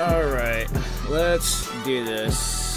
Alright, let's do this.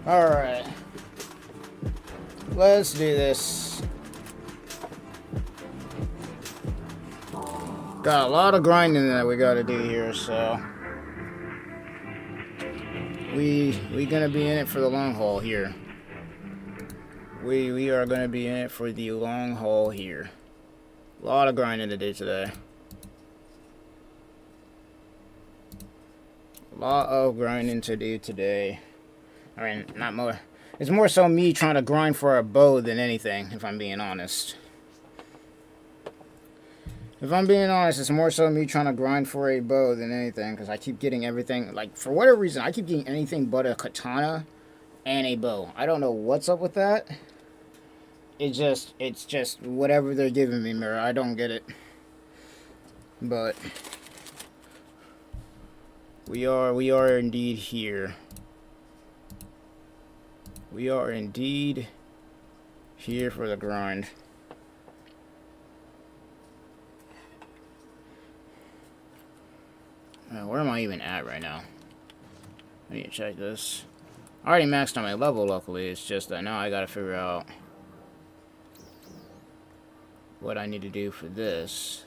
Alright. Let's do this. Got a lot of grinding that we gotta do here, so we gonna be in it for the long haul here. We are gonna be in it for the long haul here. A lot of grinding to do today. A lot of grinding to do today. I mean, not more. It's more so me trying to grind for a bow than anything, if I'm being honest. If I'm being honest, it's more so me trying to grind for a bow than anything, because I keep getting everything, like, for whatever reason, I keep getting anything but a katana and a bow. I don't know what's up with that. It's just whatever they're giving me, Mirror. I don't get it. But we are indeed here. We are indeed here for the grind. Where am I even at right now? I need to check this. I already maxed on my level, luckily. It's just that now I gotta figure out what I need to do for this.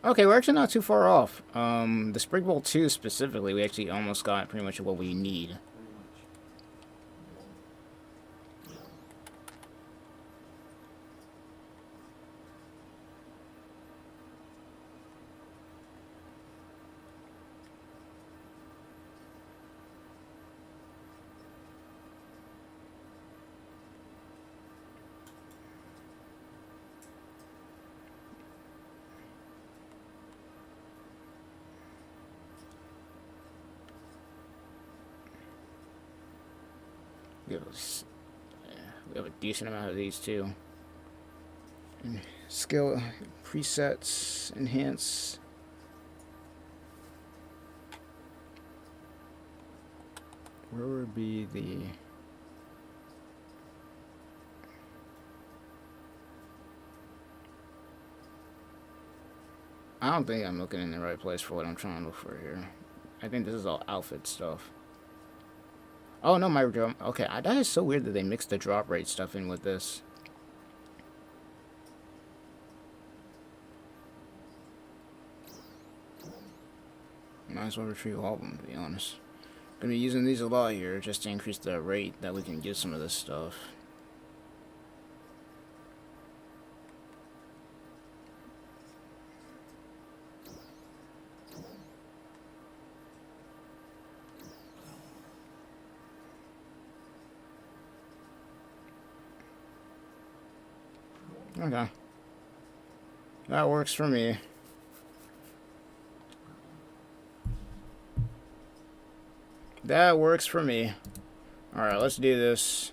Okay, we're actually not too far off. The Spring Bowl 2 specifically, we actually almost got pretty much what we need. We have a decent amount of these too. And skill presets, enhance. Where would be the... I don't think I'm looking in the right place for what I'm trying to look for here. I think this is all outfit stuff. Oh no, my drop. Okay, that is so weird that they mixed the drop rate stuff in with this. Might as well retrieve all of them, to be honest. Gonna be using these a lot here just to increase the rate that we can get some of this stuff. Okay. That works for me. That works for me. Alright, let's do this.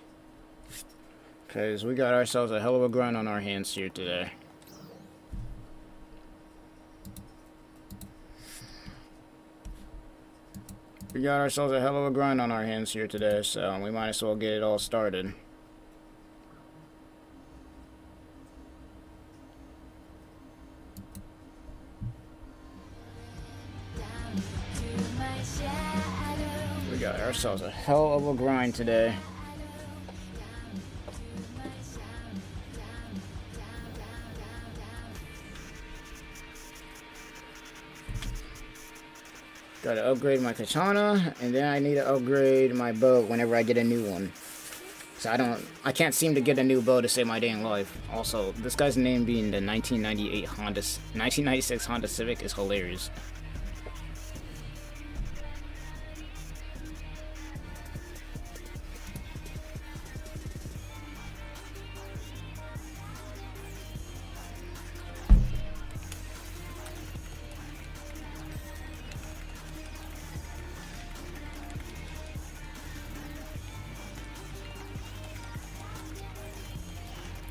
Because we got ourselves a hell of a grind on our hands here today. We got ourselves a hell of a grind on our hands here today, so we might as well get it all started. We got ourselves a hell of a grind today. Gotta upgrade my katana, and then I need to upgrade my bow whenever I get a new one. So I can't seem to get a new bow to save my dang life. Also, this guy's name being the 1996 Honda Civic is hilarious.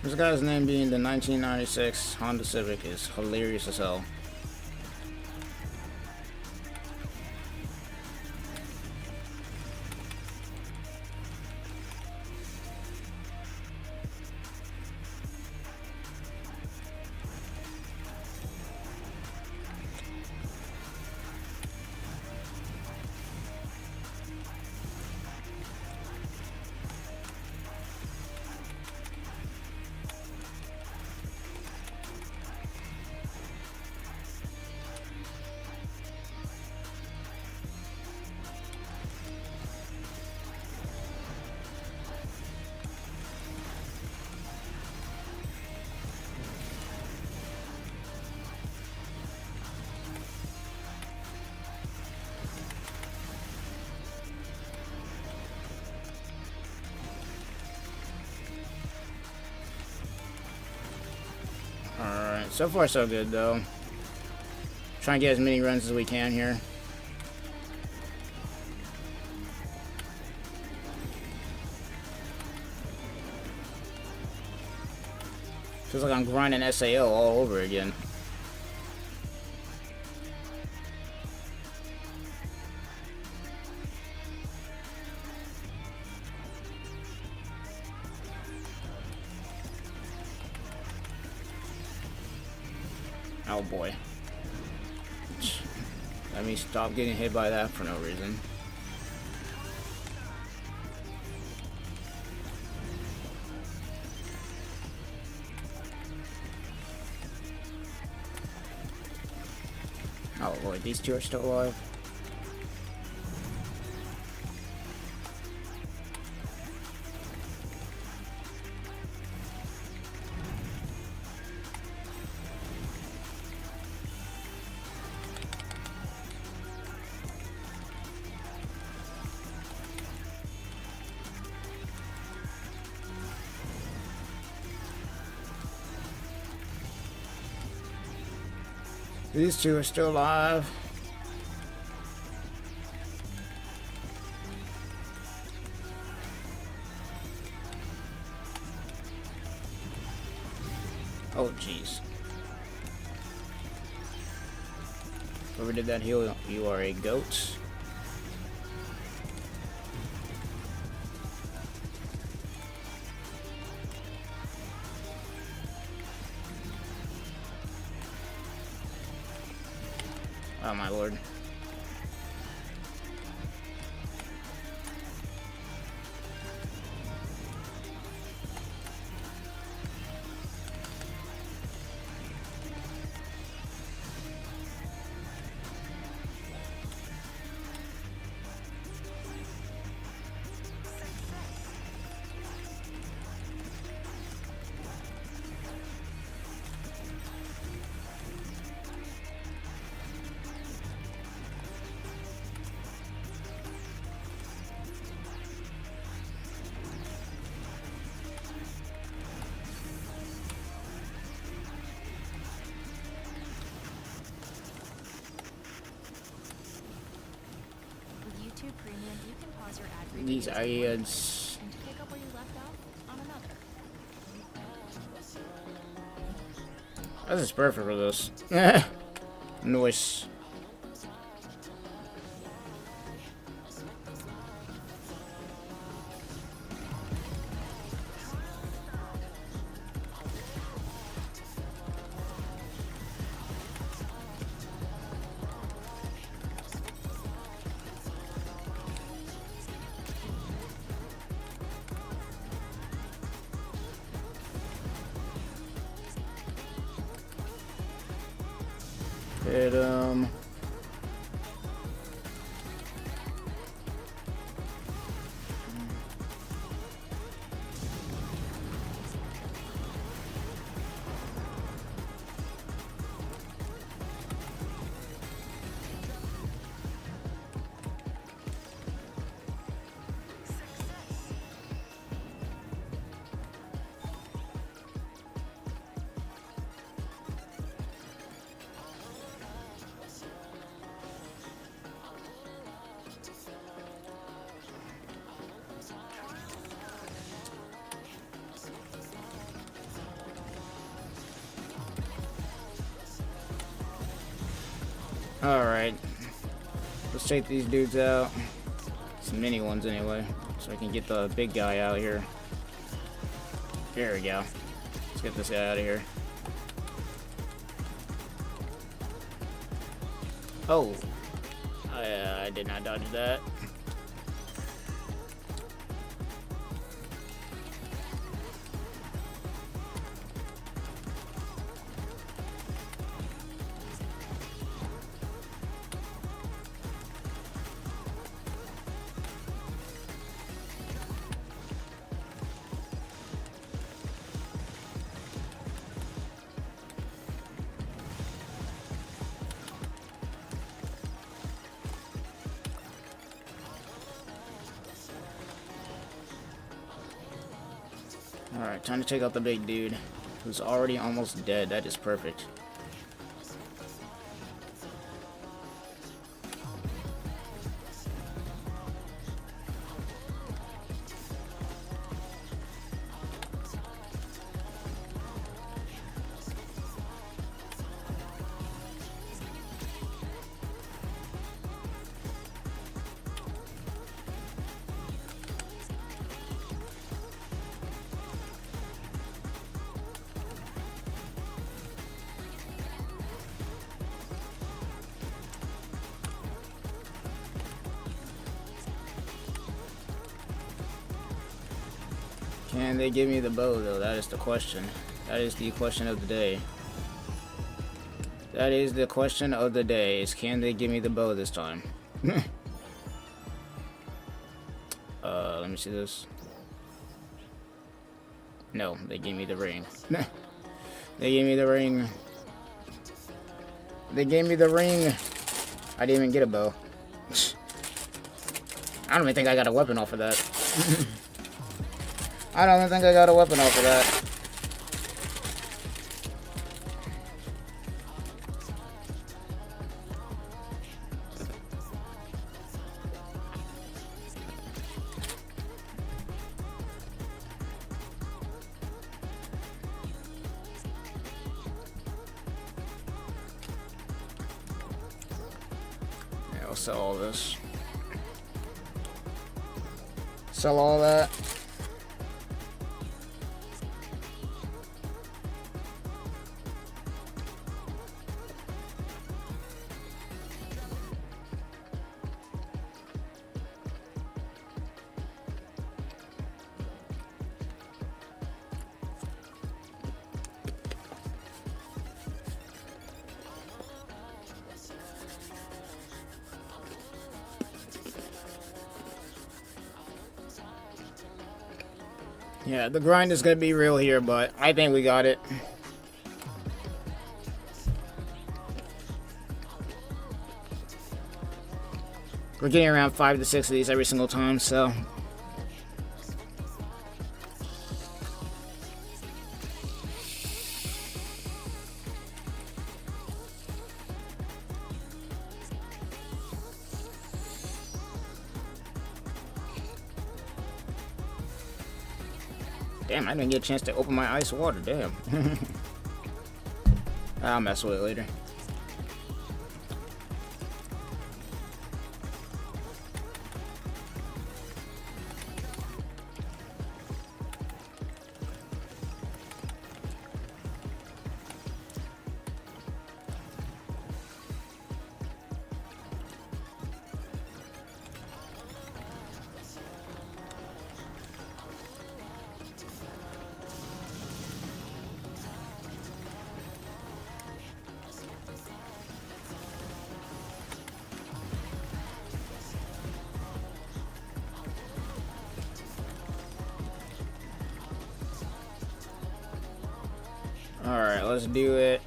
This guy's name being the 1996 Honda Civic is hilarious as hell. Alright, so far so good though. Try and get as many runs as we can here. Feels like I'm grinding SAO all over again. Oh boy. Let me stop getting hit by that for no reason. Oh lord, these two are still alive. These two are still alive. Oh jeez. Whoever did that heal, you are a goat. Oh my lord. these ads. Pick up where you left off on another. This is perfect for this. Nice. Hit him. Alright. Let's take these dudes out. Some mini ones anyway. So I can get the big guy out here. There we go. Let's get this guy out of here. Oh. I did not dodge that. Alright, time to take out the big dude, who's already almost dead. That is perfect. Can they give me the bow, though? That is the question. That is the question of the day. That is the question of the day, is can they give me the bow this time? Let me see this. No, they gave me the ring. They gave me the ring. They gave me the ring. I didn't even get a bow. I don't even think I got a weapon off of that. I don't even think I got a weapon off of that. Yeah, I'll sell all this. Sell all that. Yeah, the grind is going to be real here, but I think we got it. We're getting around 5 to 6 of these every single time, so... Damn, I didn't get a chance to open my ice water. Damn. I'll mess with it later. Alright, let's do it.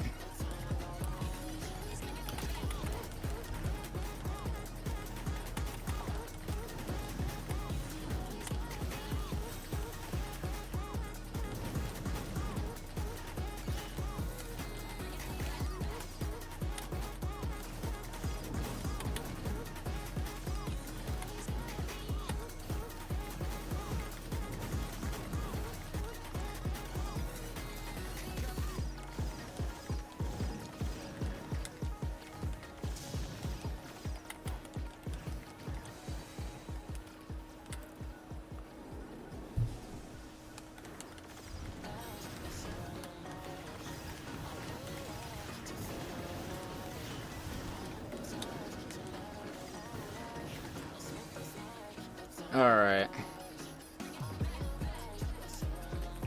Alright.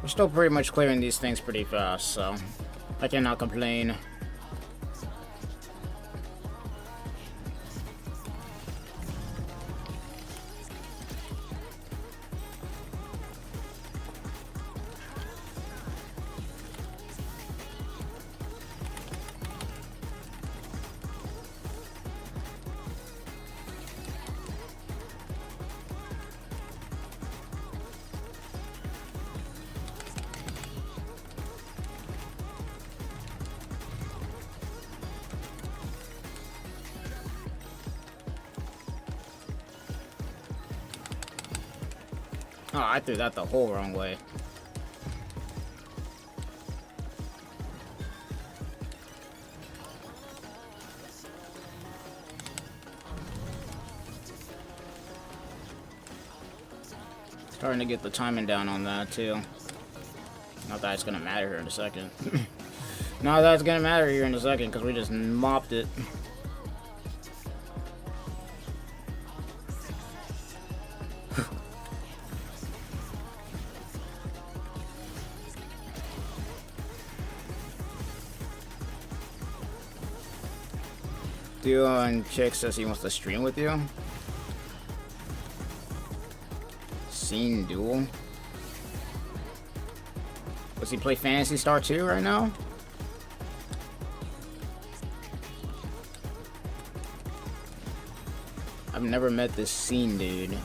We're still pretty much clearing these things pretty fast, so I cannot complain. Oh, I threw that the whole wrong way. Starting to get the timing down on that too. Not that it's gonna matter here in a second. Not that it's gonna matter here in a second because we just mopped it. And Chick says he wants to stream with you. Scene duel. Does he play Phantasy Star 2 right now? I've never met this scene dude.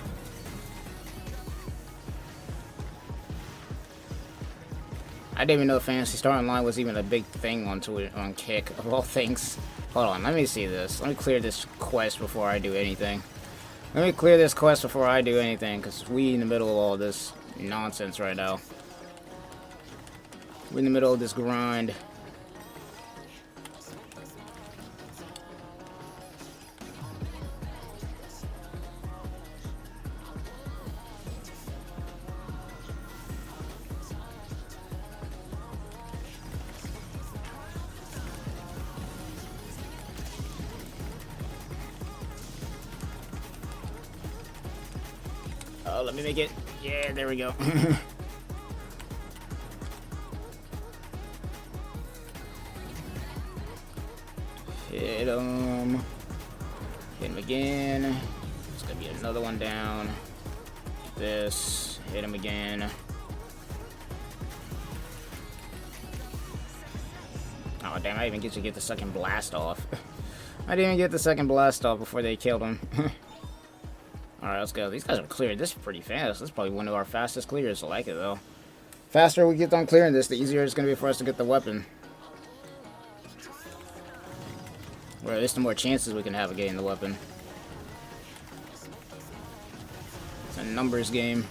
I didn't even know Phantasy Star Online was even a big thing on Twitter, on Kick, of all things. Hold on, let me see this. Let me clear this quest before I do anything. Let me clear this quest before I do anything, because we in the middle of all this nonsense right now. We're in the middle of this grind. Oh, let me make it. Yeah, there we go. Hit him. Hit him again. There's gonna be another one down. This. Hit him again. Oh, damn, I didn't even get to get the second blast off. I didn't even get the second blast off before they killed him. Alright, let's go. These guys have cleared this pretty fast. This is probably one of our fastest clears. I like it, though. Faster we get done clearing this, the easier it's going to be for us to get the weapon. Or at least the more chances we can have of getting the weapon. It's a numbers game.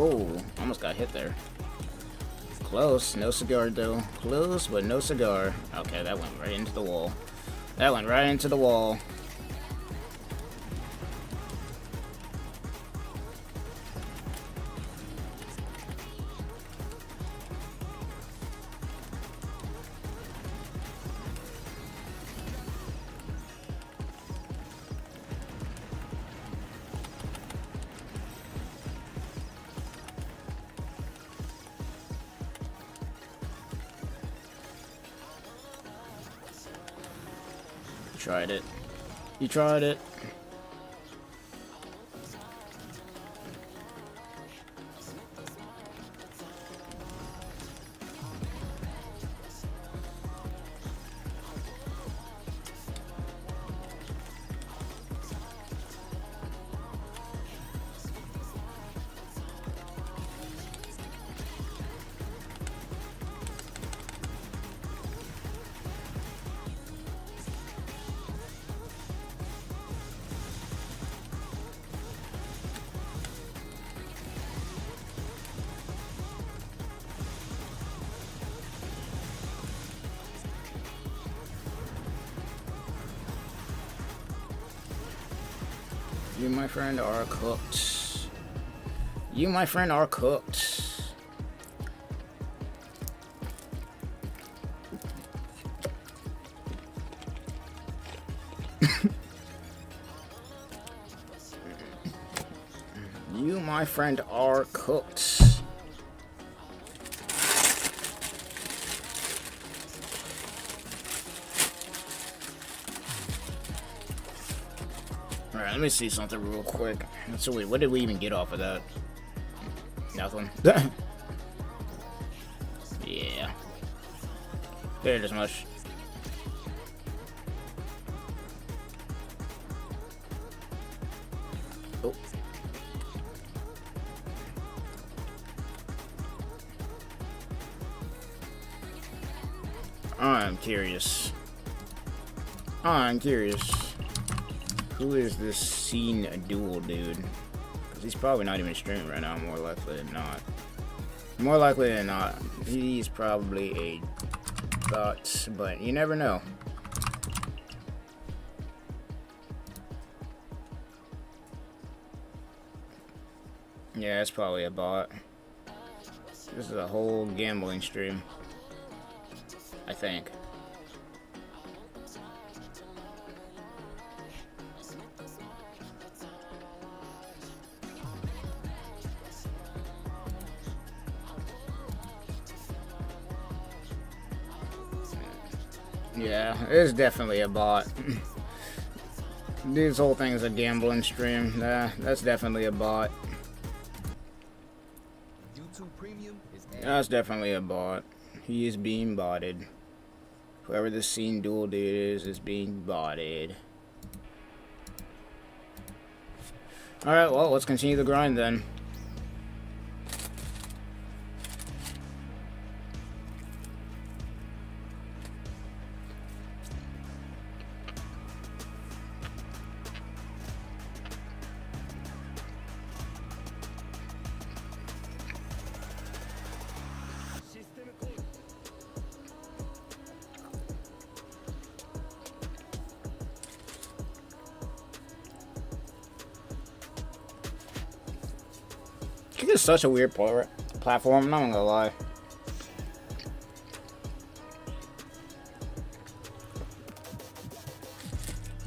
Oh, almost got hit there. Close, no cigar though. Close, but no cigar. Okay, that went right into the wall. That went right into the wall. Tried it. You tried it. You, my friend, are cooked. You, my friend, are cooked. You, my friend, are cooked. Alright, let me see something real quick. So wait, what did we even get off of that? Nothing. Yeah. Figured as much. Oh. I'm curious. I'm curious. Who is this scene duel dude? Because he's probably not even streaming right now, more likely than not. More likely than not. He's probably a bot, but you never know. Yeah, it's probably a bot. This is a whole gambling stream, I think. Yeah, it's definitely a bot. This whole thing is a gambling stream. That's definitely a bot. That's definitely a bot. He is being botted. Whoever this scene duel dude is being botted. Alright, well, let's continue the grind then. It's such a weird platform, I'm not gonna lie.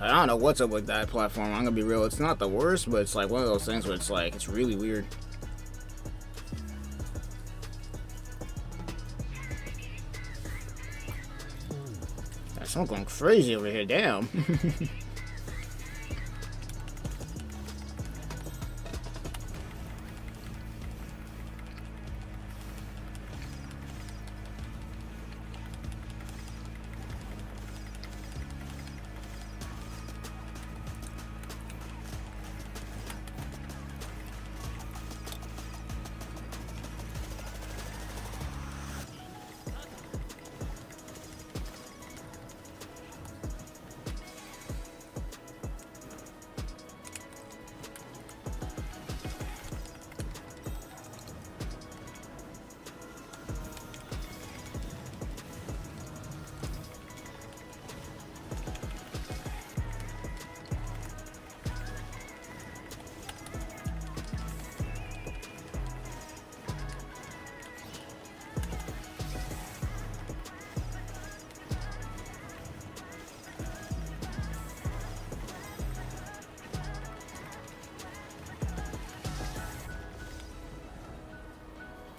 I don't know what's up with that platform, I'm gonna be real. It's not the worst, but it's like one of those things where it's like, it's really weird. Someone's going crazy over here, damn.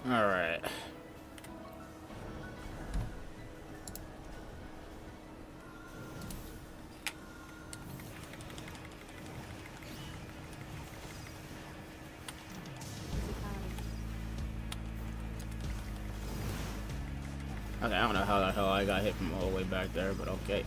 Alright. Okay, I don't know how the hell I got hit from all the way back there, but okay.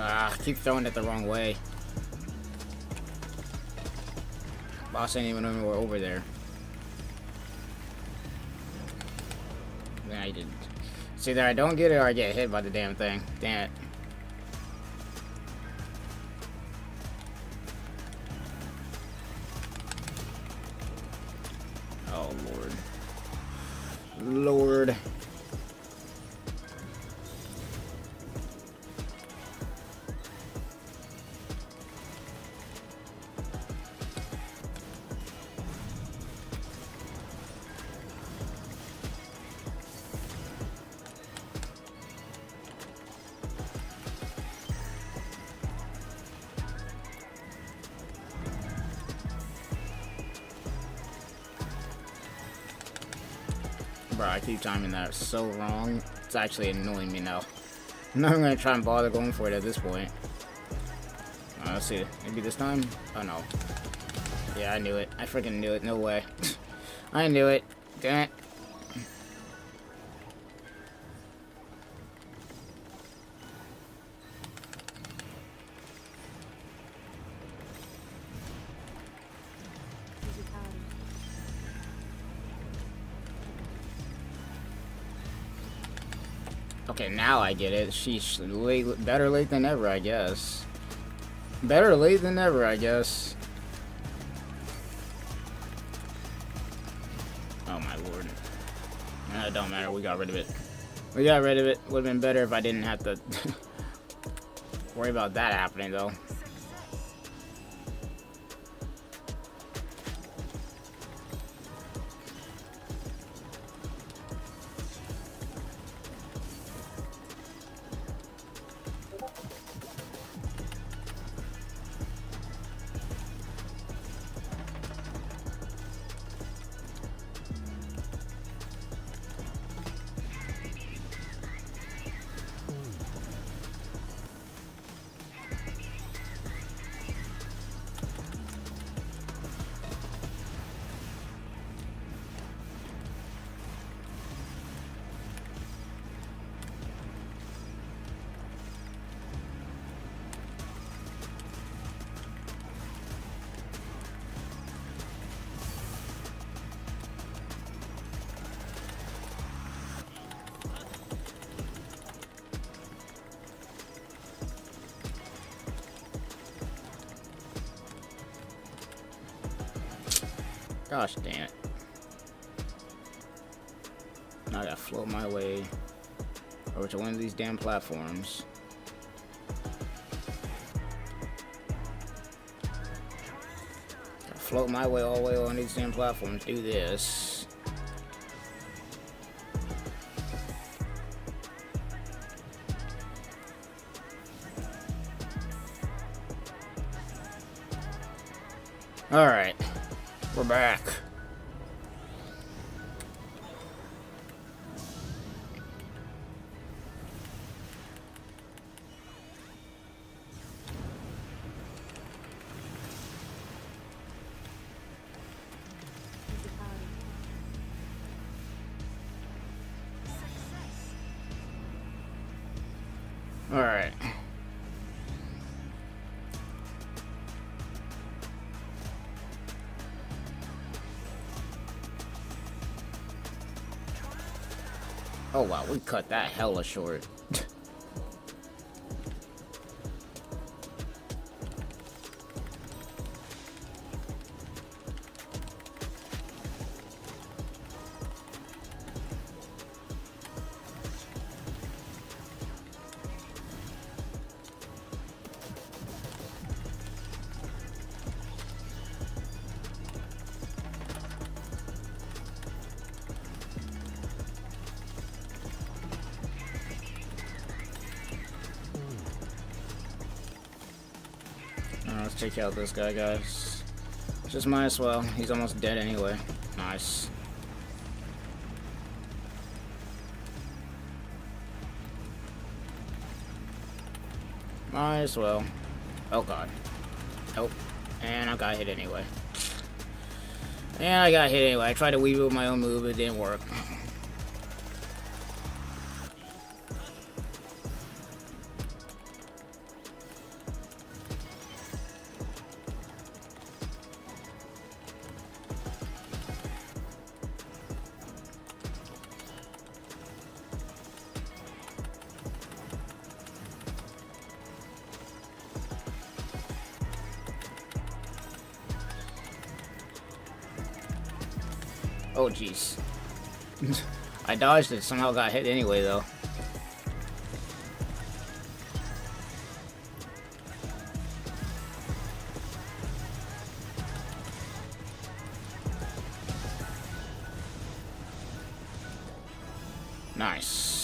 Ah, I keep throwing it the wrong way. Boss ain't even know we're over there. Then I didn't. See, either I don't get it or I get hit by the damn thing. Damn it. Oh, Lord. Lord. Bro, I keep timing that so wrong. It's actually annoying me now. I'm not even gonna try and bother going for it at this point. Let's see. Maybe this time? Oh no. Yeah, I knew it. I freaking knew it. No way. I knew it. Damn it. Okay, now I get it. Sheesh, better late than never, I guess. Better late than never, I guess. Oh my lord. It don't matter, we got rid of it. We got rid of it. Would have been better if I didn't have to worry about that happening, though. Gosh damn it. Now I gotta float my way over to one of these damn platforms. Gotta float my way all the way on these damn platforms. Do this. Alright. We're back. Alright. Oh wow, we cut that hella short. Let's take out this guy, guys. Just might as well. He's almost dead anyway. Nice. Might as well. Oh god. Nope. And I got hit anyway. And I got hit anyway. I tried to weave with my own move, it didn't work. Oh jeez. I dodged it, somehow got hit anyway though. Nice.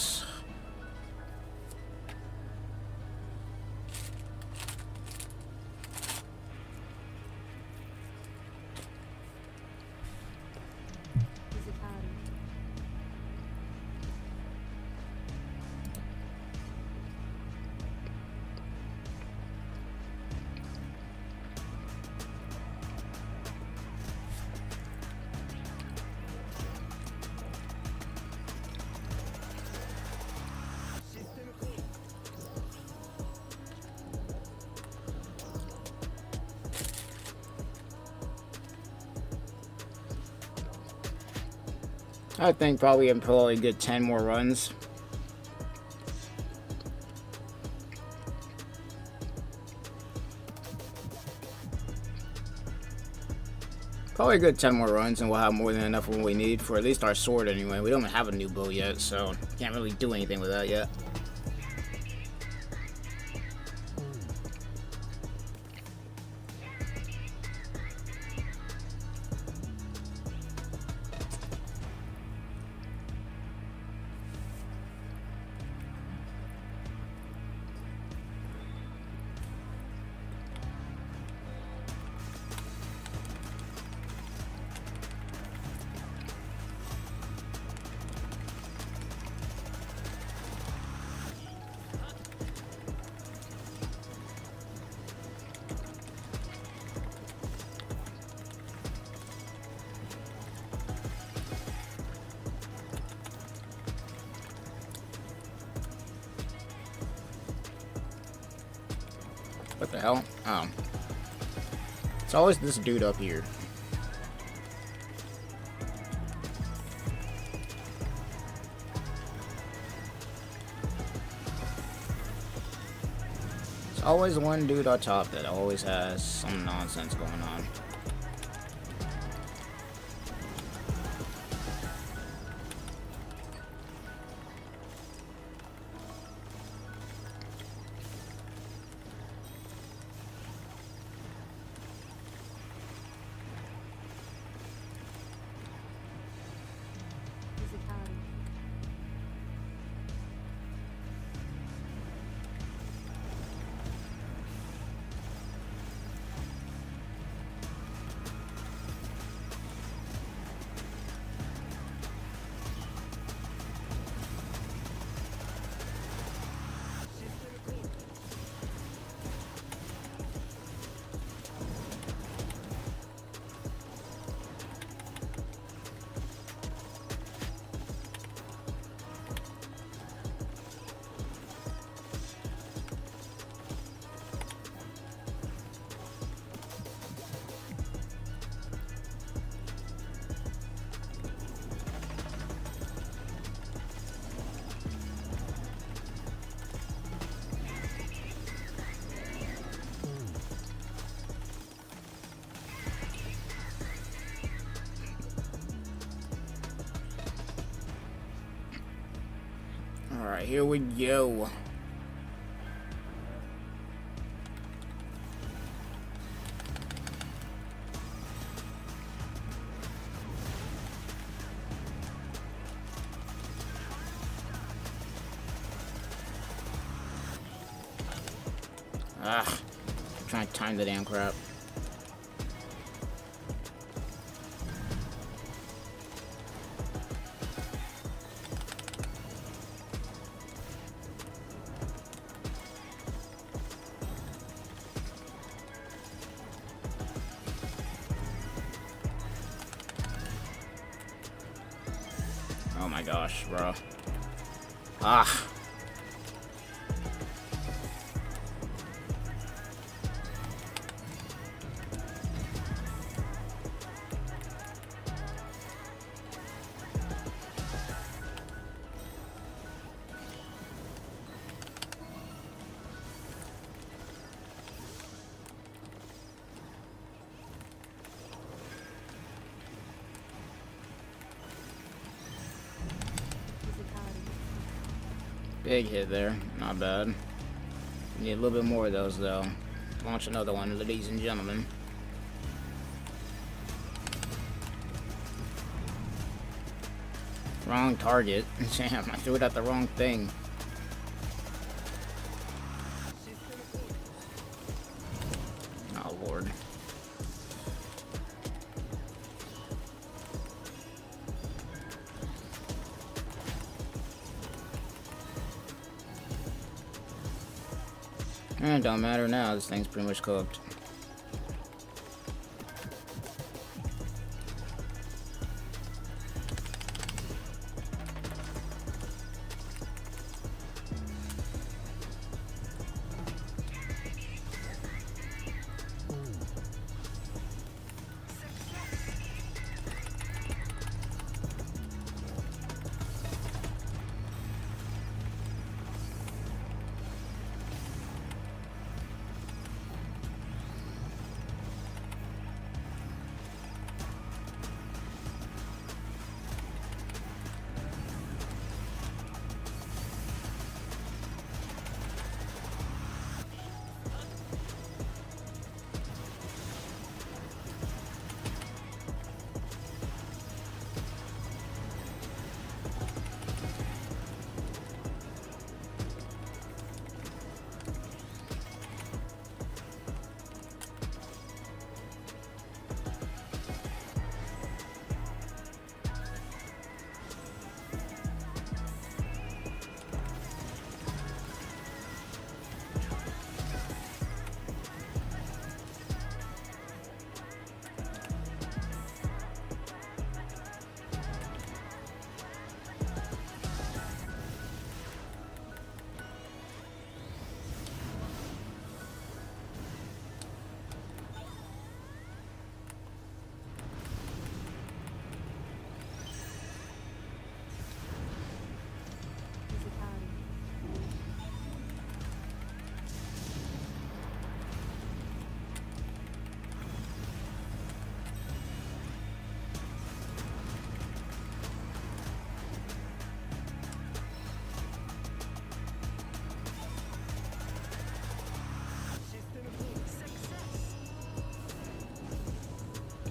I think probably a good 10 more runs. Probably a good 10 more runs and we'll have more than enough when we need for at least our sword anyway. We don't have a new bow yet, so can't really do anything with that yet. What the hell? Oh. It's always this dude up here. It's always one dude on top that always has some nonsense going on. Alright, here we go. Ah, I'm trying to time the damn crap. Oh my gosh, bro. Ah. Big hit there, not bad. Need a little bit more of those though. Launch another one, ladies and gentlemen. Wrong target. Damn, I threw it at the wrong thing. Oh lord. It don't matter now, this thing's pretty much cooked.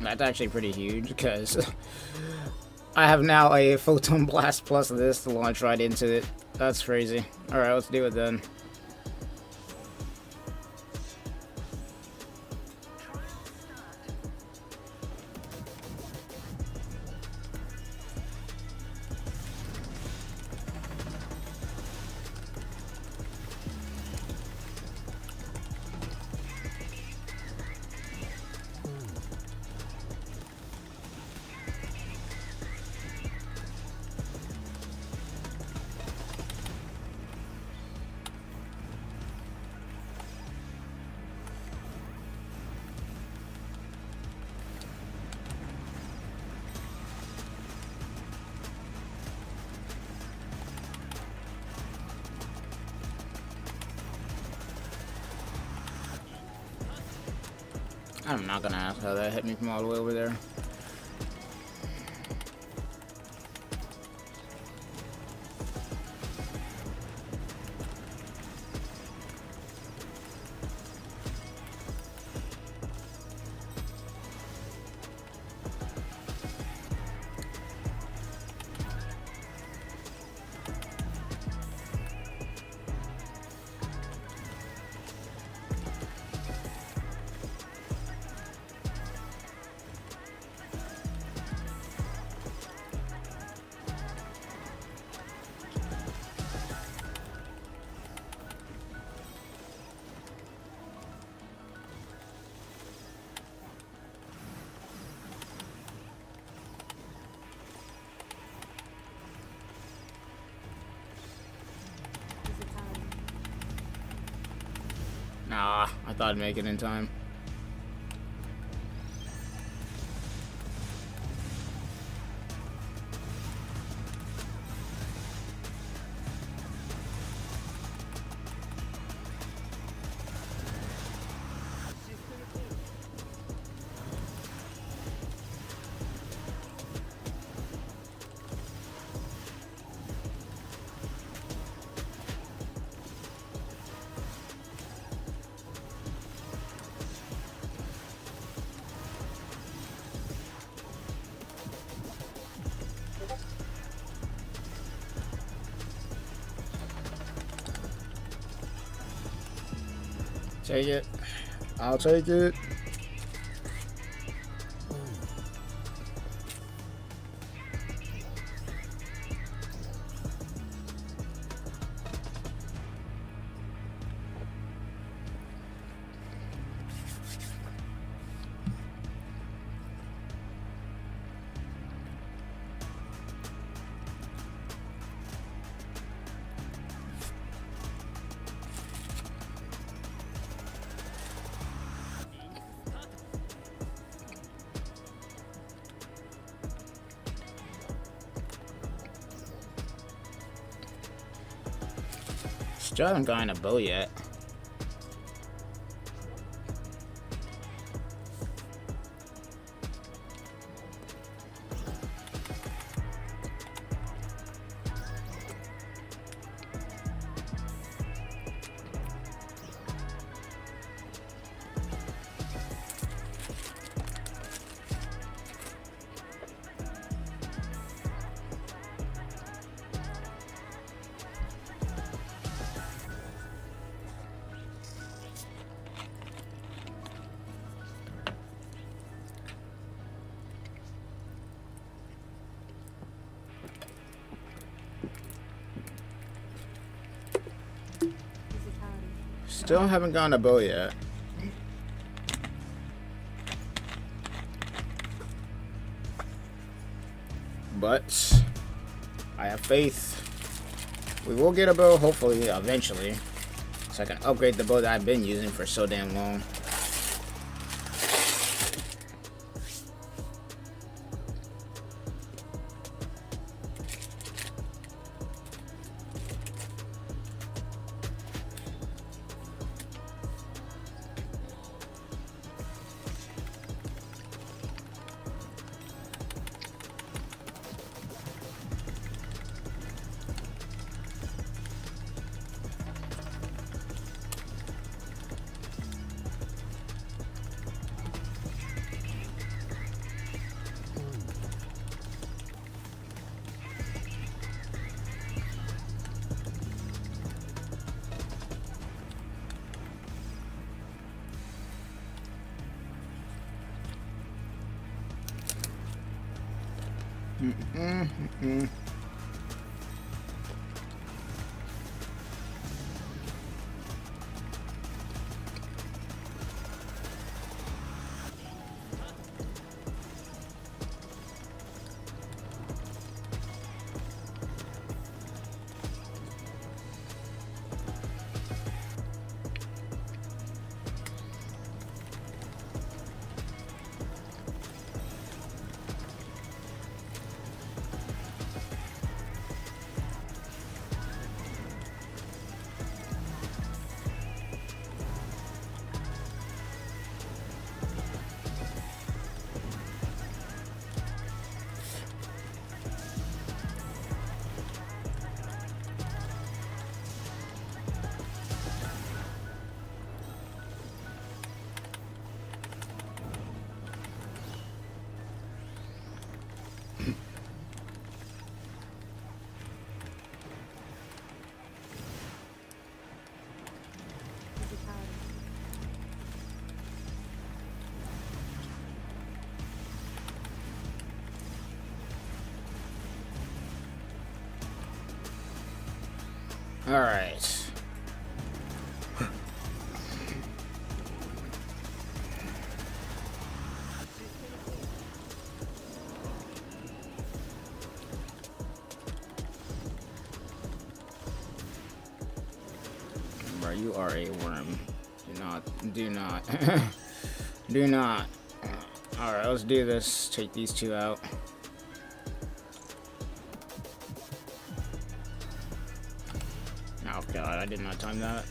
That's actually pretty huge because I have now a photon blast plus this to launch right into it. That's crazy. Alright, let's do it then. I'm not gonna ask how that hit me from all the way over there. I thought I'd make it in time. Take it. I'll take it. Still haven't gotten a bow yet. Still haven't gotten a bow yet. But I have faith. We will get a bow, hopefully, eventually. So I can upgrade the bow that I've been using for so damn long. All right. Bro, you are a worm. Do No, do not. Do not. Alright, let's do this. Take these two out. Oh god, I did not time that.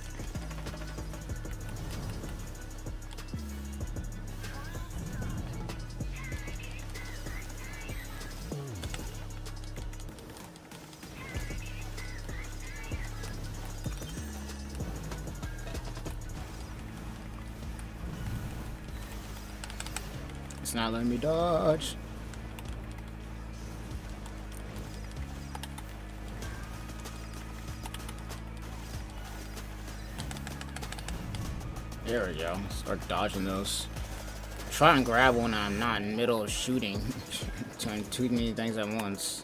It's not letting me dodge. There we go. Start dodging those. Try and grab one when I'm not in the middle of shooting. Doing too many things at once.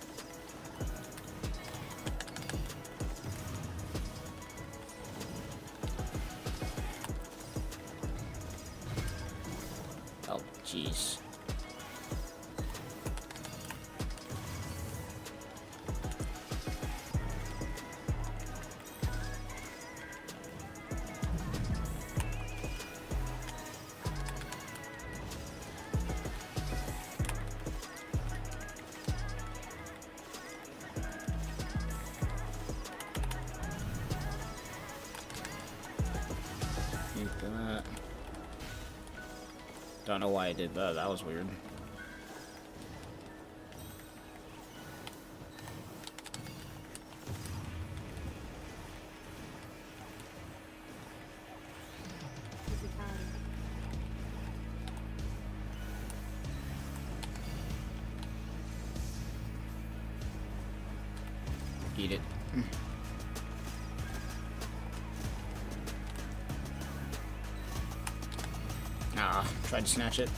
Oh, jeez. That. Don't know why I did that. That was weird. Eat it. Ah, tried to snatch it.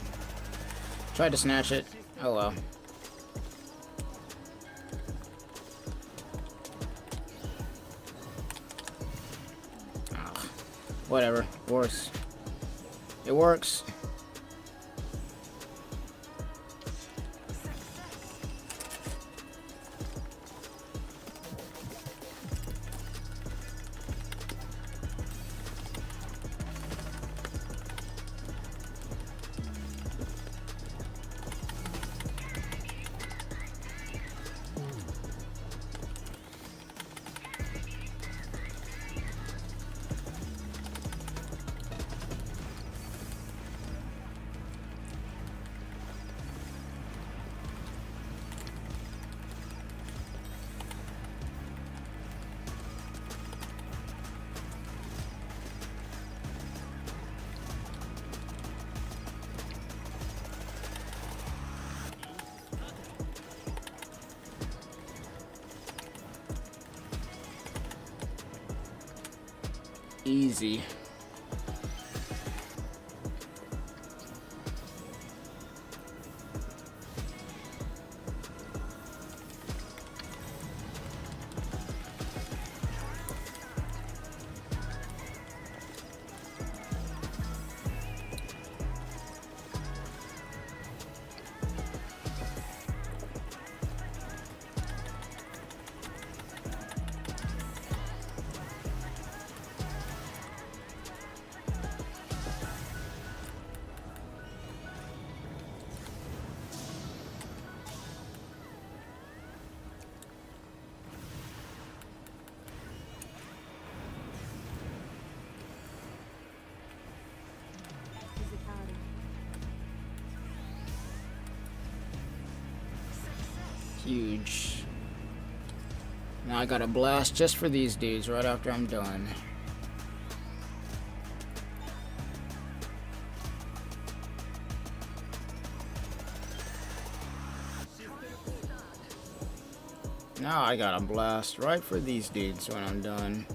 Tried to snatch it. Oh well. Ah, whatever. Works. It works. Easy. Huge. Now I got a blast just for these dudes right after I'm done. Now I got a blast right for these dudes when I'm done.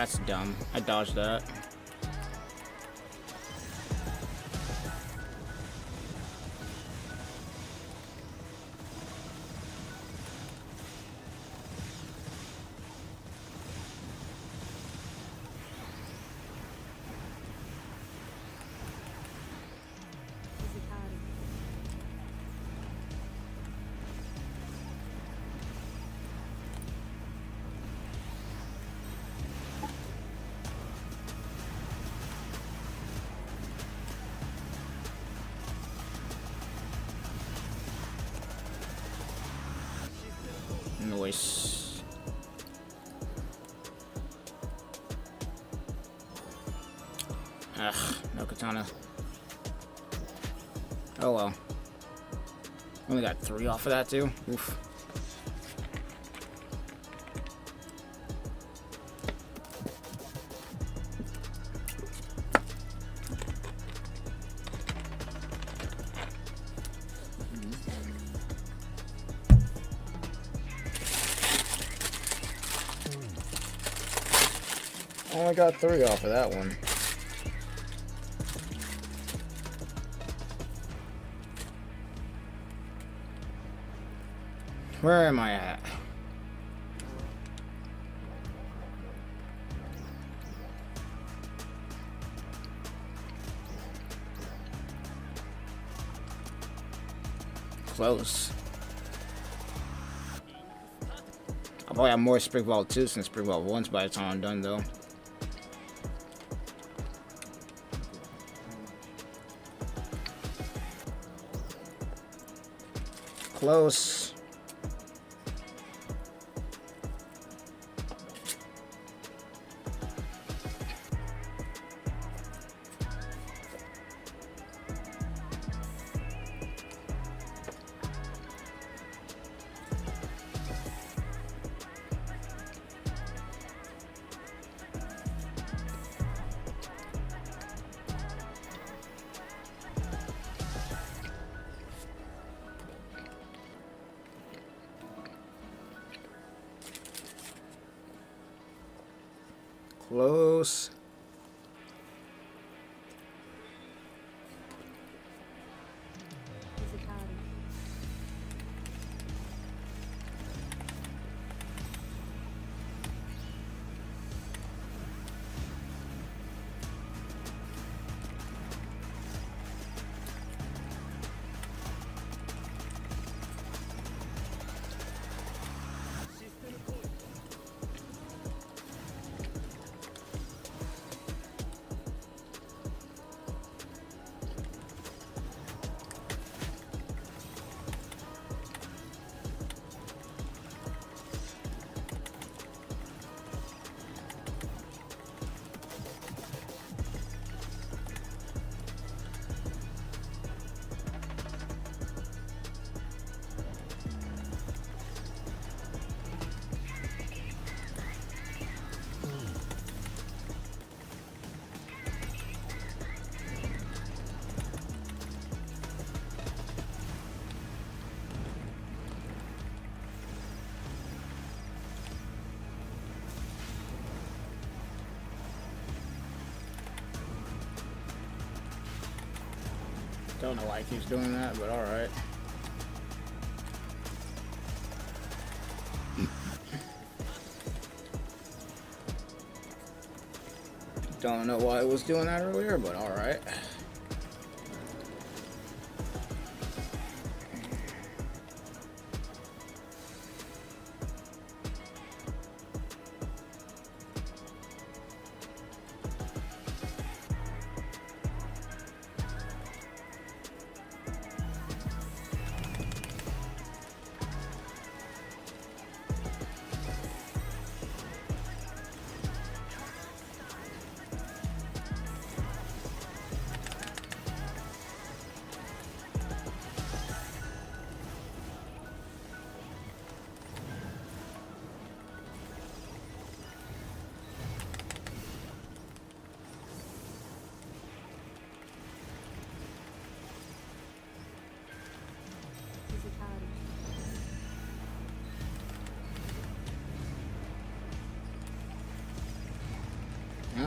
That's dumb. I dodged that. Noise. Ugh, no katana. Oh well. Only got 3 off of that too. Oof. Only got 3 off of that one. Where am I at? Close. I'll probably have more Sprig Vault 2 since Sprig Vault 1's by the time I'm done though. Close. Close. Don't know why he keeps doing that, but alright. Don't know why I was doing that earlier, but alright.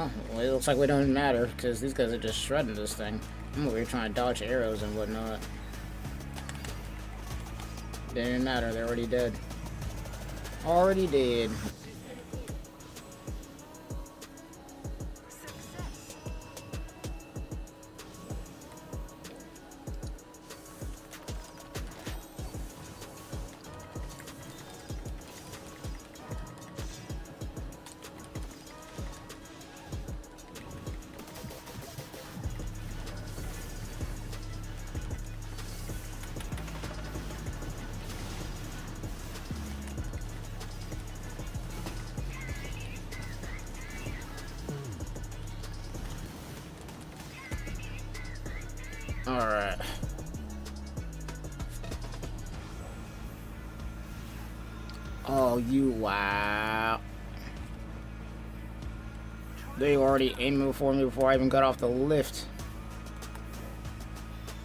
Oh, well, it looks like we don't matter because these guys are just shredding this thing. I'm over here trying to dodge arrows and whatnot. Didn't matter, they're already dead. Already dead. Alright. Oh, wow. They already aiming for me before I even got off the lift.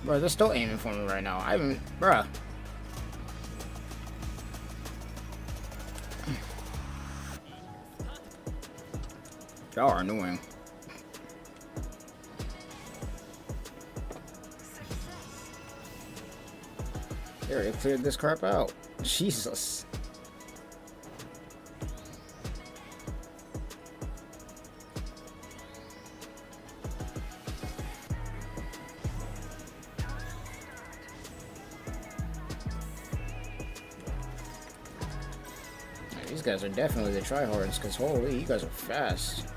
Bro, they're still aiming for me right now. I haven't... Bruh. Y'all are annoying. They already cleared this crap out. Jesus. These guys are definitely the tryhards, because holy, you guys are fast.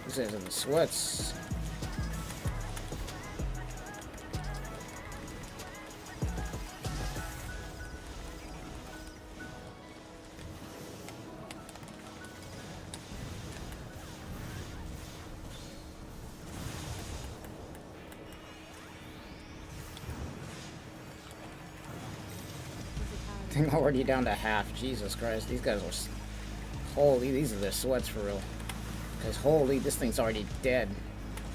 These guys are the sweats. I'm already down to half. Jesus Christ, these guys are... Holy, these are the sweats for real. Because holy, this thing's already dead.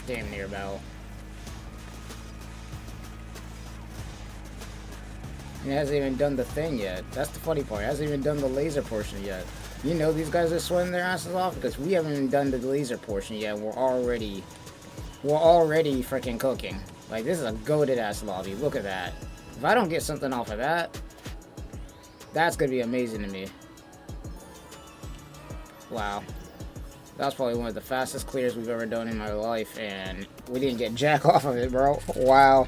Damn near about. It hasn't even done the thing yet. That's the funny part. It hasn't even done the laser portion yet. You know these guys are sweating their asses off because we haven't even done the laser portion yet. We're already freaking cooking. Like, this is a goated ass lobby. Look at that. If I don't get something off of that, that's gonna be amazing to me. Wow. That's probably one of the fastest clears we've ever done in my life, and we didn't get jack off of it, bro. Wow.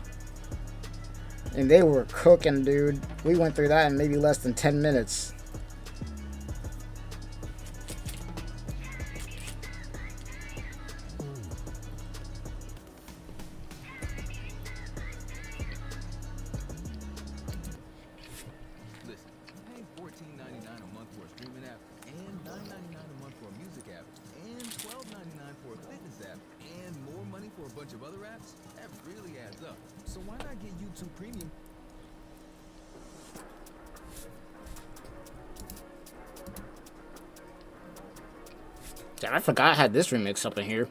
And they were cooking, dude. We went through that in maybe less than 10 minutes. Damn, I forgot I had this remix up in here.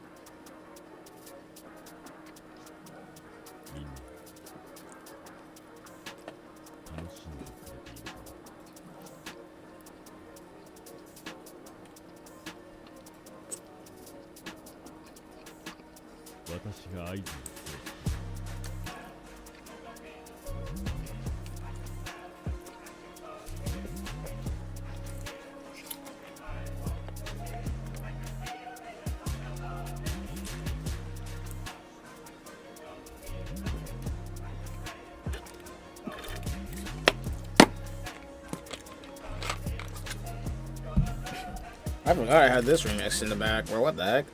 I forgot I had this remix in the back, bro. What the heck?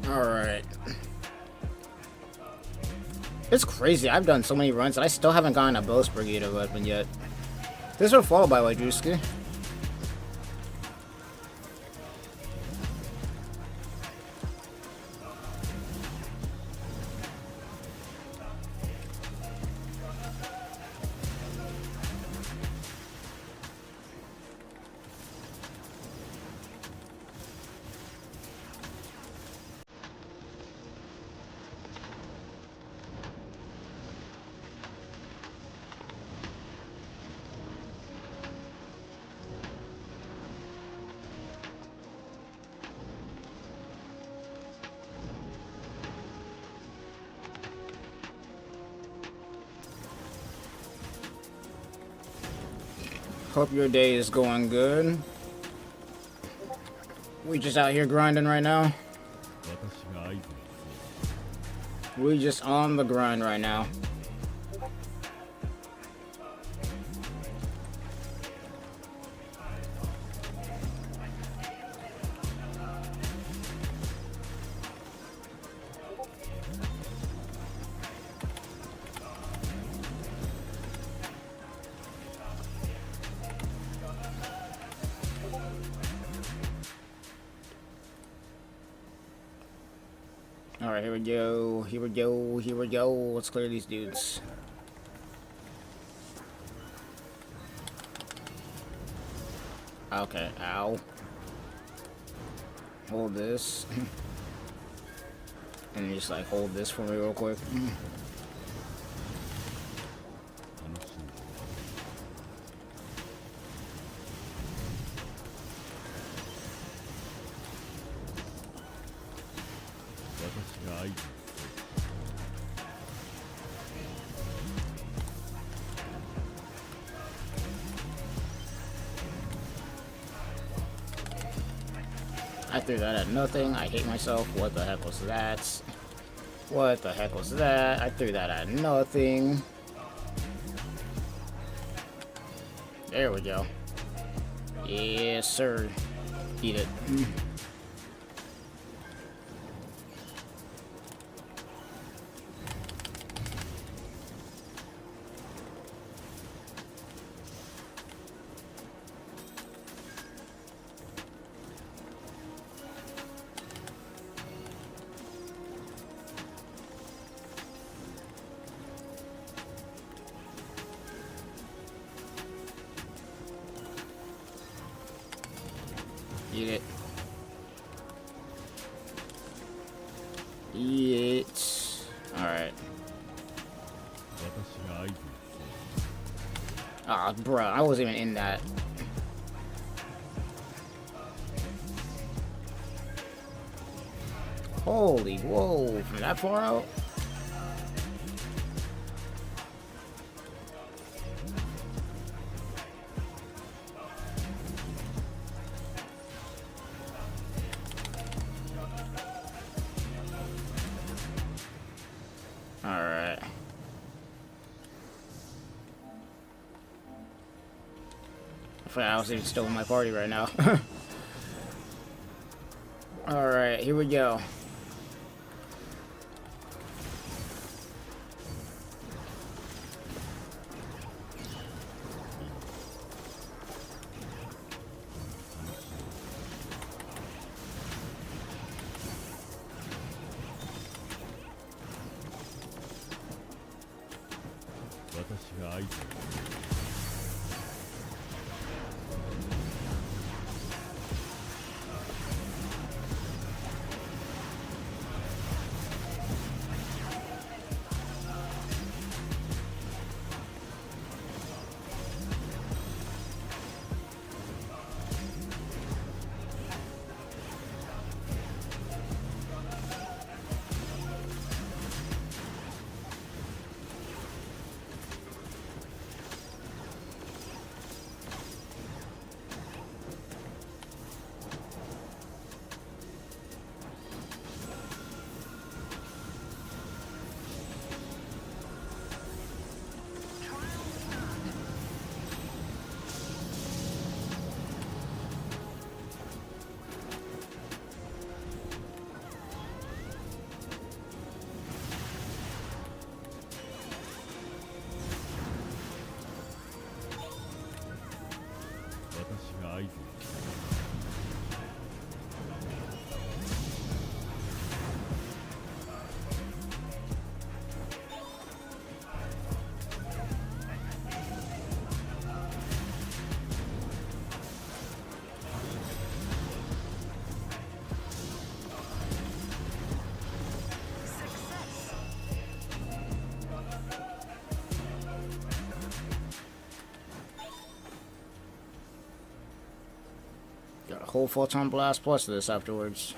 Alright. It's crazy. I've done so many runs and I still haven't gotten a Boast Brigade weapon yet. This will follow by Wajewski. Hope your day is going good. We just out here grinding right now. We just on the grind right now. Alright, here we go, here we go, here we go. Let's clear these dudes. Okay, ow. Hold this. And just like hold this for me real quick. I threw that at nothing. I hate myself. What the heck was that? What the heck was that? I threw that at nothing. There we go. Yes, sir. Eat it. Eat it. Eat it. Alright. Ah, bruh, I wasn't even in that. Holy whoa, from that far out? Alright. I forgot I was even still in my party right now. Alright, here we go. Got a whole photon blast plus this afterwards.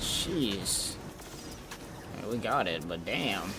Jeez. We got it, but damn.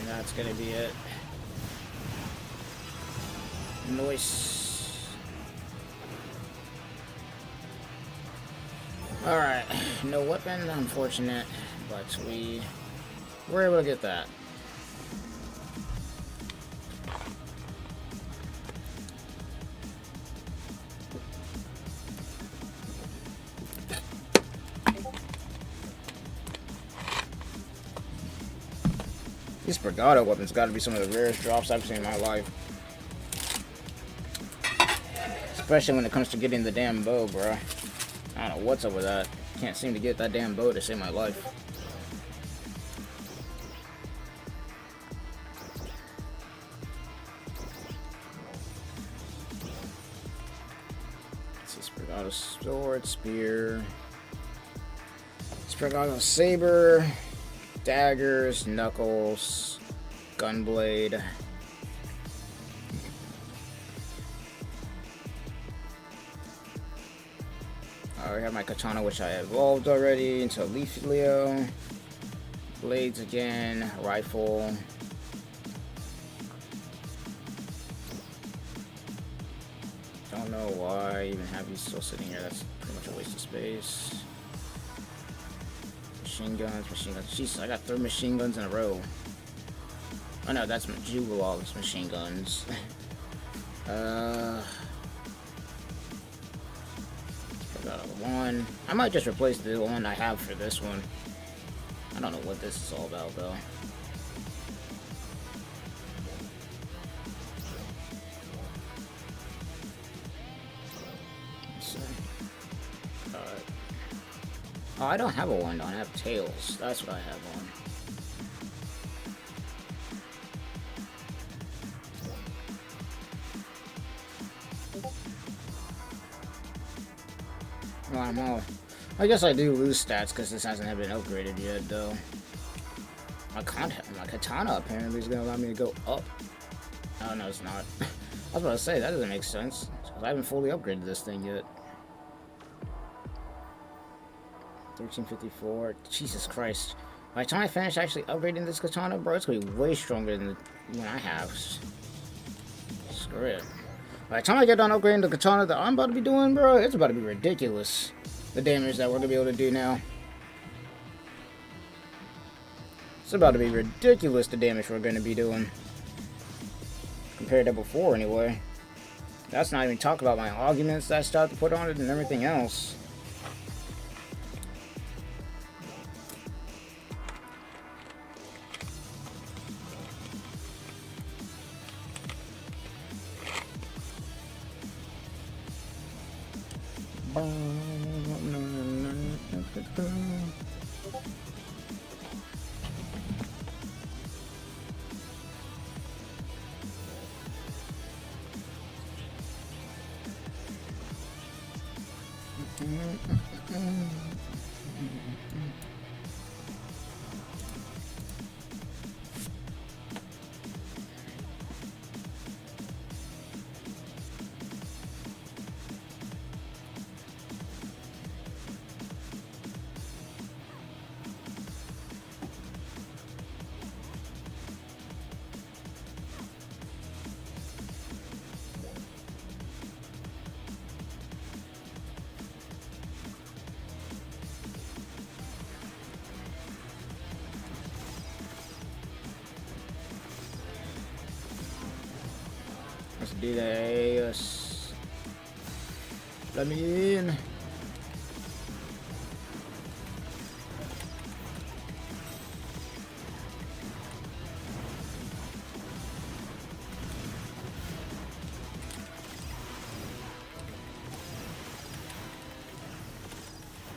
That's gonna be it. Nice. Alright, no weapon, unfortunate, but we were able to get that. These Brigado weapons gotta be some of the rarest drops I've seen in my life. Especially when it comes to getting the damn bow, bro. I don't know what's up with that. Can't seem to get that damn bow to save my life. Let's see, Brigado sword, spear. Brigado saber. Daggers, knuckles, gunblade. I already have my katana, which I evolved already into Leaf Leo. Blades again, rifle. Don't know why I even have these still sitting here. That's pretty much a waste of space. Machine guns, machine guns. Jeez, I got 3 machine guns in a row. Oh no, that's Jugalog's machine guns. I got one. I might just replace the one I have for this one. I don't know what this is all about though. Oh, I don't have a one, I have tails. That's what I have on. Oh, I know. I guess I do lose stats because this hasn't been upgraded yet, though. My katana apparently is going to allow me to go up. Oh, no, it's not. I was about to say, that doesn't make sense. Because I haven't fully upgraded this thing yet. 1354. Jesus Christ. By the time I finish actually upgrading this katana, bro, it's going to be way stronger than the one I have. Screw it. By the time I get done upgrading the katana that I'm about to be doing, bro, it's about to be ridiculous. The damage that we're going to be able to do now. It's about to be ridiculous, the damage we're going to be doing. Compared to before, anyway. That's not even talking about my arguments that I started to put on it and everything else. Let's do this. Let me in.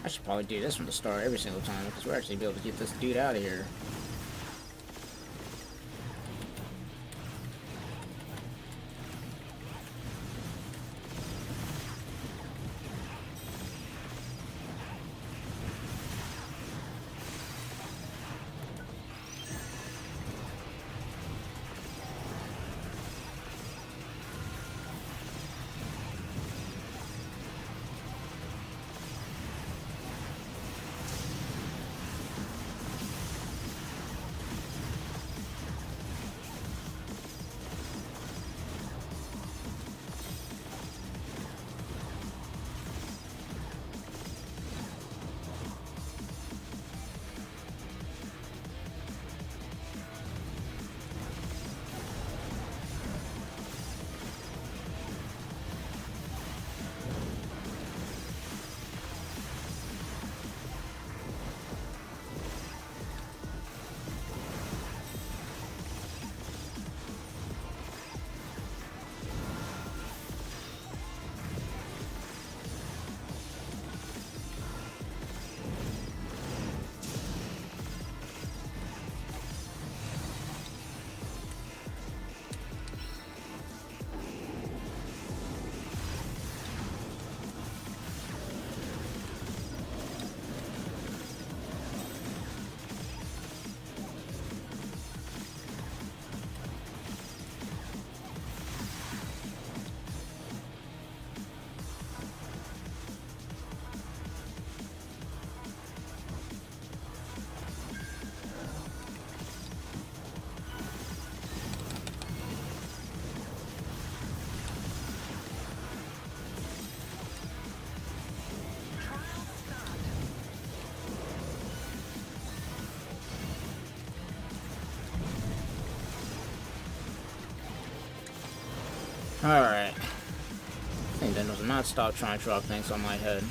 I should probably do this from the start every single time because we're actually be able to get this dude out of here. Alright. I think that does not stop trying to drop things on my head.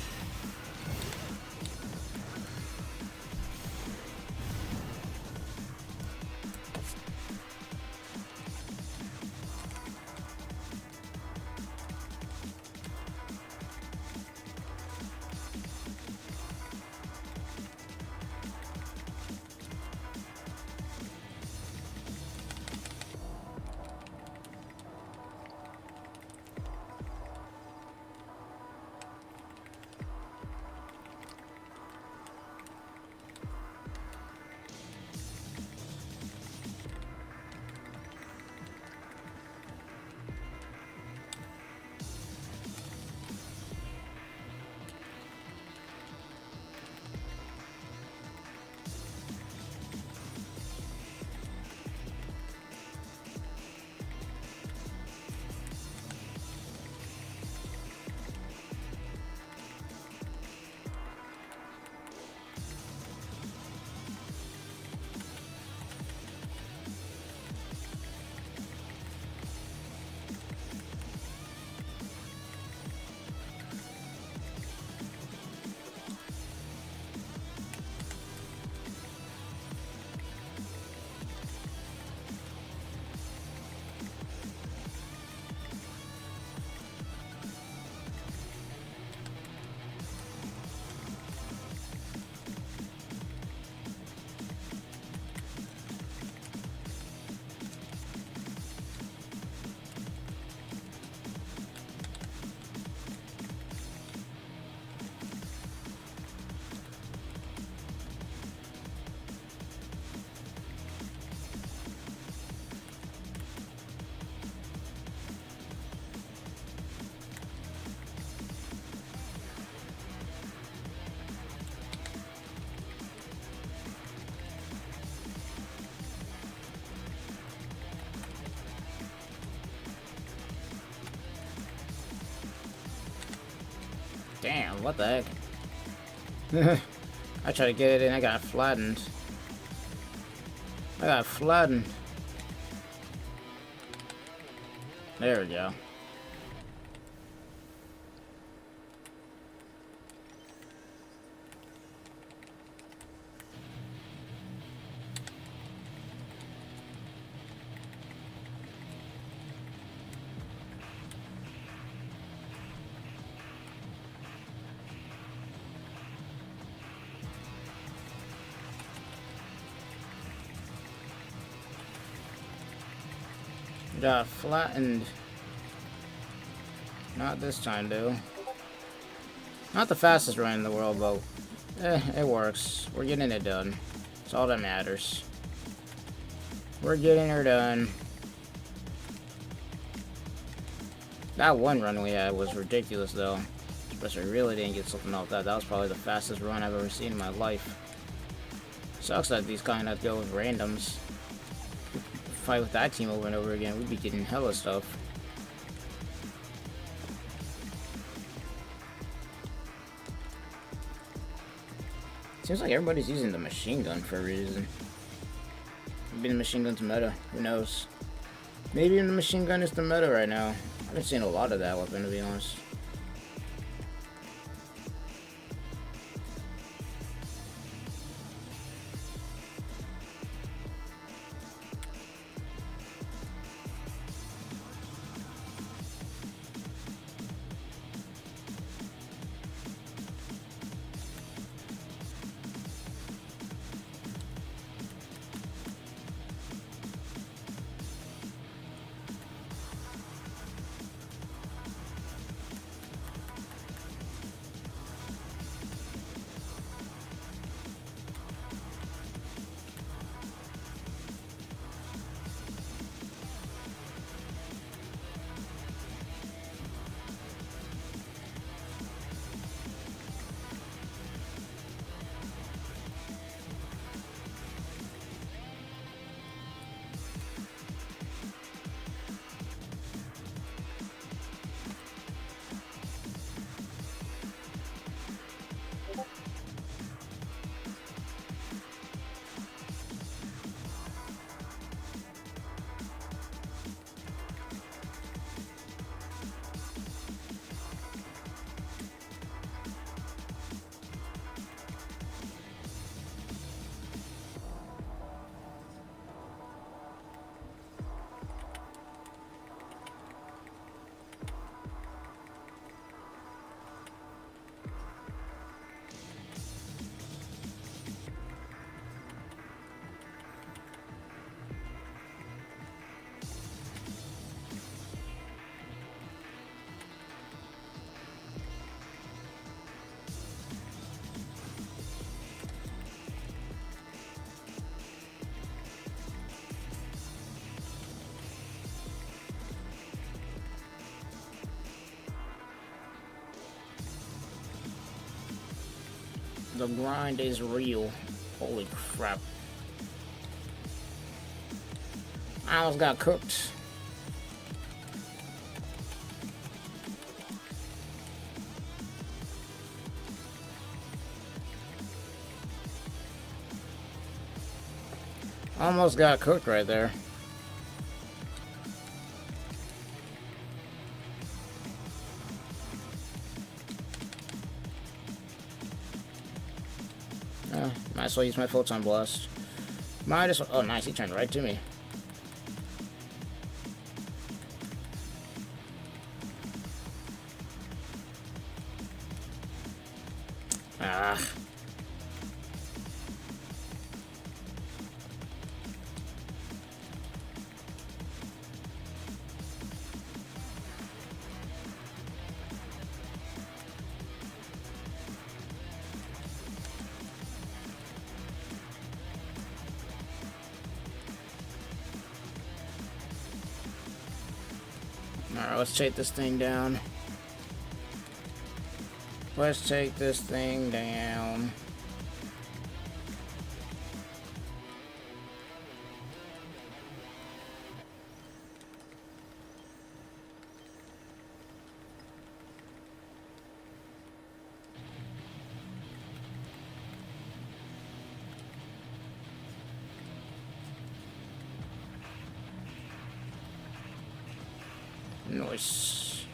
What the heck? I tried to get it in, I got flattened. I got flattened. There we go. Got flattened. Not this time, though. Not the fastest run in the world, but it works. We're getting it done. That's all that matters. We're getting her done. That one run we had was ridiculous, though. Especially, really didn't get something off that. That was probably the fastest run I've ever seen in my life. Sucks that these kind of go with randoms. Fight with that team over and over again, we'd be getting hella stuff. Seems like everybody's using the machine gun for a reason. Maybe the machine gun's meta, who knows? Maybe the machine gun is the meta right now. I haven't seen a lot of that weapon, to be honest. The grind is real. Holy crap. I almost got cooked. Almost got cooked right there. Might as well use my photon blast. Might as well. Oh, nice. He turned right to me. Ah. Alright, let's take this thing down. Let's take this thing down. Nice.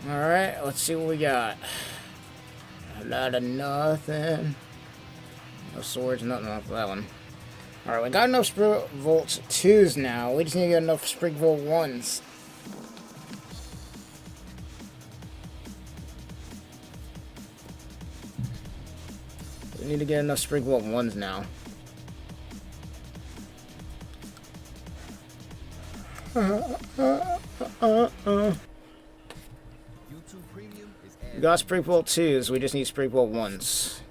Alright, let's see what we got. A lot of nothing. No swords, nothing off that one. Alright, we got enough Sprig Volt 2s now. We just need to get enough Sprig Volt 1s. We need to get enough Sprig Volt 1s now. We got Sprig Volt 2s, we just need Sprig Volt 1s.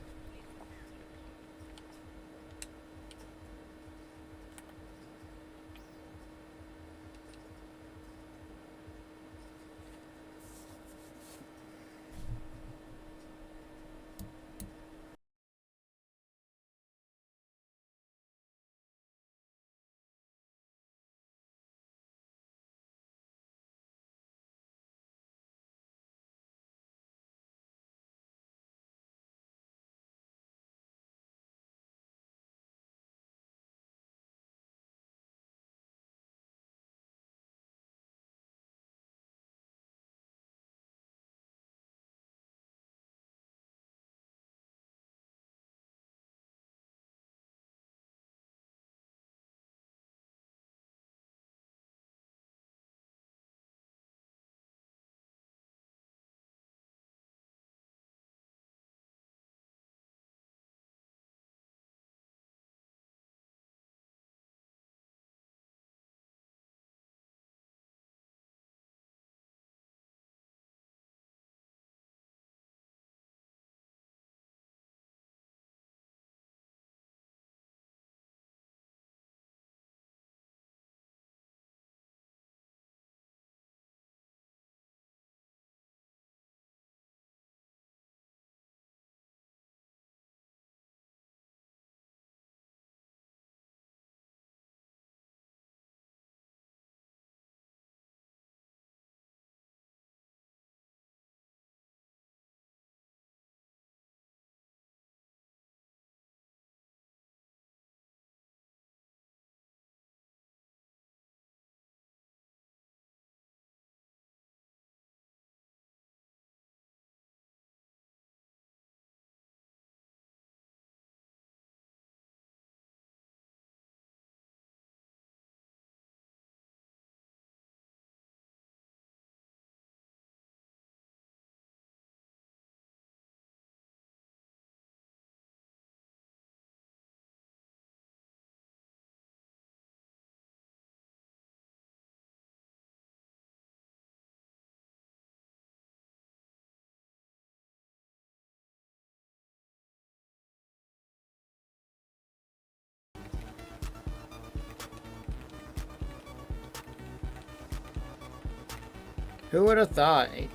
Who would have thought? I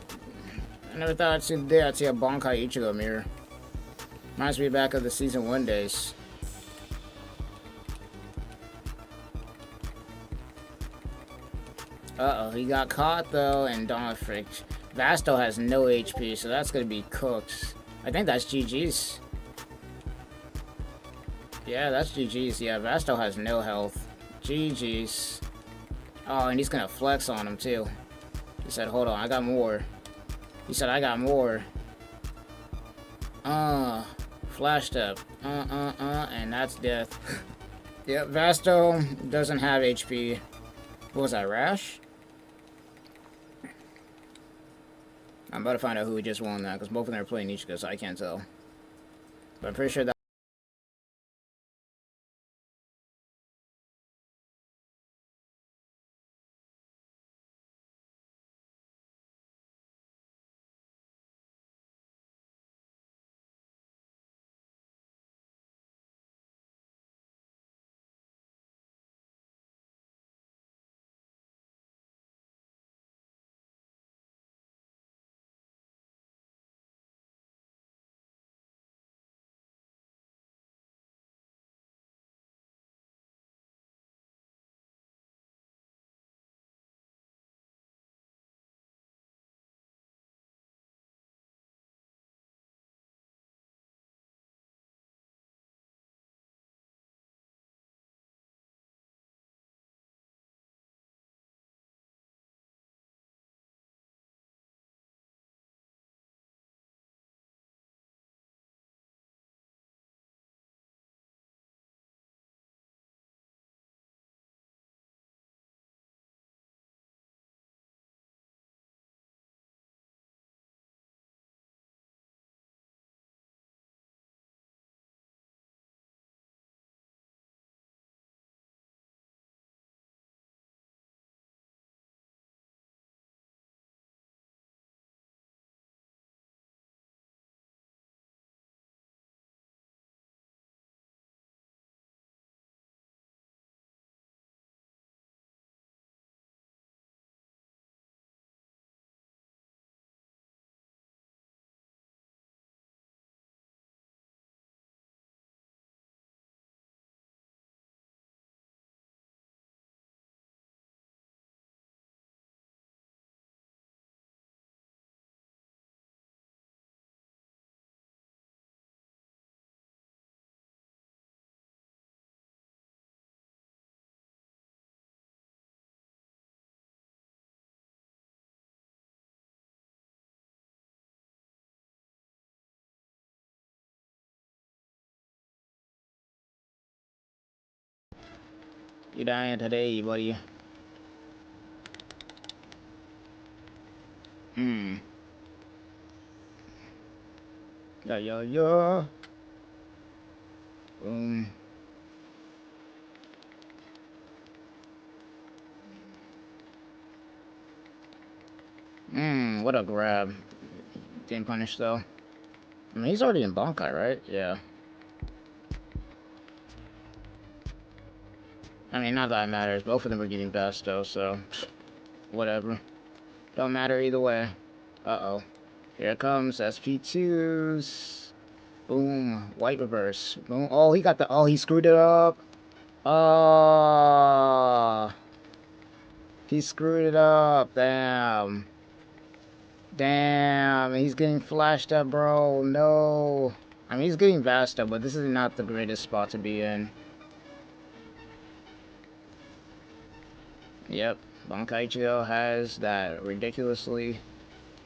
never thought I'd see the day I'd see a Bankai Ichigo mirror. Reminds me back of the season 1 days. Uh-oh, he got caught though, and Donafric. Vasto has no HP, so that's gonna be cooked. I think that's GG's. Yeah, that's GG's. Yeah, Vasto has no health. GG's. Oh, and he's gonna flex on him too. He said, hold on, I got more. He said, I got more. Flashed up. And that's death. Yep, Vasto doesn't have HP. What was that, Rash? I'm about to find out who we just won that, because both of them are playing Ichigo, so I can't tell. But I'm pretty sure that You dying today, buddy. Hmm. Yeah, yeah, yeah. Boom. What a grab. Getting punished, though. I mean, he's already in Bankai, right? Yeah. I mean, not that it matters. Both of them are getting Basto, so... whatever. Don't matter either way. Uh-oh. Here it comes. SP2s. Boom. White reverse. Boom. Oh, he got the... Oh, he screwed it up. Oh. He screwed it up. Damn. Damn. He's getting flashed up, bro. No. I mean, he's getting Vasta, but this is not the greatest spot to be in. Yep. Bankaichio has that ridiculously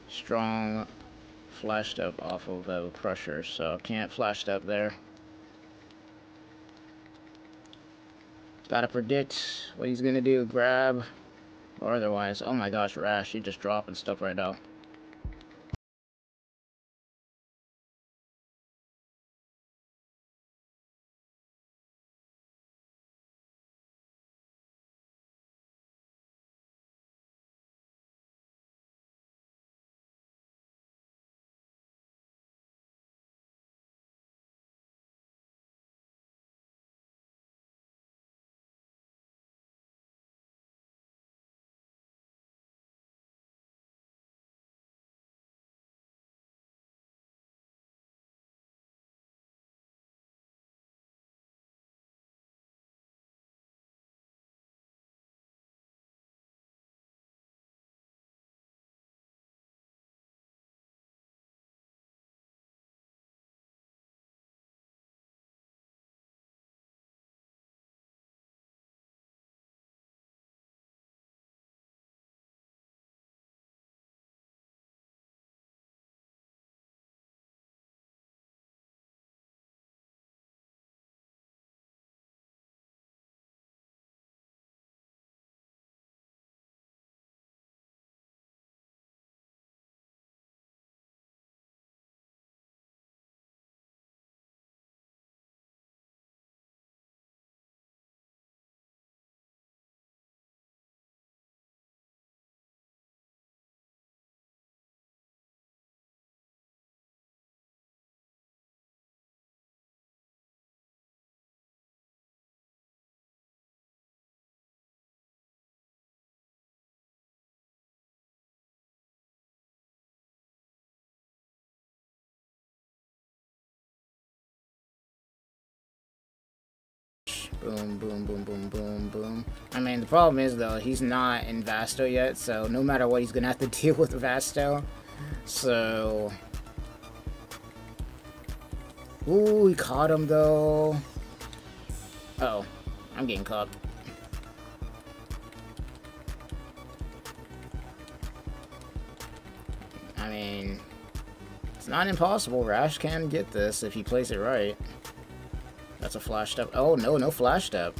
strong flash step off of a crusher, so can't flash step there. Gotta predict what he's gonna do, grab, or otherwise. Oh my gosh, Rash, he just dropping stuff right now. Boom, boom, boom, boom, boom, boom. I mean, the problem is, though, he's not in Vasto yet, so no matter what, he's gonna have to deal with Vasto. So... Ooh, he caught him, though. Uh oh, I'm getting caught. I mean, it's not impossible. Rash can get this if he plays it right. That's a flash step. Oh, no, no flash step.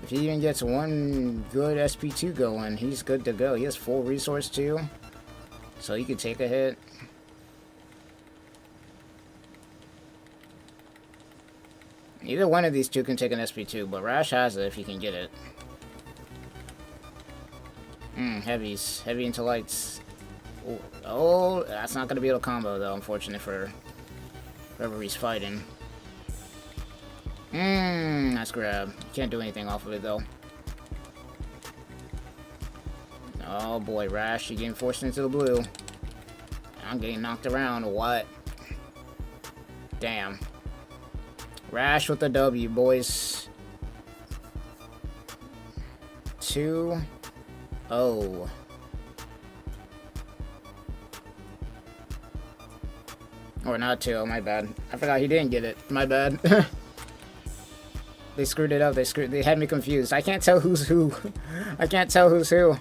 If he even gets one good SP2 going, he's good to go. He has full resource too, so he could take a hit. Either one of these two can take an SP2, but Rash has it if he can get it. Heavies. Heavy into lights. Oh, that's not going to be able to combo, though, unfortunately for whoever he's fighting. Nice grab. Can't do anything off of it, though. Oh, boy, Rash, you're getting forced into the blue. I'm getting knocked around. What? Damn. Rash with the W, boys. 2-0. Or not 2, my bad. I forgot he didn't get it. My bad. They screwed it up. They had me confused. I can't tell who's who. I can't tell who's who.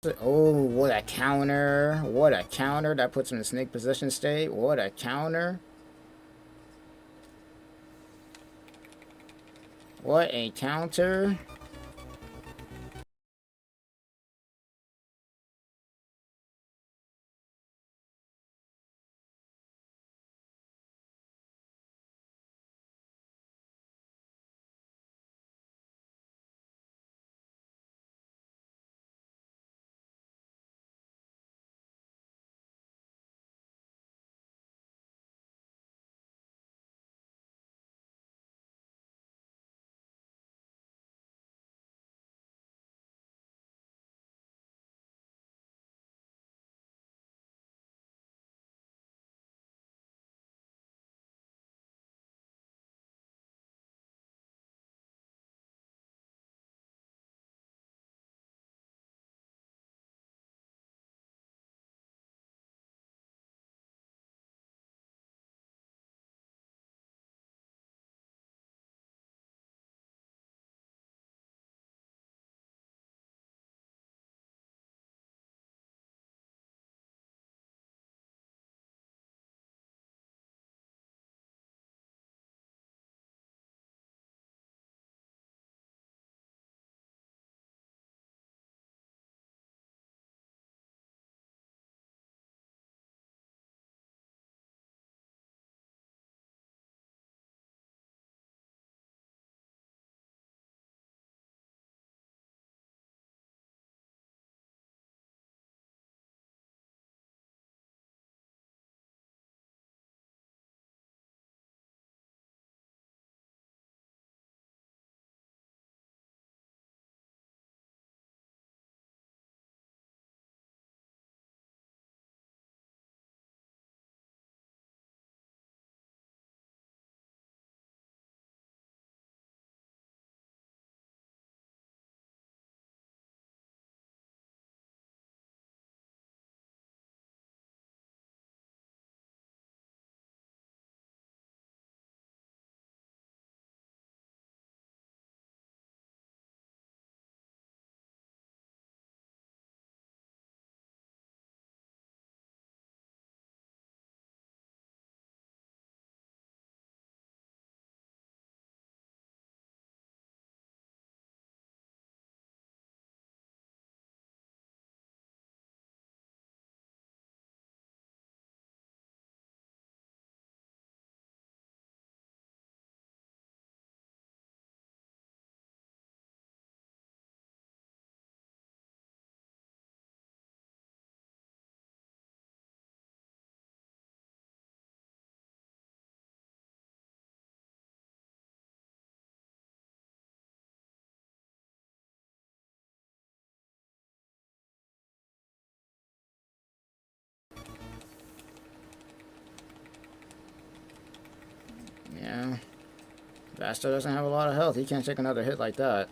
Oh, what a counter. What a counter. That puts him in snake position state. What a counter. What a counter. Yeah. Vasto doesn't have a lot of health. He can't take another hit like that.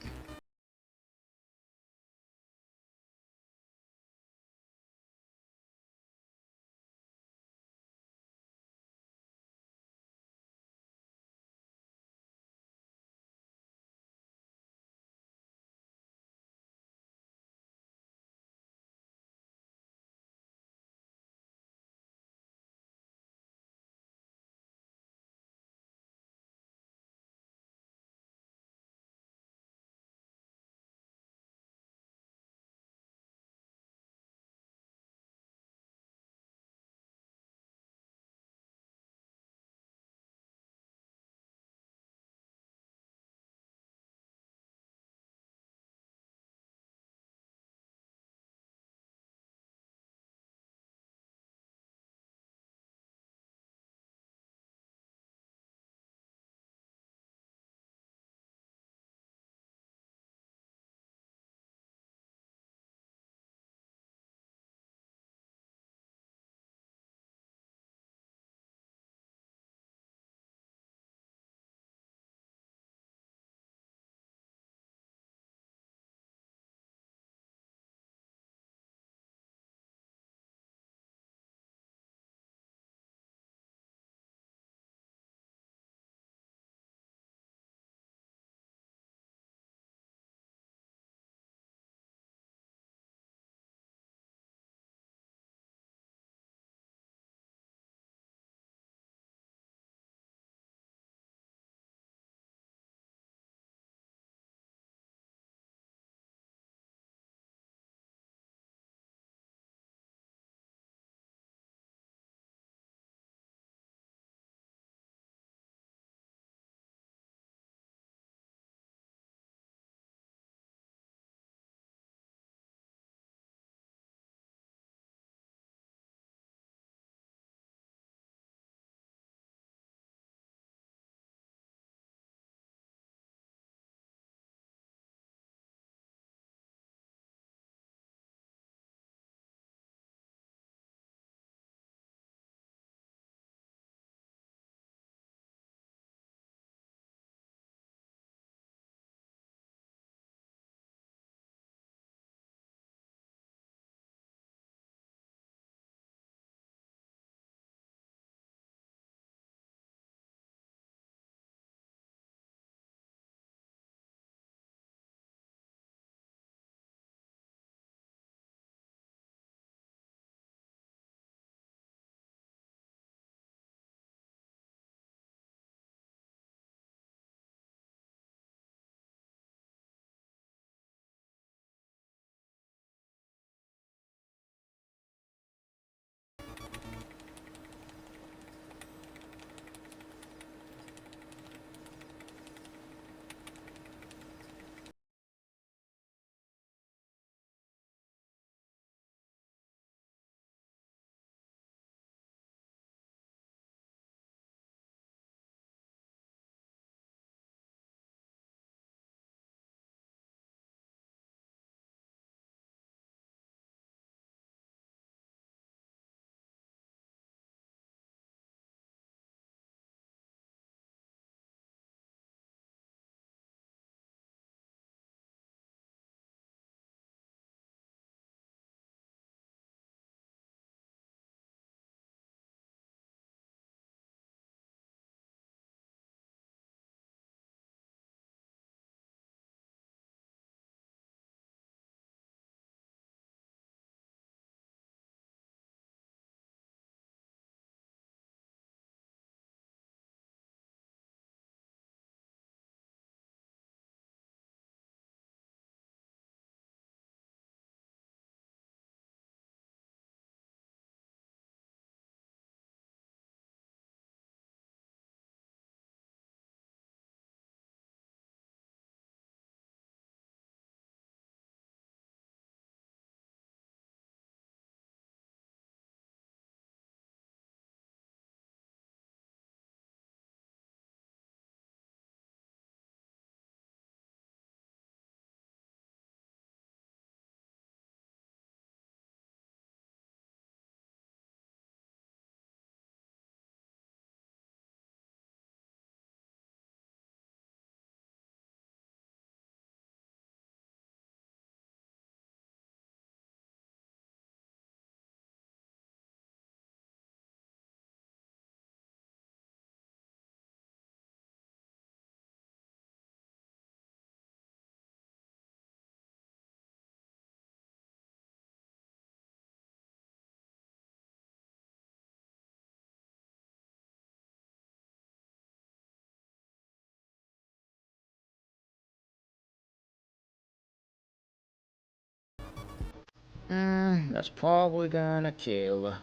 That's probably gonna kill.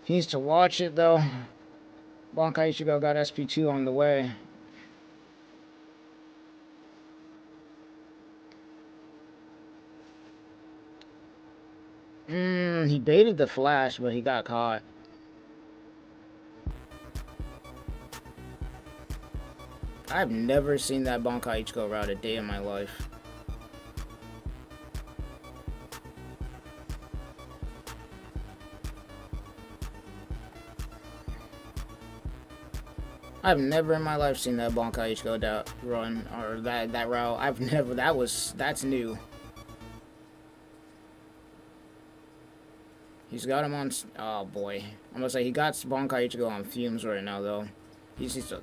He needs to watch it though. Bankai Ichigo got SP2 on the way. He baited the flash, but he got caught. I've never seen that Bankai Ichigo route a day in my life. I've never in my life seen that Bankai Ichigo run or that route. I've never. That's new. He's got him on. Oh boy, I'm gonna say he got Bankai Ichigo on fumes right now though. He's just a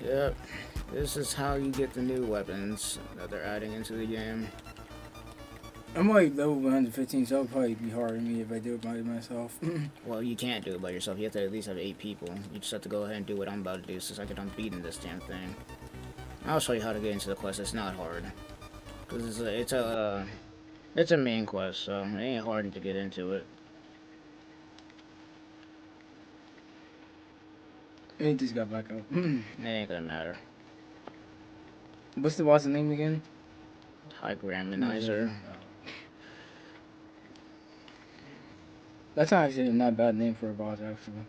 Yep. This is how you get the new weapons that they're adding into the game. I'm like level 115, so it'll probably be hard for me if I do it by myself. Well, you can't do it by yourself. You have to at least have 8 people. You just have to go ahead and do what I'm about to do since I am beating this damn thing. I'll show you how to get into the quest. It's not hard. Because it's a main quest, so it ain't hard to get into it. It just got back up. It ain't gonna matter. What's the boss's name again? High Graminizer. That's actually not a bad name for a boss, actually.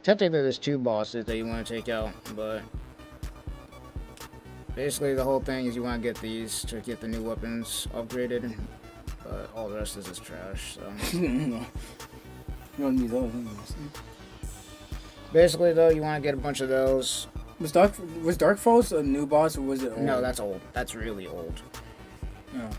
Technically, there's 2 bosses that you want to take out, but basically the whole thing is you want to get these to get the new weapons upgraded, but all the rest is just trash, so. You don't need those anyways. Basically, though, you want to get a bunch of those. Was Dark Falls a new boss or was it old? No, that's old. That's really old. Oh.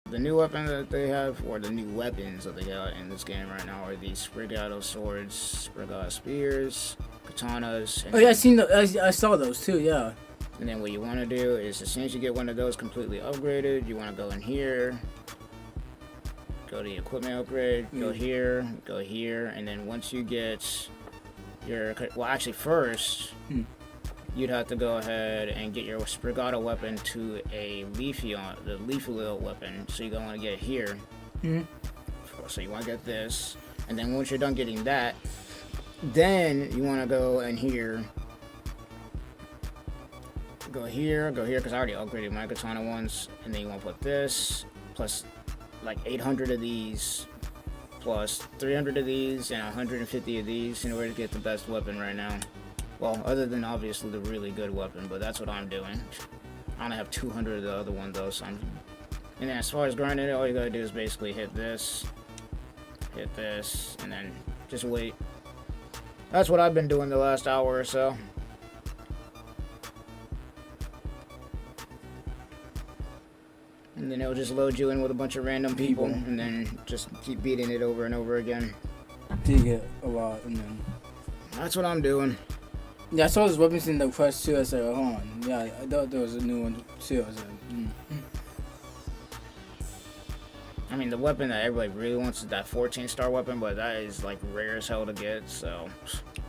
The new weapon that they have, or the new weapons that they got in this game right now, are these Sprigato swords, Sprigato spears, katanas. Oh yeah, I saw those too. Yeah. And then what you want to do is, as soon as you get one of those completely upgraded, you want to go in here, go to the equipment upgrade, go here, and then once you get your, well, actually first, you'd have to go ahead and get your Sprigato weapon to a the Leafy weapon. So you're going to get it here. So you want to get this, and then once you're done getting that, then you want to go in here. Go here, because I already upgraded my katana ones, and then you want to put this, plus like 800 of these, plus 300 of these, and 150 of these in order to get the best weapon right now. Well, other than obviously the really good weapon, but that's what I'm doing. I only have 200 of the other one though, so and then as far as grinding it, all you gotta do is basically hit this, and then just wait. That's what I've been doing the last hour or so. And then it'll just load you in with a bunch of random people, and then just keep beating it over and over again. Till you get a lot, and then. That's what I'm doing. Yeah, I saw those weapons in the quest too. I said, hold on. Yeah, I thought there was a new one too. I said, I mean, the weapon that everybody really wants is that 14-star weapon, but that is like rare as hell to get, so.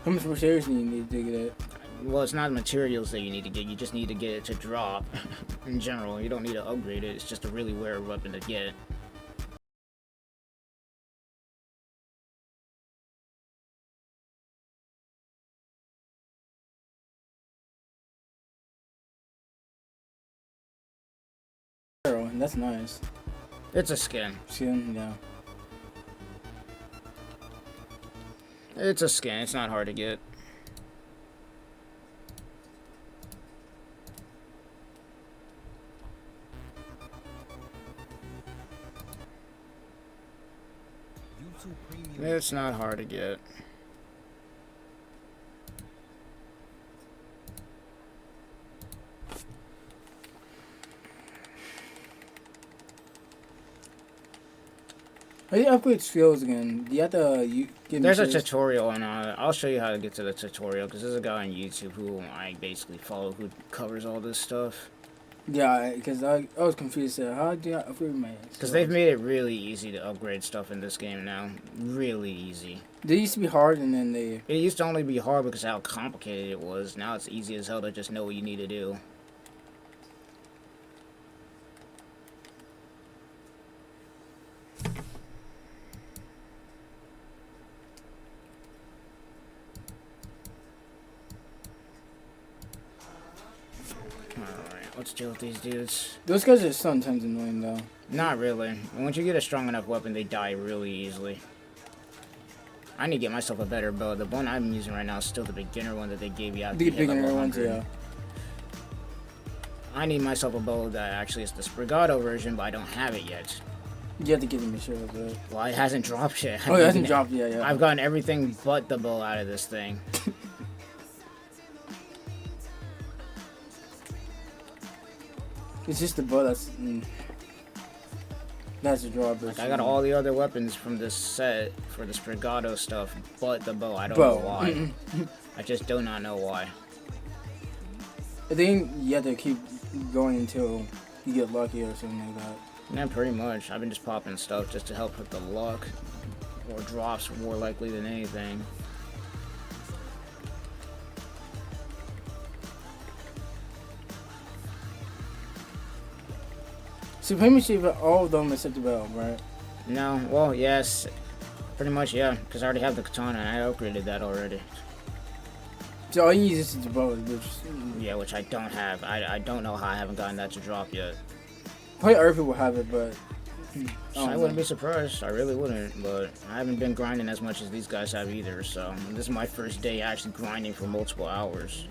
How much materials do you need to get it? Well, it's not materials that you need to get, you just need to get it to drop. In general, you don't need to upgrade it, it's just a really rare weapon to get. That's nice. It's a skin. Skin, yeah. It's a skin, it's not hard to get. It's not hard to get. How do you upgrade skills again? Do you have to get There's a materials? tutorial on I'll show you how to get to the tutorial, because there's a guy on YouTube who I basically follow who covers all this stuff. Yeah, because I was confused. How do I upgrade my skills? Because they've made it really easy to upgrade stuff in this game now. Really easy. They used to be hard, and then they... It used to only be hard because of how complicated it was. Now it's easy as hell to just know what you need to do. Let's deal with these dudes. Those guys are sometimes annoying, though. Not really. Once you get a strong enough weapon, they die really easily. I need to get myself a better bow. The one I'm using right now is still the beginner one that they gave you out. The beginner ones, yeah. I need myself a bow that actually is the Sprigato version, but I don't have it yet. You have to get the materials, right? Well, it hasn't dropped yet. Oh, it hasn't dropped yet, yeah. I've gotten everything but the bow out of this thing. It's just the bow that's a drawback. Like, I got all the other weapons from this set for the Sprigato stuff, but the bow. I don't know why. I just do not know why. I think you have to keep going until you get lucky or something like that. Yeah, pretty much. I've been just popping stuff just to help with the luck. Or drops more likely than anything. So pretty much you have all of them except the bow, right? No, well, yes. Pretty much, yeah. Because I already have the katana and I upgraded that already. So all you use is the bow, which... Yeah, which I don't have. I don't know how I haven't gotten that to drop yet. Probably other people have it, but... I wouldn't be surprised. I really wouldn't. But I haven't been grinding as much as these guys have either. So this is my first day actually grinding for multiple hours.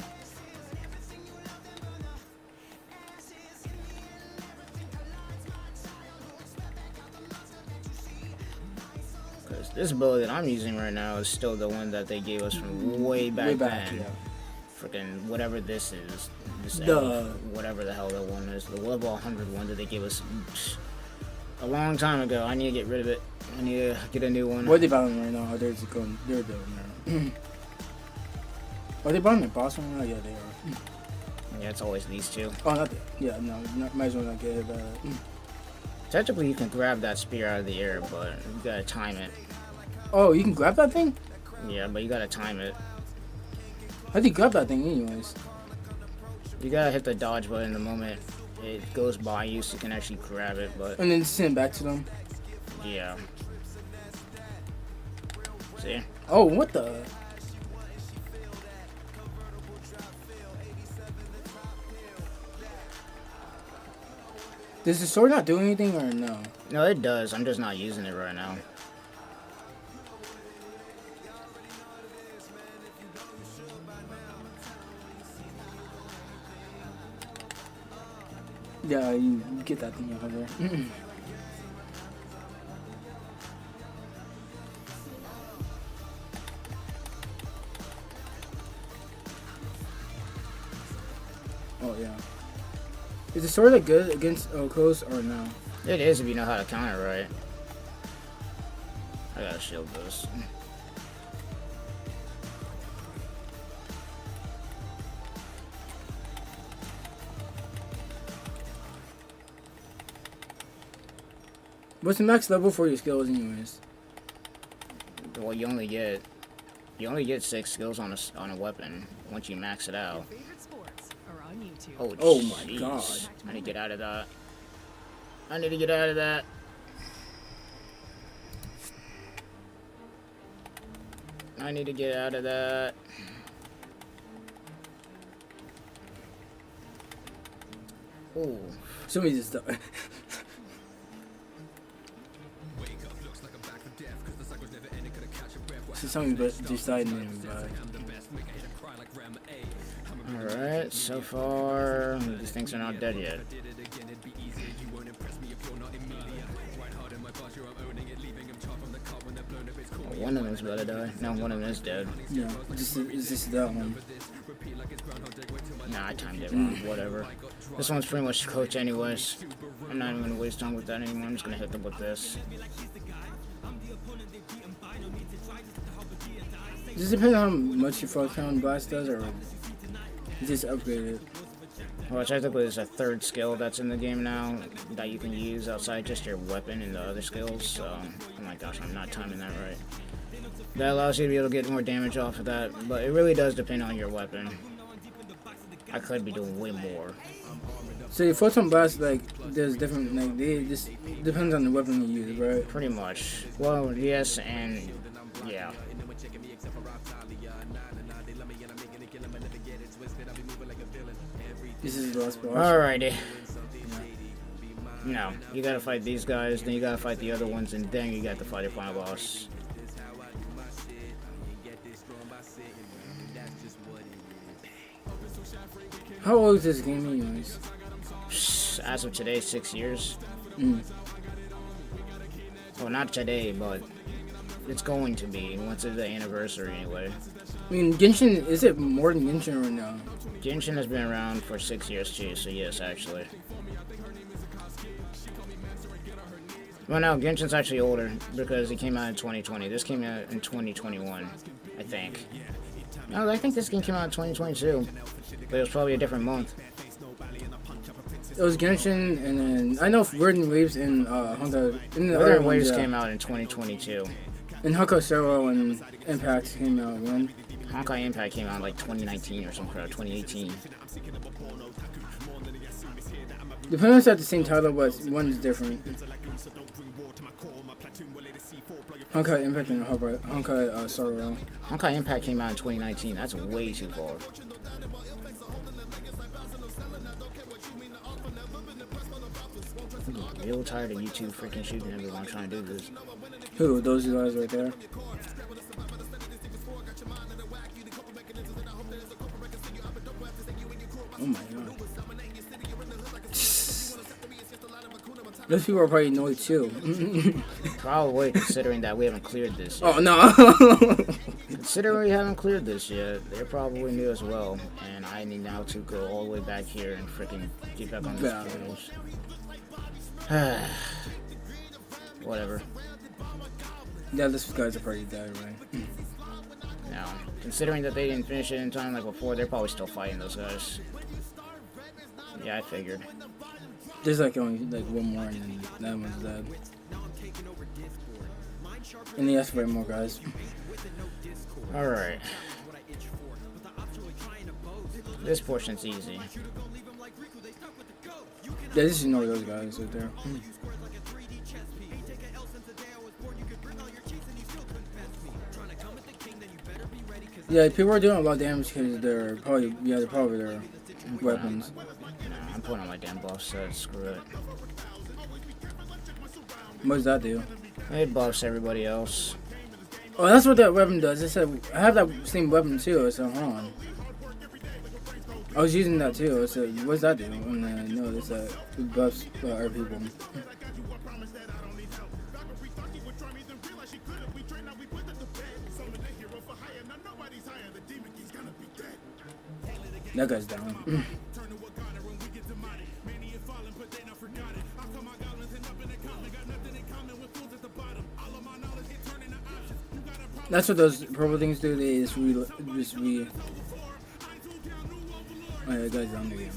Because this bow that I'm using right now is still the one that they gave us from way back then. Yeah. Freaking whatever this is. This whatever the hell that one is. The level 100 one that they gave us a long time ago. I need to get rid of it. I need to get a new one. What are they battling right now? They're doing now. Are they battling the boss right now? Yeah, they are. Yeah, it's always these two. Oh, not the, yeah, no, might as well not get it. Technically, you can grab that spear out of the air, but you gotta time it. Oh, you can grab that thing? Yeah, but you gotta time it. How do you grab that thing anyways? You gotta hit the dodge button the moment it goes by you so you can actually grab it, but... And then send it back to them? Yeah. See? Oh, what the... Does the sword not do anything or no? No, it does. I'm just not using it right now. Yeah, you get that thing over there. Oh, yeah. Is the sword like good against close or no? It is if you know how to counter right. I gotta shield this. What's the max level for your skills anyways? Well, you only get 6 skills on a weapon once you max it out. Oh my god. I need to get out of that. I need to get out of that. I need to get out of that. Ooh. Somebody just died. So somebody just died in there. Alright, so far, these things are not dead yet. Oh, one of them's about to die. No, one of them is dead. Yeah, it's just that one. Nah, I timed it wrong. Whatever. This one's pretty much coach anyways. I'm not even going to waste time with that anymore. I'm just going to hit them with this. Does it depend on how much your full count blast does, or you just upgrade it? Well, technically there's a third skill that's in the game now that you can use outside just your weapon and the other skills, so... Oh my gosh, I'm not timing that right. That allows you to be able to get more damage off of that, but it really does depend on your weapon. I could be doing way more. So your photon blast, like, there's different, like, they just depends on the weapon you use, right? Pretty much. Well, yes, and yeah. This is the last boss. Alrighty. No, you gotta fight these guys, then you gotta fight the other ones, and then you got to fight your final boss. How old is this game anyways? As of today, 6 years. Mm. Well, not today, but it's going to be once it's the anniversary anyway. I mean, Genshin, is it more than Genshin right now? Genshin has been around for 6 years too, so yes, actually. Well, no, Genshin's actually older because it came out in 2020. This came out in 2021, I think. No, I think this game came out in 2022, but it was probably a different month. It was Genshin, and then I know Verdant Waves and Honka. And the Other other Waves ones, came out in 2022. And Honka Zero and Impact came out when? Honkai Impact came out in like 2019 or something, or 2018. The planets at the same title, but one's different. Honkai Impact and Honkai Zero. Honkai Impact came out in 2019. That's way too far. I'm real tired of YouTube freaking shooting everyone trying to do this. Who? Those guys right there? Oh my god. Those people are probably annoyed too. Probably, considering that we haven't cleared this yet. Oh no! Considering we haven't cleared this yet, they're probably new as well. And I need now to go all the way back here and freaking get back on this page. Whatever. Yeah, this guy's are probably dead, right? Now, considering that they didn't finish it in time like before, they're probably still fighting those guys. Yeah, I figured. There's like only like one more and then that one's dead. And he asked for more guys. Alright. This portion's easy. Yeah, just ignore those guys right there. Yeah, people are doing a lot of damage because they're probably their weapons. Nah, I'm putting on my damn buff set, screw it. What does that do? It buffs everybody else. Oh, that's what that weapon does. It said I have that same weapon too, so hold on. I was using that too. It said, what does that do? And then no, it's it buffs our people. That guy's down. That's what those purple things do. They just re. Oh yeah, that guy's down again.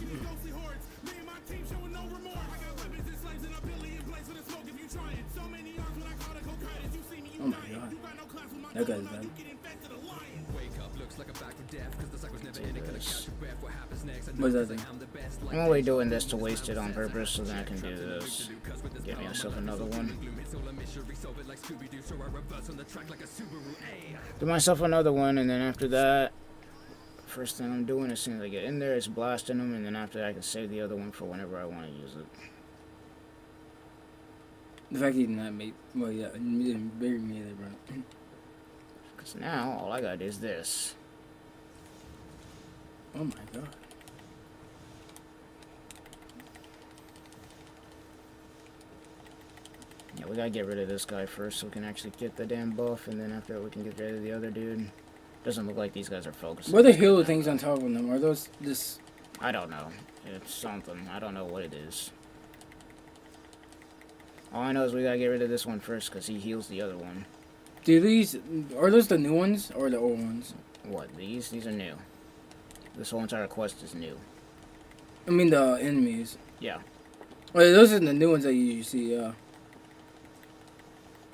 Oh my god, that guy's dead. What does that thing? I'm only doing this to waste it on purpose so then I can do this. Get myself another one. Do myself another one, and then after that, first thing I'm doing as soon as I get in there is blasting them, and then after that I can save the other one for whenever I want to use it. The fact he did not make, well yeah, he didn't bury me either, bro. Because now, all I gotta do is this. Oh my god. Yeah, we gotta get rid of this guy first so we can actually get the damn buff, and then after that we can get rid of the other dude. Doesn't look like these guys are focused. What are the halo things on top of them? Are those this? I don't know. It's something. I don't know what it is. All I know is we gotta get rid of this one first because he heals the other one. Do these, are those the new ones or the old ones? What, these? These are new. This whole entire quest is new. I mean the enemies. Yeah. Well, those are the new ones that you see, yeah.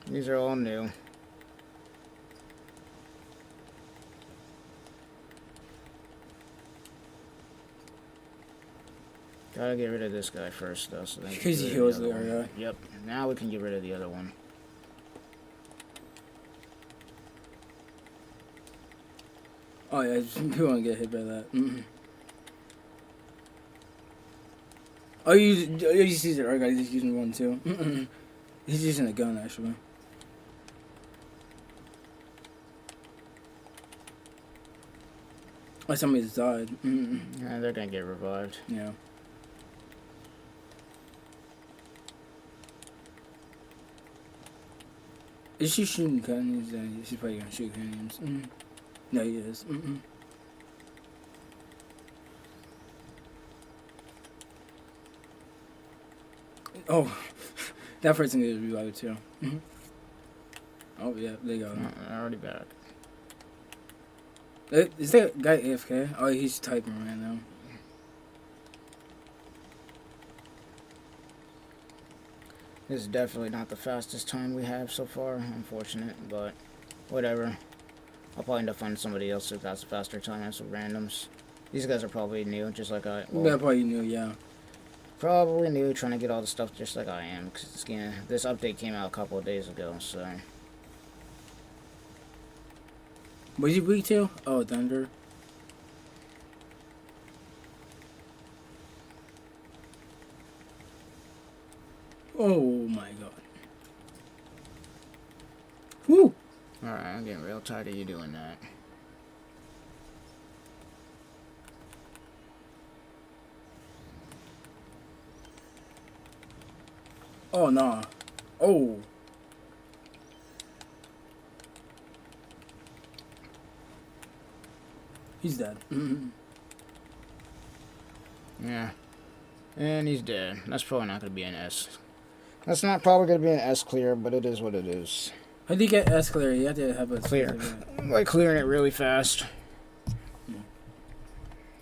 These are all new. Gotta get rid of this guy first, though. So Because he heals the other guy. Yep. Now we can get rid of the other one. Oh yeah, you want to get hit by that. Oh, you just use it. Our guy's just using one too. He's using a gun actually. Oh, somebody's died. Yeah, they're gonna get revived. Yeah. Is she shooting cannons? She's probably gonna shoot cannons. No, he is. Oh, That person is revived too. Oh yeah, there you go. I'm already back. Is that guy AFK? Oh, he's typing right now. This is definitely not the fastest time we have so far. Unfortunate, but whatever. I'll probably end up finding somebody else who has a faster time as some randoms. These guys are probably new, just like I. Well, Yeah, probably new. Yeah. probably new, trying to get all the stuff just like I am. Cause this update came out a couple of days ago, so. Was you weak too? Oh, Thunder. Oh my god. Woo! Alright, I'm getting real tired of you doing that. Oh nah. Oh. He's dead. Yeah. And he's dead. That's probably not going to be an S. That's not probably going to be an S clear, but it is what it is. How do you get S clear? You have to have a Clear. Like clearing it really fast.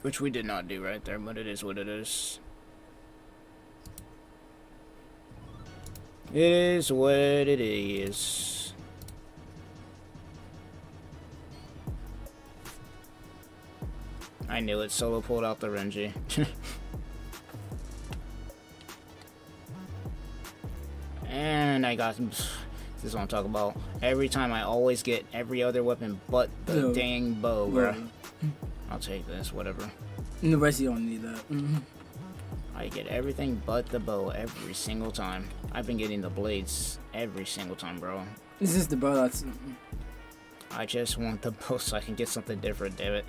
Which we did not do right there, but it is what it is. It is what it is. I knew it. Solo pulled out the Renji. And I got... This is what I'm talking about. Every time I always get every other weapon but the dang bow, bro. I'll take this, whatever. The rest you don't need that. I get everything but the bow every single time. I've been getting the blades every single time, bro. This is the bow that's... I just want the bow so I can get something different, damn it.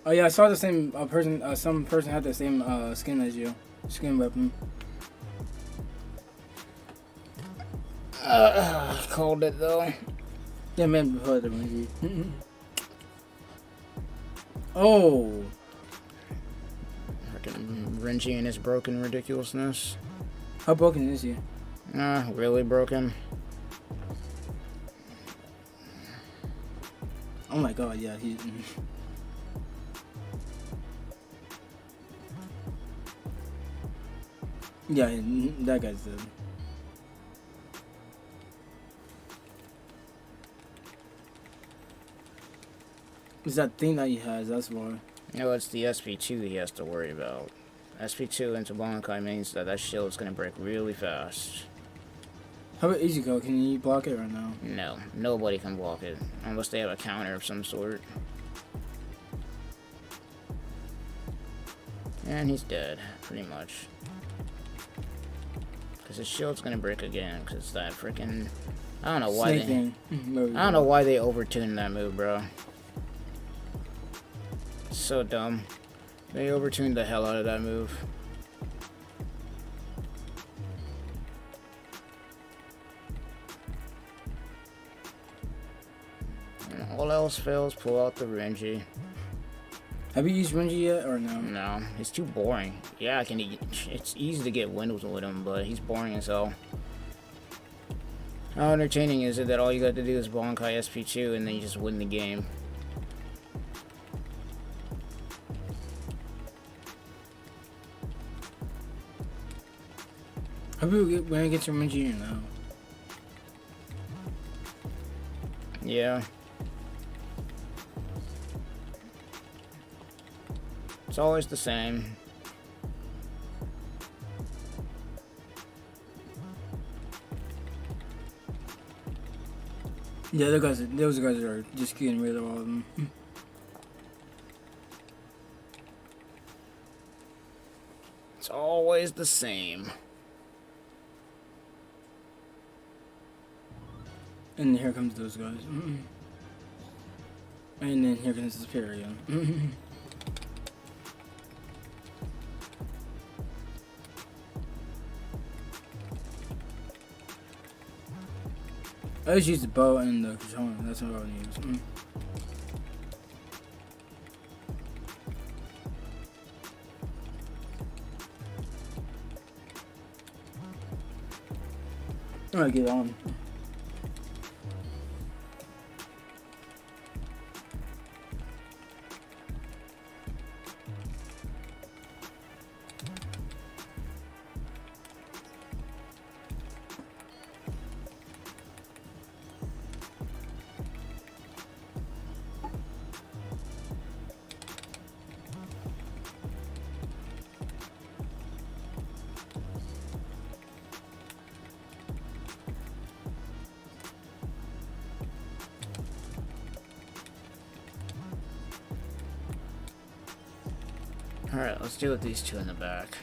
Oh yeah, I saw the same person. Some person had the same skin as you. Skin weapon. Called it though. Yeah, man, before the Renji. Oh. Freaking Renji and his broken ridiculousness. How broken is he? Really broken. Oh my god, yeah, he... Yeah, that guy's dead. It's that thing that he has, that's why. No, it's the SP2 he has to worry about. SP2 into Bankai means that shield is going to break really fast. How about Izuku? Can you block it right now? No, nobody can block it. Unless they have a counter of some sort. And he's dead, pretty much. Because his shield's going to break again, because that freaking... I don't know why Snake thing. I don't know why they overtuned that move, bro. It's so dumb. They overtuned the hell out of that move. And all else fails, pull out the Renji. Have you used Renji yet, or no? No, he's too boring. Yeah, it's easy to get windows with him, but he's boring as hell. How entertaining is it that all you got to do is Bankai SP2 and then you just win the game? How about we when I get your Renji now? Yeah. It's always the same. Yeah, those guys are just getting rid of all of them. It's always the same. And here comes those guys. And then here comes the Superior. I just use the bow and the katana. That's what I would use. gonna get on. Alright, let's deal with these two in the back.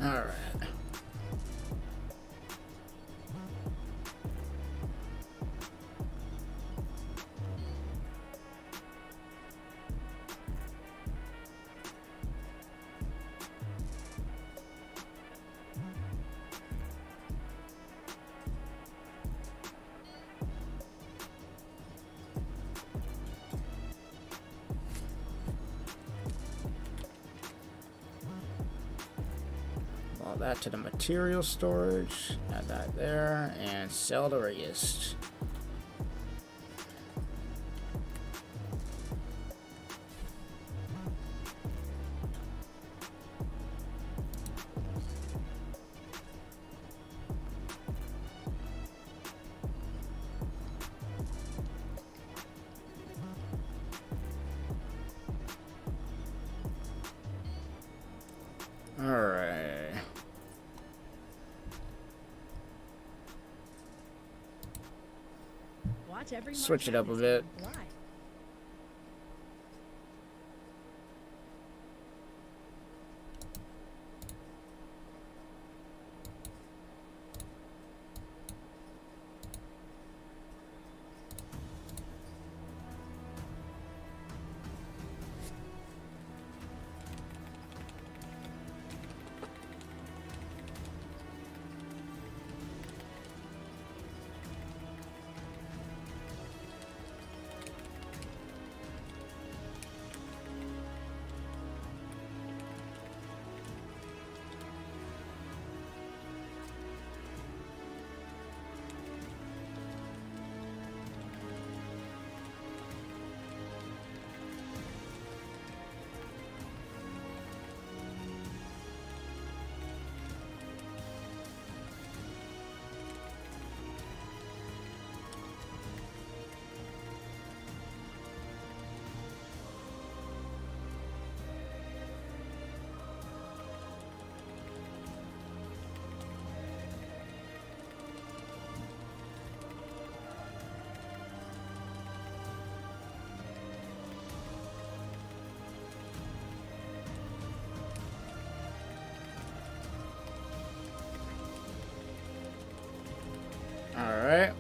Alright. Sell that to the material storage. Add that there. And sell the radius. Alright. Watch every Switch it up a bit. Why? Alright.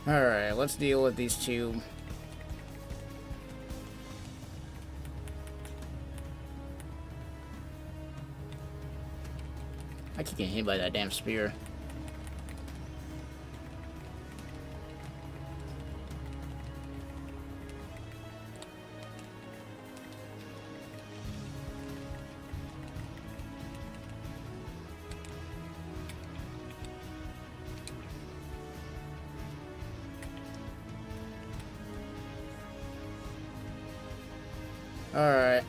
Alright, let's deal with these two. I keep getting hit by that damn spear. Alright.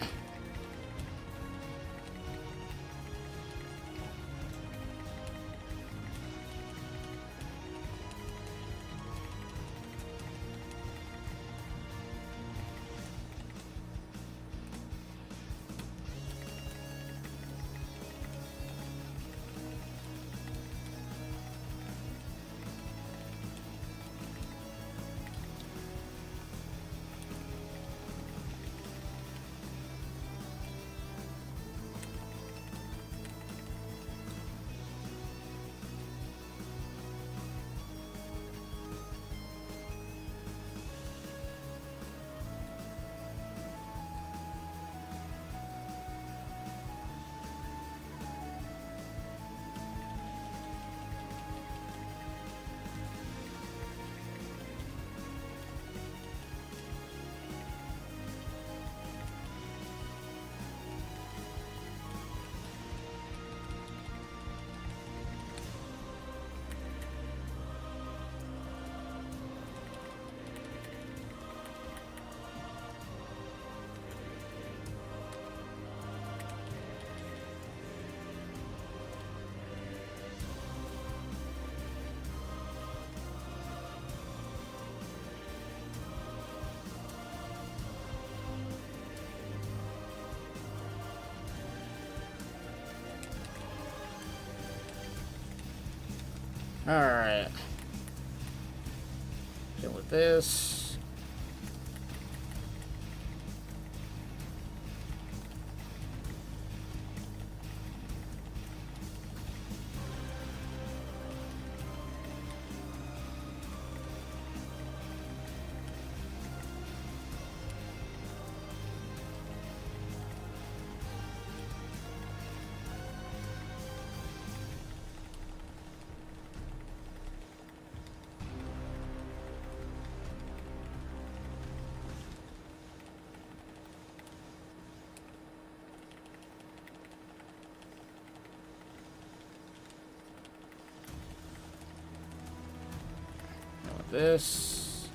Alright. Deal with this. This.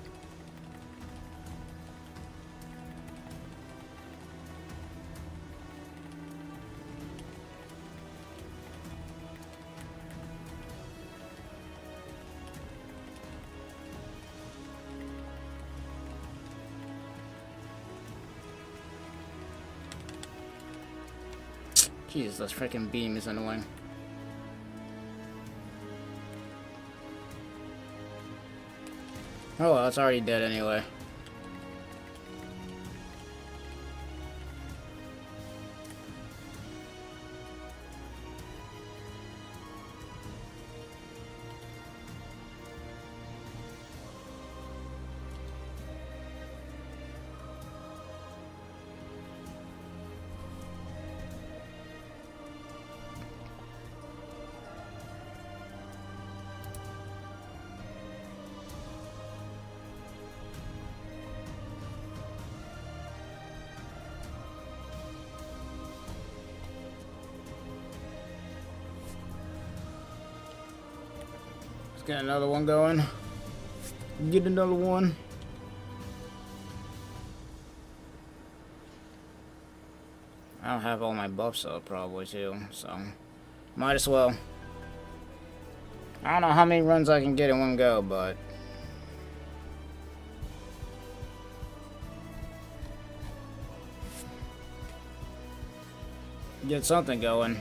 Jesus, this freaking beam is annoying. Oh well, it's already dead anyway. Let's get another one going. Get another one. I don't have all my buffs up probably too, so might as well. I don't know how many runs I can get in one go, but get something going.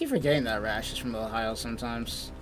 keep forgetting that Rash is from Ohio sometimes.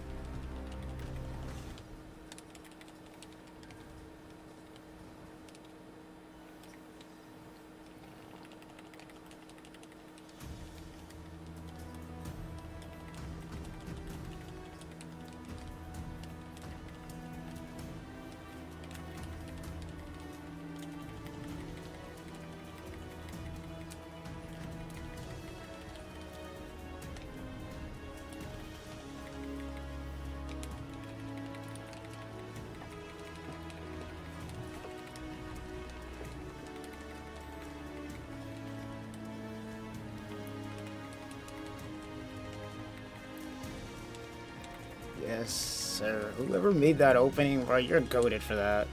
Yes, sir. Whoever made that opening, bro, you're goated for that.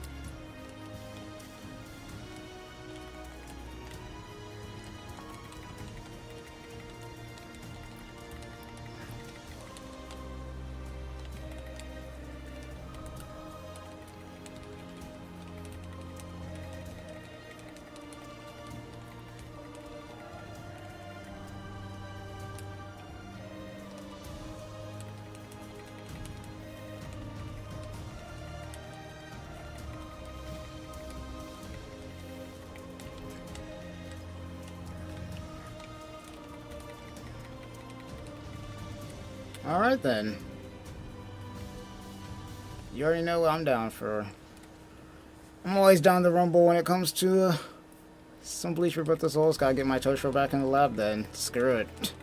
Alright then. You already know what I'm down for. I'm always down to rumble when it comes to some Bleach Rebirth the Souls. Gotta get my Toshiro back in the lab then. Screw it.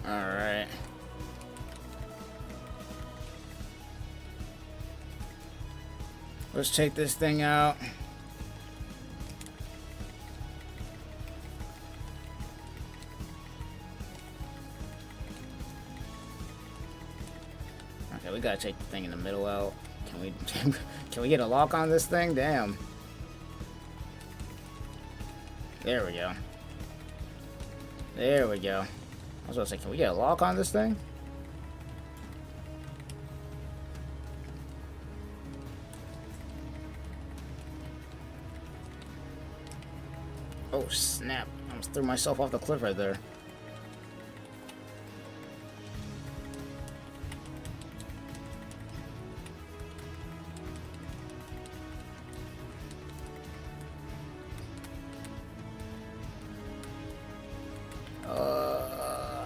Alright. Let's take this thing out. Okay, we gotta take the thing in the middle out. Can we can we get a lock on this thing? Damn. There we go. There we go. I was gonna say, can we get a lock on this thing? Oh snap! I almost threw myself off the cliff right there.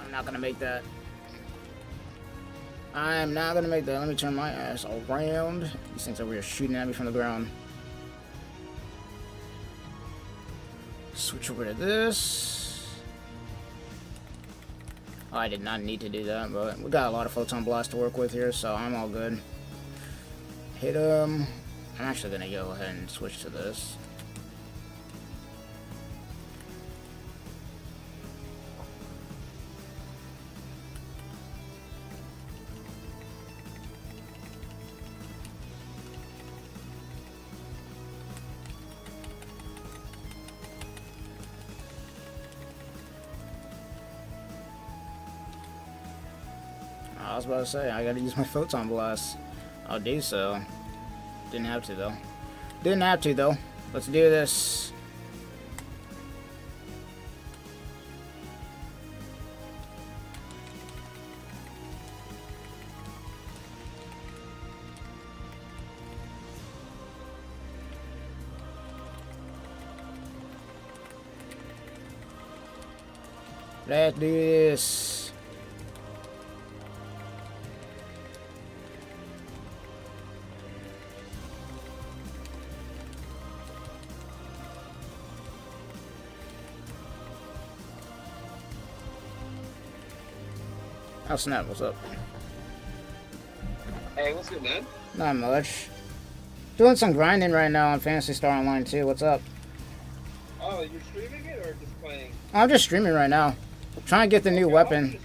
I'm not gonna make that. I'm not gonna make that. Let me turn my ass around. These things over here shooting at me from the ground. Switch over to this. Oh, I did not need to do that, but we got a lot of Photon Blast to work with here, so I'm all good. Hit him. I'm actually gonna go ahead and switch to this. I was about to say, I gotta use my Photon Blast. I'll do so. Didn't have to, though. Didn't have to, though. Let's do this. Let's do this. Oh snap, what's up? Hey, what's good, man? Not much. Doing some grinding right now on Phantasy Star Online too. What's up? Oh, you're streaming it or just playing? I'm just streaming right now. Trying to get the new weapon.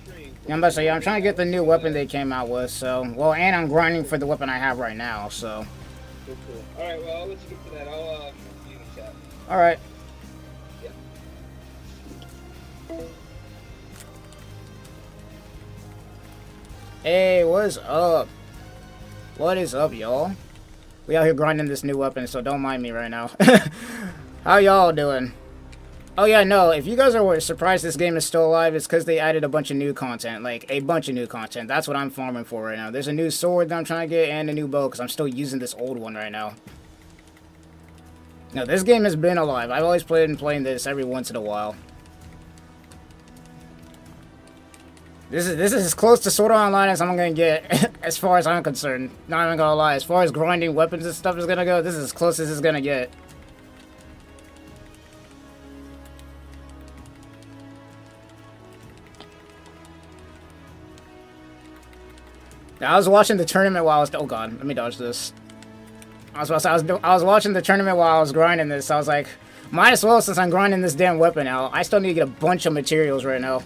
Yeah, I'm about to say, yeah, I'm trying to get the new weapon they came out with, so... Well, and I'm grinding for the weapon I have right now, so... Cool, cool. Alright, well, I'll let you get to that. I'll see you in the chat. Alright. Yeah. Hey, what's up? What is up, y'all? We out here grinding this new weapon, so don't mind me right now. How y'all doing? Oh yeah, no, if you guys are surprised this game is still alive, it's because they added a bunch of new content. Like, a bunch of new content. That's what I'm farming for right now. There's a new sword that I'm trying to get, and a new bow, because I'm still using this old one right now. No, this game has been alive. I've always playing this every once in a while. This is as close to Sword Art Online as I'm gonna get, as far as I'm concerned. Not even gonna lie. As far as grinding weapons and stuff is gonna go, this is as close as it's gonna get. I was watching the tournament while I was. Oh god, let me dodge this. I was watching the tournament while I was grinding this. I was like, might as well since I'm grinding this damn weapon out. I still need to get a bunch of materials right now.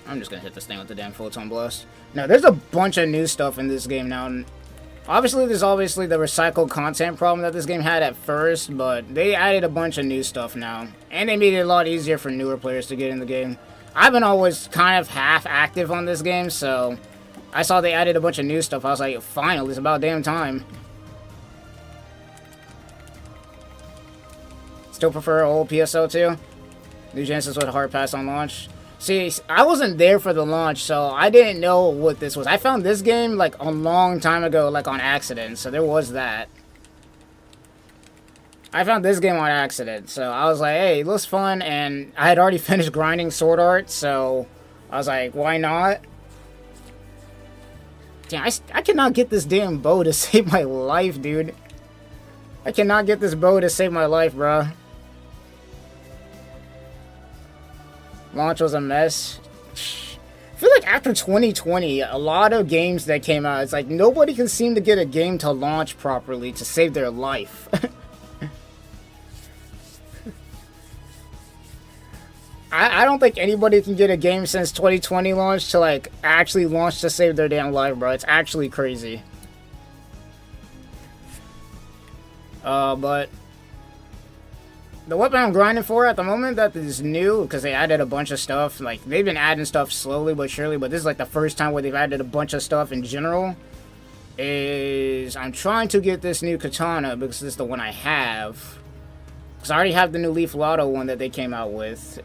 I'm just gonna hit this thing with the damn photon blast. Now, there's a bunch of new stuff in this game now. And obviously, there's obviously the recycled content problem that this game had at first, but they added a bunch of new stuff now. And they made it a lot easier for newer players to get in the game. I've been always kind of half active on this game, so I saw they added a bunch of new stuff. I was like, finally, it's about damn time. Still prefer old PSO2? New Genesis with a hard pass on launch. See, I wasn't there for the launch, so I didn't know what this was. I found this game, like, a long time ago, like, on accident, so there was that. I found this game on accident, so I was like, hey, it looks fun, and I had already finished grinding Sword Art, so I was like, why not? Damn, I cannot get this damn bow to save my life, dude. I cannot get this bow to save my life, bruh. Launch was a mess. I feel like after 2020, a lot of games that came out, it's like nobody can seem to get a game to launch properly to save their life. I don't think anybody can get a game since 2020 launch to like actually launch to save their damn life, bro. It's actually crazy. But the weapon I'm grinding for at the moment that is new, because they added a bunch of stuff. Like, they've been adding stuff slowly but surely, but this is like the first time where they've added a bunch of stuff in general. Is I'm trying to get this new katana because this is the one I have. Because I already have the new Leaf Lotto one that they came out with.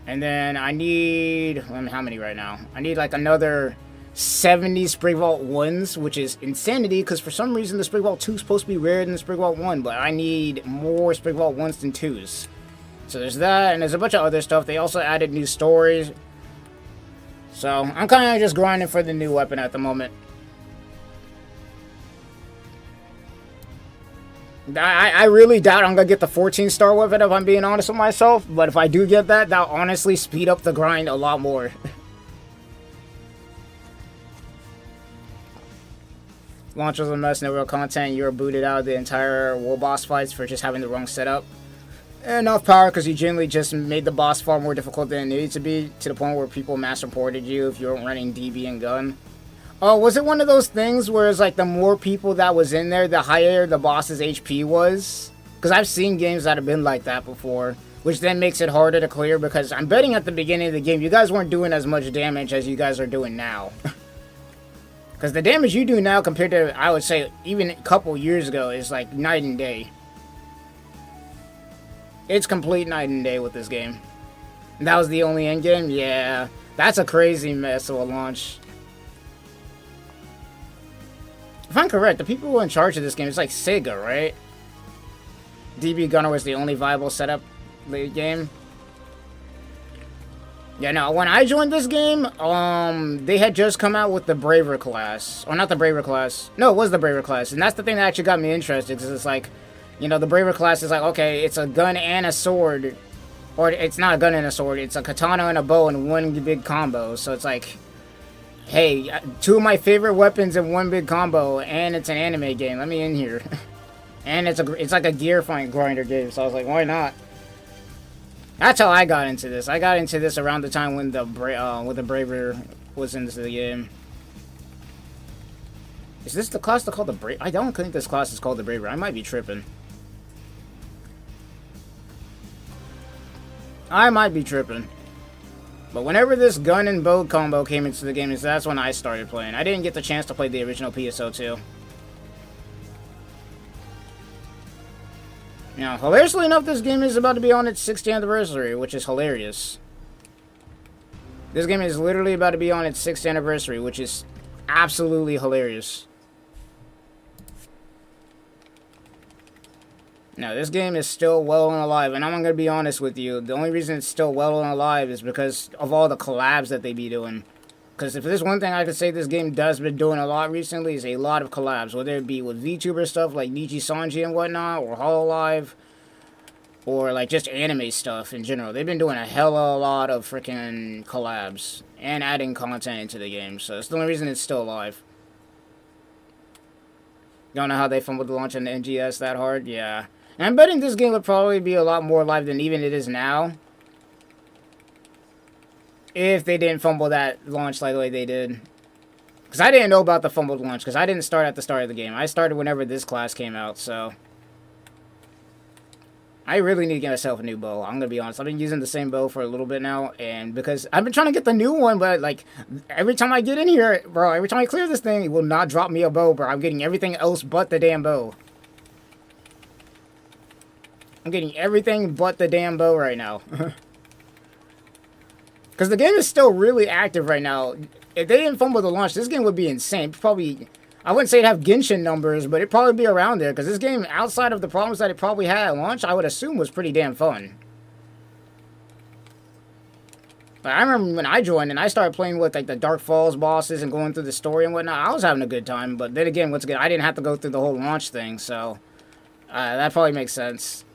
And then I need, how many right now? I need like another 70 Spring Vault 1s, which is insanity, because for some reason the Spring Vault 2 is supposed to be rarer than the Spring Vault 1, but I need more Spring Vault 1s than 2s. So there's that, and there's a bunch of other stuff. They also added new stories. So I'm kind of just grinding for the new weapon at the moment. I really doubt I'm going to get the 14-star weapon if I'm being honest with myself, but if I do get that, that'll honestly speed up the grind a lot more. Launch was a mess, no real content. You were booted out of the entire war boss fights for just having the wrong setup. Enough power because you generally just made the boss far more difficult than it needed to be, to the point where people mass reported you if you weren't running DB and gun. Oh, was it one of those things where it's like the more people that was in there, the higher the boss's HP was? Because I've seen games that have been like that before, which then makes it harder to clear, because I'm betting at the beginning of the game you guys weren't doing as much damage as you guys are doing now. Because the damage you do now compared to, I would say, even a couple years ago is like night and day. It's complete night and day with this game. And that was the only end game? Yeah, that's a crazy mess of a launch. If I'm correct, the people who are in charge of this game, it's like Sega, right? DB Gunner was the only viable setup late game. Yeah, no, when I joined this game, they had just come out with the Braver class. Or not the Braver class. No, it was the Braver class. And that's the thing that actually got me interested, because it's like, you know, the Braver class is like, okay, it's a gun and a sword. Or it's not a gun and a sword, it's a katana and a bow in one big combo. So it's like, hey, two of my favorite weapons in one big combo, and it's an anime game. Let me in here. And it's like a gear fight grinder game, so I was like, why not? That's how I got into this. I got into this around the time when the Braver was into the game. Is this the class called the Braver? I don't think this class is called the Braver. I might be tripping. I might be tripping. But whenever this gun and bow combo came into the game, that's when I started playing. I didn't get the chance to play the original PSO2. Now, hilariously enough, this game is about to be on its 60th anniversary, which is hilarious. This game is literally about to be on its 6th anniversary, which is absolutely hilarious. Now, this game is still well and alive, and I'm going to be honest with you. The only reason it's still well and alive is because of all the collabs that they be doing. Because if there's one thing I could say this game does been doing a lot recently, is a lot of collabs. Whether it be with VTuber stuff like Nichi Sanji and whatnot, or Hololive, or like just anime stuff in general. They've been doing a hella lot of freaking collabs and adding content into the game. So it's the only reason it's still alive. Don't know how they fumbled the launch on the NGS that hard? Yeah. And I'm betting this game would probably be a lot more alive than even it is now. If they didn't fumble that launch like the way they did. Because I didn't know about the fumbled launch, because I didn't start at the start of the game. I started whenever this class came out, so... I really need to get myself a new bow. I'm going to be honest. I've been using the same bow for a little bit now. And because I've been trying to get the new one. But like every time I get in here, bro. Every time I clear this thing. It will not drop me a bow, bro. I'm getting everything else but the damn bow. I'm getting everything but the damn bow right now. Because the game is still really active right now. If they didn't fumble the launch, this game would be insane. Probably... I wouldn't say it'd have Genshin numbers, but it'd probably be around there. Because this game, outside of the problems that it probably had at launch, I would assume was pretty damn fun. But I remember when I joined and I started playing with like the Dark Falls bosses and going through the story and whatnot, I was having a good time. But then again, once again, I didn't have to go through the whole launch thing, so that probably makes sense.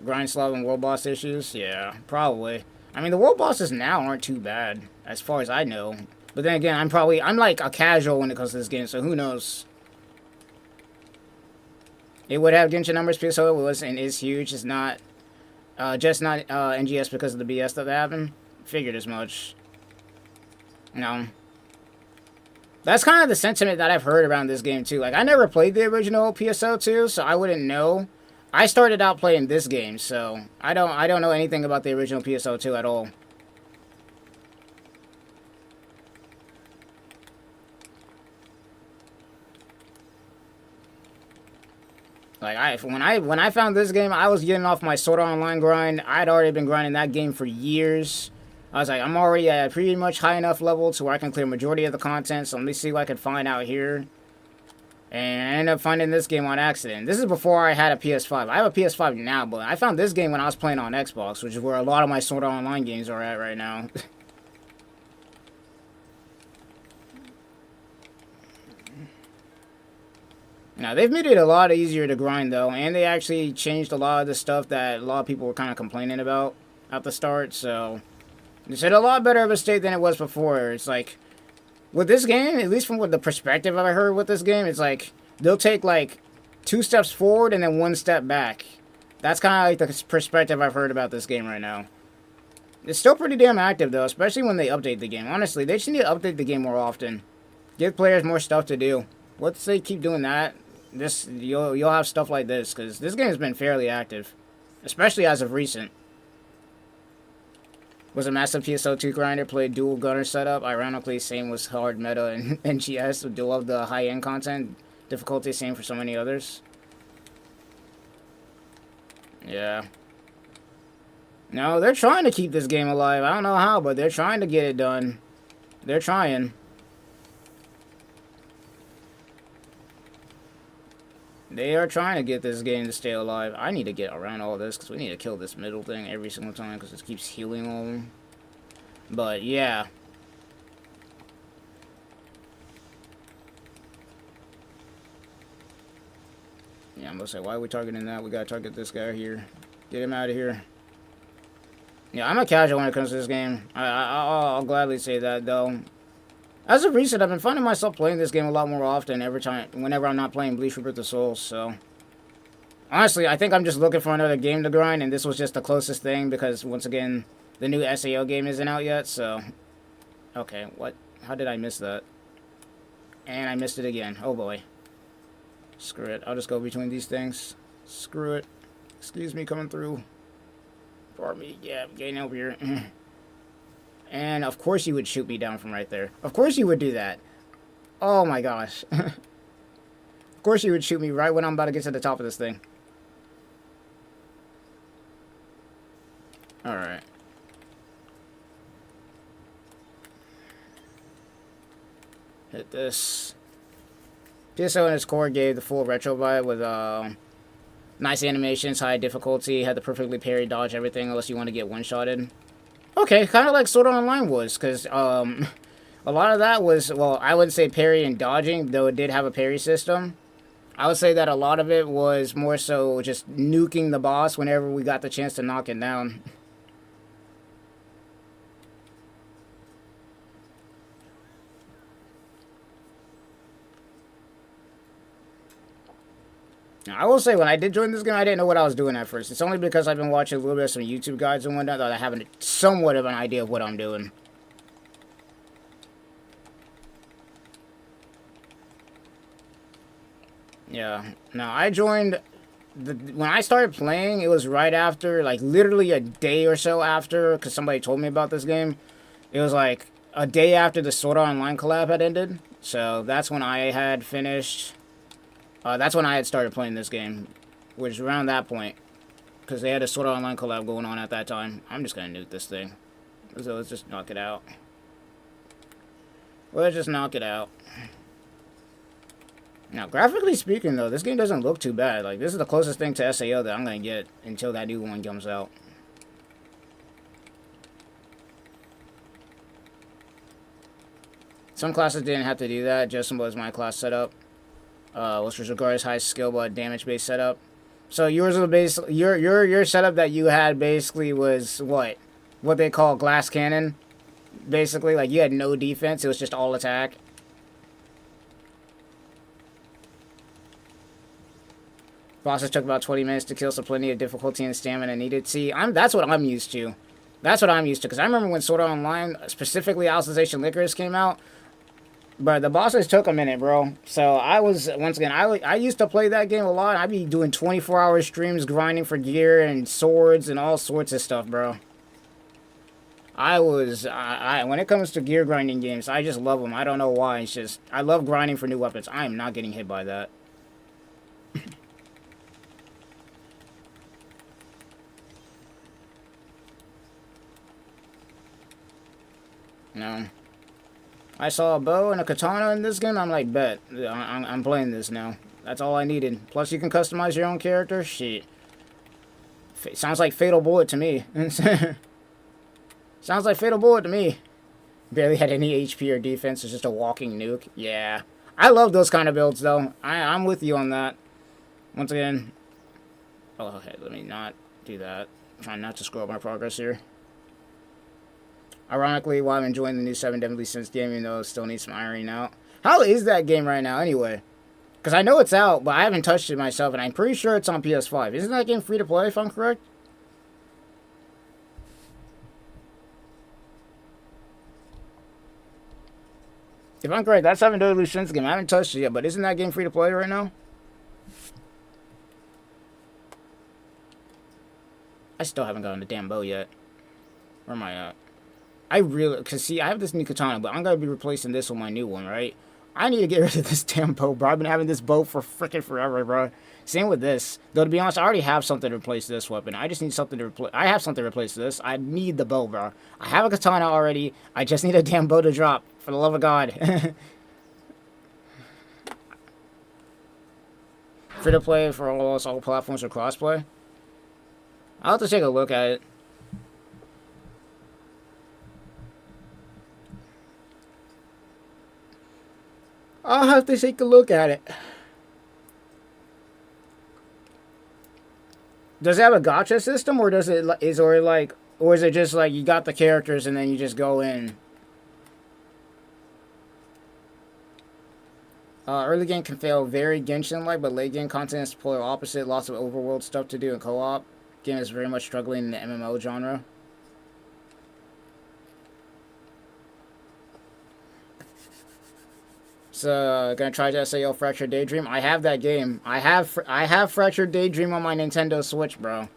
Grind slot and world boss issues? Yeah, probably. I mean, the world bosses now aren't too bad, as far as I know. But then again, I'm like a casual when it comes to this game, so who knows? It would have Genshin numbers, PSO was and is huge. It's not, just not NGS because of the BS that happened. Figured as much. No. That's kind of the sentiment that I've heard around this game too. Like, I never played the original PSO2, so I wouldn't know. I started out playing this game, so I don't know anything about the original PSO2 at all. Like when I found this game, I was getting off my Sword Art Online grind. I'd already been grinding that game for years. I was like, I'm already at a pretty much high enough level to where I can clear majority of the content. So let me see what I can find out here. And I ended up finding this game on accident. This is before I had a PS5. I have a PS5 now, but I found this game when I was playing on Xbox, which is where a lot of my Sword Art Online games are at right now. Now, they've made it a lot easier to grind, though, and they actually changed a lot of the stuff that a lot of people were kind of complaining about at the start, so... It's in a lot better of a state than it was before. It's like, with this game, at least from what the perspective I heard with this game, it's like, they'll take, like, 2 steps forward and then 1 step back. That's kind of like the perspective I've heard about this game right now. It's still pretty damn active, though, especially when they update the game. Honestly, they just need to update the game more often. Give players more stuff to do. Once they keep doing that, you'll have stuff like this, because this game has been fairly active, especially as of recent. Was a massive PSO2 grinder, played dual gunner setup. Ironically, same was hard meta and NGS. Do love the high-end content. Difficulty same for so many others. Yeah. No, they're trying to keep this game alive. I don't know how, but they're trying to get it done. They're trying. They are trying to get this game to stay alive. I need to get around all this, because we need to kill this middle thing every single time, because it keeps healing all of them. But, yeah. Yeah, I'm going to say, why are we targeting that? We got to target this guy here. Get him out of here. Yeah, I'm a casual when it comes to this game. I'll gladly say that, though. As of recent, I've been finding myself playing this game a lot more often whenever I'm not playing Bleach Rebirth of Souls, so... Honestly, I think I'm just looking for another game to grind, and this was just the closest thing, because, once again, the new SAO game isn't out yet, so... Okay, what? How did I miss that? And I missed it again. Oh, boy. Screw it. I'll just go between these things. Screw it. Excuse me, coming through. Pardon me. Yeah, I'm getting over here. And of course you would shoot me down from right there. Of course you would do that. Oh my gosh. Of course you would shoot me right when I'm about to get to the top of this thing. Alright. Hit this. PSO in its core gave the full retro vibe with nice animations, high difficulty, had the perfectly parry, dodge everything unless you want to get one-shotted. Okay, kind of like Sword Art Online was, because a lot of that was, well, I wouldn't say parry and dodging, though it did have a parry system. I would say that a lot of it was more so just nuking the boss whenever we got the chance to knock it down. Now, I will say, when I did join this game, I didn't know what I was doing at first. It's only because I've been watching a little bit of some YouTube guides and whatnot that I have somewhat of an idea of what I'm doing. Yeah. Now, I joined... when I started playing, it was right after, like, literally a day or so after, because somebody told me about this game. It was, like, a day after the Sword Art Online collab had ended. So, that's when I had finished... that's when I had started playing this game, which was around that point, because they had a Sword Art Online collab going on at that time. I'm just going to nuke this thing. So let's just knock it out. Let's just knock it out. Now, graphically speaking, though, this game doesn't look too bad. Like, this is the closest thing to SAO that I'm going to get until that new one comes out. Some classes didn't have to do that. Just was my class setup. Which was regarded as high skill but damage-based setup. So yours was basically your setup that you had basically was what they call glass cannon. Basically, like you had no defense; it was just all attack. Bosses took about 20 minutes to kill, so plenty of difficulty and stamina needed. See, that's what I'm used to. That's what I'm used to. Because I remember when Sword Art Online, specifically Alicization Licorice, came out. But the bosses took a minute, bro. So I was, once again, I used to play that game a lot. I'd be doing 24-hour streams grinding for gear and swords and all sorts of stuff, bro. When it comes to gear grinding games, I just love them. I don't know why. It's just, I love grinding for new weapons. I am not getting hit by that. No. I saw a bow and a katana in this game. I'm like, bet. I'm playing this now. That's all I needed. Plus, you can customize your own character. Shit. Sounds like Fatal Bullet to me. Sounds like Fatal Bullet to me. Barely had any HP or defense. It's just a walking nuke. Yeah. I love those kind of builds, though. I'm with you on that. Once again. Oh, okay. Let me not do that. I'm trying not to screw up my progress here. Ironically, while I'm enjoying the new 7 Deadly Sins game, even though it still needs some ironing out. How is that game right now, anyway? Because I know it's out, but I haven't touched it myself, and I'm pretty sure it's on PS5. Isn't that game free to play, if I'm correct? If I'm correct, that 7 Deadly Sins game, I haven't touched it yet, but isn't that game free to play right now? I still haven't gotten the damn bow yet. Where am I at? Because see, I have this new katana, but I'm going to be replacing this with my new one, right? I need to get rid of this damn bow, bro. I've been having this bow for freaking forever, bro. Same with this. Though, to be honest, I already have something to replace this weapon. I just need something to replace... I have something to replace this. I need the bow, bro. I have a katana already. I just need a damn bow to drop. For the love of God. Free to play for all platforms or crossplay? I'll have to take a look at it. I'll have to take a look at it. Does it have a gacha system, or does it or is it just like you got the characters and then you just go in? Early game can feel very Genshin-like, but late game content is polar opposite. Lots of overworld stuff to do in co-op. Game is very much struggling in the MMO genre. Gonna try to SAO Fractured Daydream. I have that game. I have Fractured Daydream on my Nintendo Switch, bro.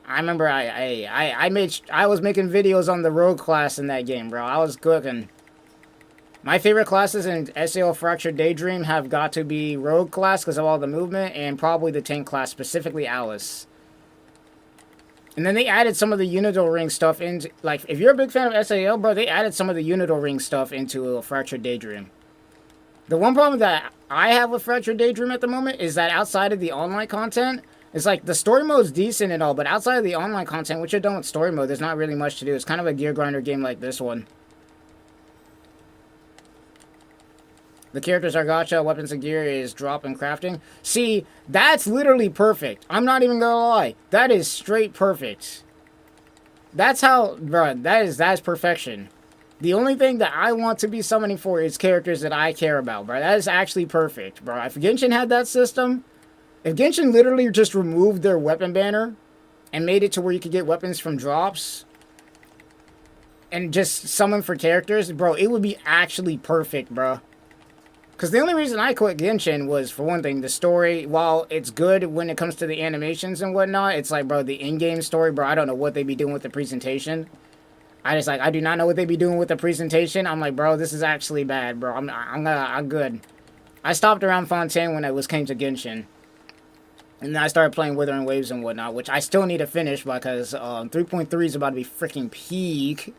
I remember I was making videos on the rogue class in that game, bro. I was cooking. My favorite classes in SAO Fractured Daydream have got to be rogue class because of all the movement, and probably the tank class, specifically Alice. And then they added some of the Unidol Ring stuff into, like, if you're a big fan of SAO, bro, they added some of the Unidol Ring stuff into Fractured Daydream. The one problem that I have with Fractured Daydream at the moment is that outside of the online content, it's like the story mode's decent and all, but outside of the online content, which you're done with story mode, there's not really much to do. It's kind of a gear grinder game like this one. The characters are gacha, weapons and gear is drop and crafting. See, that's literally perfect. I'm not even gonna lie. That is straight perfect. That's how, bro, that's perfection. The only thing that I want to be summoning for is characters that I care about, bro. That is actually perfect, bro. If Genshin had that system, if Genshin literally just removed their weapon banner and made it to where you could get weapons from drops and just summon for characters, bro, it would be actually perfect, bro. Because the only reason I quit Genshin was, for one thing, the story. While it's good when it comes to the animations and whatnot, it's like, bro, the in-game story, bro, I don't know what they be doing with the presentation. I do not know what they be doing with the presentation. I'm like, bro, this is actually bad, bro. I'm good. I stopped around Fontaine when I came to Genshin. And then I started playing Withering Waves and whatnot, which I still need to finish because 3.3 is about to be freaking peak.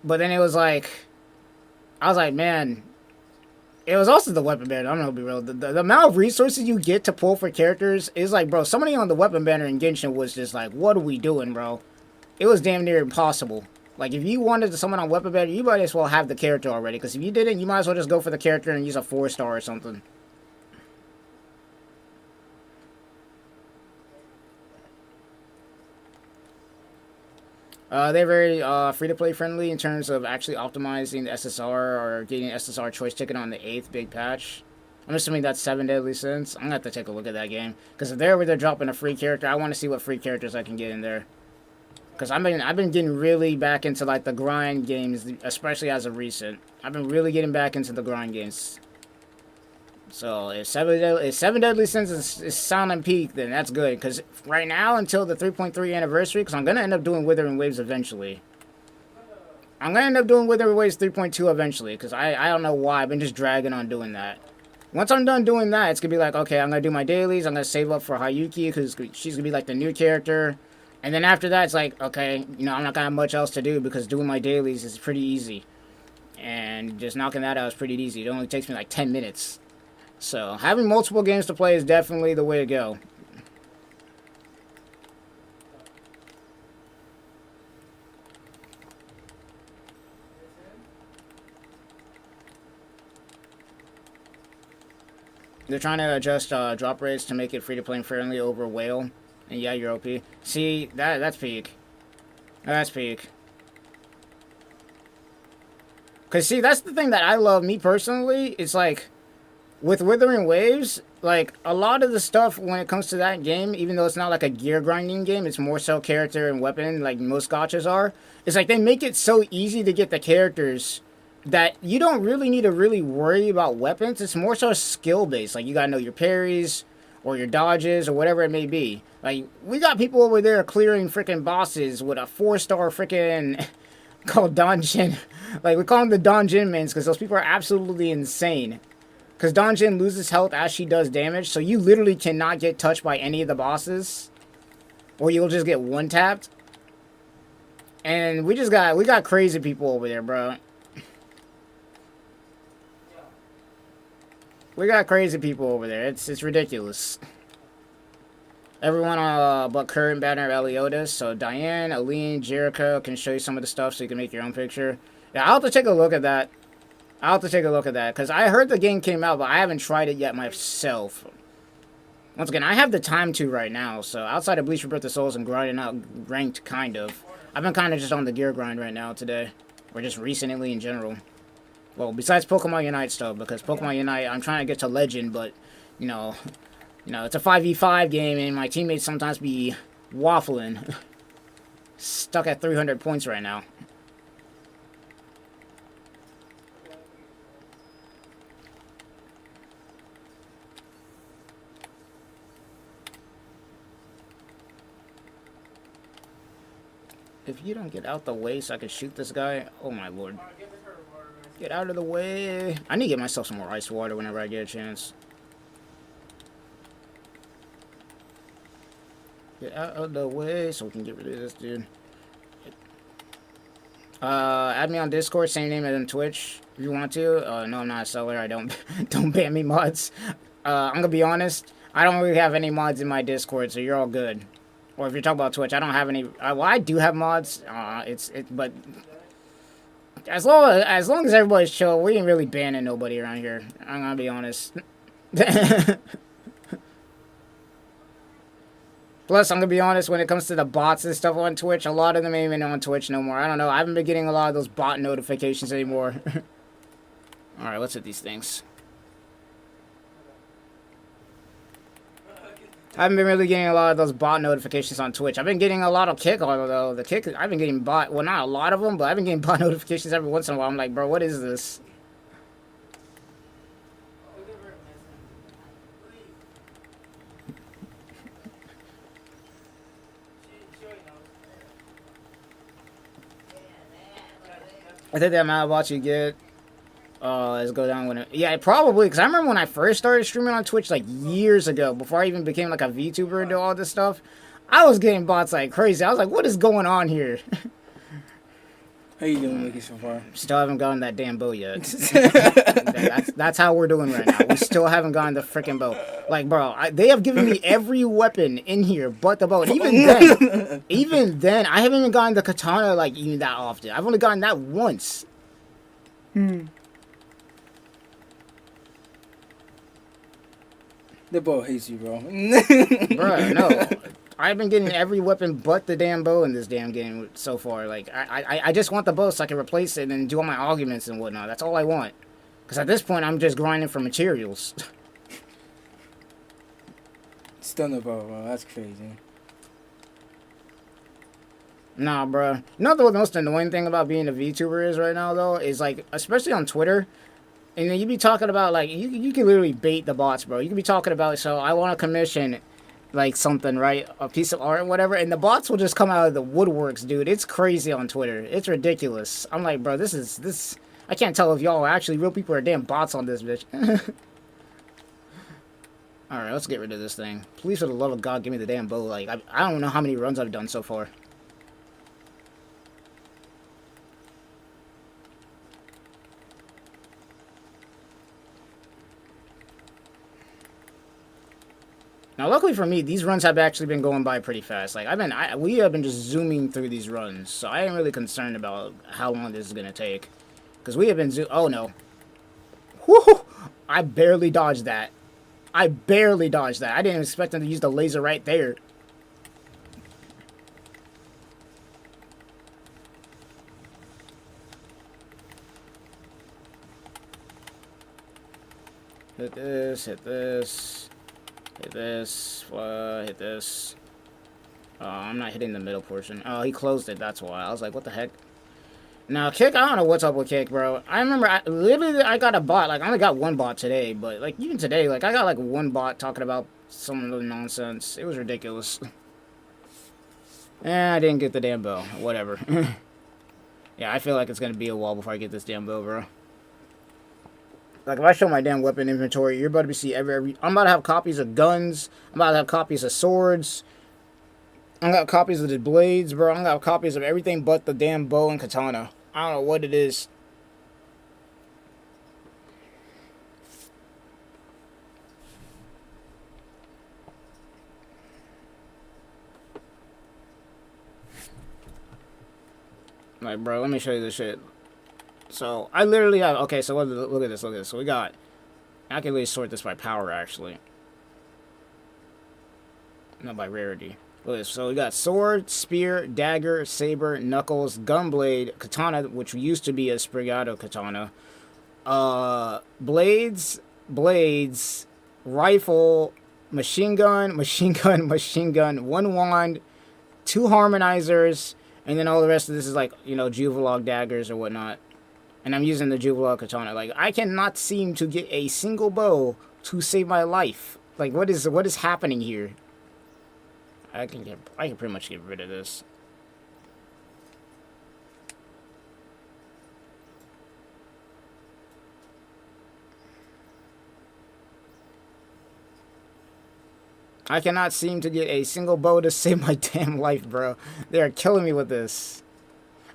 But then it was like, I was like, man, it was also the weapon banner. I'm gonna be real. The amount of resources you get to pull for characters is like, bro, somebody on the weapon banner in Genshin was just like, what are we doing, bro? It was damn near impossible. Like, if you wanted to summon on weapon banner, you might as well have the character already. Because if you didn't, you might as well just go for the character and use a 4-star or something. They're very free-to-play friendly in terms of actually optimizing the SSR or getting an SSR choice ticket on the 8th big patch. I'm assuming that's 7 Deadly Sins. I'm going to have to take a look at that game. Because if they're dropping a free character, I want to see what free characters I can get in there. Because I've been getting really back into, like, the grind games, especially as of recent. I've been really getting back into the grind games. So, if 7 Deadly Sins is sounding peak, then that's good. Because right now, until the 3.3 anniversary, because I'm going to end up doing Withering Waves eventually. I'm going to end up doing Withering Waves 3.2 eventually, because I don't know why. I've been just dragging on doing that. Once I'm done doing that, it's going to be like, okay, I'm going to do my dailies. I'm going to save up for Hayuki, because she's going to be like the new character. And then after that, it's like, okay, you know, I'm not going to have much else to do, because doing my dailies is pretty easy. And just knocking that out is pretty easy. It only takes me like 10 minutes. So, having multiple games to play is definitely the way to go. They're trying to adjust drop rates to make it free-to-play and friendly over Whale. And yeah, you're OP. See, that's peak. That's peak. Because, see, that's the thing that I love, me personally. It's like, with Withering Waves, like, a lot of the stuff when it comes to that game, even though it's not like a gear grinding game, it's more so character and weapon, like most gachas are. It's like they make it so easy to get the characters that you don't really need to really worry about weapons. It's more so skill-based. Like, you gotta know your parries, or your dodges, or whatever it may be. Like, we got people over there clearing freaking bosses with a 4-star freaking called Donjin. Like, we call them the Donjin mins because those people are absolutely insane. Because Donjin loses health as she does damage, so you literally cannot get touched by any of the bosses. Or you'll just get one-tapped. And we got crazy people over there, bro. We got crazy people over there. It's ridiculous. Everyone but current banner Eliotis. So Diane, Aline, Jericho can show you some of the stuff so you can make your own picture. Yeah, I'll have to take a look at that. I'll have to take a look at that. Because I heard the game came out, but I haven't tried it yet myself. Once again, I have the time to right now. So outside of Bleach Rebirth of Souls and grinding out ranked, kind of. I've been kind of just on the gear grind right now today. Or just recently in general. Well, besides Pokemon Unite stuff, because Pokemon Unite, I'm trying to get to Legend, but, you know, it's a 5v5 game, and my teammates sometimes be waffling. Stuck at 300 points right now. If you don't get out the way so I can shoot this guy, oh my lord. Get out of the way. I need to get myself some more ice water whenever I get a chance. Get out of the way so we can get rid of this dude. Add me on Discord, same name as on Twitch if you want to. No, I'm not a seller. I don't don't ban me mods. I'm gonna be honest. I don't really have any mods in my Discord, so you're all good. Or if you're talking about Twitch, I don't have any. Well, I do have mods. But as long as everybody's chill, we ain't really banning nobody around here. I'm gonna be honest. Plus, I'm gonna be honest, when it comes to the bots and stuff on Twitch, a lot of them ain't even on Twitch no more. I don't know. I haven't been getting a lot of those bot notifications anymore. Alright, let's hit these things. I haven't been really getting a lot of those bot notifications on Twitch. I've been getting a lot of kick, although the kick, I've been getting bot, well, not a lot of them, but I've been getting bot notifications every once in a while. I'm like, bro, what is this? I think the amount of bots you get, let's go down when it, yeah, probably, because I remember when I first started streaming on Twitch, like, years ago, before I even became, like, a VTuber and do all this stuff, I was getting bots like crazy. I was like, what is going on here? How you doing, Mickey, so far? Still haven't gotten that damn bow yet. That's how we're doing right now. We still haven't gotten the freaking bow. Like, bro, they have given me every weapon in here but the bow. And even then, I haven't even gotten the katana, like, even that often. I've only gotten that once. The bow hates you, bro. Bruh, no. I've been getting every weapon but the damn bow in this damn game so far. Like, I just want the bow so I can replace it and do all my arguments and whatnot. That's all I want. Because at this point, I'm just grinding for materials. Still no bow, bro. That's crazy. Nah, bruh. You know what the most annoying thing about being a VTuber is right now, though? Is, like, especially on Twitter, and then you be talking about, like, you can literally bait the bots, bro. You can be talking about, so I want to commission, like, something, right? A piece of art or whatever, and the bots will just come out of the woodworks, dude. It's crazy on Twitter. It's ridiculous. I'm like, bro, this... I can't tell if y'all are actually real people or damn bots on this bitch. Alright, let's get rid of this thing. Please, for the love of God, give me the damn bow. Like, I don't know how many runs I've done so far. Now, luckily for me, these runs have actually been going by pretty fast. Like, we have been just zooming through these runs, so I ain't really concerned about how long this is gonna take. Because we have been oh no. Whoo! I barely dodged that. I barely dodged that. I didn't expect them to use the laser right there. Hit this, hit this. Hit this, hit this. I'm not hitting the middle portion. Oh, he closed it, that's why. I was like, what the heck? Now, Kick, I don't know what's up with Kick, bro. I remember, literally, I got a bot. Like, I only got one bot today, but, like, even today, like, I got, like, one bot talking about some other nonsense. It was ridiculous. I didn't get the damn bow. Whatever. Yeah, I feel like it's gonna be a while before I get this damn bow, bro. Like, if I show my damn weapon inventory, you're about to see every... I'm about to have copies of guns. I'm about to have copies of swords. I'm gonna have copies of the blades, bro. I'm gonna have copies of everything but the damn bow and katana. I don't know what it is. Like, bro, let me show you this shit. So, I literally have... Okay, so look at this, look at this. So, we got... I can really sort this by power, actually. Not by rarity. Look at this. So, we got sword, spear, dagger, saber, knuckles, gunblade, katana, which used to be a Sprigato katana. Blades, rifle, machine gun, one wand, 2 harmonizers, and then all the rest of this is like, you know, Juvelog daggers or whatnot. And I'm using the Juvelog katana. Like, I cannot seem to get a single bow to save my life. Like, what is happening here? I can pretty much get rid of this. I cannot seem to get a single bow to save my damn life, bro. They are killing me with this.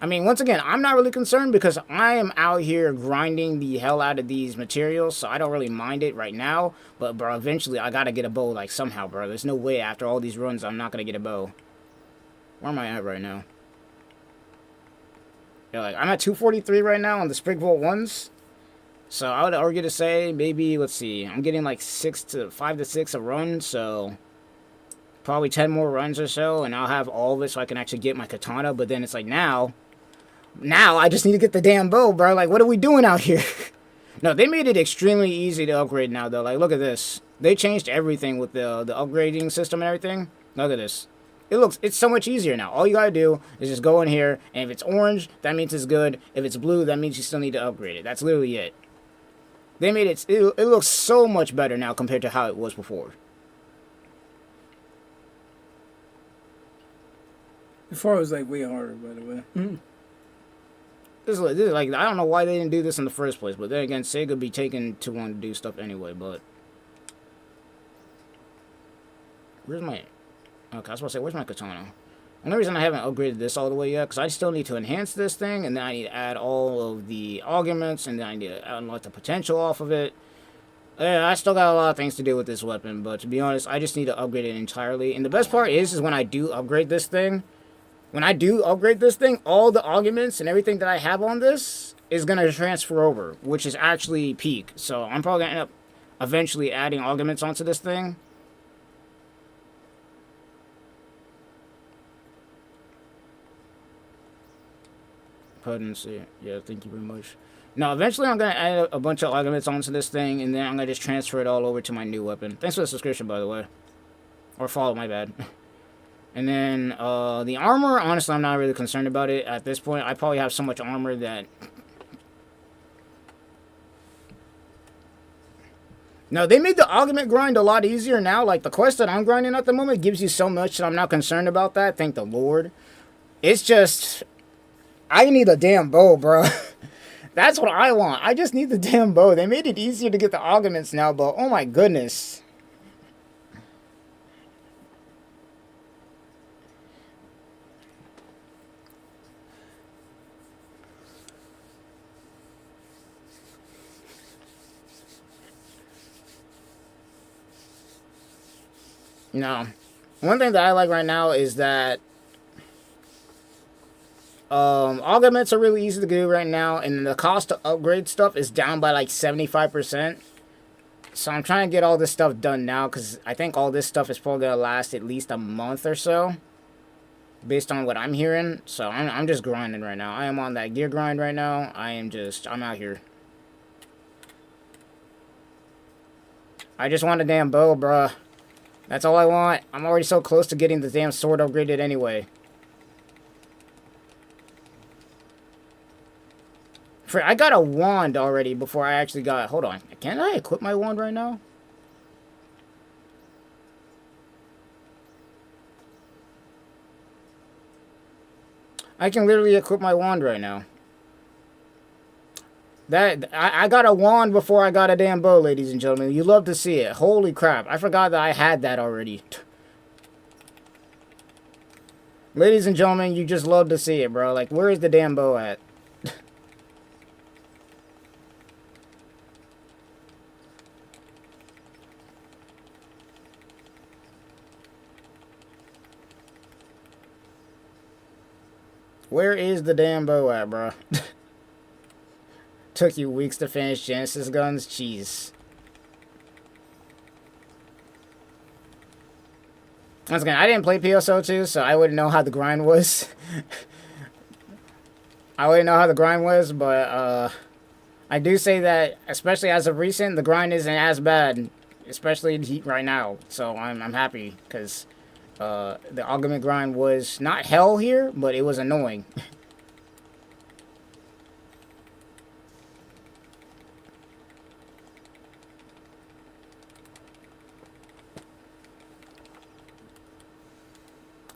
I mean, once again, I'm not really concerned because I am out here grinding the hell out of these materials, so I don't really mind it right now. But, bro, eventually I gotta get a bow, like, somehow, bro. There's no way after all these runs I'm not gonna get a bow. Where am I at right now? Yeah, like, I'm at 243 right now on the Sprigvolt 1s. So I would argue to say maybe, let's see, I'm getting like 5 to 6 a run, so probably 10 more runs or so, and I'll have all of it so I can actually get my katana. But then it's like now I just need to get the damn bow, bro. Like, what are we doing out here? No, they made it extremely easy to upgrade now, though. Like, look at this. They changed everything with the upgrading system and everything. Look at this. It's so much easier now. All you gotta do is just go in here, and if it's orange, that means it's good. If it's blue, that means you still need to upgrade it. That's literally it. They made it looks so much better now compared to how it was before. Before it was like way harder, by the way. This is like, I don't know why they didn't do this in the first place, but then again, Sega be taking too long to do stuff anyway. But where's my? Okay, I was supposed to say, where's my katana? Another reason I haven't upgraded this all the way yet, because I still need to enhance this thing, and then I need to add all of the augments, and then I need to unlock the potential off of it. Yeah, I still got a lot of things to do with this weapon, but to be honest, I just need to upgrade it entirely. And the best part is when I do upgrade this thing, all the augments and everything that I have on this is going to transfer over, which is actually peak. So I'm probably going to end up eventually adding augments onto this thing. Potency. Yeah, thank you very much. No, eventually I'm going to add a bunch of augments onto this thing, and then I'm going to just transfer it all over to my new weapon. Thanks for the subscription, by the way. Or follow, my bad. And then, the armor, honestly, I'm not really concerned about it at this point. I probably have so much armor that... No, they made the augment grind a lot easier now. Like, the quest that I'm grinding at the moment gives you so much that I'm not concerned about that. Thank the Lord. It's just... I need a damn bow, bro. That's what I want. I just need the damn bow. They made it easier to get the augments now, but oh my goodness. No. One thing that I like right now is that augments are really easy to do right now, and the cost to upgrade stuff is down by like 75%. So I'm trying to get all this stuff done now, because I think all this stuff is probably going to last at least a month or so, based on what I'm hearing. So I'm just grinding right now. I am on that gear grind right now. I'm out here. I just want a damn bow, bruh. That's all I want. I'm already so close to getting the damn sword upgraded anyway. I got a wand already before I actually got... Hold on. Can I equip my wand right now? I can literally equip my wand right now. I got a wand before I got a damn bow, ladies and gentlemen. You love to see it. Holy crap. I forgot that I had that already. Ladies and gentlemen, you just love to see it, bro. Like, where is the damn bow at? Where is the damn bow at, bro? Took you weeks to finish Genesis guns? Jeez. Once again, I didn't play PSO2, so I wouldn't know how the grind was. But I do say that, especially as of recent, the grind isn't as bad, especially in heat right now. So I'm happy, because the augment grind was not hell here, but it was annoying.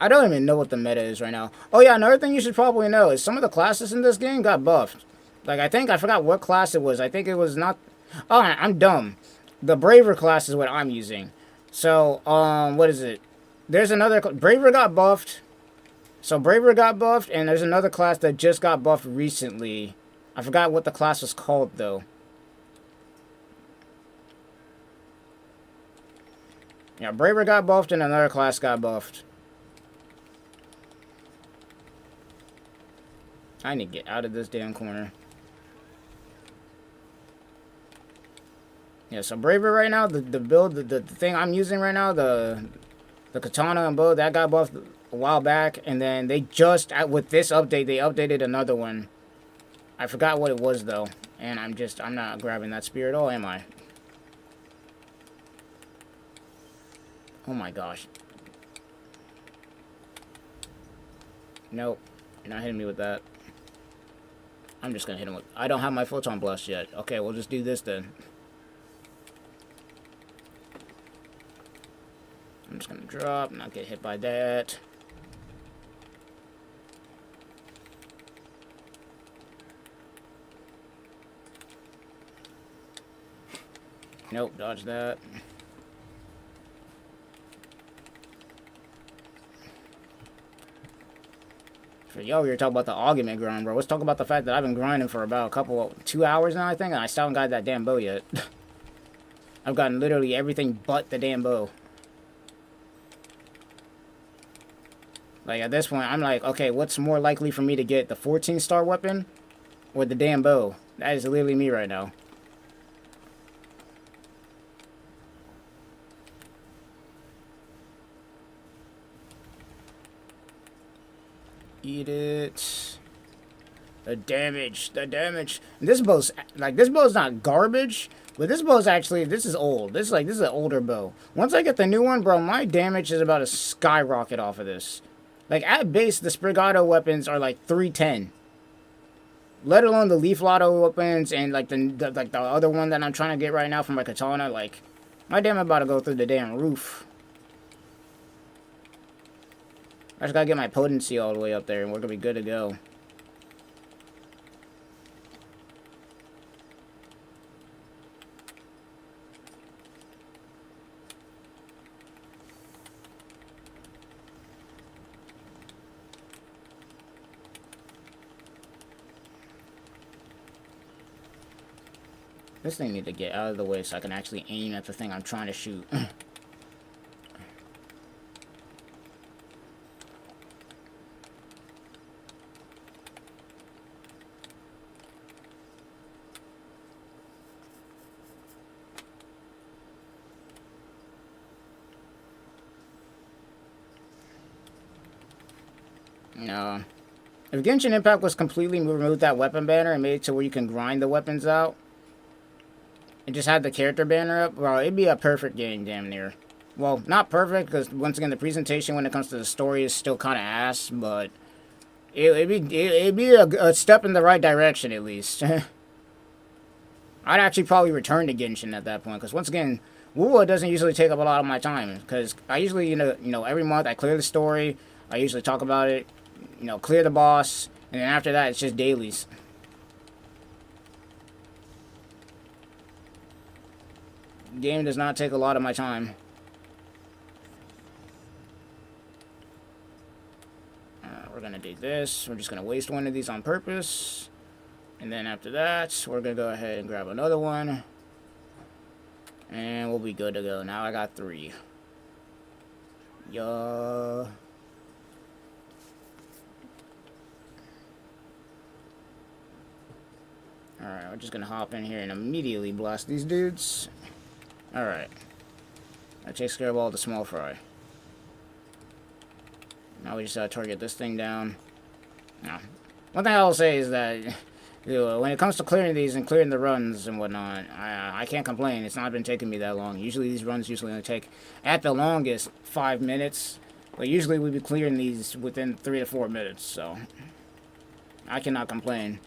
I don't even know what the meta is right now. Oh yeah, another thing you should probably know is some of the classes in this game got buffed. Like, I forgot what class it was. I think it was not... Oh, I'm dumb. The Braver class is what I'm using. So, what is it? There's another... Braver got buffed. So, Braver got buffed, and there's another class that just got buffed recently. I forgot what the class was called, though. Yeah, Braver got buffed, and another class got buffed. I need to get out of this damn corner. Yeah, so Braver right now, the build, the thing I'm using right now, the katana and bow, that got buffed a while back, and then they just, with this update, they updated another one. I forgot what it was, though, and I'm not grabbing that spear at all, am I? Oh my gosh. Nope, you're not hitting me with that. I'm just gonna hit him with... I don't have my photon blast yet. Okay, we'll just do this then. I'm just gonna drop, not get hit by that. Nope, dodge that. For yo, we were talking about the augment grind, bro. Let's talk about the fact that I've been grinding for about 2 hours now, I think, and I still haven't got that damn bow yet. I've gotten literally everything but the damn bow. Like, at this point, I'm like, okay, what's more likely for me to get, the 14-star weapon or the damn bow? That is literally me right now. Eat it. The damage. This bow's, like, this bow's not garbage, but this bow's actually, this is old. This is an older bow. Once I get the new one, bro, my damage is about to skyrocket off of this. Like, at base, the Sprigato weapons are, like, 310. Let alone the Leaf Lotto weapons and, like, the other one that I'm trying to get right now from my katana. Like, my damn about to go through the damn roof. I just gotta get my potency all the way up there, and we're gonna be good to go. This thing need to get out of the way so I can actually aim at the thing I'm trying to shoot. No. If Genshin Impact was completely removed that weapon banner and made it to where you can grind the weapons out, and just had the character banner up, well, it'd be a perfect game, damn near. Well, not perfect, because once again, the presentation when it comes to the story is still kind of ass, but it'd be a step in the right direction, at least. I'd actually probably return to Genshin at that point, because once again, WoW doesn't usually take up a lot of my time, because I usually, you know, every month I clear the story, I usually talk about it, you know, clear the boss, and then after that, it's just dailies. Game does not take a lot of my time. We're gonna do this. We're just gonna waste one of these on purpose. And then after that, we're gonna go ahead and grab another one. And we'll be good to go. Now I got 3. Yeah. Alright, we're just gonna hop in here and immediately blast these dudes. Alright. That takes care of all the small fry. Now we just gotta target this thing down. Now, one thing I will say is that, you know, when it comes to clearing these and clearing the runs and whatnot, I can't complain. It's not been taking me that long. Usually these runs only take, at the longest, 5 minutes. But usually we'd be clearing these within 3 to 4 minutes, so I cannot complain.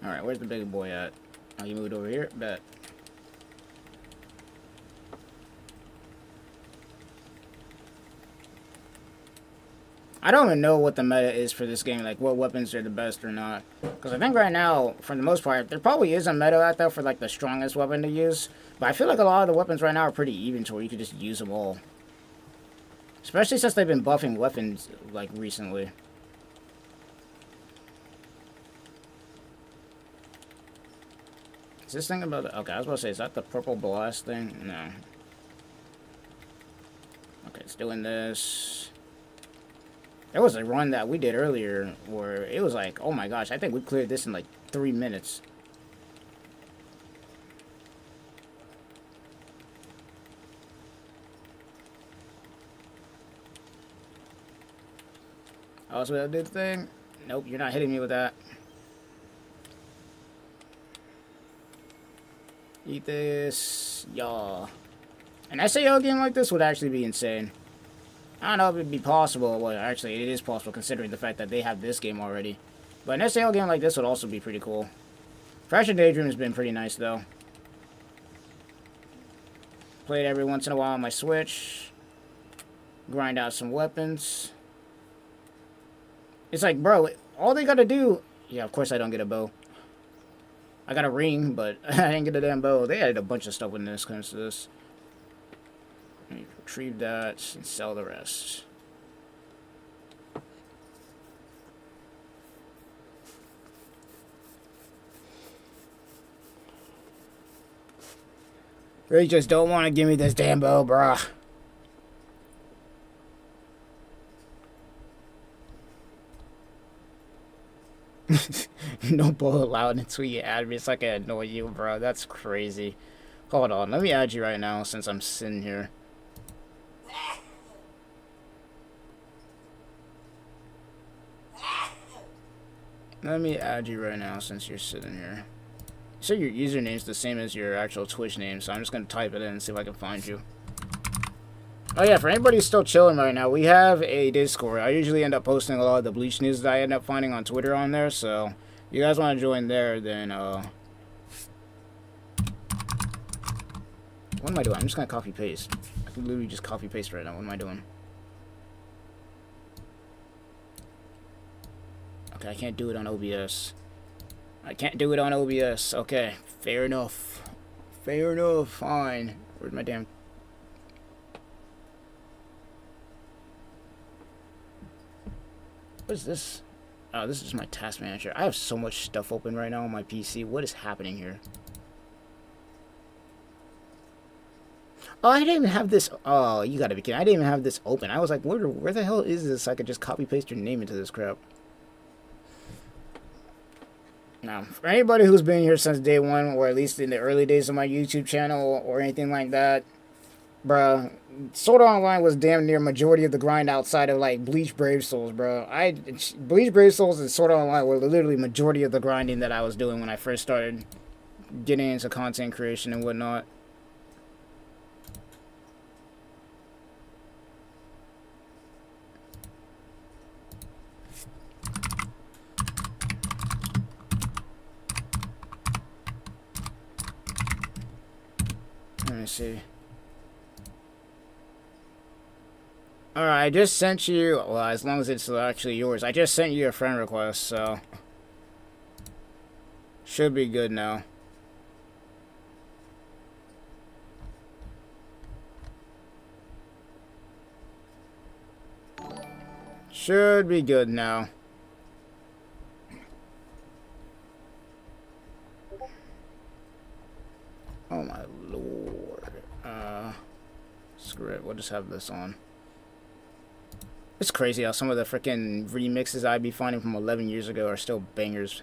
Alright, where's the big boy at? Oh, you moved over here? Bet. I don't even know what the meta is for this game, like what weapons are the best or not. Because I think right now, for the most part, there probably is a meta out there for like the strongest weapon to use. But I feel like a lot of the weapons right now are pretty even to where you could just use them all. Especially since they've been buffing weapons like recently. Is this thing about the... Okay, I was about to say, is that the purple blast thing? No. Okay, it's doing this. There was a run that we did earlier where it was like, oh my gosh, I think we cleared this in like 3 minutes. Oh, so that did the thing? Nope, you're not hitting me with that. Eat this. Yaw. An SAO game like this would actually be insane. I don't know if it'd be possible. Well, actually, it is possible considering the fact that they have this game already. But an SAO game like this would also be pretty cool. Fresh and Daydream has been pretty nice, though. Play it every once in a while on my Switch. Grind out some weapons. It's like, bro, all they gotta do... Yeah, of course I don't get a bow. I got a ring, but I didn't get a damn bow. They added a bunch of stuff when this comes to this. Retrieve that and sell the rest. They just don't want to give me this damn bow, bruh. No bow allowed until you add me. It's like I annoy you, bro. That's crazy. Hold on, let me add you right now since I'm sitting here. Let me add you right now since you're sitting here. So your username's the same as your actual Twitch name, so I'm just gonna type it in and see if I can find you. Oh yeah, for anybody who's still chilling right now, we have a Discord. I usually end up posting a lot of the Bleach news that I end up finding on Twitter on there, so if you guys want to join there, then what am I doing? I'm just gonna copy paste. I can literally just copy paste right now. What am I doing? Okay, I can't do it on OBS. I can't do it on OBS. Okay, fair enough. Fair enough, fine. Where's my damn... What is this? Oh, this is my task manager. I have so much stuff open right now on my PC. What is happening here? Oh, I didn't even have this... Oh, you gotta be kidding. I didn't even have this open. I was like, where the hell is this? I could just copy paste your name into this crap. Now, for anybody who's been here since day one, or at least in the early days of my YouTube channel, or anything like that, bruh, Sword Art Online was damn near majority of the grind outside of, like, Bleach Brave Souls, bro. Bleach Brave Souls and Sword Art Online were literally majority of the grinding that I was doing when I first started getting into content creation and whatnot. Let me see. Alright, I just sent you... Well, as long as it's actually yours. I just sent you a friend request, so... Should be good now. Should be good now. Oh my lord. Screw it, we'll just have this on. It's crazy how some of the freaking remixes I'd be finding from 11 years ago are still bangers.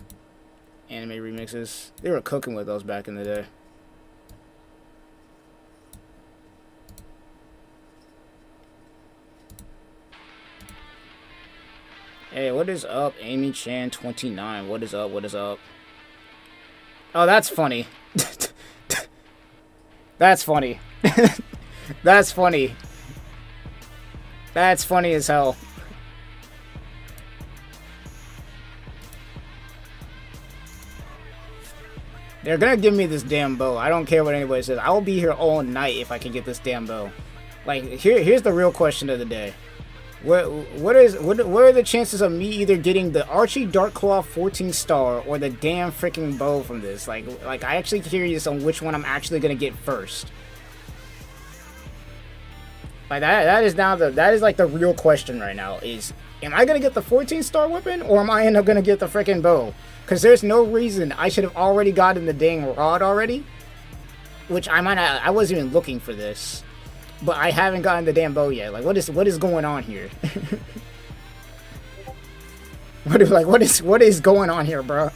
Anime remixes. They were cooking with those back in the day. Hey, what is up, Amy Chan 29? What is up? What is up? Oh, that's funny. That's funny. That's funny. That's funny as hell. They're gonna give me this damn bow. I don't care what anybody says. I will be here all night if I can get this damn bow. Like, here's the real question of the day. What are the chances of me either getting the Archie Dark Claw 14 star or the damn freaking bow from this? Like I actually curious on which one I'm actually gonna get first. Like that is like the real question right now is, am I gonna get the 14 star weapon or am I end up gonna get the freaking bow? Because there's no reason I should have already gotten the dang rod already, which I wasn't even looking for this. But I haven't gotten the damn bow yet. Like, what is going on here? what is going on here, bro?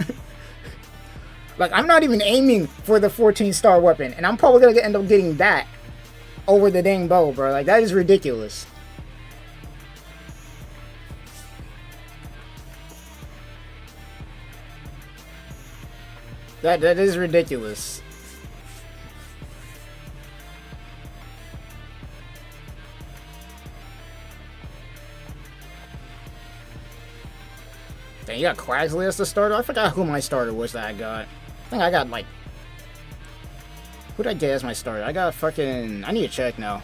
Like, I'm not even aiming for the 14-star weapon, and I'm probably gonna end up getting that over the dang bow, bro. Like, that is ridiculous. That is ridiculous. Dang, you got Quaxley as the starter? I forgot who my starter was that I got. I think I got, like... Who did I get as my starter? I got fucking... I need to check now.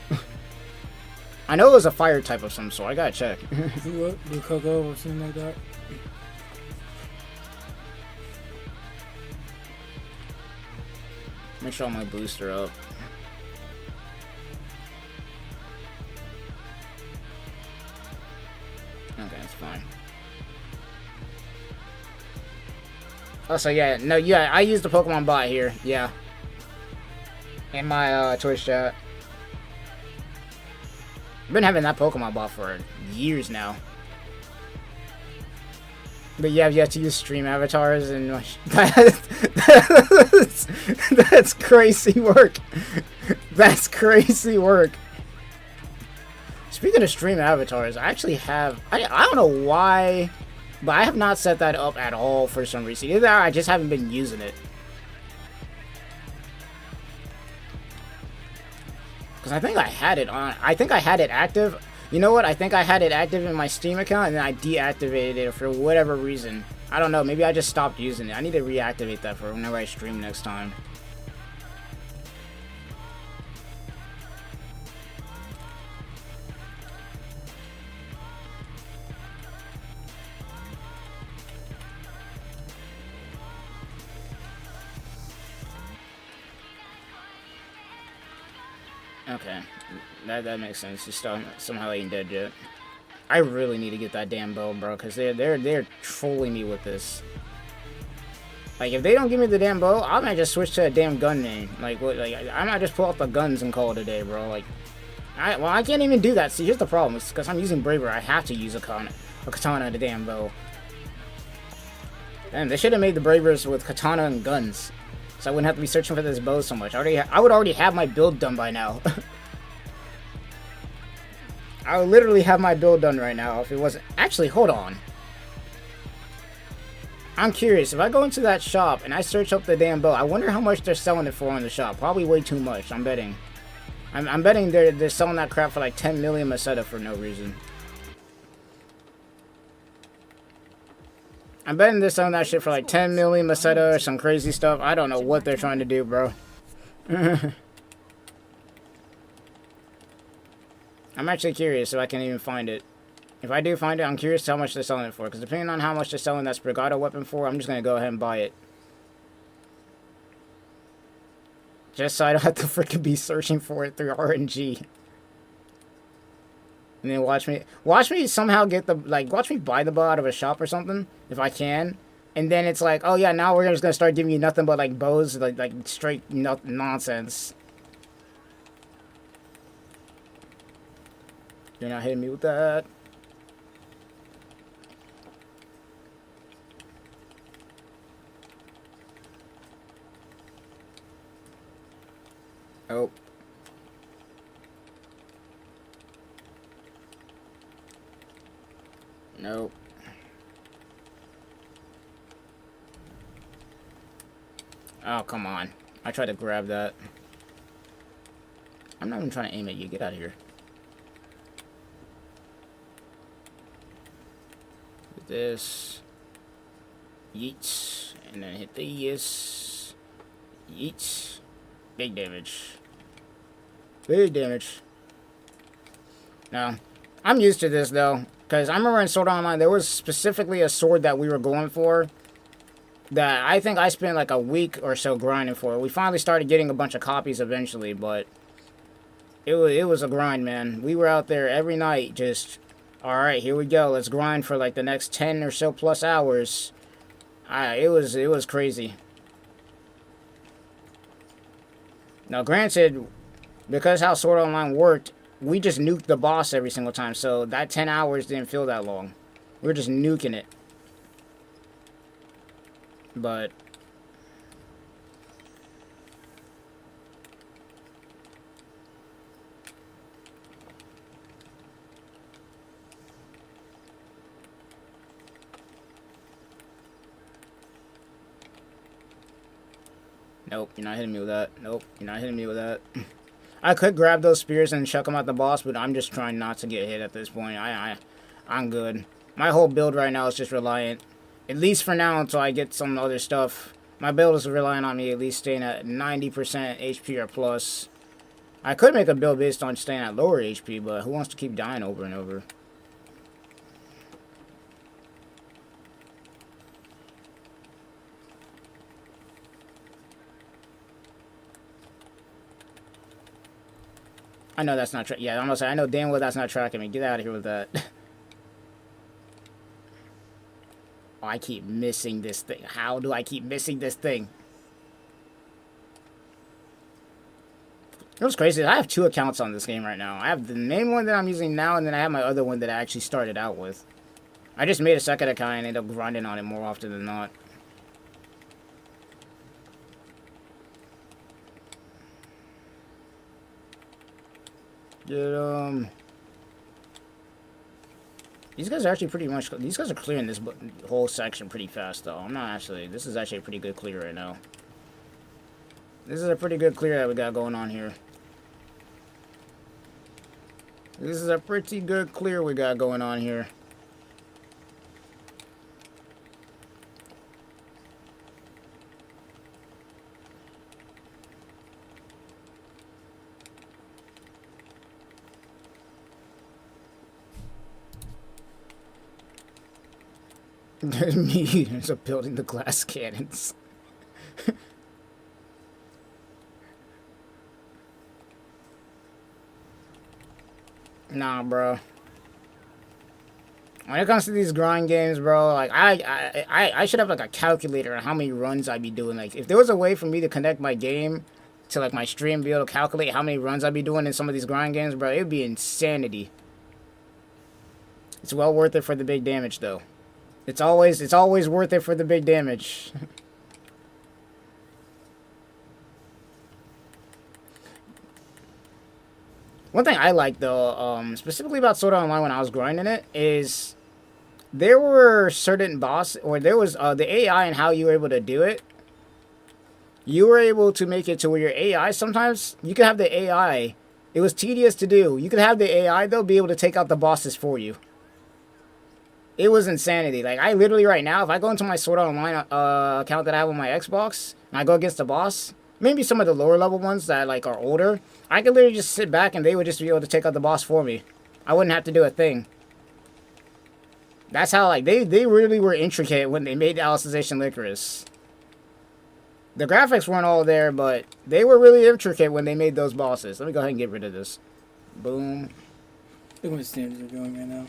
I know it was a fire type of some sort. I gotta check. What? Blue Coco or something like that? Make sure my booster up. Okay, that's fine. Oh, so yeah, no, yeah, I used the Pokemon bot here, yeah. In my Twitch chat. I've been having that Pokemon bot for years now. But yeah, you have to use stream avatars and that's crazy work. That's crazy work. Speaking of stream avatars, I actually have, I don't know why, but I have not set that up at all for some reason. Either I just haven't been using it. Because I think I had it on, I think I had it active. You know what? I think I had it active in my Steam account and then I deactivated it for whatever reason. I don't know. Maybe I just stopped using it. I need to reactivate that for whenever I stream next time. Okay, that makes sense. You still somehow ain't dead yet. I really need to get that damn bow, bro, because they're trolling me with this. Like, if they don't give me the damn bow, I might just switch to a damn gun name. Like, what? Like, I might just pull out the guns and call it a day, bro. Like, I can't even do that. See, here's the problem. It's because I'm using Braver. I have to use a katana and a damn bow. Damn, they should have made the Bravers with katana and guns. So I wouldn't have to be searching for this bow so much. I would already have my build done by now. I would literally have my build done right now if it wasn't... Actually, hold on. I'm curious. If I go into that shop and I search up the damn bow, I wonder how much they're selling it for in the shop. Probably way too much, I'm betting. I'm betting they're selling that crap for like 10 million Meseta for no reason. I'm betting they're selling that shit for like 10 million Meseta or some crazy stuff. I don't know what they're trying to do, bro. I'm actually curious if I can even find it. If I do find it, I'm curious how much they're selling it for. Because depending on how much they're selling that Sprigato weapon for, I'm just going to go ahead and buy it. Just so I don't have to freaking be searching for it through RNG. And then watch me somehow get the, like, watch me buy the bow out of a shop or something, if I can. And then it's like, oh yeah, now we're just gonna start giving you nothing but, like, bows, like straight nonsense. You're not hitting me with that. Oh. Nope. Oh, come on. I tried to grab that. I'm not even trying to aim at you. Get out of here. Hit this. Yeet. And then hit this. Yeet. Big damage. Big damage. No. I'm used to this though, because I remember in Sword Art Online there was specifically a sword that we were going for that I think I spent like a week or so grinding for. We finally started getting a bunch of copies eventually, but it was a grind, man. We were out there every night just, all right, here we go. Let's grind for like the next 10 or so plus hours. It was crazy. Now, granted, because how Sword Art Online worked, we just nuked the boss every single time, so that 10 hours didn't feel that long. We were just nuking it. But nope, you're not hitting me with that. Nope, you're not hitting me with that. I could grab those spears and chuck them at the boss, but I'm just trying not to get hit at this point. I'm good. My whole build right now is just reliant, at least for now until I get some other stuff. My build is relying on me at least staying at 90% HP or plus. I could make a build based on staying at lower HP, but who wants to keep dying over and over? I know that's not yeah, I'm gonna say I know damn well that's not tracking me. Get out of here with that. Oh, I keep missing this thing. How do I keep missing this thing? What's crazy is I have 2 accounts on this game right now. I have the main one that I'm using now, and then I have my other one that I actually started out with. I just made a second account and ended up grinding on it more often than not. These guys are actually pretty much, these guys are clearing this whole section pretty fast though. I'm not actually, this is actually a pretty good clear right now. This is a pretty good clear that we got going on here. This is a pretty good clear we got going on here. There's millions of building the glass cannons. Nah, bro. When it comes to these grind games, bro, like I should have like a calculator on how many runs I'd be doing. Like if there was a way for me to connect my game to like my stream, be able to calculate how many runs I'd be doing in some of these grind games, bro, it'd be insanity. It's well worth it for the big damage though. It's always worth it for the big damage. One thing I like though, specifically about Sword Art Online when I was grinding it, is there were certain there was the AI and how you were able to do it. You were able to make it to where your AI, sometimes you could have the AI, it was tedious to do. You could have the AI though be able to take out the bosses for you. It was insanity. Like, I literally right now, if I go into my Sword Art Online account that I have on my Xbox, and I go against the boss, maybe some of the lower level ones that, like, are older, I could literally just sit back and they would just be able to take out the boss for me. I wouldn't have to do a thing. That's how, like, they really were intricate when they made Alicization Licorice. The graphics weren't all there, but they were really intricate when they made those bosses. Let me go ahead and get rid of this. Boom. Look what standards are going right now.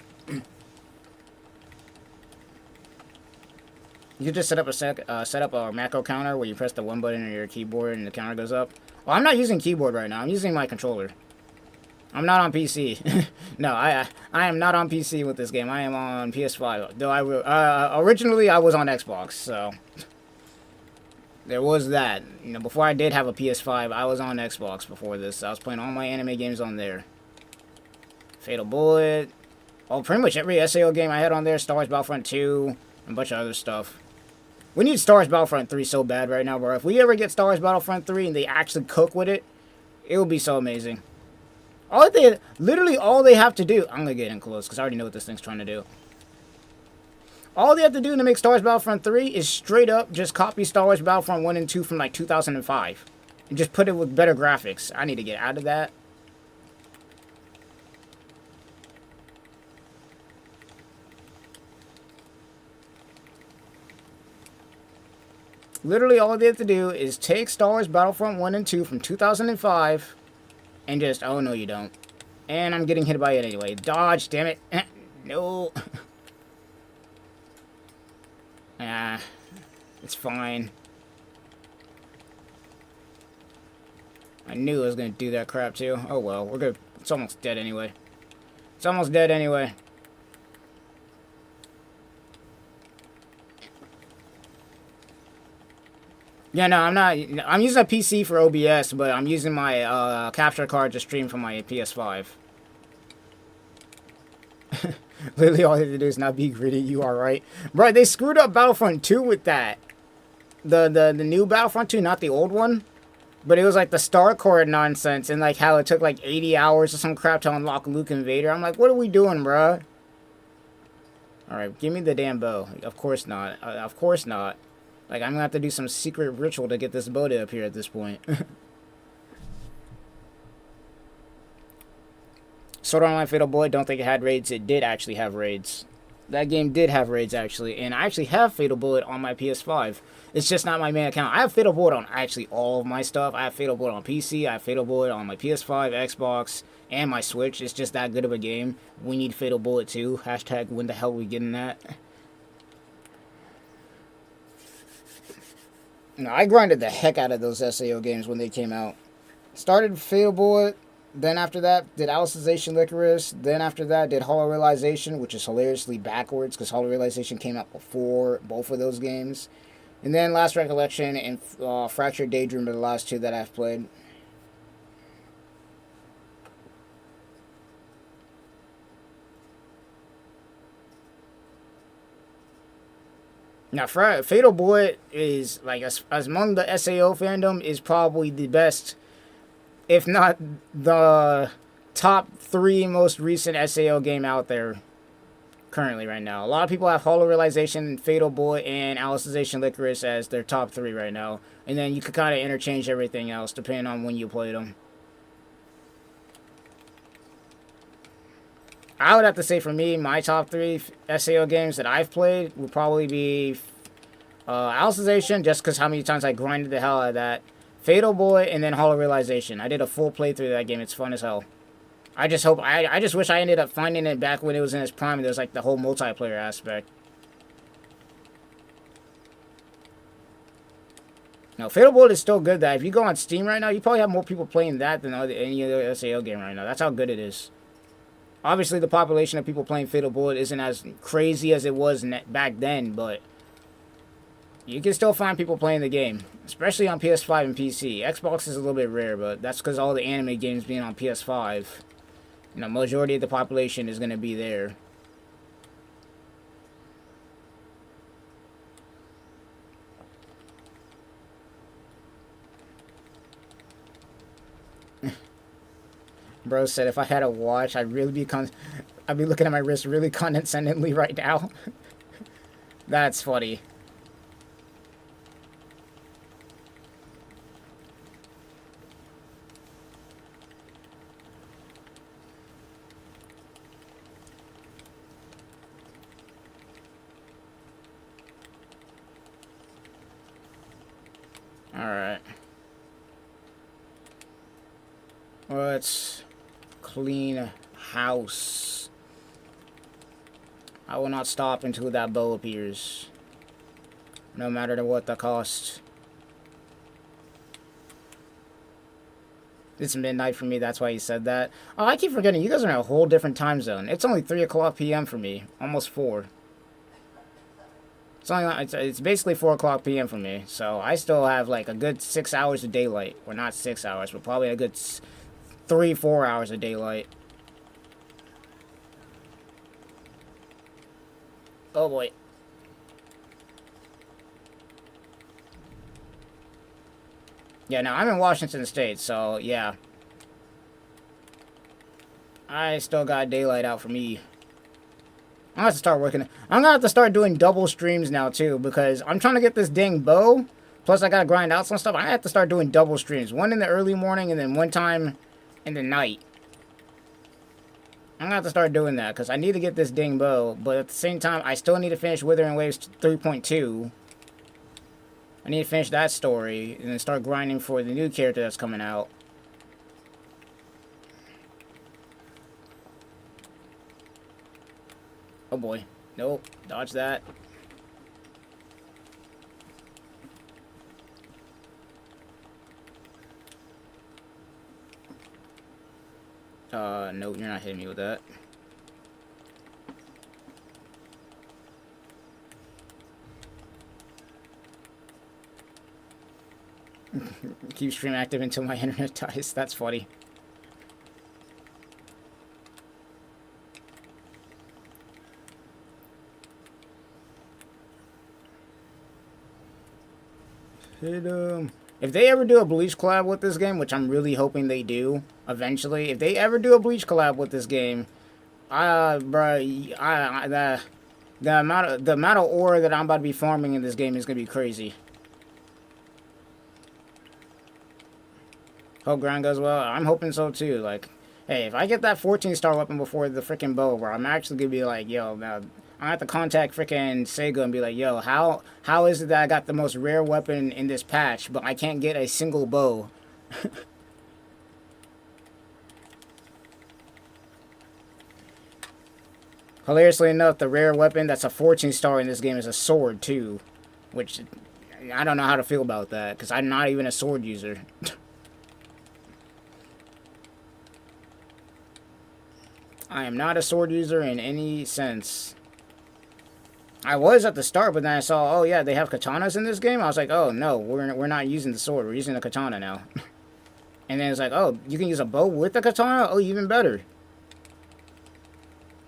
You could just set up a macro counter where you press the 1 button on your keyboard and the counter goes up. Well, I'm not using keyboard right now. I'm using my controller. I'm not on PC. No, I am not on PC with this game. I am on PS5. Though originally I was on Xbox, so there was that. You know, before I did have a PS5, I was on Xbox before this. I was playing all my anime games on there. Fatal Bullet. Oh, pretty much every SAO game I had on there. Star Wars Battlefront 2. And a bunch of other stuff. We need Star Wars Battlefront 3 so bad right now, bro. If we ever get Star Wars Battlefront 3 and they actually cook with it, it will be so amazing. Literally all they have to do... I'm going to get in close because I already know what this thing's trying to do. All they have to do to make Star Wars Battlefront 3 is straight up just copy Star Wars Battlefront 1 and 2 from like 2005. And just put it with better graphics. I need to get out of that. Literally all they have to do is take Star Wars Battlefront 1 and 2 from 2005 and just, oh no you don't. And I'm getting hit by it anyway. Dodge, damn it. No. Ah, it's fine. I knew I was going to do that crap too. Oh well, we're good. It's almost dead anyway. It's almost dead anyway. Yeah, no, I'm not. I'm using a PC for OBS, but I'm using my capture card to stream from my PS5. Literally, all you have to do is not be greedy. You are right, bro. They screwed up Battlefront 2 with that. The new Battlefront 2, not the old one, but it was like the Star Cord nonsense and like how it took like 80 hours or some crap to unlock Luke and Vader. I'm like, what are we doing, bro? All right, give me the damn bow. Of course not. Of course not. Like, I'm gonna have to do some secret ritual to get this bow to appear at this point. Sword Art Online Fatal Bullet, don't think it had raids. It did actually have raids. That game did have raids, actually. And I actually have Fatal Bullet on my PS5. It's just not my main account. I have Fatal Bullet on actually all of my stuff. I have Fatal Bullet on PC. I have Fatal Bullet on my PS5, Xbox, and my Switch. It's just that good of a game. We need Fatal Bullet too. Hashtag when the hell are we getting that? No, I grinded the heck out of those SAO games when they came out. Started Fatal Bullet. Then after that, did Alicization Licorice. Then after that, did Hollow Realization, which is hilariously backwards because Hollow Realization came out before both of those games. And then Last Recollection and Fractured Daydream are the last two that I've played. Now, Fatal Bullet is, like, as among the SAO fandom, is probably the best, if not the top 3 most recent SAO game out there currently right now. A lot of people have Hollow Realization, Fatal Bullet, and Alicization Licorice as their top 3 right now. And then you could kind of interchange everything else depending on when you played them. I would have to say for me, my top 3 SAO games that I've played would probably be Alicization, just because how many times I grinded the hell out of that. Fatal Bullet, and then Hollow Realization. I did a full playthrough of that game. It's fun as hell. I just hope, I just wish I ended up finding it back when it was in its prime and there's like the whole multiplayer aspect. No, Fatal Bullet is still good. That if you go on Steam right now, you probably have more people playing that than any other SAO game right now. That's how good it is. Obviously, the population of people playing Fatal Bullet isn't as crazy as it was back then, but you can still find people playing the game, especially on PS5 and PC. Xbox is a little bit rare, but that's because all the anime games being on PS5. You know, majority of the population is going to be there. Bro said if I had a watch, I'd really be I'd be looking at my wrist really condescendingly right now. That's funny. Alright. Let's clean house. I will not stop until that bow appears. No matter what the cost. It's midnight for me, that's why he said that. Oh, I keep forgetting, you guys are in a whole different time zone. It's only 3 o'clock p.m. for me. Almost 4. It's basically 4 o'clock p.m. for me, so I still have like a good 6 hours of daylight. Or not 6 hours, but probably a good 3-4 hours of daylight. Oh boy. Yeah, now I'm in Washington State, so yeah. I still got daylight out for me. I'm gonna have to start working. I'm gonna have to start doing double streams now too, because I'm trying to get this dang bow. Plus I gotta grind out some stuff. I have to start doing double streams. One in the early morning and then one time in the night. I'm gonna have to start doing that because I need to get this dang bow, but at the same time I still need to finish Withering Waves 3.2. I need to finish that story and then start grinding for the new character that's coming out. Oh boy. Nope. Dodge that. Nope, you're not hitting me with that. Keep stream active until my internet dies. That's funny. Hit 'em. If they ever do a Bleach collab with this game, which I'm really hoping they do eventually, if they ever do a Bleach collab with this game, the amount of ore that I'm about to be farming in this game is gonna be crazy. Hope grind goes well. I'm hoping so too. Like, hey, if I get that 14-star weapon before the freaking bow, bro, I'm actually gonna be like, yo, now I have to contact freaking Sega and be like, yo, how is it that I got the most rare weapon in this patch, but I can't get a single bow? Hilariously enough, the rare weapon that's a 14-star in this game is a sword too, which I don't know how to feel about that because I'm not even a sword user. I am not a sword user in any sense. I was at the start, but then I saw, oh yeah, they have katanas in this game. I was like, oh no, we're not using the sword. We're using the katana now. And then it's like, oh, you can use a bow with the katana? Oh, even better.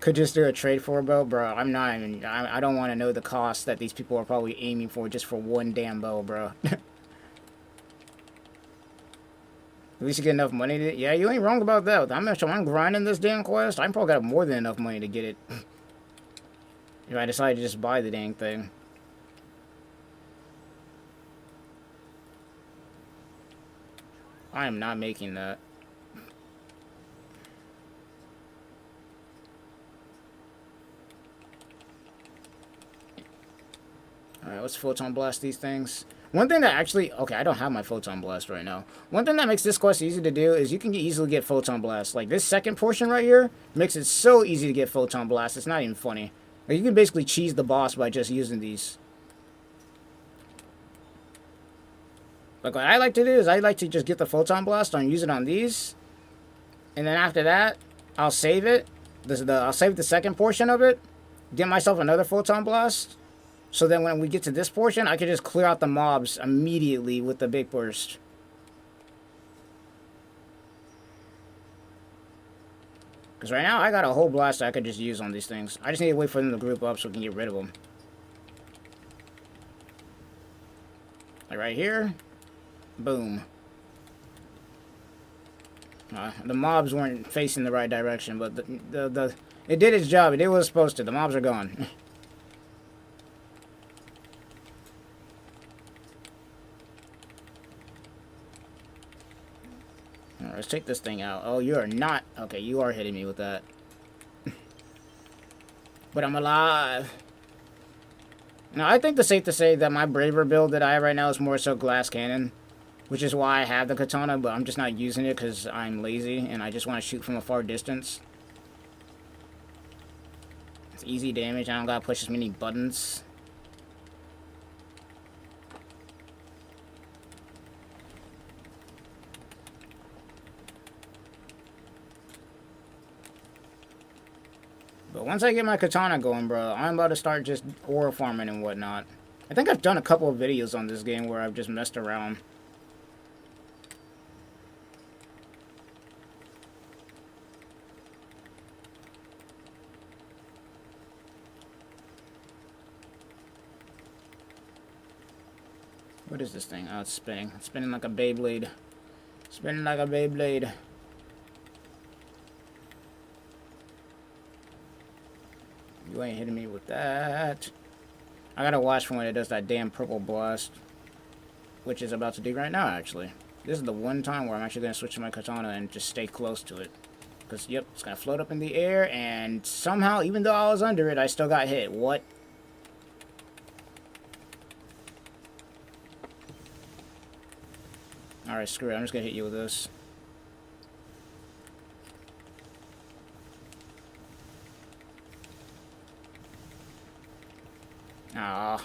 Could just do a trade for a bow, bro. I'm not even. I don't want to know the cost that these people are probably aiming for just for one damn bow, bro. At least you get enough money to... Yeah, you ain't wrong about that. I'm grinding this damn quest. I probably got more than enough money to get it. If I decide to just buy the dang thing. I am not making that. Alright, let's photon blast these things. One thing that actually... Okay, I don't have my photon blast right now. One thing that makes this quest easy to do is you can easily get photon blast. Like, this second portion right here makes it so easy to get photon blast. It's not even funny. Like, you can basically cheese the boss by just using these. Like, what I like to do is I like to just get the photon blast and use it on these. And then after that, I'll save it. I'll save the second portion of it. Get myself another photon blast. So then when we get to this portion, I can just clear out the mobs immediately with the big burst. Because right now, I got a whole blast I could just use on these things. I just need to wait for them to group up so we can get rid of them. Like right here. Boom. The mobs weren't facing the right direction, but it did its job. It did what it was supposed to. The mobs are gone. Alright, let's take this thing out. Oh, you are not... Okay, you are hitting me with that. But I'm alive. Now, I think it's safe to say that my braver build that I have right now is more so glass cannon. Which is why I have the katana, but I'm just not using it because I'm lazy and I just want to shoot from a far distance. It's easy damage. I don't gotta push as many buttons. But once I get my katana going, bro, I'm about to start just ore farming and whatnot. I think I've done a couple of videos on this game where I've just messed around. What is this thing? Oh, it's spinning. It's spinning like a Beyblade. Spinning like a Beyblade. You ain't hitting me with that. I gotta watch for when it does that damn purple blast. Which is about to do right now, actually. This is the one time where I'm actually gonna switch to my katana and just stay close to it. Because, yep, it's gonna float up in the air, and somehow, even though I was under it, I still got hit. What? Alright, screw it. I'm just gonna hit you with this. Ah.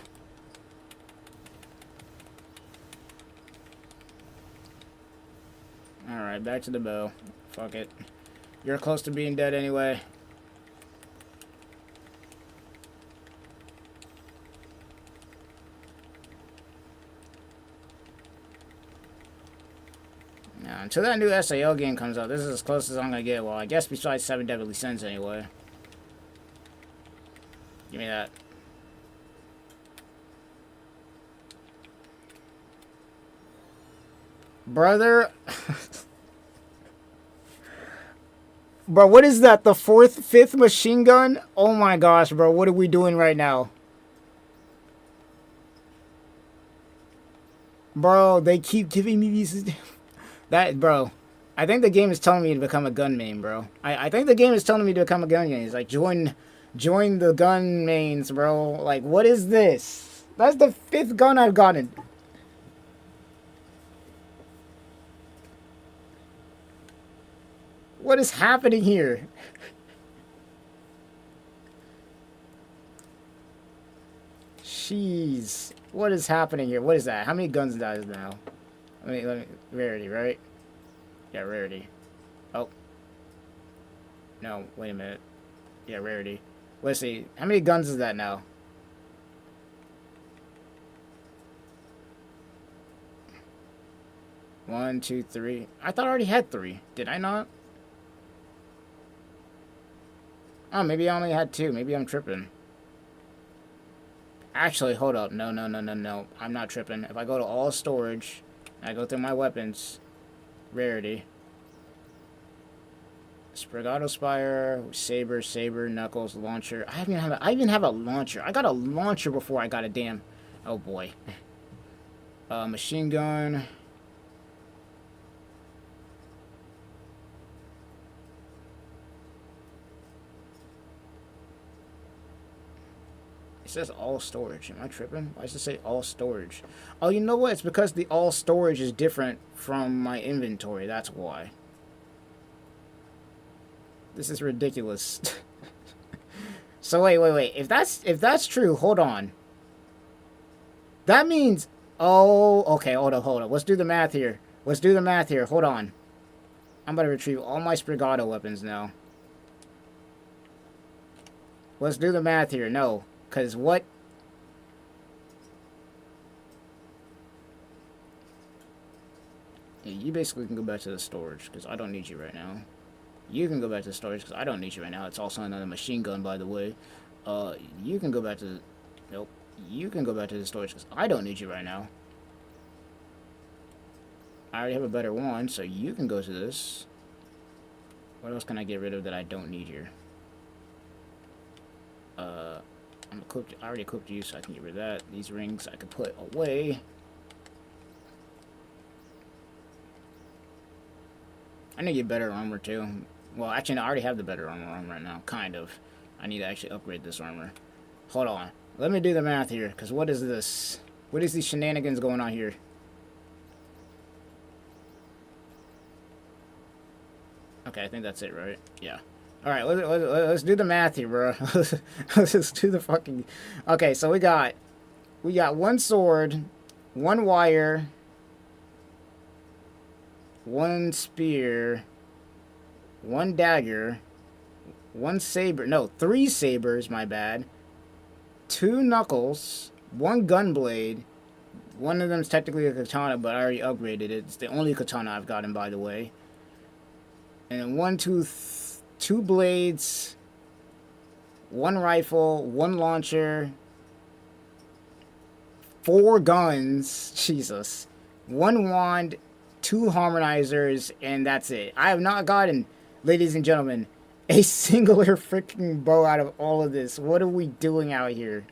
Alright, back to the bow. Fuck it. You're close to being dead anyway. Now, until that new SAO game comes out, this is as close as I'm gonna get. Well, I guess besides 7 Deadly Sins anyway. Give me that. Brother. Bro, what is that? The 5th machine gun? Oh my gosh, bro. What are we doing right now? Bro, they keep giving me these... That, bro. I think the game is telling me to become a gun main, bro. I think the game is telling me to become a gun main. It's like, join the gun mains, bro. Like, what is this? That's the 5th gun I've gotten. What is happening here? Jeez. What is happening here? What is that? How many guns that is now? Let me, rarity, right? Yeah, rarity. Oh. No, wait a minute. Yeah, rarity. Let's see. How many guns is that now? One, two, three. I thought I already had 3. Did I not? Oh, maybe I only had 2. Maybe I'm tripping. Actually, hold up. No. I'm not tripping. If I go to all storage, I go through my weapons, rarity, Sprigato Spire, Saber, Knuckles, Launcher. I even have a launcher. I got a launcher before I got a damn... Oh, boy. Machine gun... It says all storage. Am I tripping? Why does it say all storage? Oh, you know what? It's because the all storage is different from my inventory. That's why. This is ridiculous. So wait. If that's true, hold on. That means... Oh, okay. Hold up. Let's do the math here. Hold on. I'm about to retrieve all my Sprigato weapons now. Let's do the math here. No. Because what? Yeah, you basically can go back to the storage, because I don't need you right now. You can go back to the storage, because I don't need you right now. It's also another machine gun, by the way. You can go back to the... Nope. You can go back to the storage, because I don't need you right now. I already have a better one, so you can go to this. What else can I get rid of that I don't need here? I already equipped you, so I can get rid of that. These rings I can put away. I need to get better armor, too. Well, actually, no, I already have the better armor on right now. Kind of. I need to actually upgrade this armor. Hold on. Let me do the math here, because what is this? What is these shenanigans going on here? Okay, I think that's it, right? Yeah. Alright, let's do the math here, bro. Let's just do the fucking... Okay, so we got 1 sword, 1 wire, 1 spear, 1 dagger, 1 saber... No, 3 sabers, my bad. 2 knuckles, 1 gun blade. One of them's technically a katana, but I already upgraded it. It's the only katana I've gotten, by the way. And then 2 blades, 1 rifle, 1 launcher, 4 guns, Jesus, 1 wand, 2 harmonizers, and that's it. I have not gotten, ladies and gentlemen, a singular freaking bow out of all of this. What are we doing out here?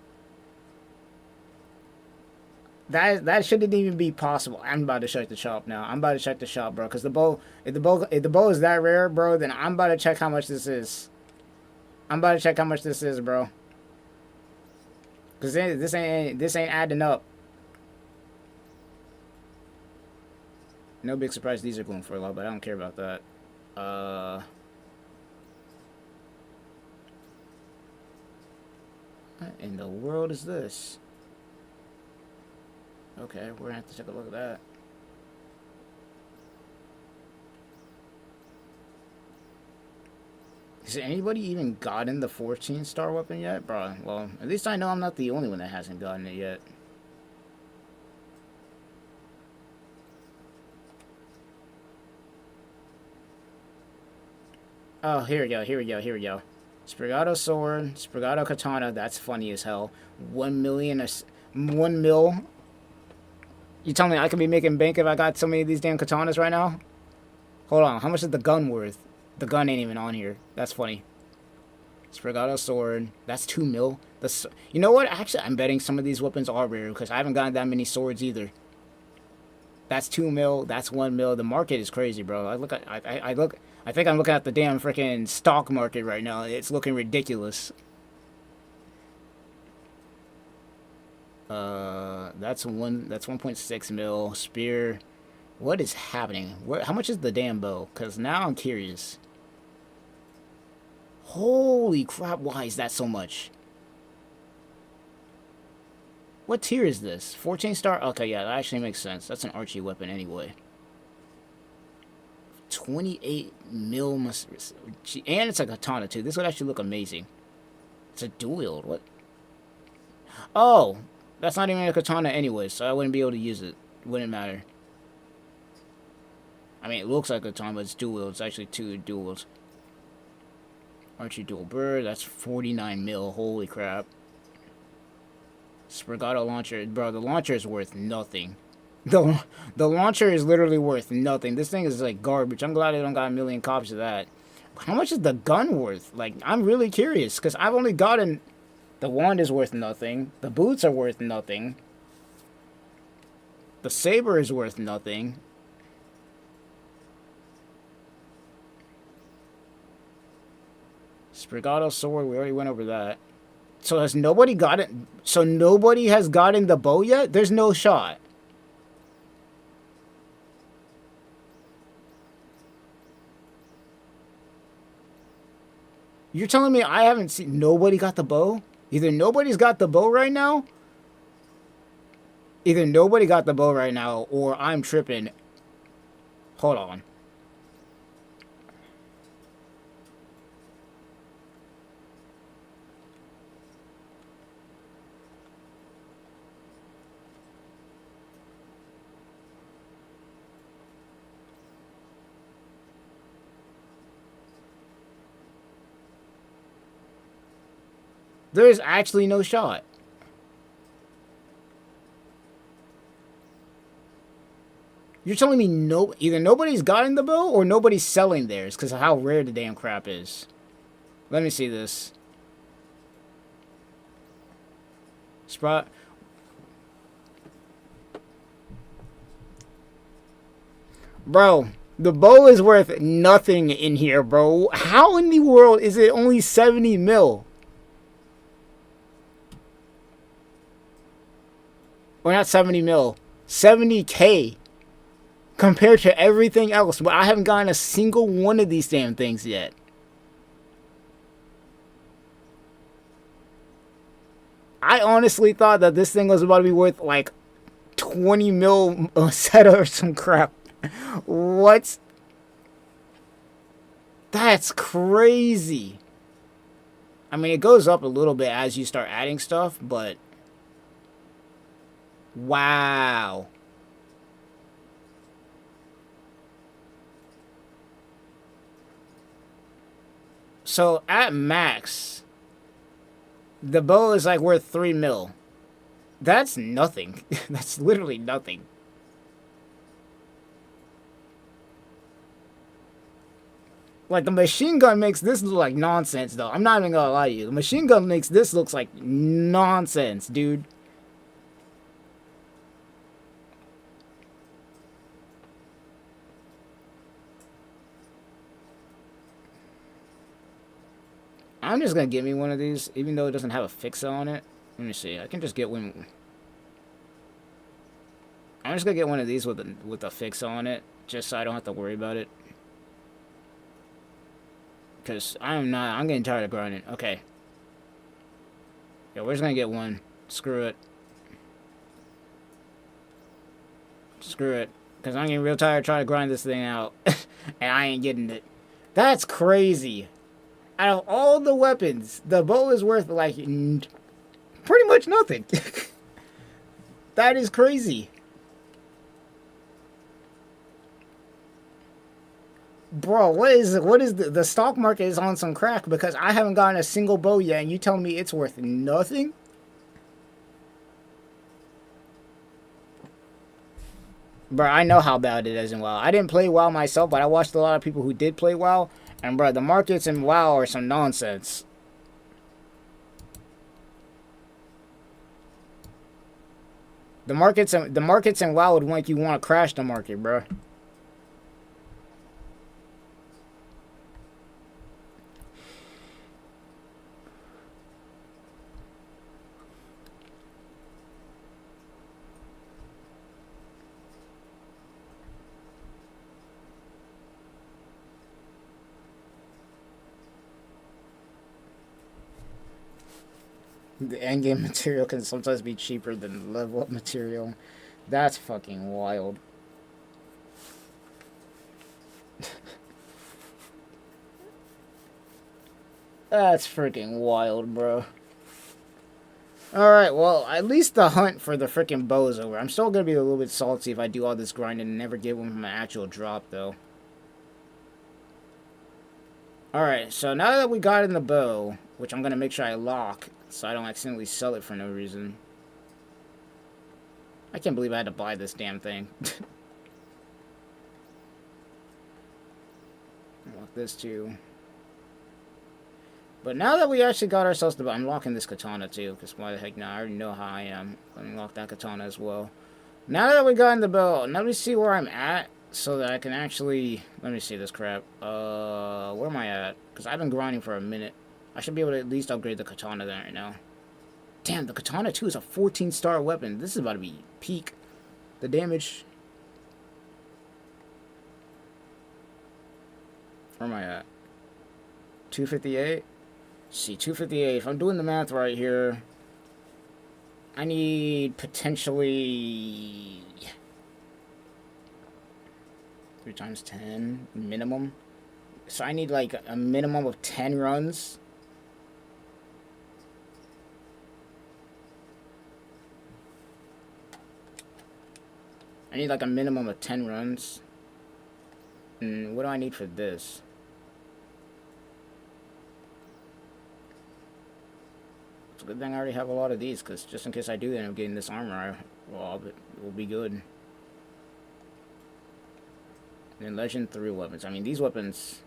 That shouldn't even be possible. I'm about to check the shop now. I'm about to check the shop, bro. Because if the bow is that rare, bro, then I'm about to check how much this is. I'm about to check how much this is, bro. Because this ain't adding up. No big surprise these are going for a lot, but I don't care about that. What in the world is this? Okay, we're gonna have to take a look at that. Has anybody even gotten the 14-star weapon yet? Bro, well, at least I know I'm not the only one that hasn't gotten it yet. Oh, here we go, here we go, here we go. Sprigato sword, Sprigato katana, that's funny as hell. 1 million, 1 mil. You tell me I could be making bank if I got so many of these damn katanas right now? Hold on, how much is the gun worth? The gun ain't even on here. That's funny. Sprigato sword, that's 2 mil. You know what? Actually, I'm betting some of these weapons are rare because I haven't gotten that many swords either. That's 2 mil. That's 1 mil. The market is crazy, bro. I think I'm looking at the damn freaking stock market right now. It's looking ridiculous. That's 1.6 mil. Spear. What is happening? How much is the damn bow? Because now I'm curious. Holy crap, why is that so much? What tier is this? 14-star? Okay, yeah, that actually makes sense. That's an archery weapon anyway. 28 mil and it's a katana too. This would actually look amazing. It's a dual wield. What? Oh, that's not even a katana anyway, so I wouldn't be able to use it. Wouldn't matter. I mean, it looks like a katana, but it's dual wield. It's actually 2 dual wields. Archery dual bird. That's 49 mil. Holy crap. Sprigato launcher. Bro, the launcher is worth nothing. The launcher is literally worth nothing. This thing is like garbage. I'm glad I don't got a million copies of that. How much is the gun worth? Like, I'm really curious because I've only gotten... The wand is worth nothing. The boots are worth nothing. The saber is worth nothing. Sprigato sword, we already went over that. So has nobody got it? So nobody has gotten the bow yet? There's no shot. You're telling me I haven't seen... Nobody got the bow? Either nobody's got the bow right now... Either nobody got the bow right now, or I'm tripping. Hold on. There is actually no shot. You're telling me either nobody's gotten the bow or nobody's selling theirs because of how rare the damn crap is. Let me see this. Bro, the bow is worth nothing in here, bro. How in the world is it only 70 mil? Or not 70 mil. 70K. Compared to everything else. But I haven't gotten a single one of these damn things yet. I honestly thought that this thing was about to be worth like 20 mil a set or some crap. What? That's crazy. I mean, it goes up a little bit as you start adding stuff, but... Wow. So, at max, the bow is like worth 3 mil. That's nothing. That's literally nothing. Like, the machine gun makes this look like nonsense, though. I'm not even gonna lie to you. The machine gun makes this look like nonsense, dude. I'm just gonna get me one of these, even though it doesn't have a fix on it. Let me see. I can just get one. I'm just gonna get one of these with a fix on it, just so I don't have to worry about it. Cause I'm getting tired of grinding. Okay. Yeah, we're just gonna get one. Screw it. Screw it. Cause I'm getting real tired trying to grind this thing out. And I ain't getting it. That's crazy. Out of all the weapons, the bow is worth like pretty much nothing. That is crazy. Bro, what is the stock market is on some crack because I haven't gotten a single bow yet and you telling me it's worth nothing? Bro, I know how bad it is in WoW. I didn't play WoW myself, but I watched a lot of people who did play WoW. And bro, the markets in WoW are some nonsense. The markets in WoW would make you want to crash the market, bro. The endgame material can sometimes be cheaper than level up material. That's fucking wild. That's freaking wild, bro. Alright, well, at least the hunt for the freaking bow is over. I'm still gonna be a little bit salty if I do all this grinding and never get one from an actual drop, though. Alright, so now that we got in the bow, which I'm gonna make sure I lock, so I don't accidentally sell it for no reason. I can't believe I had to buy this damn thing. Lock this too. But now that we actually got ourselves the bow, I'm locking this katana too, because why the heck not? I already know how I am. Let me lock that katana as well. Now that we got in the bow, let me see where I'm at, so that I can actually... Let me see this crap. Where am I at? Because I've been grinding for a minute. I should be able to at least upgrade the katana there right now. Damn, the katana 2 is a 14-star weapon. This is about to be peak. The damage... Where am I at? 258? See, 258. If I'm doing the math right here, I need potentially 3 times 10 minimum. So I need like a minimum of 10 runs. I need like a minimum of 10 runs. And what do I need for this? It's a good thing I already have a lot of these, because just in case I do end up getting this armor, well, it will be good. And then Legend 3 weapons. I mean, these weapons...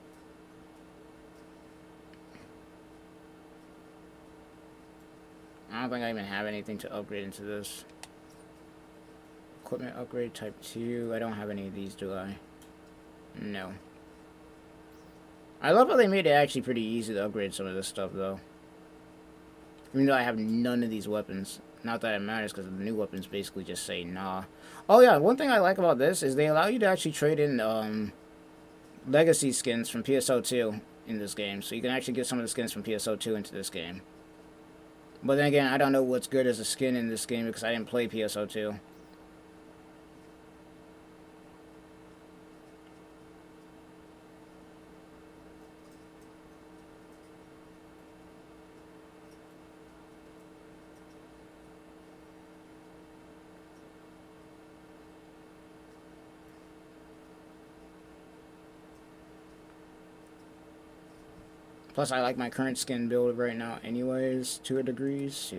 I don't think I even have anything to upgrade into this. Equipment upgrade type 2. I don't have any of these, do I? No. I love how they made it actually pretty easy to upgrade some of this stuff, though. Even though I have none of these weapons. Not that it matters, because the new weapons basically just say nah. Oh yeah, one thing I like about this is they allow you to actually trade in legacy skins from PSO2 in this game. So you can actually get some of the skins from PSO2 into this game. But then again, I don't know what's good as a skin in this game because I didn't play PSO2. Plus, I like my current skin build right now anyways, to a degree, so...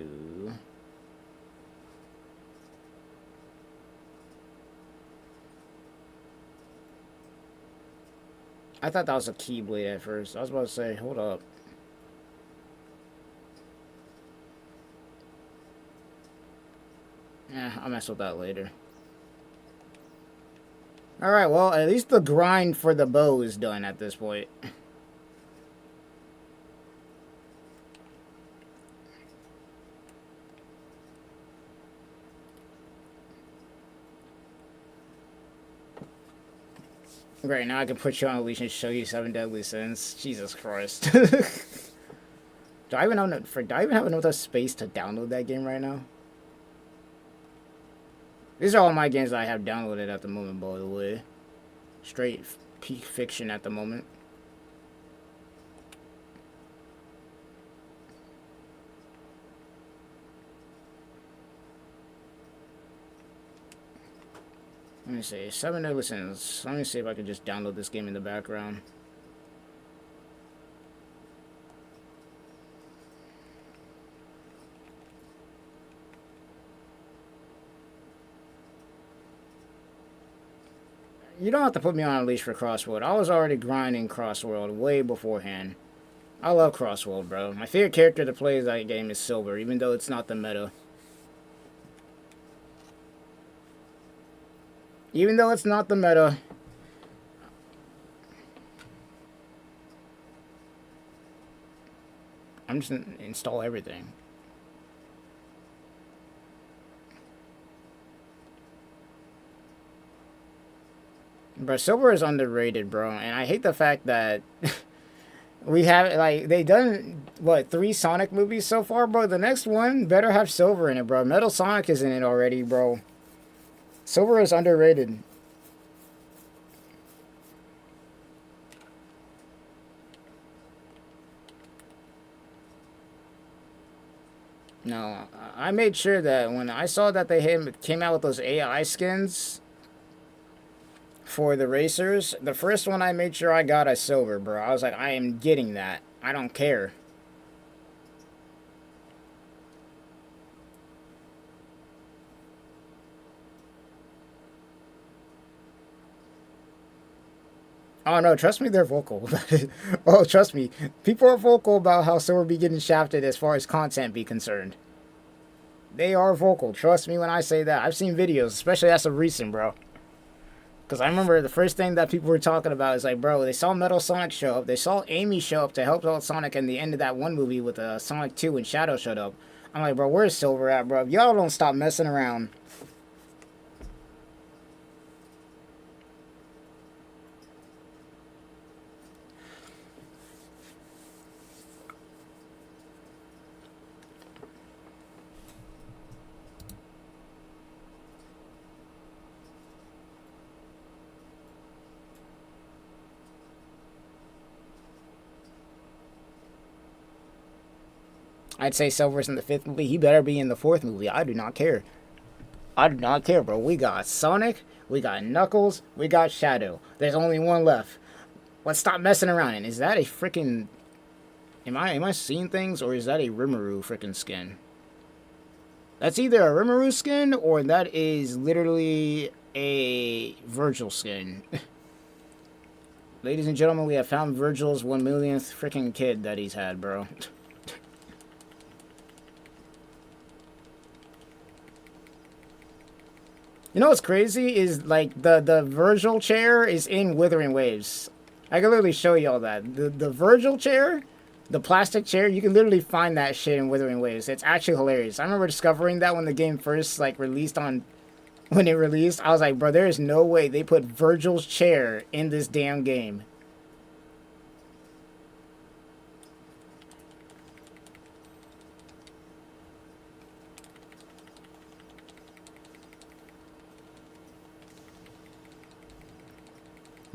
I thought that was a Keyblade at first. I was about to say, hold up. I'll mess with that later. Alright, well, at least the grind for the bow is done at this point. Great, now I can put you on a leash and show you 7 deadly sins. Jesus Christ. Do I even have enough space to download that game right now? These are all my games that I have downloaded at the moment, by the way. Straight peak fiction at the moment. Let me see. 7 deadly sins. Let me see if I can just download this game in the background. You don't have to put me on a leash for Crossworld. I was already grinding Crossworld way beforehand. I love Crossworld, bro. My favorite character to play that game is Silver, even though it's not the meta. Even though it's not the meta. I'm just gonna install everything. Bro, Silver is underrated, bro. And I hate the fact that we have, like, they done, what, 3 Sonic movies so far, bro? The next one better have Silver in it, bro. Metal Sonic is in it already, bro. Silver is underrated. No, I made sure that when I saw that they came out with those AI skins for the racers, the first one I made sure I got a Silver, bro. I was like, I am getting that. I don't care. Oh no, trust me, they're vocal about it. Oh, trust me. People are vocal about how Silver be getting shafted as far as content be concerned. They are vocal. Trust me when I say that. I've seen videos, especially as of recent, bro. Because I remember the first thing that people were talking about is like, bro, they saw Metal Sonic show up. They saw Amy show up to help out Sonic in the end of that one movie with Sonic 2 and Shadow showed up. I'm like, bro, where's Silver at, bro? Y'all don't stop messing around. I'd say Silver's in the 5th movie. He better be in the 4th movie. I do not care. I do not care, bro. We got Sonic, we got Knuckles, we got Shadow. There's only one left. Let's stop messing around. And is that a freaking... Am I seeing things, or is that a Rimuru freaking skin? That's either a Rimuru skin, or that is literally a Virgil skin. Ladies and gentlemen, we have found Virgil's 1 millionth freaking kid that he's had, bro. You know what's crazy is, like, the Virgil chair is in Withering Waves. I can literally show y'all that. The Virgil chair, the plastic chair, you can literally find that shit in Withering Waves. It's actually hilarious. I remember discovering that when the game first, like, released on... When it released, I was like, bro, there is no way they put Virgil's chair in this damn game.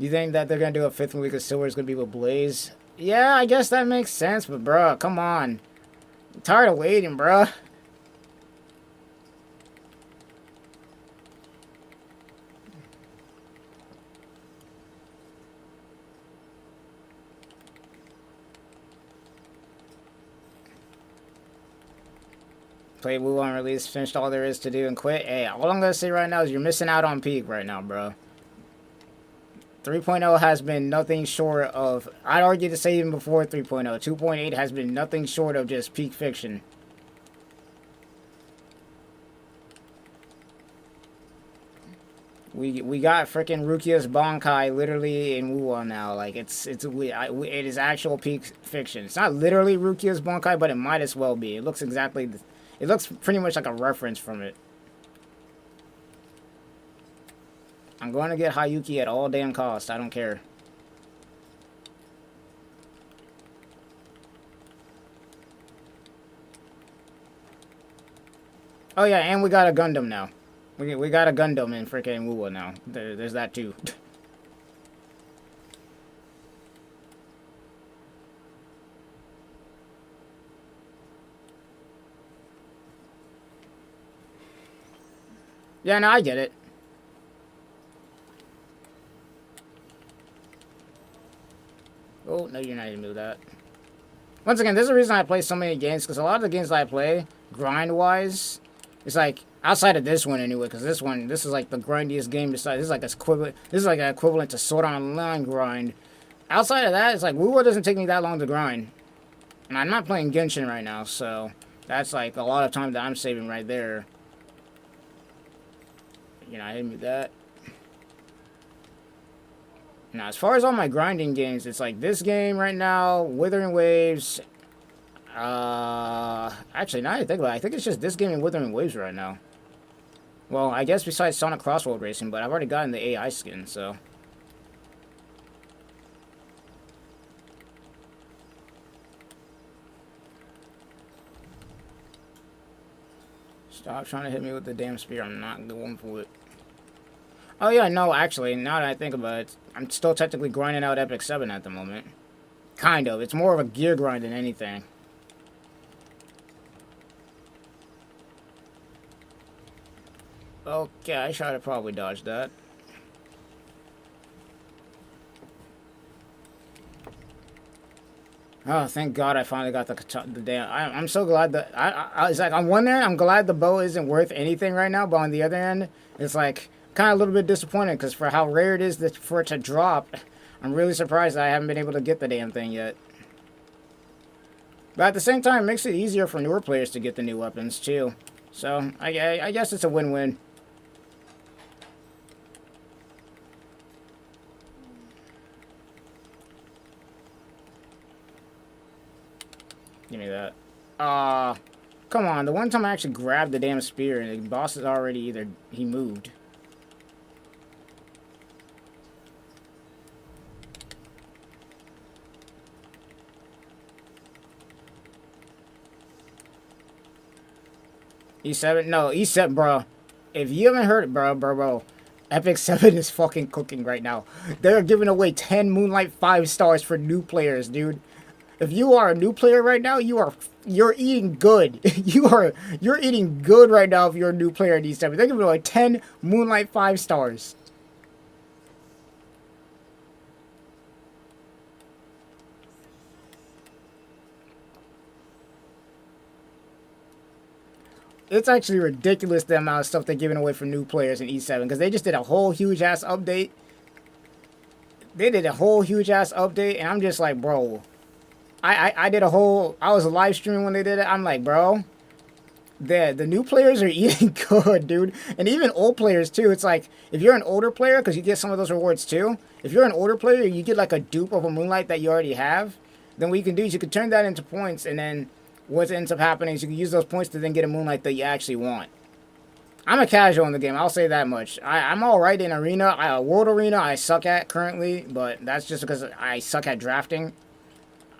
You think that they're going to do a 5th movie because Silver's going to be with Blaze? Yeah, I guess that makes sense, but bro, come on. I'm tired of waiting, bro. Played Woo on release, finished all there is to do, and quit. Hey, all I'm going to say right now is you're missing out on peak right now, bro. 3.0 has been nothing short of, I'd argue to say even before 3.0, 2.8 has been nothing short of just peak fiction. We got freaking Rukia's Bankai literally in Wuhan now. Like, it is actual peak fiction. It's not literally Rukia's Bankai, but it might as well be. It looks exactly, it looks pretty much like a reference from it. I'm going to get Hayuki at all damn costs. I don't care. Oh yeah, and we got a Gundam now. We got a Gundam in freaking Wuwa now. There's that too. Yeah, no, I get it. Oh, no, you're not even do that. Once again, there's a reason I play so many games, because a lot of the games that I play, grind-wise, it's like, outside of this one anyway, because this is like the grindiest game besides, this is like an equivalent to Sword Online grind. Outside of that, it's like, Wuwa doesn't take me that long to grind. And I'm not playing Genshin right now, so that's like a lot of time that I'm saving right there. You know, I hit me with that. Now, as far as all my grinding games, it's like this game right now, Withering Waves. Actually, now that I think about it, I think it's just this game and Withering Waves right now. Well, I guess besides Sonic Crossroad Racing, but I've already gotten the AI skin, so. Stop trying to hit me with the damn spear. I'm not going for it. Oh yeah, no, actually, now that I think about it, I'm still technically grinding out Epic 7 at the moment. Kind of. It's more of a gear grind than anything. Okay, I should have probably dodged that. Oh, thank God I finally got the damn... I'm so glad that... It's like, on one hand, I'm glad the bow isn't worth anything right now, but on the other hand, it's like... kind of a little bit disappointed because for how rare it is for it to drop, I'm really surprised that I haven't been able to get the damn thing yet. But at the same time, it makes it easier for newer players to get the new weapons too. So I guess it's a win-win. Give me that. Come on. The one time I actually grabbed the damn spear and the boss is already he moved. E7? No, E7, bro. If you haven't heard it, bro. Epic 7 is fucking cooking right now. They're giving away 10 Moonlight 5 stars for new players, dude. If you are a new player right now, you're eating good. You're eating good right now if you're a new player in E7. They're giving away 10 Moonlight 5 stars. It's actually ridiculous the amount of stuff they're giving away for new players in E7 because they just did a whole huge ass update. And I'm just like, bro. I was live streaming when they did it. I'm like, bro, the new players are eating good, dude. And even old players too. It's like, if you're an older player, because you get some of those rewards too. If you're an older player, you get like a dupe of a Moonlight that you already have. Then what you can do is you can turn that into points, and then what ends up happening is you can use those points to then get a Moonlight that you actually want. I'm a casual in the game, I'll say that much. I'm alright in Arena. World Arena I suck at currently, but that's just because I suck at drafting.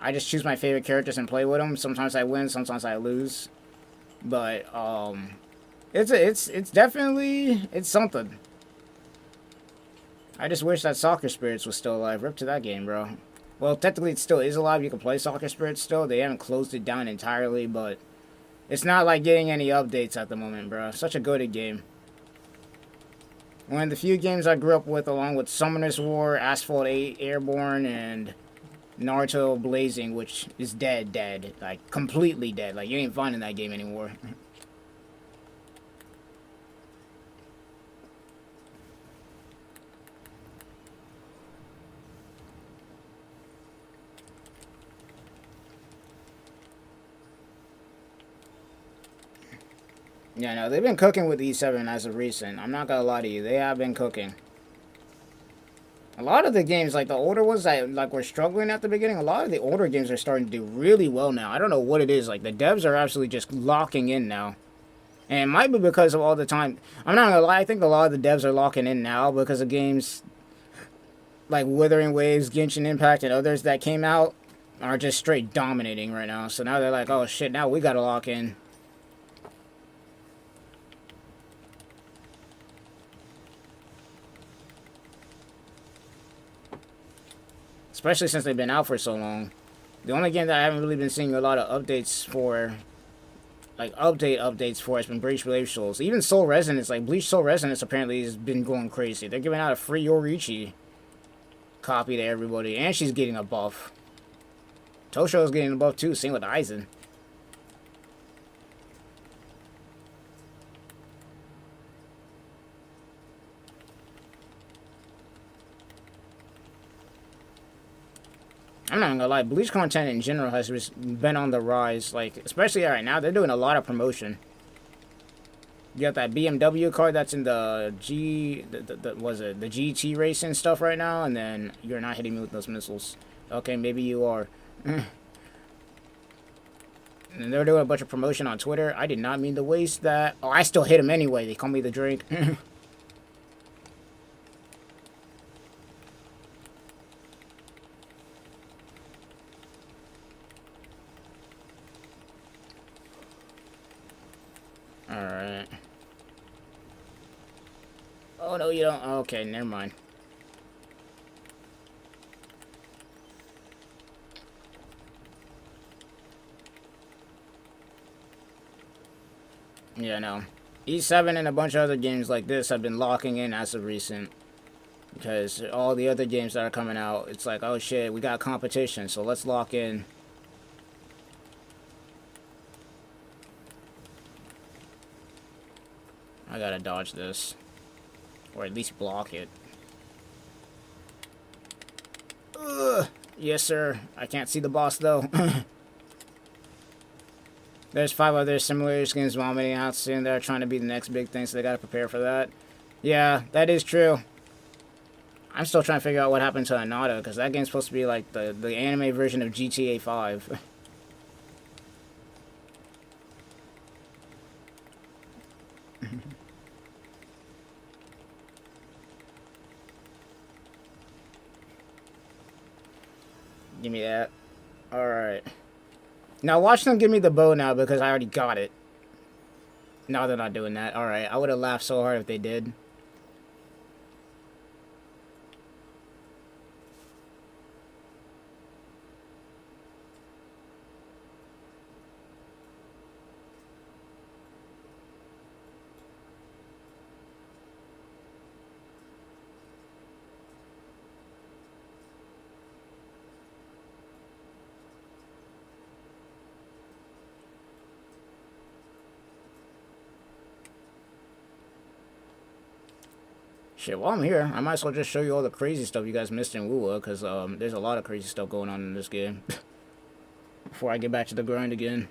I just choose my favorite characters and play with them. Sometimes I win, sometimes I lose. But, it's definitely, it's something. I just wish that Soccer Spirits was still alive. Rip to that game, bro. Well, technically it still is alive. You can play Soccer Spirits still. They haven't closed it down entirely, but it's not like getting any updates at the moment, bro. Such a good game. One of the few games I grew up with, along with Summoner's War, Asphalt 8, Airborne, and Naruto Blazing, which is dead. Like, completely dead. Like, you ain't finding that game anymore. Yeah, no, they've been cooking with E7 as of recent. I'm not gonna lie to you. They have been cooking. A lot of the games, like the older ones that like were struggling at the beginning, a lot of the older games are starting to do really well now. I don't know what it is. Like, the devs are absolutely just locking in now. And it might be because of all the time. I'm not gonna lie, I think a lot of the devs are locking in now because of games like Wuthering Waves, Genshin Impact, and others that came out are just straight dominating right now. So now they're like, oh shit, now we gotta lock in. Especially since they've been out for so long. The only game that I haven't really been seeing a lot of updates for, like updates for, has been Bleach Souls. Even Soul Resonance, like Bleach Soul Resonance apparently has been going crazy. They're giving out a free Yoriichi copy to everybody, and she's getting a buff. Tosho's getting a buff too, same with Aizen. I'm not gonna lie, Bleach content in general has just been on the rise. Like, especially right now, they're doing a lot of promotion. You got that BMW card that's in the the GT racing stuff right now, and then you're not hitting me with those missiles. Okay, maybe you are. And they're doing a bunch of promotion on Twitter. I did not mean to waste that. Oh, I still hit him anyway. They call me the Drake. Alright. Oh, no, you don't. Okay, never mind. Yeah, no. E7 and a bunch of other games like this have been locking in as of recent. Because all the other games that are coming out, it's like, oh shit, we got competition, so let's lock in. I gotta dodge this. Or at least block it. Ugh. Yes, sir. I can't see the boss, though. There's 5 other similar skins vomiting out soon. They're trying to be the next big thing, so they gotta prepare for that. Yeah, that is true. I'm still trying to figure out what happened to Anata, because that game's supposed to be like the anime version of GTA 5. Give me that. Alright. Now watch them give me the bow now because I already got it. No, they're not doing that. Alright, I would have laughed so hard if they did. Shit, while I'm here, I might as well just show you all the crazy stuff you guys missed in Wuwa, because there's a lot of crazy stuff going on in this game. Before I get back to the grind again.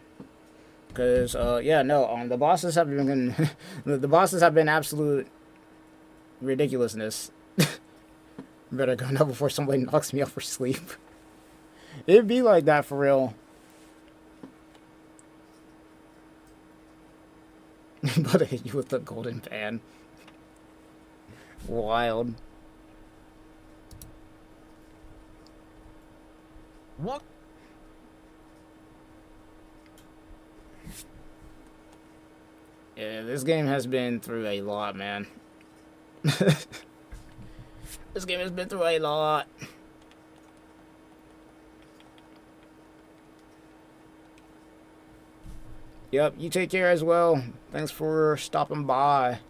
Because, yeah, no, the bosses have been... the bosses have been absolute ridiculousness. Better go now before somebody knocks me off for sleep. It'd be like that for real. But I hit you with the golden pan. Wild. What? Yeah, this game has been through a lot, man. This game has been through a lot. Yep, you take care as well. Thanks for stopping by.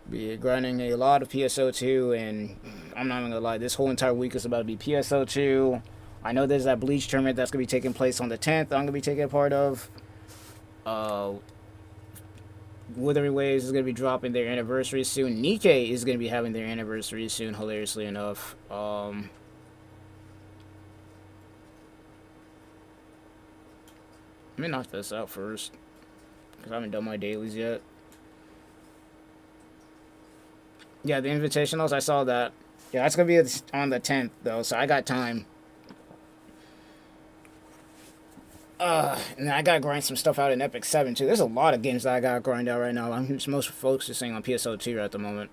Be grinding a lot of PSO2, and I'm not even gonna lie, this whole entire week is about to be PSO2. I know there's that Bleach tournament that's gonna be taking place on the 10th. I'm gonna be taking a part of. Wuthering Waves is gonna be dropping their anniversary soon. Nikkei is gonna be having their anniversary soon, hilariously enough. Let me knock this out first, because I haven't done my dailies yet. Yeah, the invitationals, I saw that. Yeah, that's going to be on the 10th, though, so I got time. And I gotta grind some stuff out in Epic 7 too. There's a lot of games that I gotta grind out right now. I'm just most focusing on PSO2 at the moment.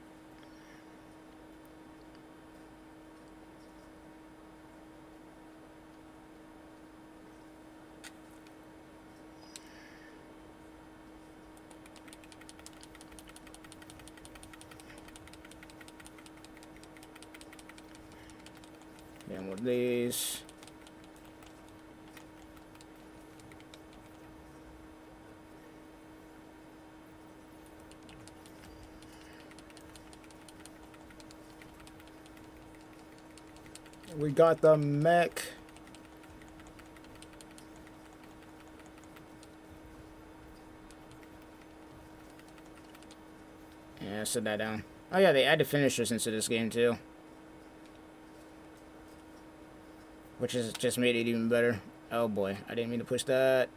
And with these. We got the mech. Yeah, set that down. Oh yeah, they added finishers into this game too. Which has just made it even better. Oh boy, I didn't mean to push that.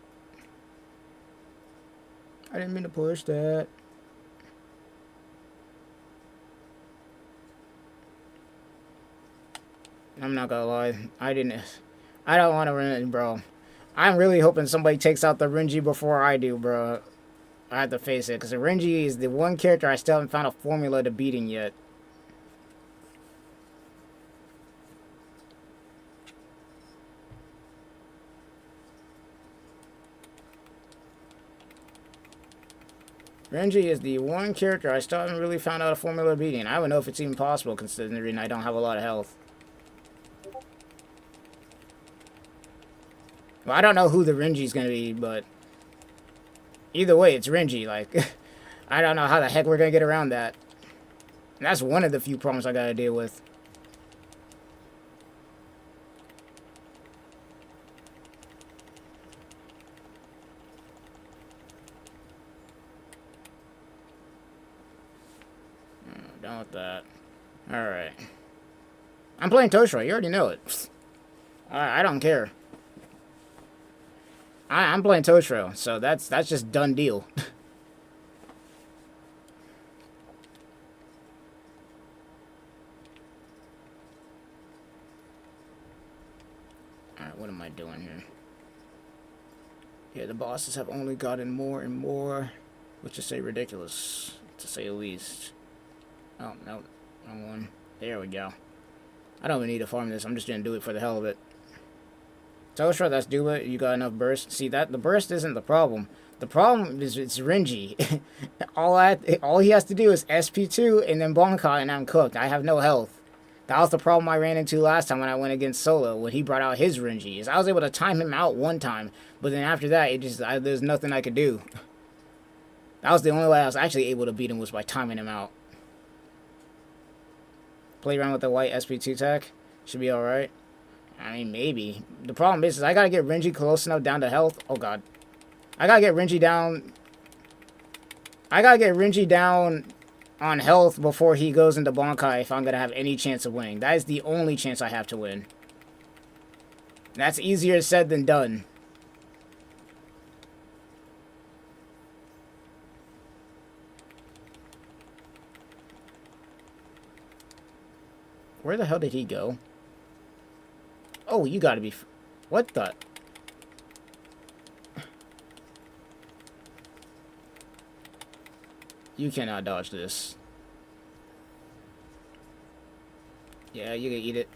I didn't mean to push that. I'm not gonna lie. I don't want to run it, bro. I'm really hoping somebody takes out the Renji before I do, bro. I have to face it, because the Renji is the one character I still haven't found a formula to beating yet. Renji is the one character I still haven't really found out a formula to beating. I don't know if it's even possible, considering I don't have a lot of health. Well, I don't know who the Renji's gonna be, but either way, it's Renji. Like, I don't know how the heck we're gonna get around that. And that's one of the few problems I gotta deal with. Done with that. Alright. I'm playing Toshiro, you already know it. I don't care. I'm playing Toshiro, so that's just done deal. Alright, what am I doing here? Yeah, the bosses have only gotten more and more, which is ridiculous, to say the least. Oh, no, wrong one. There we go. I don't even need to farm this, I'm just gonna do it for the hell of it. Toshiro, that's doable. You got enough burst. See, that the burst isn't the problem. The problem is it's Renji. all he has to do is SP2 and then Bankai, and I'm cooked. I have no health. That was the problem I ran into last time when I went against Solo, when he brought out his Renji. Is I was able to time him out one time, but then after that, there's nothing I could do. That was the only way I was actually able to beat him, was by timing him out. Play around with the white SP2 tech. Should be alright. I mean, maybe. The problem is I gotta get Renji close enough down to health. Oh, God. I gotta get Renji down... I gotta get Renji down on health before he goes into Bankai if I'm gonna have any chance of winning. That is the only chance I have to win. That's easier said than done. Where the hell did he go? Oh, you gotta be... What the... You cannot dodge this. Yeah, you can eat it.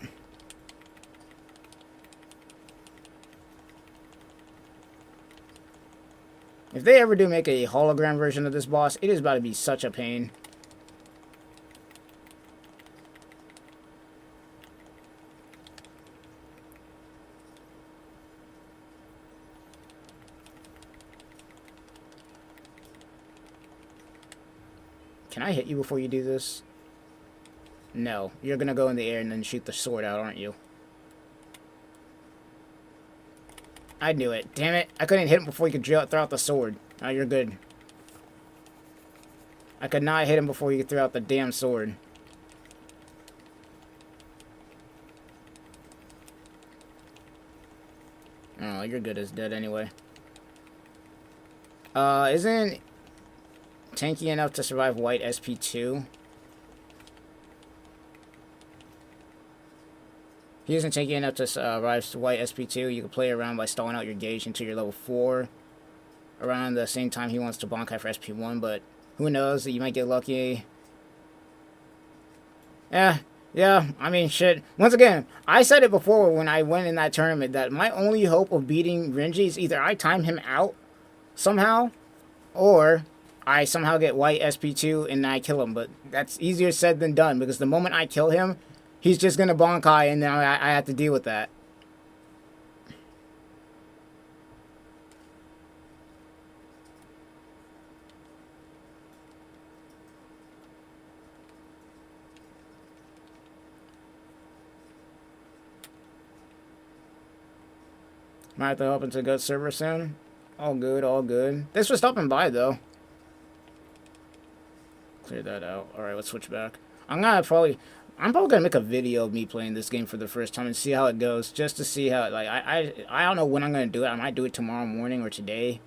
If they ever do make a hologram version of this boss, it is about to be such a pain. Can I hit you before you do this? No. You're gonna go in the air and then shoot the sword out, aren't you? I knew it. Damn it. I couldn't hit him before he could throw out the sword. Oh, you're good. I could not hit him before he could throw out the damn sword. Oh, you're good as dead anyway. Isn't tanky enough to survive white SP2? He doesn't take you enough to rise to white SP2. You can play around by stalling out your gauge until you're level 4. Around the same time he wants to Bankai for SP1, but who knows? You might get lucky. Yeah, I mean, shit. Once again, I said it before when I went in that tournament that my only hope of beating Renji is either I time him out somehow, or I somehow get white SP2 and I kill him. But that's easier said than done, because the moment I kill him, he's just going to Bankai, and then I have to deal with that. Might have to hop into a good server soon. All good, all good. Thanks for stopping by, though. Clear that out. Alright, let's switch back. I'm probably gonna make a video of me playing this game for the first time and see how it goes. Just to see how, like, I don't know when I'm gonna do it. I might do it tomorrow morning or today.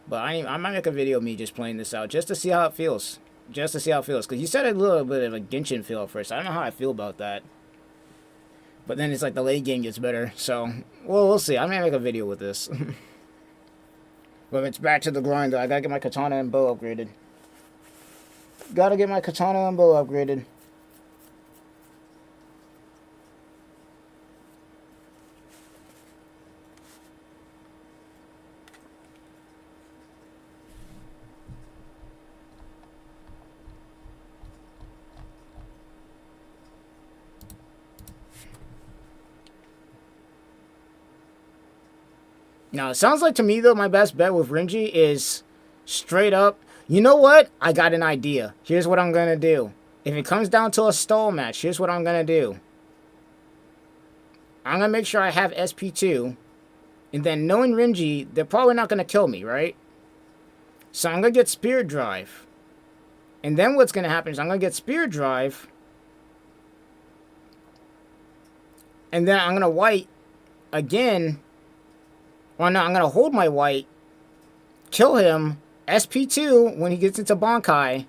But I might make a video of me just playing this out, just to see how it feels. Just to see how it feels. Because you said a little bit of a Genshin feel at first. I don't know how I feel about that. But then it's like the late game gets better. So, well, we'll see. I may make a video with this. But it's back to the grind, though. I gotta get my katana and bow upgraded. Gotta get my katana and bow upgraded. Now, it sounds like to me, though, my best bet with Renji is straight up, you know what? I got an idea. Here's what I'm going to do. If it comes down to a stall match, here's what I'm going to do. I'm going to make sure I have SP2. And then knowing Renji, they're probably not going to kill me, right? So I'm going to get Spirit Drive. And then what's going to happen is I'm going to get Spirit Drive. And then I'm going to white again. Well, no, I'm going to hold my white, kill him, SP2 when he gets into Bankai.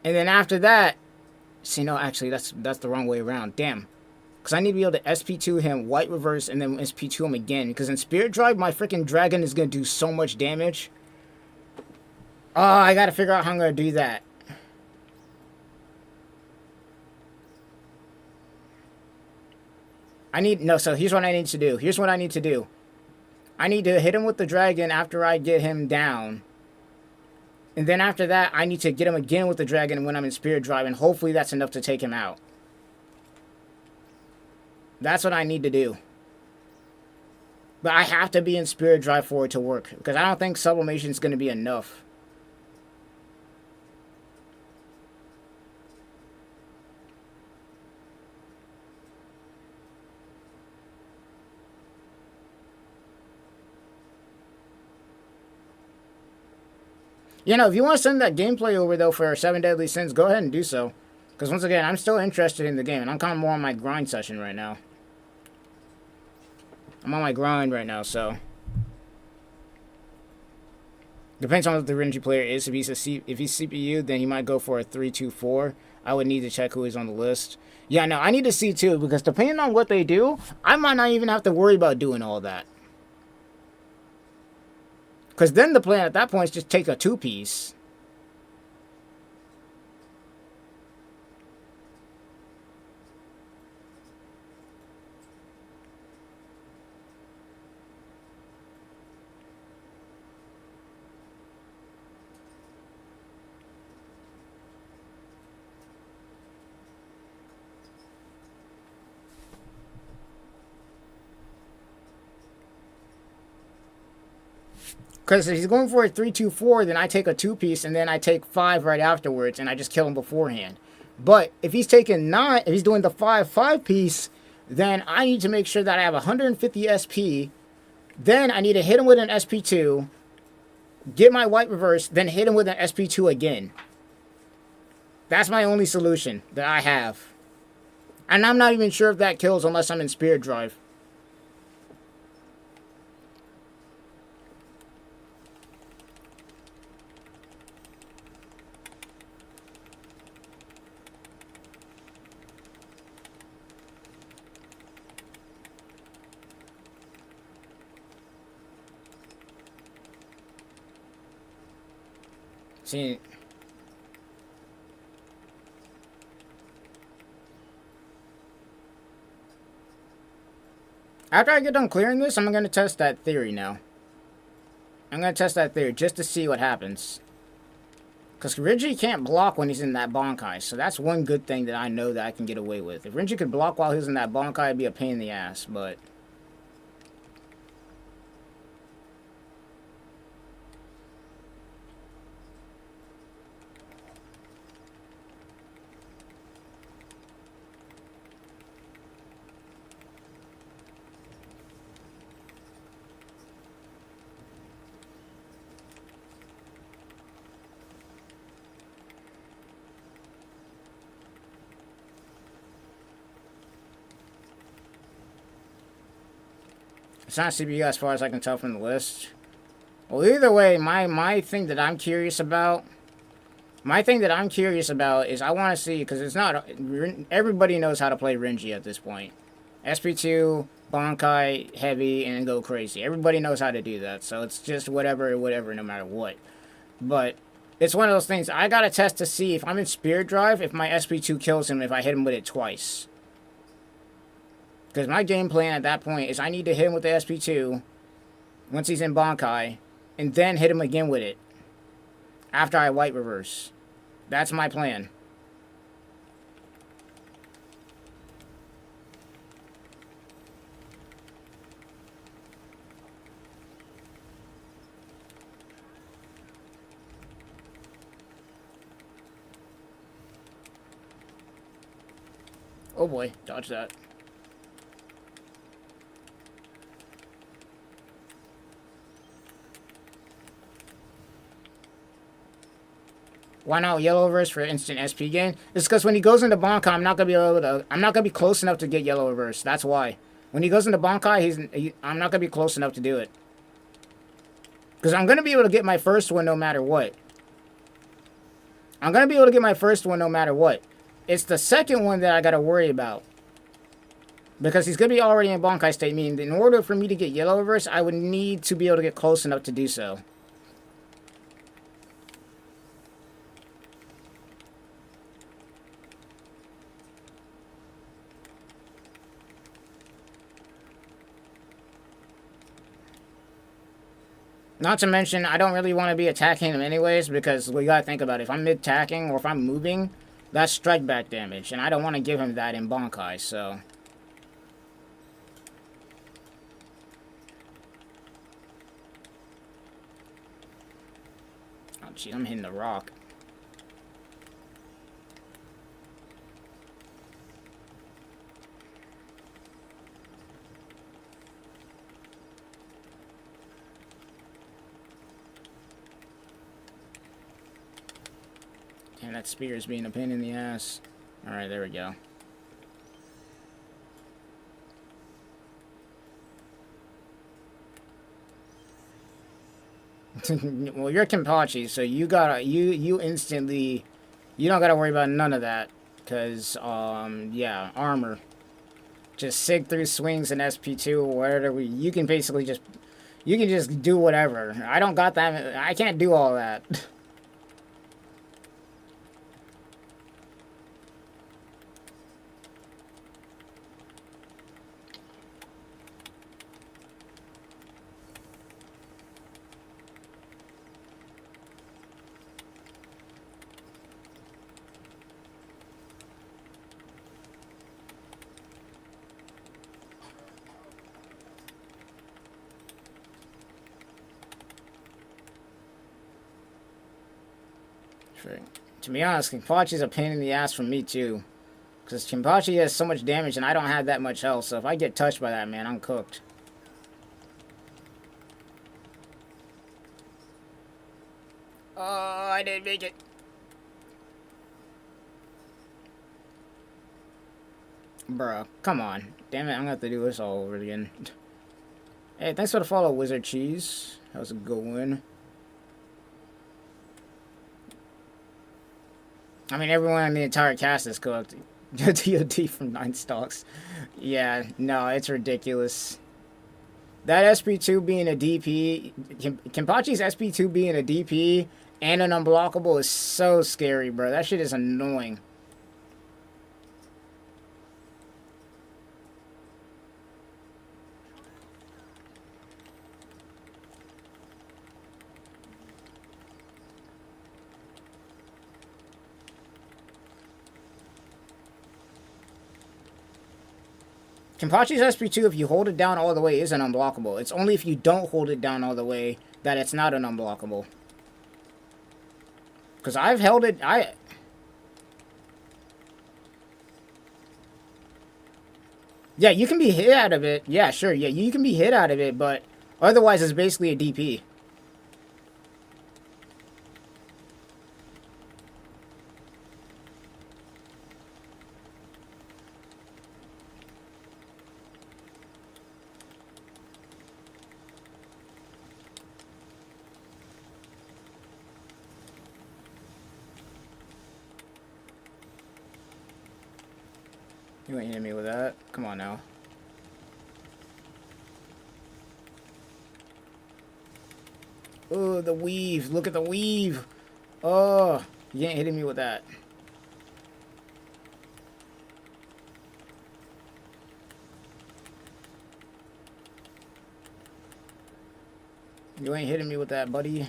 And then after that, see, no, actually, that's the wrong way around. Damn. Because I need to be able to SP2 him, white reverse, and then SP2 him again. Because in Spirit Drive, my freaking dragon is going to do so much damage. Oh, I got to figure out how I'm going to do that. So here's what I need to do. Here's what I need to do. I need to hit him with the dragon after I get him down. And then after that, I need to get him again with the dragon when I'm in Spirit Drive, and hopefully that's enough to take him out. That's what I need to do. But I have to be in Spirit Drive for it to work, because I don't think sublimation is going to be enough. You know, if you want to send that gameplay over, though, for 7 Deadly Sins, go ahead and do so. Because, once again, I'm still interested in the game, and I'm kind of more on my grind session right now. I'm on my grind right now, so. Depends on what the Renji player is. If he's CPU, then he might go for a 3-2-4. I would need to check who is on the list. Yeah, no, I need to see, too, because depending on what they do, I might not even have to worry about doing all that. Because then the plan at that point is just take a 2-piece. Because if he's going for a 3-2-4, then I take a 2-piece, and then I take 5 right afterwards, and I just kill him beforehand. But if he's taking 9, if he's doing the 5-5-piece, then I need to make sure that I have 150 SP. Then I need to hit him with an SP2, get my white reverse, then hit him with an SP2 again. That's my only solution that I have. And I'm not even sure if that kills unless I'm in Spirit Drive. See, after I get done clearing this, I'm gonna test that theory now. I'm gonna test that theory just to see what happens. Because Renji can't block when he's in that Bankai, so that's one good thing that I know that I can get away with. If Renji could block while he was in that Bankai, it'd be a pain in the ass, but... It's not CPU as far as I can tell from the list. Well, either way, my thing that I'm curious about... My thing that I'm curious about is I want to see... Because it's not... Everybody knows how to play Renji at this point. SP2, Bankai, Heavy, and go crazy. Everybody knows how to do that. So it's just whatever, no matter what. But it's one of those things. I got to test to see if I'm in Spirit Drive, if my SP2 kills him if I hit him with it twice. Because my game plan at that point is I need to hit him with the SP2 once he's in Bankai, and then hit him again with it after I white reverse. That's my plan. Oh boy, dodge that. Why not yellow reverse for instant SP gain? It's because when he goes into Bankai, I'm not gonna be close enough to get yellow reverse. That's why. When he goes into Bankai, I'm not gonna be close enough to do it. Because I'm gonna be able to get my first one no matter what. It's the second one that I gotta worry about. Because he's gonna be already in Bankai state, meaning in order for me to get yellow reverse, I would need to be able to get close enough to do so. Not to mention, I don't really want to be attacking him anyways, because we gotta think about it. If I'm mid-attacking, or if I'm moving, that's strike back damage, and I don't want to give him that in Bankai, so... Oh, gee, I'm hitting the rock. And that spear is being a pain in the ass. Alright, there we go. Well, you're Kenpachi, so you gotta, you instantly, you don't gotta worry about none of that. Cause, yeah, armor. Just sig through swings and SP2 or whatever, you can basically just, you can just do whatever. I don't got that, I can't do all that. To be honest, Kenpachi's a pain in the ass for me too. Because Kenpachi has so much damage and I don't have that much health, so if I get touched by that, man, I'm cooked. Oh, I didn't make it. Bruh, come on. Damn it, I'm gonna have to do this all over again. Hey, thanks for the follow, Wizard Cheese. How's it going? I mean, everyone in the entire cast is cooked. DOD from 9 stocks. Yeah, no, it's ridiculous. That SP2 being a DP... Kenpachi's SP2 being a DP and an unblockable is so scary, bro. That shit is annoying. Kenpachi's SP2, if you hold it down all the way, isn't unblockable. It's only if you don't hold it down all the way that it's not an unblockable. Because I've held it... Yeah, you can be hit out of it. Yeah, sure. Yeah, you can be hit out of it, but otherwise it's basically a DP. You ain't hitting me with that. Come on now. Oh, the weave. Look at the weave. Oh, you ain't hitting me with that. You ain't hitting me with that, buddy.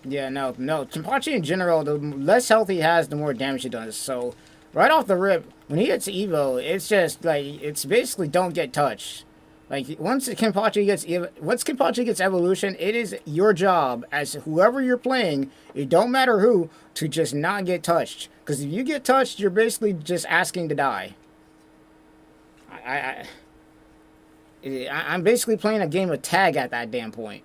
Yeah, no. Kenpachi in general, the less health he has, the more damage he does. So, right off the rip, when he hits Evo, it's just, like, it's basically don't get touched. Like, once Kenpachi gets evolution, it is your job, as whoever you're playing, it don't matter who, to just not get touched. Because if you get touched, you're basically just asking to die. I'm basically playing a game of tag at that damn point.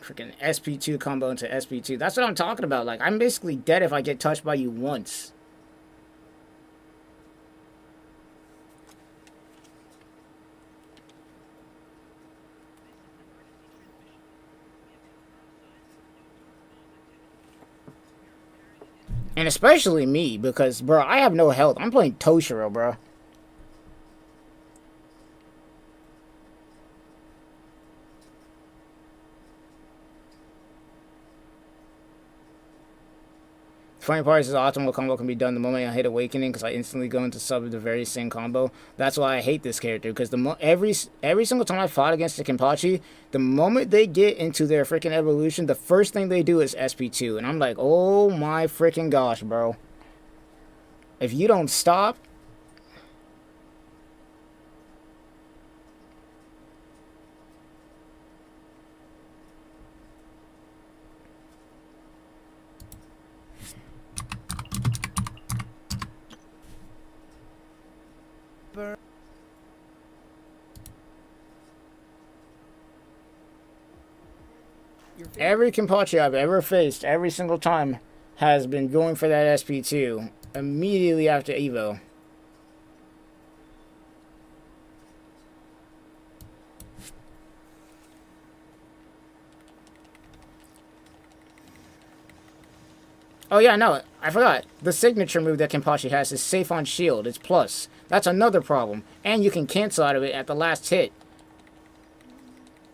Freaking SP2 combo into SP2. That's what I'm talking about. Like, I'm basically dead if I get touched by you once. And especially me, because, bro, I have no health. I'm playing Toshiro, bro. Funny part is the optimal combo can be done the moment I hit Awakening, because I instantly go into sub the very same combo. That's why I hate this character, because every single time I fought against the Kenpachi, the moment they get into their freaking evolution, the first thing they do is SP2. And I'm like, oh my freaking gosh, bro. If you don't stop... Every Kenpachi I've ever faced, every single time, has been going for that SP2 immediately after Evo. Oh yeah, no, I forgot. The signature move that Kenpachi has is safe on shield. It's plus. That's another problem. And you can cancel out of it at the last hit.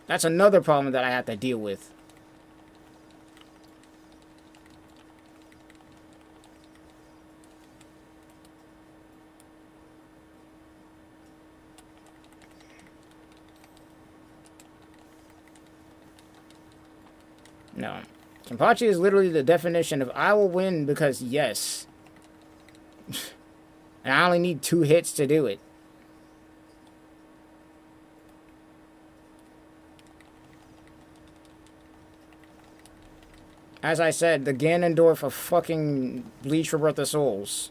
That's another problem that I have to deal with. No. Kenpachi is literally the definition of I will win because yes. And I only need 2 hits to do it. As I said, the Ganondorf of fucking Bleach for Breath of Souls.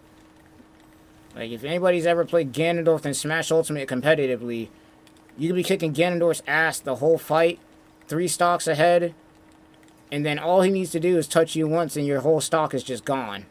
Like, if anybody's ever played Ganondorf in Smash Ultimate competitively, you could be kicking Ganondorf's ass the whole fight, 3 stocks ahead, and then all he needs to do is touch you once and your whole stock is just gone.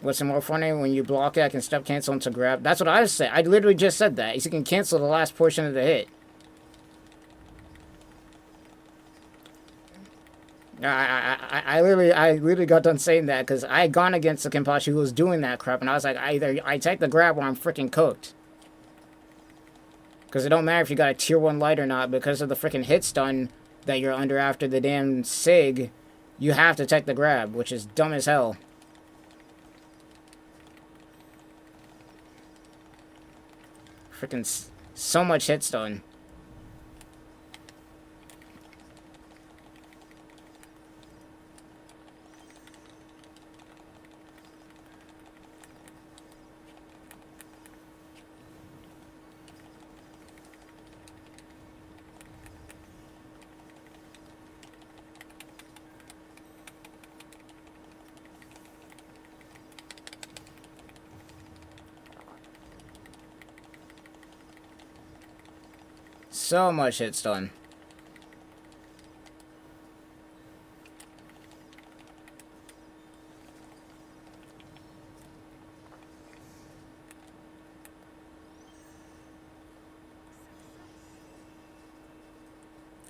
What's more funny, when you block it, I can step cancel into grab. That's what I said. I literally just said that. You can cancel the last portion of the hit. I literally got done saying that because I had gone against the Kenpachi who was doing that crap, and I was like, either I take the grab or I'm freaking cooked. Because it don't matter if you got a tier 1 light or not, because of the freaking hit stun that you're under after the damn SIG, you have to take the grab, which is dumb as hell. Freaking so much hit stun. So much hit stun.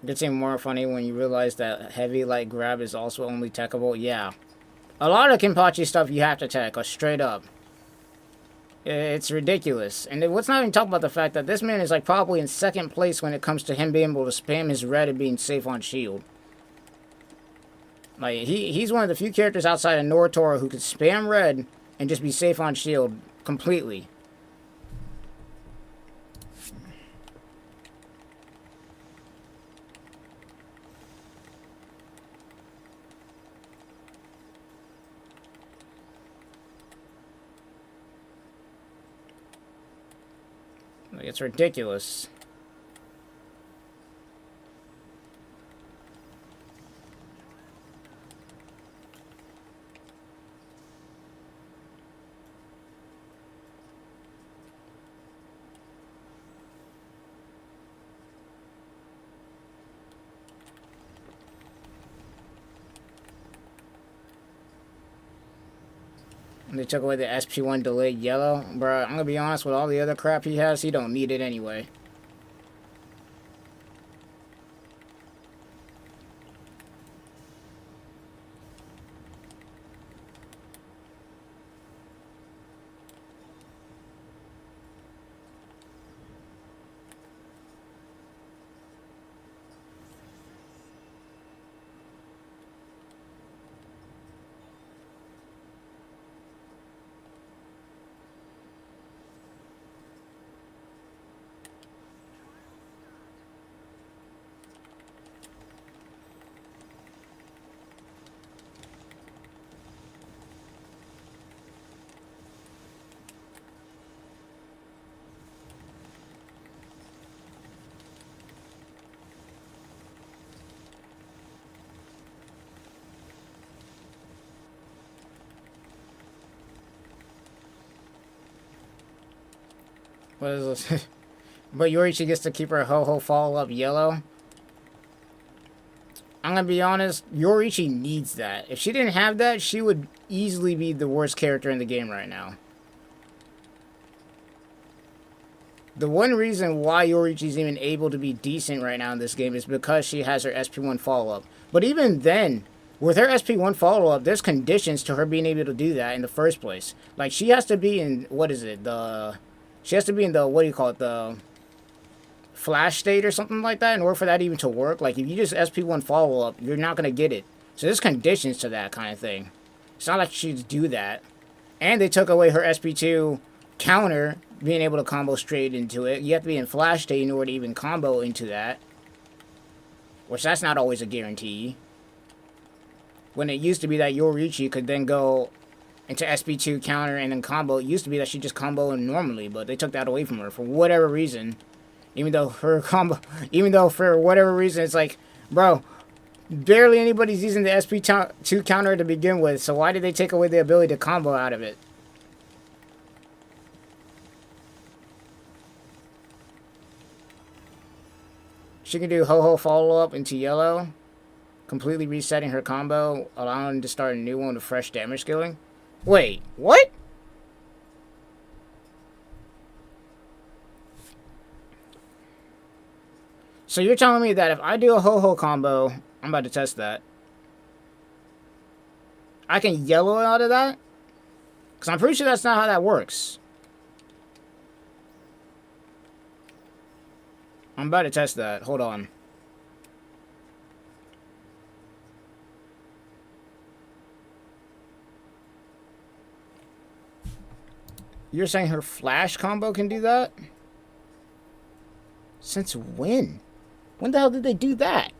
It gets even more funny when you realize that heavy light grab is also only techable. Yeah. A lot of Kenpachi stuff you have to tech, or straight up. It's ridiculous. And then let's not even talk about the fact that this man is like probably in second place when it comes to him being able to spam his red and being safe on shield. Like, he's one of the few characters outside of Noratora who could spam red and just be safe on shield completely. Like, it's ridiculous. They took away the SP1 delayed yellow. Bruh, I'm gonna be honest, with all the other crap he has, he don't need it anyway. What is this? But Yorichi gets to keep her ho-ho follow-up yellow. I'm gonna be honest, Yorichi needs that. If she didn't have that, she would easily be the worst character in the game right now. The one reason why Yorichi's even able to be decent right now in this game is because she has her SP1 follow-up. But even then, with her SP1 follow-up, there's conditions to her being able to do that in the first place. Like, she has to be in, what is it, she has to be in the, what do you call it, the flash state or something like that in order for that even to work. Like, if you just SP1 follow-up, you're not going to get it. So there's conditions to that kind of thing. It's not like she should do that. And they took away her SP2 counter, being able to combo straight into it. You have to be in flash state in order to even combo into that. Which that's not always a guarantee. When it used to be that Yorichi could then go into SP2 counter and then combo, it used to be that she just comboed normally, but they took that away from her for whatever reason. Even though for whatever reason, it's like, bro, barely anybody's using the SP2 counter to begin with, so why did they take away the ability to combo out of it? She can do ho-ho follow-up into yellow, completely resetting her combo, allowing her to start a new one with fresh damage scaling. Wait, what? So you're telling me that if I do a ho-ho combo, I'm about to test that, I can yellow out of that? Because I'm pretty sure that's not how that works. I'm about to test that. Hold on. You're saying her flash combo can do that? Since when? When the hell did they do that?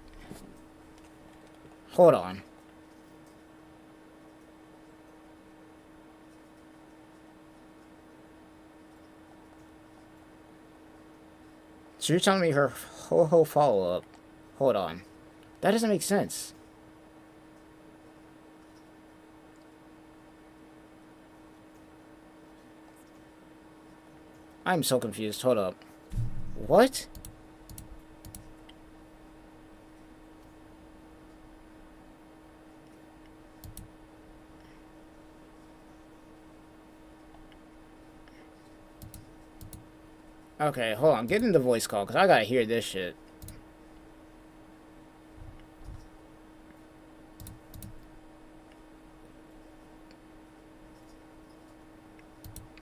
Hold on. So you're telling me her ho-ho follow-up. Hold on. That doesn't make sense. I'm so confused. Hold up. What? Okay, hold on. Get in the voice call, because I gotta hear this shit.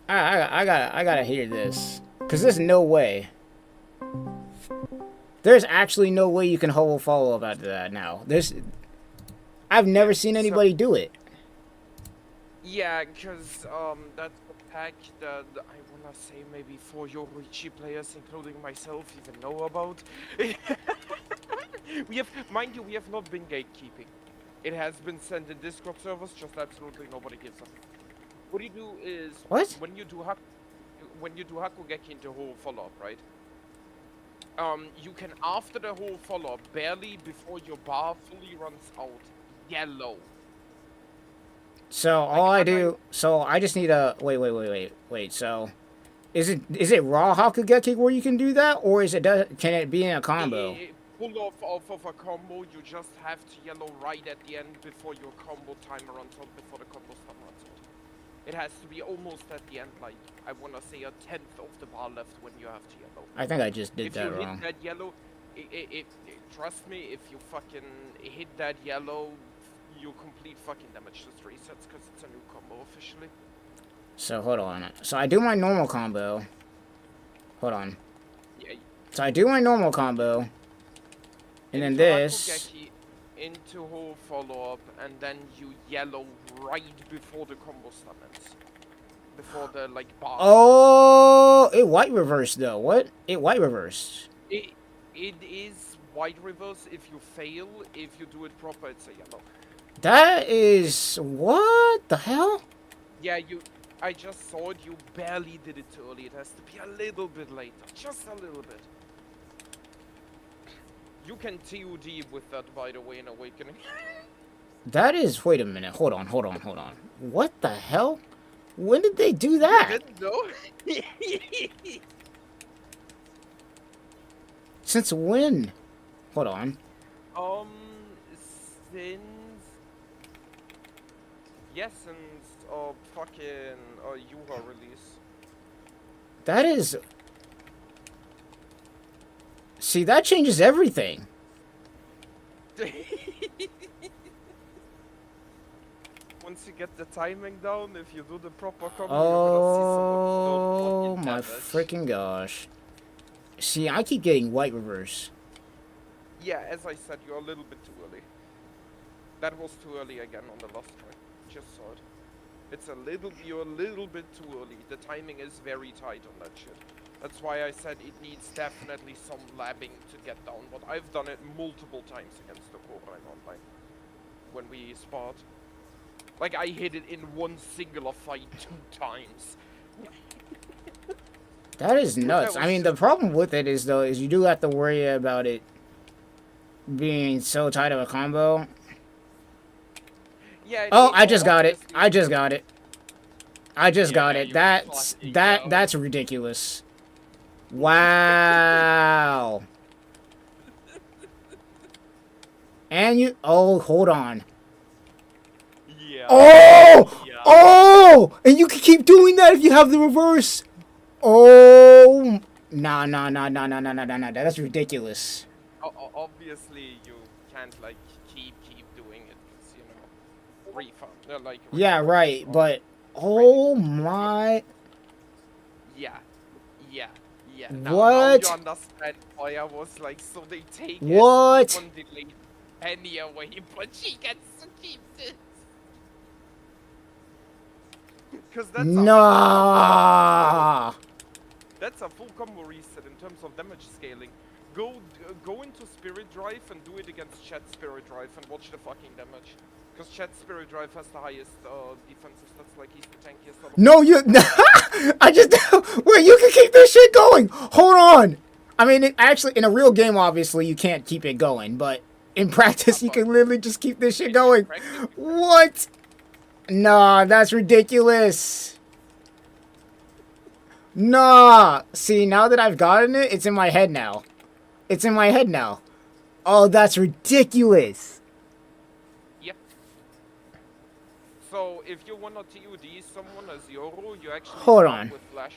I gotta hear this. Because there's no way. There's actually no way you can hold a follow-up after that now. I've never seen anybody do it. Yeah, because that's a pack that I wanna say maybe 4 Yoruichi players, including myself, even know about. Mind you, we have not been gatekeeping. It has been sent in Discord servers, just absolutely nobody gives up. What you do is What? when you do Hakugeki into whole follow-up, right? You can after the whole follow-up, barely before your bar fully runs out, yellow. So all I do, so I just need a wait. So, is it raw Hakugeki where you can do that, or can it be in a combo? Pull off of a combo, you just have to yellow right at the end before your combo timer runs out, before the combo stun runs out. It has to be almost at the end, like I wanna say a 10th of the bar left when you have to yellow. I think I just did if that you wrong. hit that yellow, trust me, if you fucking hit that yellow, you complete fucking damage just resets because it's a new combo officially. So hold on. So I do my normal combo. Hold on. Yeah. So I do my normal combo. And then this. Hakugeki, into whole follow-up, and then you yellow right before the combo stun ends. Before the like bar. Oh, it white reversed though. What? It white reversed. It is white reverse if you fail. If you do it proper, it's a yellow. That is what the hell? Yeah, I just saw it. You barely did it too early. It has to be a little bit later, just a little bit. You can TOD with that, by the way, in Awakening. That is. Wait a minute. Hold on. What the hell? When did they do that? You didn't know? Since when? Hold on. Since fucking Yuha release. That is. See, that changes everything. Once you get the timing down, if you do the proper combo, Oh you're gonna see some my freaking gosh. See, I keep getting white reverse. Yeah, as I said, you're a little bit too early. That was too early again on the last try. Just saw it. You're a little bit too early. The timing is very tight on that shit. That's why I said it needs definitely some labbing to get down, but I've done it multiple times against the Cobra online. When we sparred. Like, I hit it in one singular fight 2 times. That is nuts. I mean, the problem with it is, though, is you do have to worry about it being so tight of a combo. Yeah. Oh, I just got it. I just got it. That's ridiculous. Wow. And oh, hold on. Yeah. Oh! Yeah. Oh! And you can keep doing that if you have the reverse. Oh! Nah. That's ridiculous. Obviously, you can't like keep doing it because you know refund. Like Yeah, rewards right. are But training. oh my! Yeah. Yeah. Yeah. Now you What? understand why I was like, so they take What? SP1 delay penny away, but she gets to keep this. Because that's a full combo reset. Nah. That's a full combo reset in terms of damage scaling. Go into Spirit Drive and do it against Chat Spirit Drive and watch the fucking damage. Because Chat Spirit Drive has the highest defensive stats, like he's the tankiest out of No, all you. the I just. Wait, you can keep this shit going. Hold on. I mean, actually, in a real game, obviously, you can't keep it going, but in practice, you can literally just keep this shit going. practice. What? Nah, that's ridiculous. Nah. See, now that I've gotten it, it's in my head now. It's in my head now. Oh, that's ridiculous. Yep. So if you wanna TUD someone as Yoru, you actually Hold start on. with Flash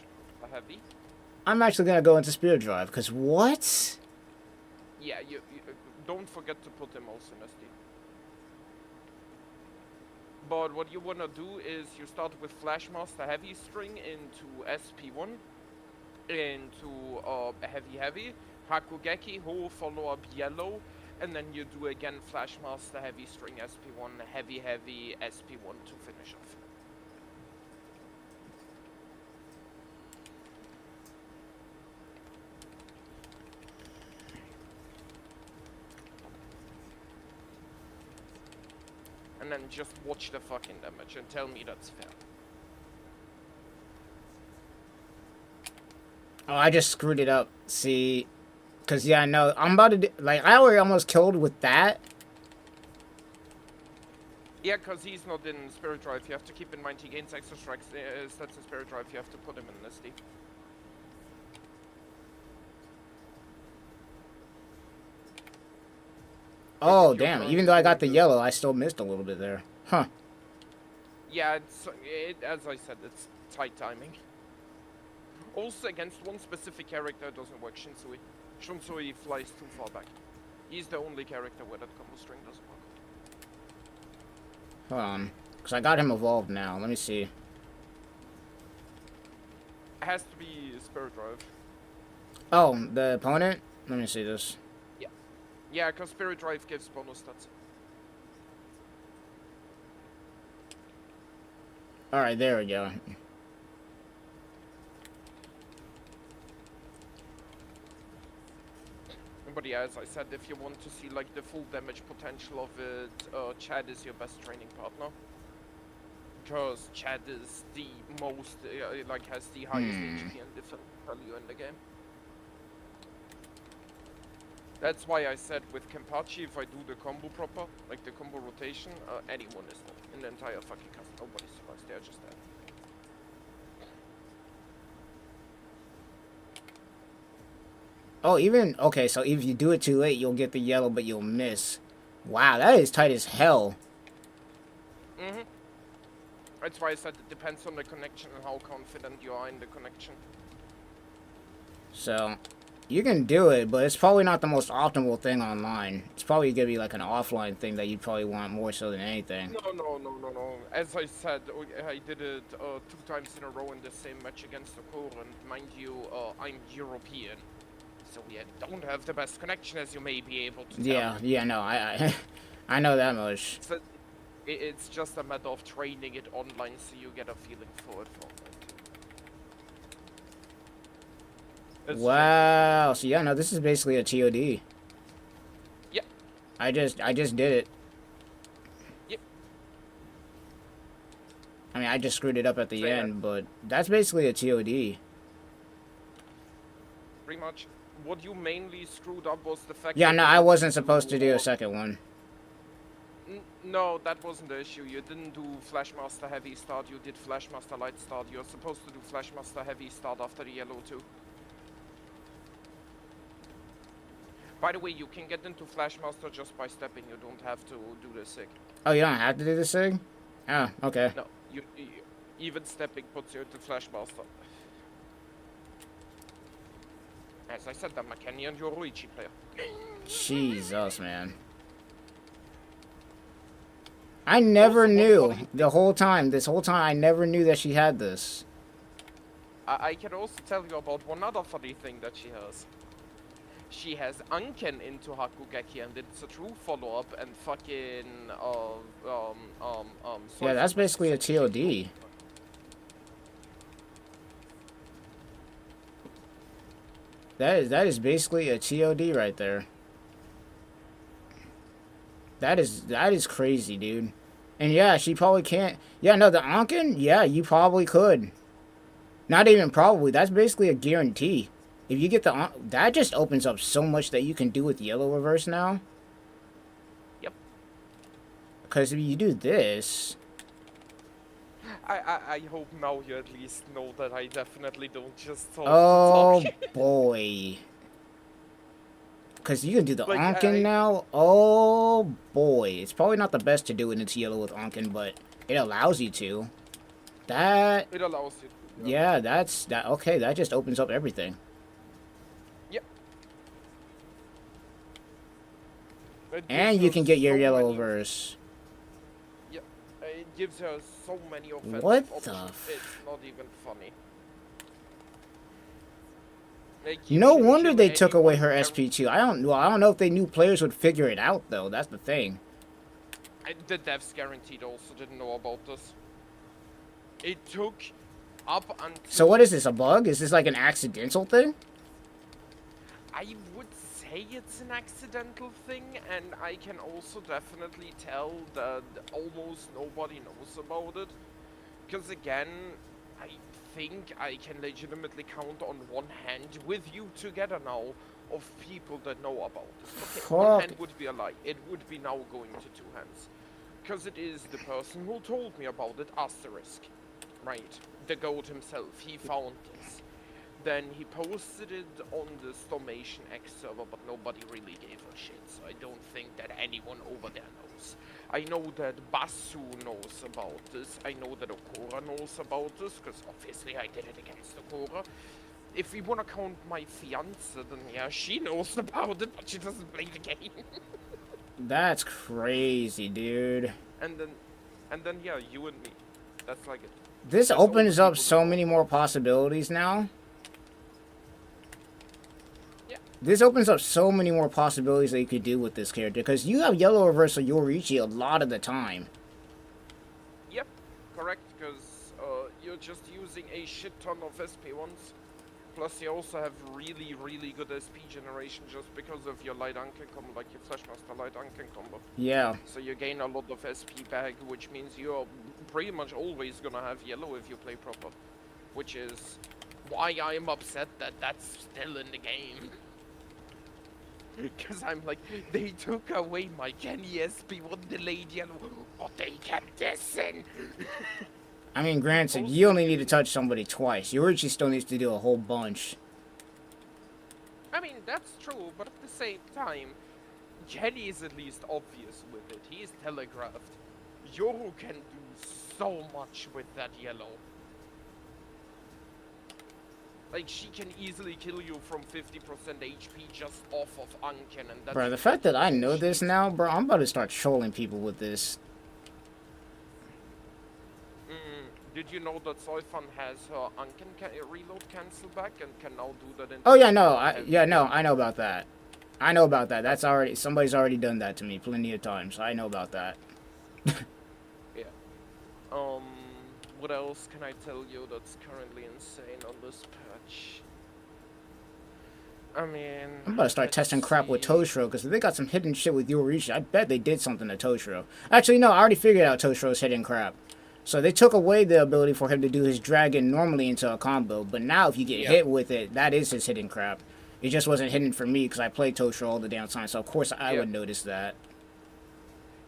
Heavy. I'm actually gonna go into Spirit Drive, because what? Yeah, you don't forget to put him also in SD. But what you wanna do is you start with Flashmaster Heavy String into SP1, into Heavy, Hakugeki, Ho, follow up Yellow, and then you do again Flashmaster Heavy String SP1, Heavy, SP1 to finish off. And then just watch the fucking damage and tell me that's fair. Oh, I just screwed it up. See, because yeah, no, I'm about to do, like, I already almost killed with that. Yeah, because he's not in Spirit Drive. You have to keep in mind he gains extra strikes stats in Spirit Drive. You have to put him in SD. Oh, You're damn. trying Even to though I do got the this- yellow, I still missed a little bit there. Huh. Yeah, as I said, it's tight timing. Also, against one specific character, it doesn't work, Shinsui. Shinsui flies too far back. He's the only character where that combo string doesn't work. Hold on. Because I got him evolved now. Let me see. It has to be Spirit Drive. Oh, the opponent? Let me see this. Yeah, because Spirit Drive gives bonus stats. Alright, there we go. But yeah, as I said, if you want to see like the full damage potential of it, Chad is your best training partner. Because Chad is the most, like has the highest HP and defense value in the game. That's why I said with Kenpachi, if I do the combo proper, like the combo rotation, anyone is dead. In the entire fucking cast, nobody survives, they're just dead. Oh, even... Okay, so if you do it too late, you'll get the yellow, but you'll miss. Wow, that is tight as hell. Mm-hmm. That's why I said it depends on the connection and how confident you are in the connection. So, you can do it, but it's probably not the most optimal thing online. It's probably gonna be like an offline thing that you probably want more so than anything. No. As I said, I did it 2 times in a row in the same match against the core, and mind you, I'm European. So we don't have the best connection, as you may be able to tell. Yeah, no, I I know that much. So it's just a matter of training it online so you get a feeling for it. Wow. So yeah, no, this is basically a TOD. Yep. I just did it. Yep. I mean, I just screwed it up at the So, yeah. end, but that's basically a TOD. Pretty much. What you mainly screwed up was the fact Yeah, that no, you I didn't wasn't supposed to do a uh, second one. No, that wasn't the issue. You didn't do Flashmaster Heavy Start, you did Flashmaster Light Start. You're supposed to do Flashmaster Heavy Start after the yellow too. By the way, you can get into Flashmaster just by stepping, you don't have to do the SIG. Oh, you don't have to do the SIG? Ah, okay. No, even stepping puts you into Flash Master. As I said, I'm a Kenny and Yoruichi player. Jesus, man. I never knew the whole time. This whole time, I never knew that she had this. I can also tell you about one other funny thing that she has. She has Anken into Hakugeki, and it's a true follow-up, and fucking, Yeah, that's basically a TOD. That is basically a TOD right there. That is crazy, dude. And yeah, she probably can't. Yeah, no, the Anken, yeah, you probably could. Not even probably. That's basically a guarantee. If you get the that just opens up so much that you can do with yellow reverse now. Yep. Because if you do this, I hope now you at least know that I definitely don't just talk oh to talk. boy. Because you can do the Like, Anken now. Oh boy, it's probably not the best to do it into yellow with Anken, but it allows you to. That It allows you to. yeah, that's that. Okay, that just opens up everything. Yep. It And gives you her can get your so yellow many- reverse. Yep. It gives her so many offensive What options. the It's not even funny. Like, No can wonder kill they took away anyone her very- SP2. I don't know if they knew players would figure it out though. That's the thing. The devs guaranteed also didn't know about this. It took up until... So what is this, a bug? Is this like an accidental thing? I would say it's an accidental thing, and I can also definitely tell that almost nobody knows about it. Because again, I think I can legitimately count on one hand with you together now of people that know about it. Okay, one hand would be a lie. It would be now going to two hands. Because it is the person who told me about it, Asterisk. Right, the goat himself, he found this. Then he posted it on the Stormation X server, but nobody really gave a shit, so I don't think that anyone over there knows. I know that Basu knows about this, I know that Okura knows about this, because obviously I did it against Okura. If we wanna count my fiance, then yeah, she knows about it, but she doesn't play the game. That's crazy, dude. And then yeah, you and me. That's like it. This That's all opens the up people so that know. many more possibilities now. Yeah. This opens up so many more possibilities that you could do with this character, because you have yellow reversal Yoruichi a lot of the time. Yep, correct, because you're just using a shit ton of SP1s. Plus you also have really, really good SP generation just because of your light Anken combo, like your Flashmaster light Anken combo. Yeah. So you gain a lot of SP back, which means you're pretty much always gonna have yellow if you play proper. Which is why I'm upset that that's still in the game. Because I'm like, they took away my Kenny SP1 delayed yellow, but they kept this in. I mean, granted, you only need to touch somebody twice. Yoruichi still needs to do a whole bunch. I mean, that's true, but at the same time, Kenny is at least obvious with it. He is telegraphed. Yoru can do so much with that yellow. Like, she can easily kill you from 50% HP just off of Anken, and that's... Bro, the fact that I know this now, bro, I'm about to start trolling people with this. Did you know that Soifan has her Anken reload cancel back and can now do that in... Oh yeah, no, I know about that. I know about that. That's already, somebody's already done that to me plenty of times. I know about that. Yeah. What else can I tell you that's currently insane on this patch? I mean... I'm about to start testing crap with Toshiro, because if they got some hidden shit with Yoruichi, I bet they did something to Toshiro. Actually, no, I already figured out Toshiro's hidden crap. So they took away the ability for him to do his dragon normally into a combo, but now if you get hit with it, that is his hidden crap. It just wasn't hidden for me because I played Toshiro all the damn time, so of course I would notice that.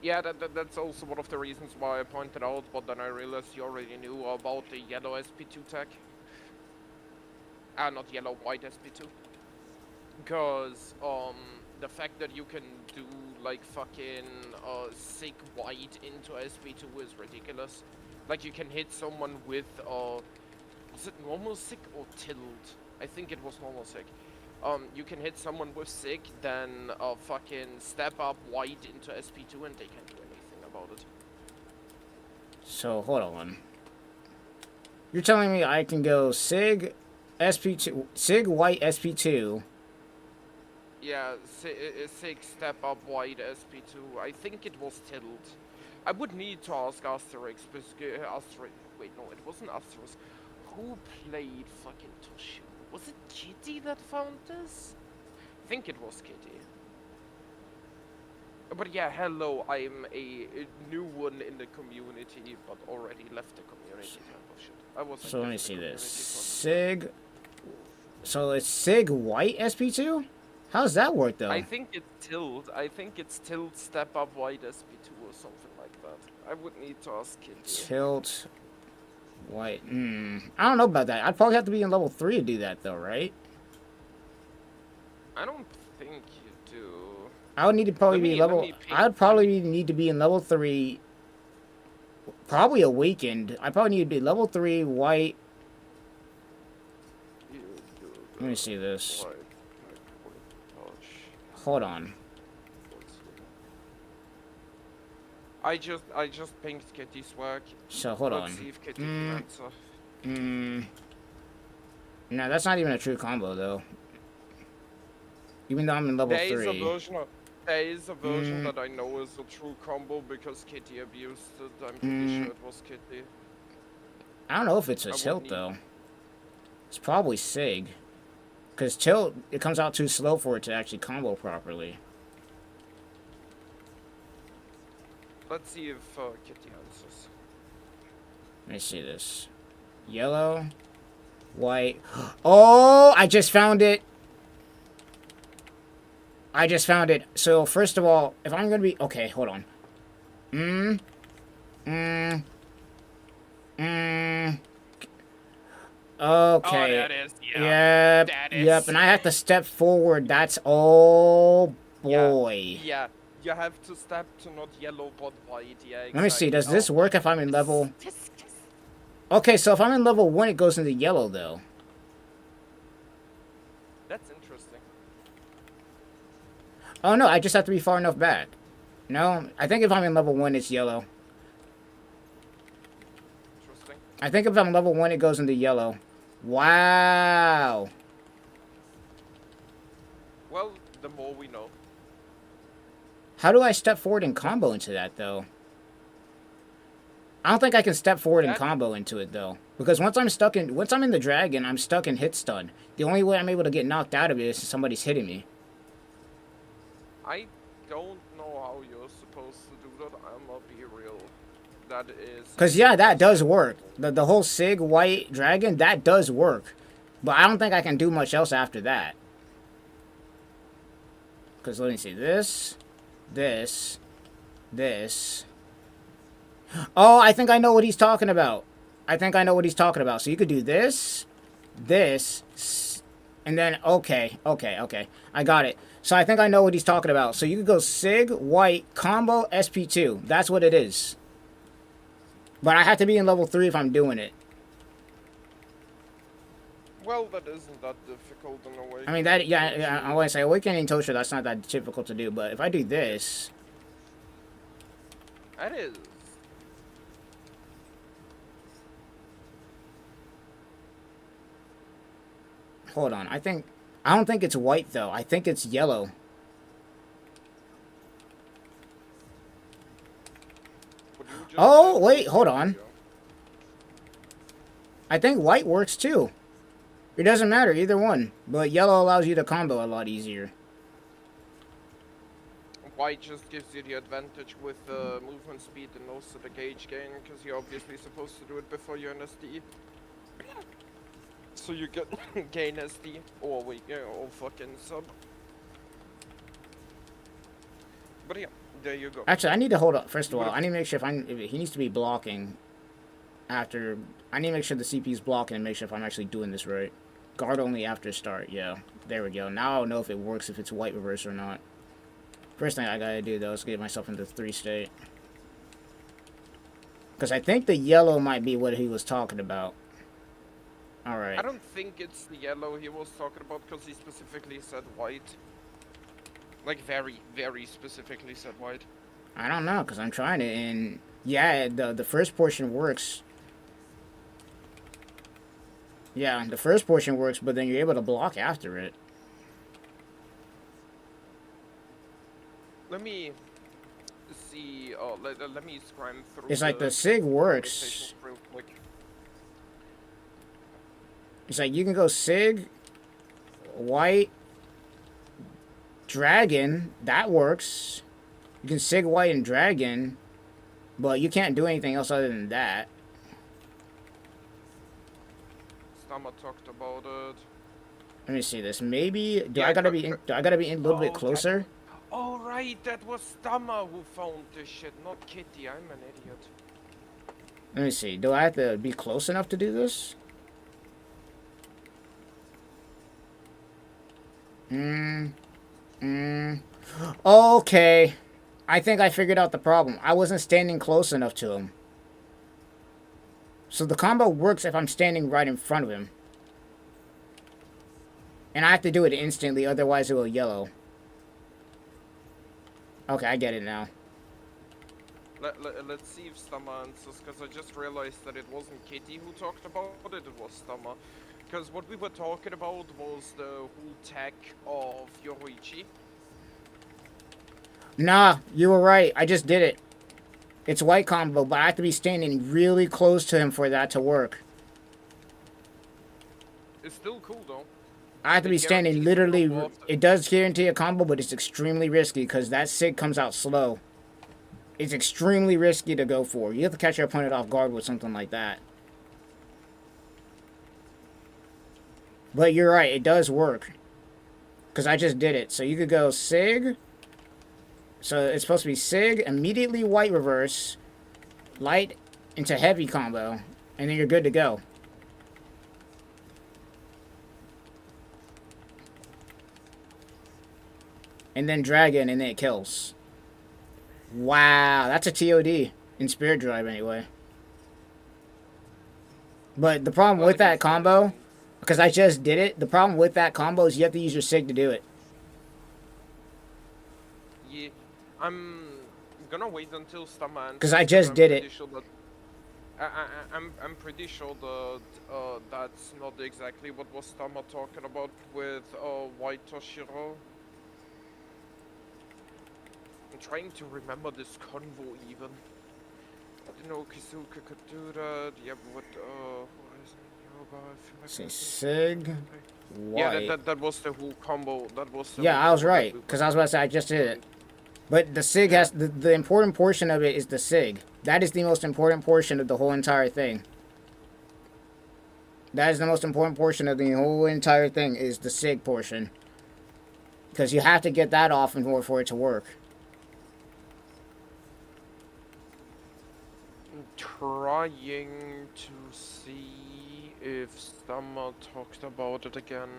Yeah, that's also one of the reasons why I pointed out, but then I realized you already knew about the yellow SP2 tag. Not yellow, white SP2. Because, the fact that you can do, like fucking SIG white into SP2 is ridiculous. Like you can hit someone with was it normal SIG or tilt? I think it was normal SIG. You can hit someone with SIG, then fucking step up white into SP2 and they can't do anything about it. So, hold on. You're telling me I can go SIG, SP2, SIG white SP2. Yeah, SIG step up white SP2. I think it was tilt. I would need to ask Asterix, wait, no, it wasn't Asterix. Who played fucking Toshu? Was it Kitty that found this? I think it was Kitty. But yeah, hello, I'm a new one in the community, but already left the community type of shit. I was. So let me see this. SIG. So it's SIG white SP2? How does that work though? I think it's tilt. I think it's tilt step up white SP2 or something like that. I would need to ask Kitty. Tilt white. I don't know about that. I'd probably have to be in level 3 to do that though, right? I don't think you do. I would need to probably be level. I'd probably need to be in level 3. Probably awakened. I probably need to be level 3 white. Let me see this. Hold on. I just pinged Kitty's work. So hold Let's on. see if Kitty can answer. No, that's not even a true combo though. Even though I'm in level 3. There is a version that I know is a true combo because Kitty abused it. I'm pretty sure it was Kitty. I don't know if it's a tilt though. It's probably SIG. Because tilt, it comes out too slow for it to actually combo properly. Let's see if Kitty answers. Let me see this. Yellow, white. Oh, I just found it. I just found it. So, first of all, if I'm going to be... Okay, hold on. Okay. Oh, that is, Yep. that is Yep. And I have to step forward. That's... Oh, boy. Yeah. You have to step to not yellow but white. Yeah, exactly. Let me see. Does this work if I'm in level... Okay, so if I'm in level 1, it goes into yellow, though. That's interesting. Oh, no. I just have to be far enough back. No. I think if I'm in level 1, it's yellow. Interesting. I think if I'm level 1, it goes into yellow. Wow. Well, the more we know. How do I step forward and combo into that, though? I don't think I can step forward and combo into it, though. Because once I'm in the dragon, I'm stuck in hit stun. The only way I'm able to get knocked out of it is if somebody's hitting me. I don't know how you're supposed to do that. I'm gonna be real. That is... Because, yeah, that does work. The whole SIG white dragon, that does work. But I don't think I can do much else after that. Because, let me see. This. Oh, I think I know what he's talking about. So you could do this, and then, okay. I got it. So I think I know what he's talking about. So you could go SIG, white, combo, SP2. That's what it is. But I have to be in level 3 if I'm doing it. Well, that isn't that difficult in a way. I mean, I want to say, Awakening Tosha, that's not that difficult to do. But if I do this... That is. Hold on, I don't think it's white, though. I think it's yellow. Oh, wait, hold on. I think white works, too. It doesn't matter, either one. But yellow allows you to combo a lot easier. White just gives you the advantage with movement speed and also the gauge gain, because you're obviously supposed to do it before you're in SD. So you get gain SD, or or fucking sub. But yeah, there you go. Actually, I need to hold up. First of all, I need to make sure if he needs to be blocking after. I need to make sure the CP's blocking and make sure if I'm actually doing this right. Guard only after start. Yeah, there we go. Now I'll know if it works, if it's white reverse or not. First thing I gotta do though is get myself into 3 state. Because I think the yellow might be what he was talking about. Alright. I don't think it's the yellow he was talking about because he specifically said white. Like very, very specifically said white. I don't know, because I'm trying to, and yeah, the first portion works. Yeah, the first portion works, but then you're able to block after it. Let me see. Oh, let me scram through. It's like the SIG works. real quick. It's like you can go SIG, white, dragon, that works. You can SIG white and dragon, but you can't do anything else other than that. Stama talked about it. Let me see this. Maybe do Yeah, I gotta be in, do I gotta be in a little bit closer? Oh right, that was Stama who found this shit, not Kitty. I'm an idiot. Let me see. Do I have to be close enough to do this? Okay. I think I figured out the problem. I wasn't standing close enough to him. So the combo works if I'm standing right in front of him. And I have to do it instantly, otherwise it will yellow. Okay, I get it now. Let's see if Stama answers, because I just realized that it wasn't Kitty who talked about it, it was Stama. Because what we were talking about was the whole tech of Yoruichi. Nah, you were right. I just did it. It's white combo, but I have to be standing really close to him for that to work. It's still cool though. I have to be It standing guarantees literally. combo after. It does guarantee a combo, but it's extremely risky because that SIG comes out slow. It's extremely risky to go for. You have to catch your opponent off guard with something like that. But you're right, it does work. Because I just did it. So you could go SIG. So it's supposed to be SIG, immediately white reverse, light into heavy combo, and then you're good to go. And then dragon, and then it kills. Wow, that's a TOD in Spirit Drive anyway. But the problem with that combo, because I just did it, the problem with that combo is you have to use your SIG to do it. Yeah, I'm gonna wait until Stama answers. 'Cause I just did it. Sure that, I'm pretty sure that that's not exactly what was Stama talking about with White Toshiro. I'm trying to remember this convo even. I didn't know Kizuka could do that. Yeah, but what is it? Yoga, I feel like Say that's- SIG, white. Yeah, that was the whole combo. That was the Yeah, whole I was combo that right, we were because I was about to say I just did it. But the SIG has, the important portion of it is the SIG. That is the most important portion of the whole entire thing. That is the most important portion of the whole entire thing, is the SIG portion. Because you have to get that off in order for it to work. Trying to see if Stama talked about it again.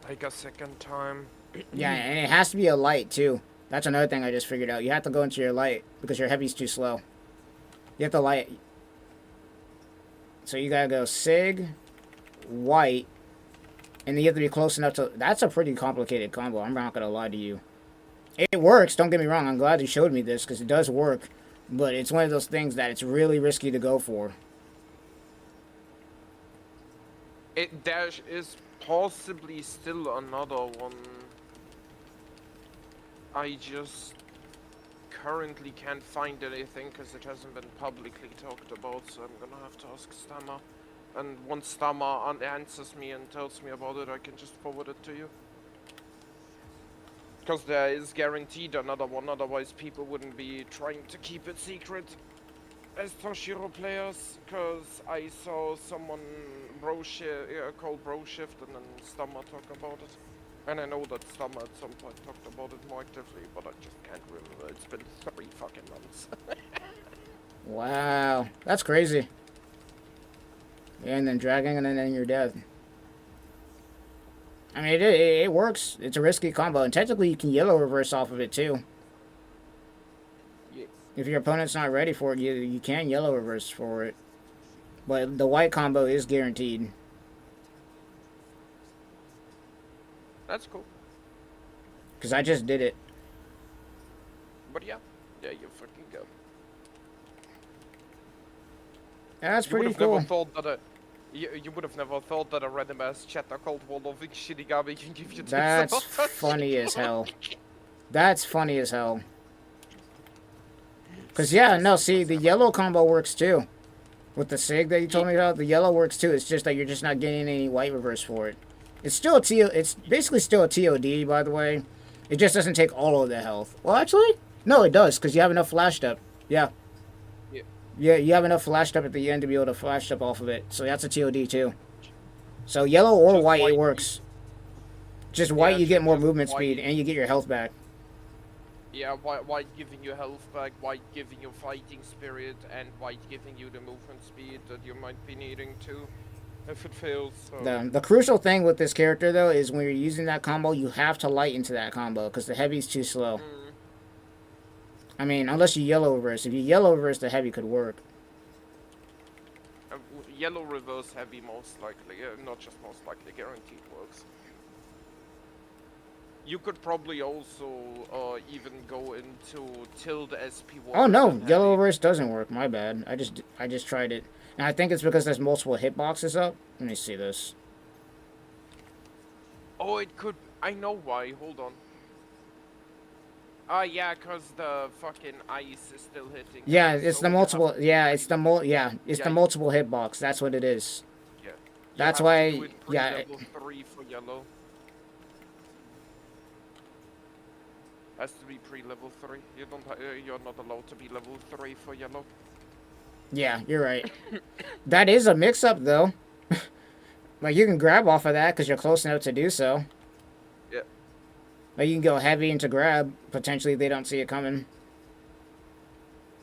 Like a second time. Yeah, and it has to be a light, too. That's another thing I just figured out. You have to go into your light, because your heavy's too slow. You have to light. So you gotta go SIG, white, and then you have to be close enough to... That's a pretty complicated combo, I'm not gonna lie to you. It works, don't get me wrong, I'm glad you showed me this, because it does work. But it's one of those things that it's really risky to go for. There is possibly still another one. I just currently can't find anything because it hasn't been publicly talked about, so I'm gonna have to ask Stama. And once Stama answers me and tells me about it, I can just forward it to you. Because there is guaranteed another one, otherwise people wouldn't be trying to keep it secret as Toshiro players. Because I saw someone called Bro Shift and then Stama talk about it. And I know that Stama at some point talked about it more actively, but I just can't remember. It's been 3 fucking months. Wow, that's crazy. Yeah, and then dragging, and then you're dead. I mean, it works. It's a risky combo, and technically you can yellow reverse off of it too. Yeah. If your opponent's not ready for it, you can yellow reverse for it. But the white combo is guaranteed. That's cool. Because I just did it. But yeah, you fucking go. That's You would pretty have cool. never thought that you would have never thought that a random ass chatter called Wall of Shinigami can give you That's tips about funny as hell. That's funny as hell. Because, yeah, no, see, the yellow combo works too. With the SIG that you told me about, the yellow works too. It's just that you're just not getting any white reverse for it. It's still a it's basically still a TOD, by the way. It just doesn't take all of the health. Well, actually, no, it does, because you have enough flash step. Yeah. Yeah, you have enough flash step at the end to be able to flash step off of it. So that's a TOD too. So yellow or Just white, white, it works. Just white, you get more movement white. speed, and you get your health back. Yeah, white giving you health back, white giving you fighting spirit, and white giving you the movement speed that you might be needing to if it fails. So. The crucial thing with this character, though, is when you're using that combo, you have to light into that combo, because the heavy's too slow. I mean, unless you yellow reverse. If you yellow reverse, the heavy could work. Yellow reverse heavy most likely, not just most likely, guaranteed works. You could probably also even go into tilde SP1. Oh no, yellow reverse doesn't work. My bad. I just tried it, and I think it's because there's multiple hitboxes up. Let me see this. Oh, it could. I know why. Hold on. Yeah, cause the fucking ice is still hitting. Yeah, so it's the you multiple. have to- Yeah, it's the Yeah. the multiple hitbox. That's what it is. Yeah. You That's have to why. do it Yeah. pre-level 3 for yellow. Has to be pre-level 3. You don't. You're not allowed to be level 3 for yellow. Yeah, you're right. That is a mix-up, though. Like, you can grab off of that because you're close enough to do so. Yeah. Like, you can go heavy into grab. Potentially, they don't see it coming.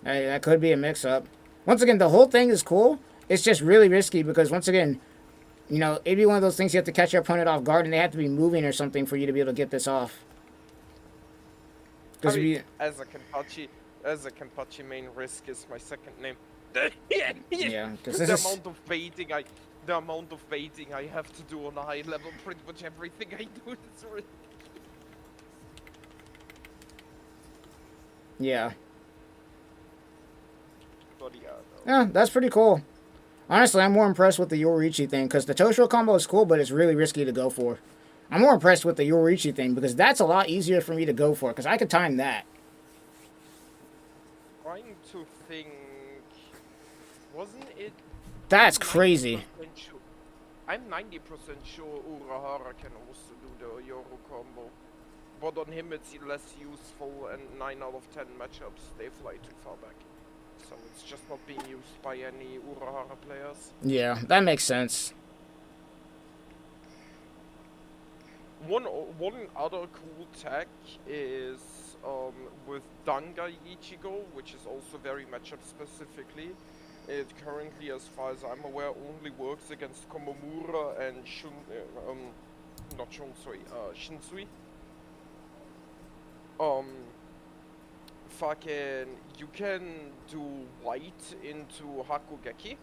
That could be a mix-up. Once again, the whole thing is cool. It's just really risky because, once again, you know, it'd be one of those things you have to catch your opponent off guard and they have to be moving or something for you to be able to get this off. I mean, as a Kenpachi main, risk is my second name. Yeah, because the this is... amount of baiting I have to do on a high level, pretty much everything I do is risk. Yeah. But yeah, Yeah, that's pretty cool. Honestly, I'm more impressed with the Yoriichi thing, because the Toshiro combo is cool, but it's really risky to go for. I'm more impressed with the Yoriichi thing, because that's a lot easier for me to go for, because I could time that. trying to think, wasn't it? That's I'm crazy. 90% sure- I'm 90% sure Urahara can also do the Yoru combo. But on him it's less useful, and 9 out of 10 matchups they fly too far back. So it's just not being used by any Urahara players. Yeah, that makes sense. One other cool tech is with Danga Ichigo, which is also very matchup specifically. It currently, as far as I'm aware, only works against Komomura and Shinsui. You can do white into Hakugeki,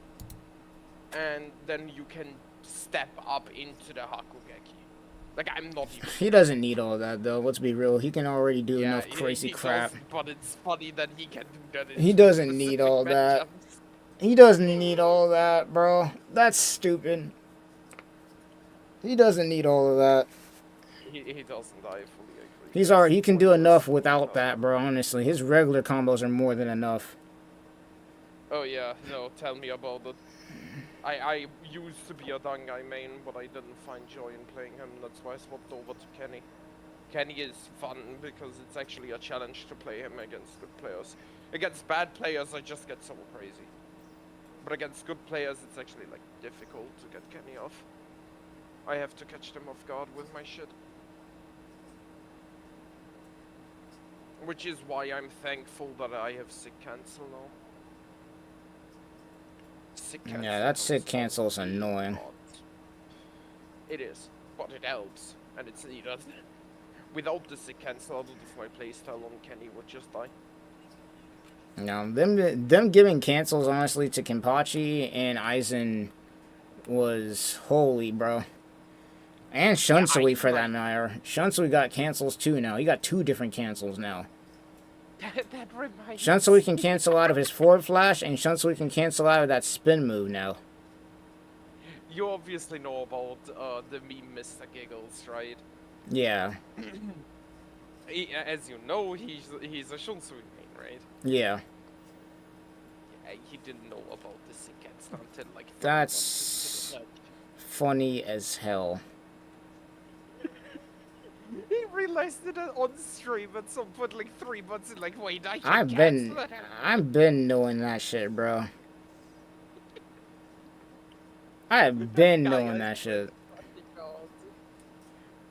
and then you can step up into the Hakugeki. Like, I'm not even... He doesn't need all that, though. Let's be real. He can already do enough crazy he crap. does, but it's funny that he can do that. He doesn't need all that. He doesn't need all that, bro. That's stupid. He doesn't need all of that. He doesn't, I fully agree. He's already. He can do enough without that, bro. Honestly, his regular combos are more than enough. Oh yeah, no, tell me about it. I used to be a Dangai main, but I didn't find joy in playing him. That's why I swapped over to Kenny. Kenny is fun because it's actually a challenge to play him against good players. Against bad players, I just get so crazy. But against good players, it's actually like difficult to get Kenny off. I have to catch them off guard with my shit. Which is why I'm thankful that I have sick cancel now. Sick cancel. Yeah, that sick cancel is annoying. It is, but it helps. and it's needed. Without the sick cancel, out of my playstyle on Kenny would just die. No, them giving cancels honestly to Kenpachi and Aizen was holy, bro. And Shunsui for that matter. Shunsui got cancels too now. He got 2 different cancels now. That reminds Shunsui can cancel out of his forward flash, and Shunsui can cancel out of that spin move now. You obviously know about the meme Mr. Giggles, right? Yeah. As you know, he's a Shunsui main, right? Yeah. He didn't know about the sick cancel until like 3 That's months into the funny as hell. He realized it on stream at some point, like 3 months, and like, wait, I can I've been knowing that shit, bro. I've been knowing that shit.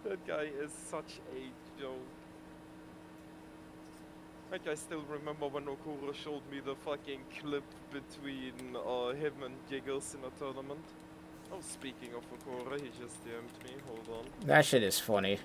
That guy is such a joke. Like, I still remember when Okura showed me the fucking clip between him and Giggles in a tournament. Oh, speaking of Okura, he just DM'd me, hold on. That shit is funny.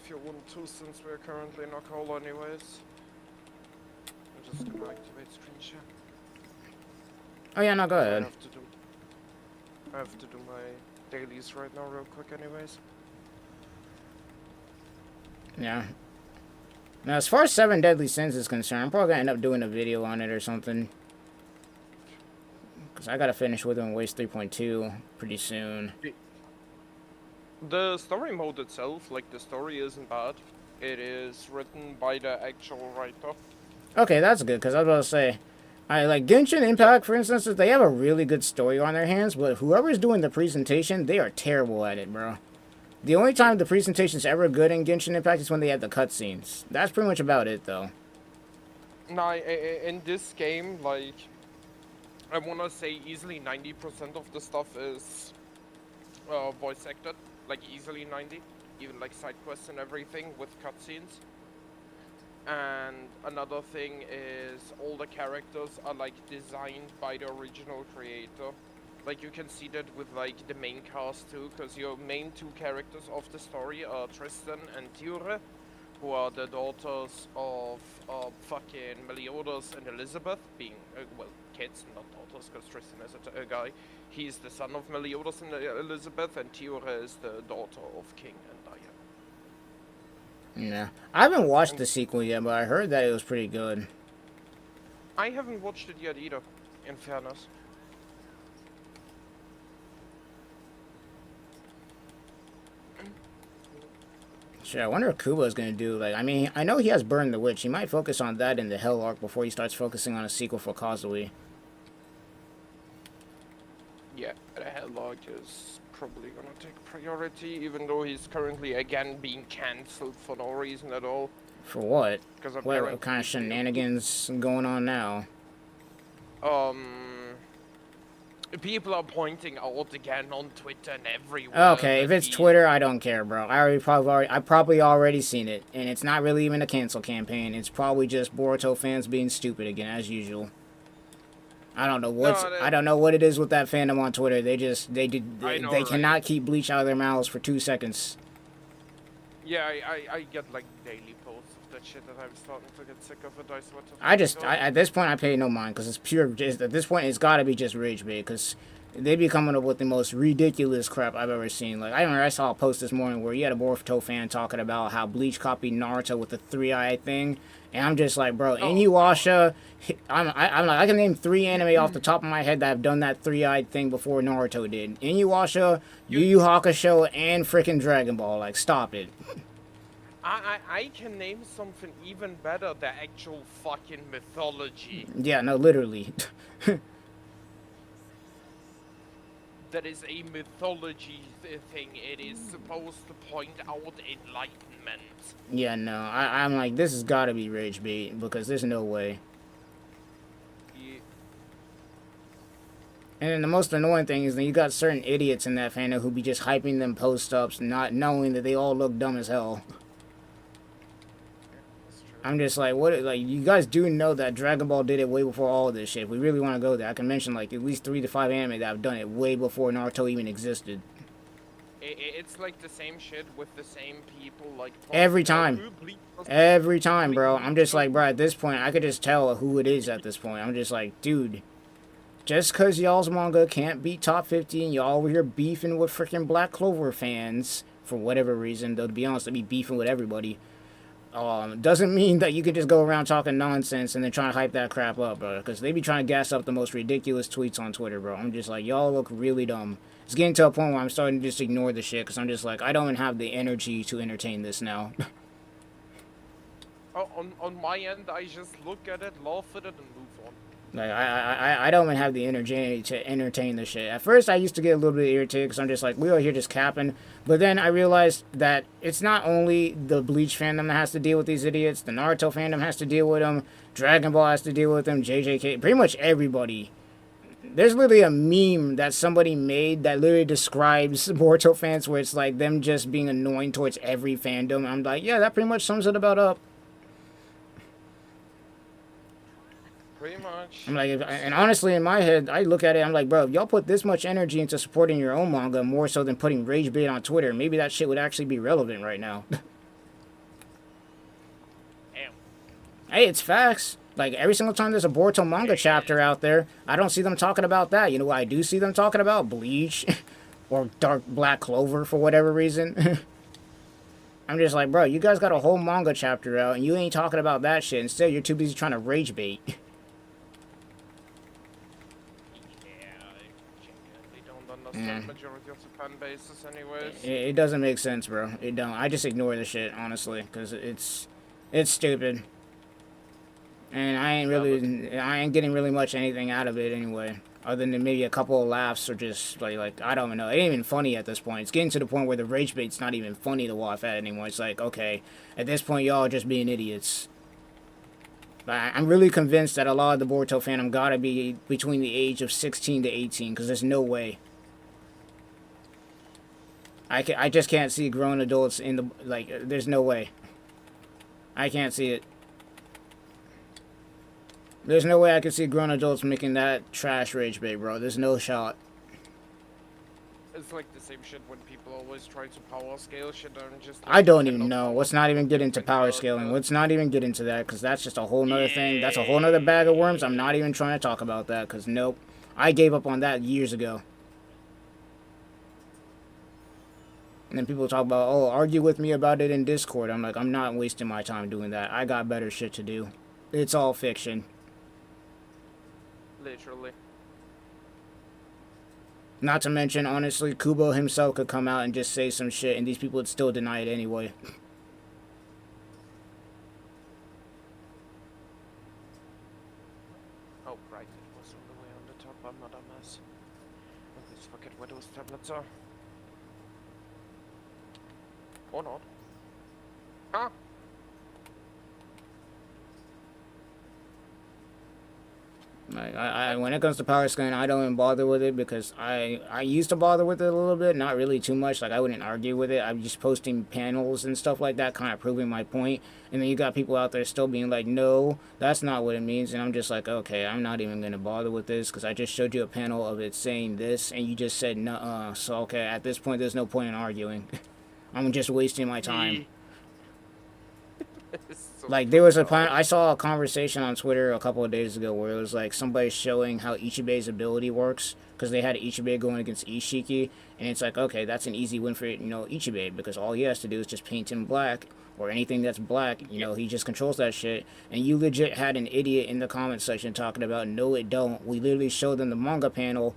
If you want to, since we're currently in a call anyways. I'm just gonna activate screen share. Oh yeah, no, go ahead. I have to do my dailies right now real quick anyways. Yeah. Now, as far as 7 Deadly Sins is concerned, I'm probably gonna end up doing a video on it or something. Because I gotta finish Wither and Waste 3.2 pretty soon. The story mode itself, like the story isn't bad. It is written by the actual writer. Okay, that's good, because I was about to say, like Genshin Impact, for instance, they have a really good story on their hands, but whoever's doing the presentation, they are terrible at it, bro. The only time the presentation's ever good in Genshin Impact is when they have the cutscenes. That's pretty much about it, though. Nah, in this game, like, I wanna say easily 90% of the stuff is voice acted. Like, easily 90. Even, like, side quests and everything with cutscenes. And another thing is all the characters are, like, designed by the original creator. Like, you can see that with, like, the main cast, too, because your main 2 characters of the story are Tristan and Ture, who are the daughters of fucking Meliodas and Elizabeth, being, well, kids, not daughters, because Tristan is a guy. He's the son of Meliodas and Elizabeth, and Ture is the daughter of King and Diana. Yeah. I haven't watched the sequel yet, but I heard that it was pretty good. I haven't watched it yet either, in fairness. Shit, I wonder what Kubo's gonna do. Like, I mean, I know he has Burn the Witch. He might focus on that in the Hell arc before he starts focusing on a sequel for Kazui. Yeah, the Hellog is probably gonna take priority, even though he's currently again being cancelled for no reason at all. For what? Because What kind of shenanigans going on now? People are pointing out again on Twitter and everywhere. Okay, if it's Twitter, I don't care, bro. I probably already seen it, and it's not really even a cancel campaign. It's probably just Boruto fans being stupid again, as usual. I don't know I don't know what it is with that fandom on Twitter. They cannot keep Bleach out of their mouths for 2 seconds. Yeah, I get like daily posts of that shit that I'm starting to get sick of it. At this point I pay no mind, because it's pure. At this point it's got to be just rage bait, because they be coming up with the most ridiculous crap I've ever seen. Like, I remember I saw a post this morning where you had a Boruto fan talking about how Bleach copied Naruto with the 3-eye thing, and I'm just like, bro, Inuyasha. I'm like, I can name 3 anime off the top of my head that have done that 3-eyed thing before Naruto did. Inuyasha, Yu Yu Hakusho, and freaking Dragon Ball. Like, stop it. I can name something even better, the actual fucking mythology. Yeah, no, literally. that is a mythology thing. It is supposed to point out enlightenment. Yeah, no, I'm like, this has got to be rage bait because there's no way. Yeah. And then the most annoying thing is that you got certain idiots in that fandom who be just hyping them post-ups, not knowing that they all look dumb as hell. That's true. I'm just like, what? Like, you guys do know that Dragon Ball did it way before all of this shit. If we really want to go there, I can mention like at least 3 to 5 anime that have done it way before Naruto even existed. It's like the same shit with the same people, like Every time. Every time, bro. I'm just like, bro, at this point, I could just tell who it is at this point. I'm just like, dude, just because y'all's manga can't beat top 50 and y'all over here beefing with freaking Black Clover fans for whatever reason, though to be honest, they be beefing with everybody, doesn't mean that you can just go around talking nonsense and then trying to hype that crap up, bro. Because they be trying to gas up the most ridiculous tweets on Twitter, bro. I'm just like, y'all look really dumb. It's getting to a point where I'm starting to just ignore the shit because I'm just like, I don't even have the energy to entertain this now. On my end, I just look at it, laugh at it, and move on. Like, I don't even have the energy to entertain this shit. At first, I used to get a little bit irritated because I'm just like, we are here just capping. But then I realized that it's not only the Bleach fandom that has to deal with these idiots. The Naruto fandom has to deal with them. Dragon Ball has to deal with them. JJK, pretty much everybody. There's literally a meme that somebody made that literally describes Boruto fans where it's like them just being annoying towards every fandom. I'm like, yeah, that pretty much sums it about up. Pretty much. I'm like, and honestly, in my head, I look at it, I'm like, bro, if y'all put this much energy into supporting your own manga more so than putting rage bait on Twitter, maybe that shit would actually be relevant right now. Damn. Hey, it's facts. Like, every single time there's a Boruto manga chapter out there, I don't see them talking about that. You know what I do see them talking about? Bleach. Or Dark Black Clover for whatever reason. I'm just like, bro, you guys got a whole manga chapter out, and you ain't talking about that shit. Instead, you're too busy trying to rage bait. They don't understand majority of the fan bases anyways. It doesn't make sense, bro. It don't. I just ignore the shit, honestly, because it's stupid. And I ain't getting really much anything out of it anyway. Other than maybe a couple of laughs or just like I don't even know. It ain't even funny at this point. It's getting to the point where the rage bait's not even funny to laugh at anymore. It's like, okay, at this point y'all are just being idiots. But I'm really convinced that a lot of the Boruto fandom gotta be between the age of 16 to 18, because there's no way. I just can't see grown adults in the, like, there's no way. I can't see it. There's no way I can see grown adults making that trash rage bait, bro. There's no shot. It's like the same shit when people always try to power scale shit and just... I don't even know. Let's not even get into power scaling. Let's not even get into that, because that's just a whole nother thing. That's a whole nother bag of worms. I'm not even trying to talk about that, because nope. I gave up on that years ago. And then people talk about, oh, argue with me about it in Discord. I'm like, I'm not wasting my time doing that. I got better shit to do. It's all fiction. Literally. Not to mention, honestly, Kubo himself could come out and just say some shit, and these people would still deny it anyway. Oh, right, it was all the way on the top. I'm not a mess. Let's forget where those tablets are. Or not. Huh? Like, when it comes to power scaling, I don't even bother with it because I used to bother with it a little bit, not really too much. Like, I wouldn't argue with it. I'm just posting panels and stuff like that, kind of proving my point. And then you got people out there still being like, no, that's not what it means. And I'm just like, okay, I'm not even going to bother with this because I just showed you a panel of it saying this, and you just said, nuh-uh. So, okay, at this point, there's no point in arguing. I'm just wasting my time. So Like, there was a plan. I saw a conversation on Twitter a couple of days ago where it was like somebody showing how Ichibe's ability works because they had Ichibe going against Ishiki, and it's like, okay, that's an easy win for, you know, Ichibe, because all he has to do is just paint him black or anything that's black, you know, he just controls that shit. And you legit had an idiot in the comment section talking about, no, it don't. We literally showed them the manga panel.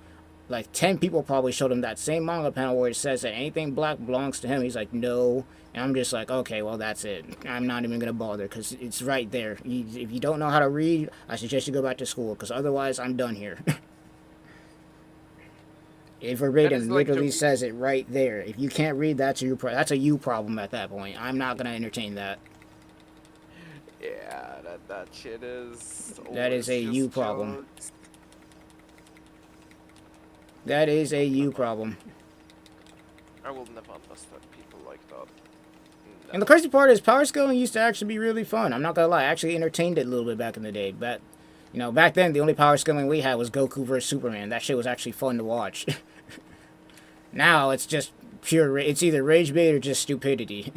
Like, 10 people probably showed him that same manga panel where it says that anything black belongs to him. He's like, no. And I'm just like, okay, well, that's it. I'm not even going to bother because it's right there. If you don't know how to read, I suggest you go back to school because otherwise I'm done here. It That verbatim is like the literally reason. says it right there. If you can't read, that's a you problem at that point. I'm not gonna entertain that. Yeah, that shit is That is always a you just problem. jokes. That is a I will you never, problem. I will never understand people like that. And the Never. crazy part is power scaling used to actually be really fun. I'm not gonna lie, I actually entertained it a little bit back in the day. But back then the only power scaling we had was Goku versus Superman. That shit was actually fun to watch. Now it's just pure. It's either rage bait or just stupidity.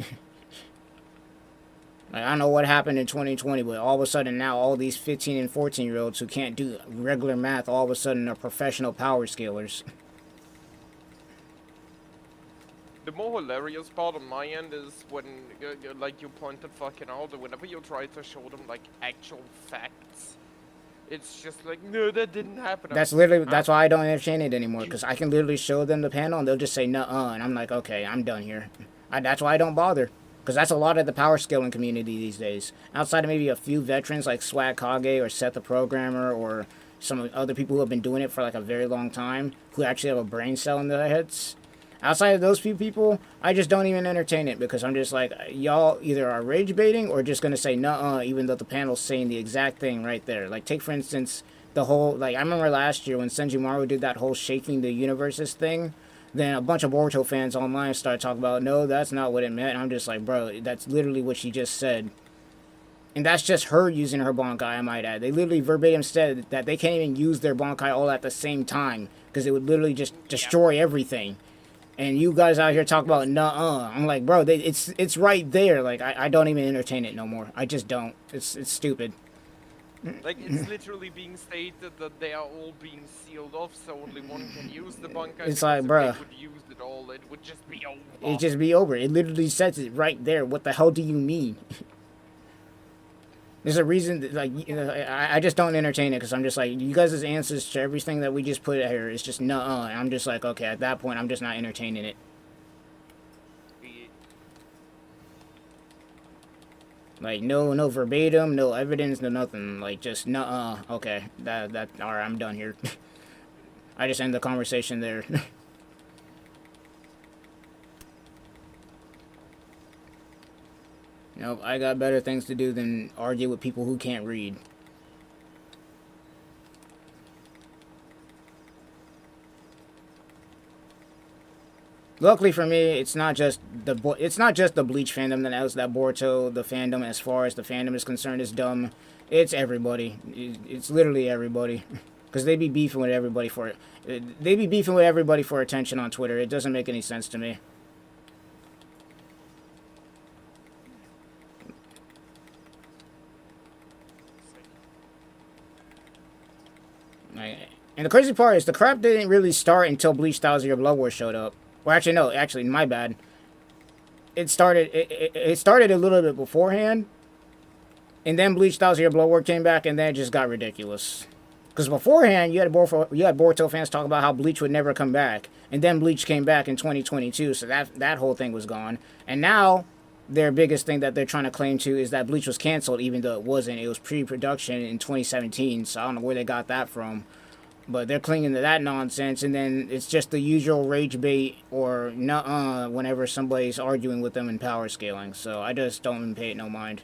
Like, I don't know what happened in 2020, but all of a sudden now all these 15 and 14-year-olds who can't do regular math all of a sudden are professional power scalers. The more hilarious part on my end is when, like, you pointed fucking out, that whenever you try to show them, like, actual facts, it's just like, no, that didn't happen. That's literally, that's why I don't entertain it anymore, because I can literally show them the panel and they'll just say nuh-uh, and I'm like, okay, I'm done here. That's why I don't bother, because that's a lot of the power scaling community these days. Outside of maybe a few veterans like Swag Kage or Seth the Programmer or some other people who have been doing it for like a very long time, who actually have a brain cell in their heads. Outside of those few people, I just don't even entertain it, because I'm just like, y'all either are rage baiting or just gonna say nuh-uh, even though the panel's saying the exact thing right there. Like, take for instance the whole, like, I remember last year when Senjumaru did that whole shaking the universes thing, then a bunch of Boruto fans online started talking about, no, that's not what it meant. And I'm just like, bro, that's literally what she just said. And that's just her using her Bankai, I might add. They literally verbatim said that they can't even use their Bankai all at the same time, because it would literally just destroy everything. And you guys out here talk about nuh-uh. I'm like, bro, it's right there. Like, I don't even entertain it no more. I just don't. It's stupid. Like, it's literally being stated that they are all being sealed off, so only one can use the bunker. It's because like, if bruh, they would use it all, it would just be over. it just be over. It literally says it right there. What the hell do you mean? There's a reason that, like, I just don't entertain it, because I'm just like, you guys' answers to everything that we just put here is just nuh-uh. And I'm just like, okay, at that point, I'm just not entertaining it. Like, no verbatim, no evidence, no nothing. Like, just nuh-uh. Okay, that all right, I'm done here. I just end the conversation there. Nope, I got better things to do than argue with people who can't read. Luckily for me, it's not just the Bleach fandom that knows that Boruto, the fandom, as far as the fandom is concerned, is dumb. It's everybody. It's literally everybody, because they be beefing with everybody for it. They be beefing with everybody for attention on Twitter. It doesn't make any sense to me. And the crazy part is the crap didn't really start until Bleach Thousand Year Blood War showed up. Well, actually, no. Actually, my bad. It started. It started a little bit beforehand, and then Bleach Thousand Year Blood War came back, and then it just got ridiculous. Because beforehand, you had Boruto fans talk about how Bleach would never come back, and then Bleach came back in 2022, so that whole thing was gone. And now their biggest thing that they're trying to claim to is that Bleach was canceled, even though it wasn't. It was pre-production in 2017, so I don't know where they got that from. But they're clinging to that nonsense, and then it's just the usual rage bait or nuh-uh whenever somebody's arguing with them in power scaling. So I just don't even pay it no mind.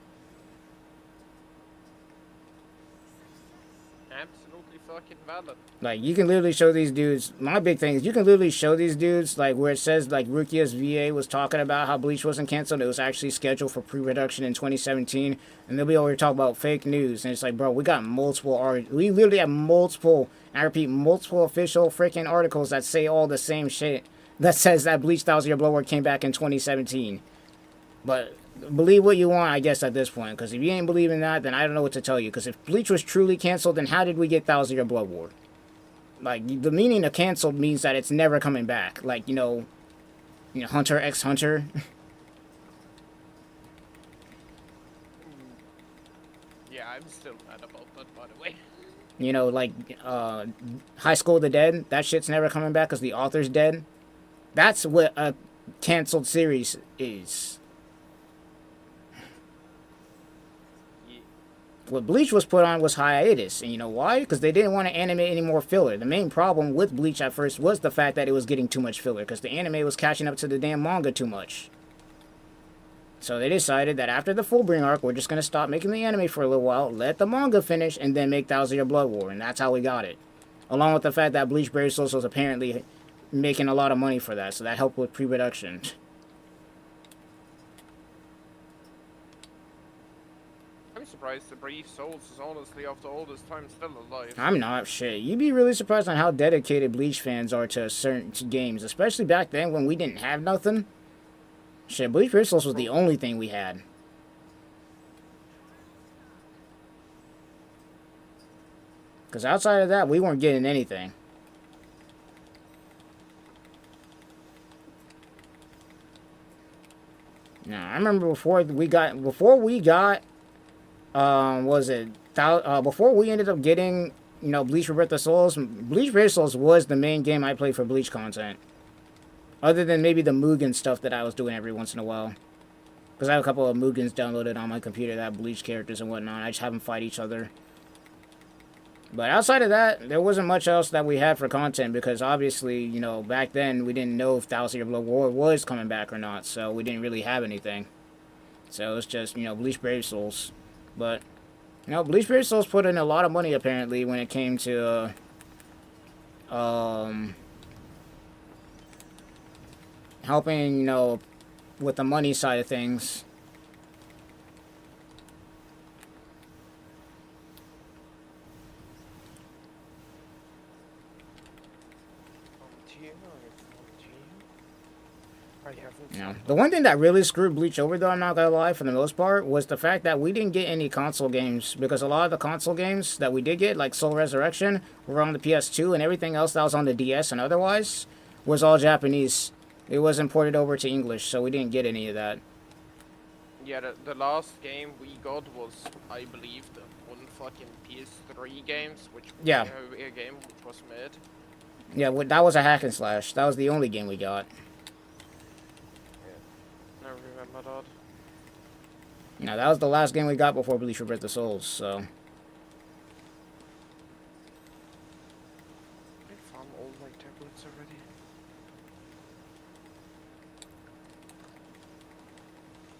Absolutely fucking valid. Like, you can literally show these dudes, my big thing is you can literally show these dudes, like, where it says, like, Rukia's VA was talking about how Bleach wasn't canceled. It was actually scheduled for pre-production in 2017, and they'll be over here talking about fake news. And it's like, bro, we got we literally have multiple, I repeat, multiple official freaking articles that say all the same shit that says that Bleach Thousand Year Blood War came back in 2017. But believe what you want, I guess, at this point, because if you ain't believing that, then I don't know what to tell you. Because if Bleach was truly canceled, then how did we get Thousand Year Blood War? Like, the meaning of canceled means that it's never coming back. Like, Hunter x Hunter. Yeah, I'm still mad about that, by the way. Like, High School of the Dead. That shit's never coming back because the author's dead. That's what a canceled series is. Yeah. What Bleach was put on was hiatus. And you know why? Because they didn't want to animate any more filler. The main problem with Bleach at first was the fact that it was getting too much filler. Because the anime was catching up to the damn manga too much. So they decided that after the Fullbring arc, we're just going to stop making the anime for a little while, let the manga finish, and then make Thousand Year Blood War. And that's how we got it. Along with the fact that Bleach Brave Souls was apparently making a lot of money for that. So that helped with pre-production. I'm surprised the Brave Souls is honestly after all this time still alive. I'm not. Shit. You'd be really surprised on how dedicated Bleach fans are to certain games. Especially back then when we didn't have nothing. Shit, Bleach Brave Souls was the only thing we had. Because outside of that, we weren't getting anything. Now, I remember before we got, before we ended up getting, you know, Bleach Rebirth of Souls, Bleach Brave Souls was the main game I played for Bleach content. Other than maybe the Mugen stuff that I was doing every once in a while. Because I have a couple of Mugens downloaded on my computer that have Bleach characters and whatnot. I just have them fight each other. But outside of that, there wasn't much else that we had for content. Because obviously, you know, back then we didn't know if Thousand Year Blood War was coming back or not. So we didn't really have anything. So it's just, you know, Bleach Brave Souls. But, you know, Bleach Brave Souls put in a lot of money apparently when it came to, helping, you know, with the money side of things. Yeah. The one thing that really screwed Bleach over, though, I'm not gonna lie, for the most part, was the fact that we didn't get any console games. Because a lot of the console games that we did get, like Soul Resurrection, were on the PS2, and everything else that was on the DS and otherwise was all Japanese. It wasn't ported over to English, so we didn't get any of that. Yeah, the last game we got was, I believe, the one fucking PS3 games, which was a game which was mid. Yeah, that was a hack and slash. That was the only game we got. I remember that. Now, that was the last game we got before Bleach Rebirth of Souls, so. I found all my tablets already.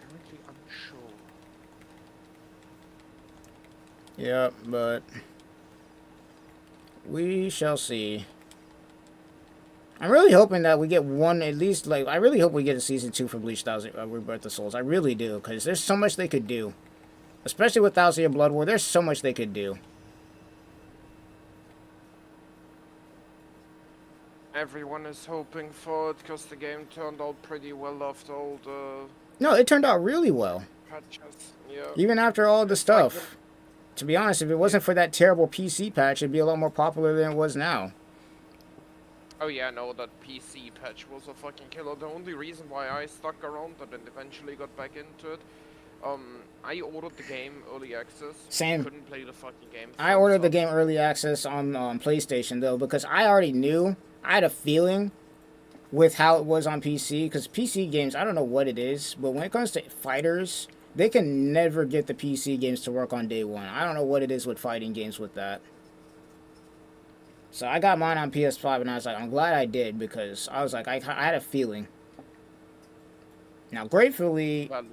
Apparently unsure. Yeah, but we shall see. I'm really hoping that we get one, at least, like, I really hope we get a Season 2 for Bleach Rebirth of Souls. I really do, because there's so much they could do. Especially with Thousand Year Blood War, there's so much they could do. Everyone is hoping for it, because the game turned out pretty well after all the No, it turned out really well. patches. Yeah. Even after all the stuff. To be honest, if it wasn't for that terrible PC patch, it'd be a lot more popular than it was now. Oh yeah, no, that PC patch was a fucking killer. The only reason why I stuck around and then eventually got back into it, I ordered the game early access. Same. Couldn't play the fucking game. I ordered the game early access on PlayStation, though, because I already knew, I had a feeling with how it was on PC, because PC games, I don't know what it is, but when it comes to fighters, they can never get the PC games to work on day one. I don't know what it is with fighting games with that. So I got mine on PS5, and I was like, I'm glad I did, because I was like, I had a feeling. Now, gratefully, the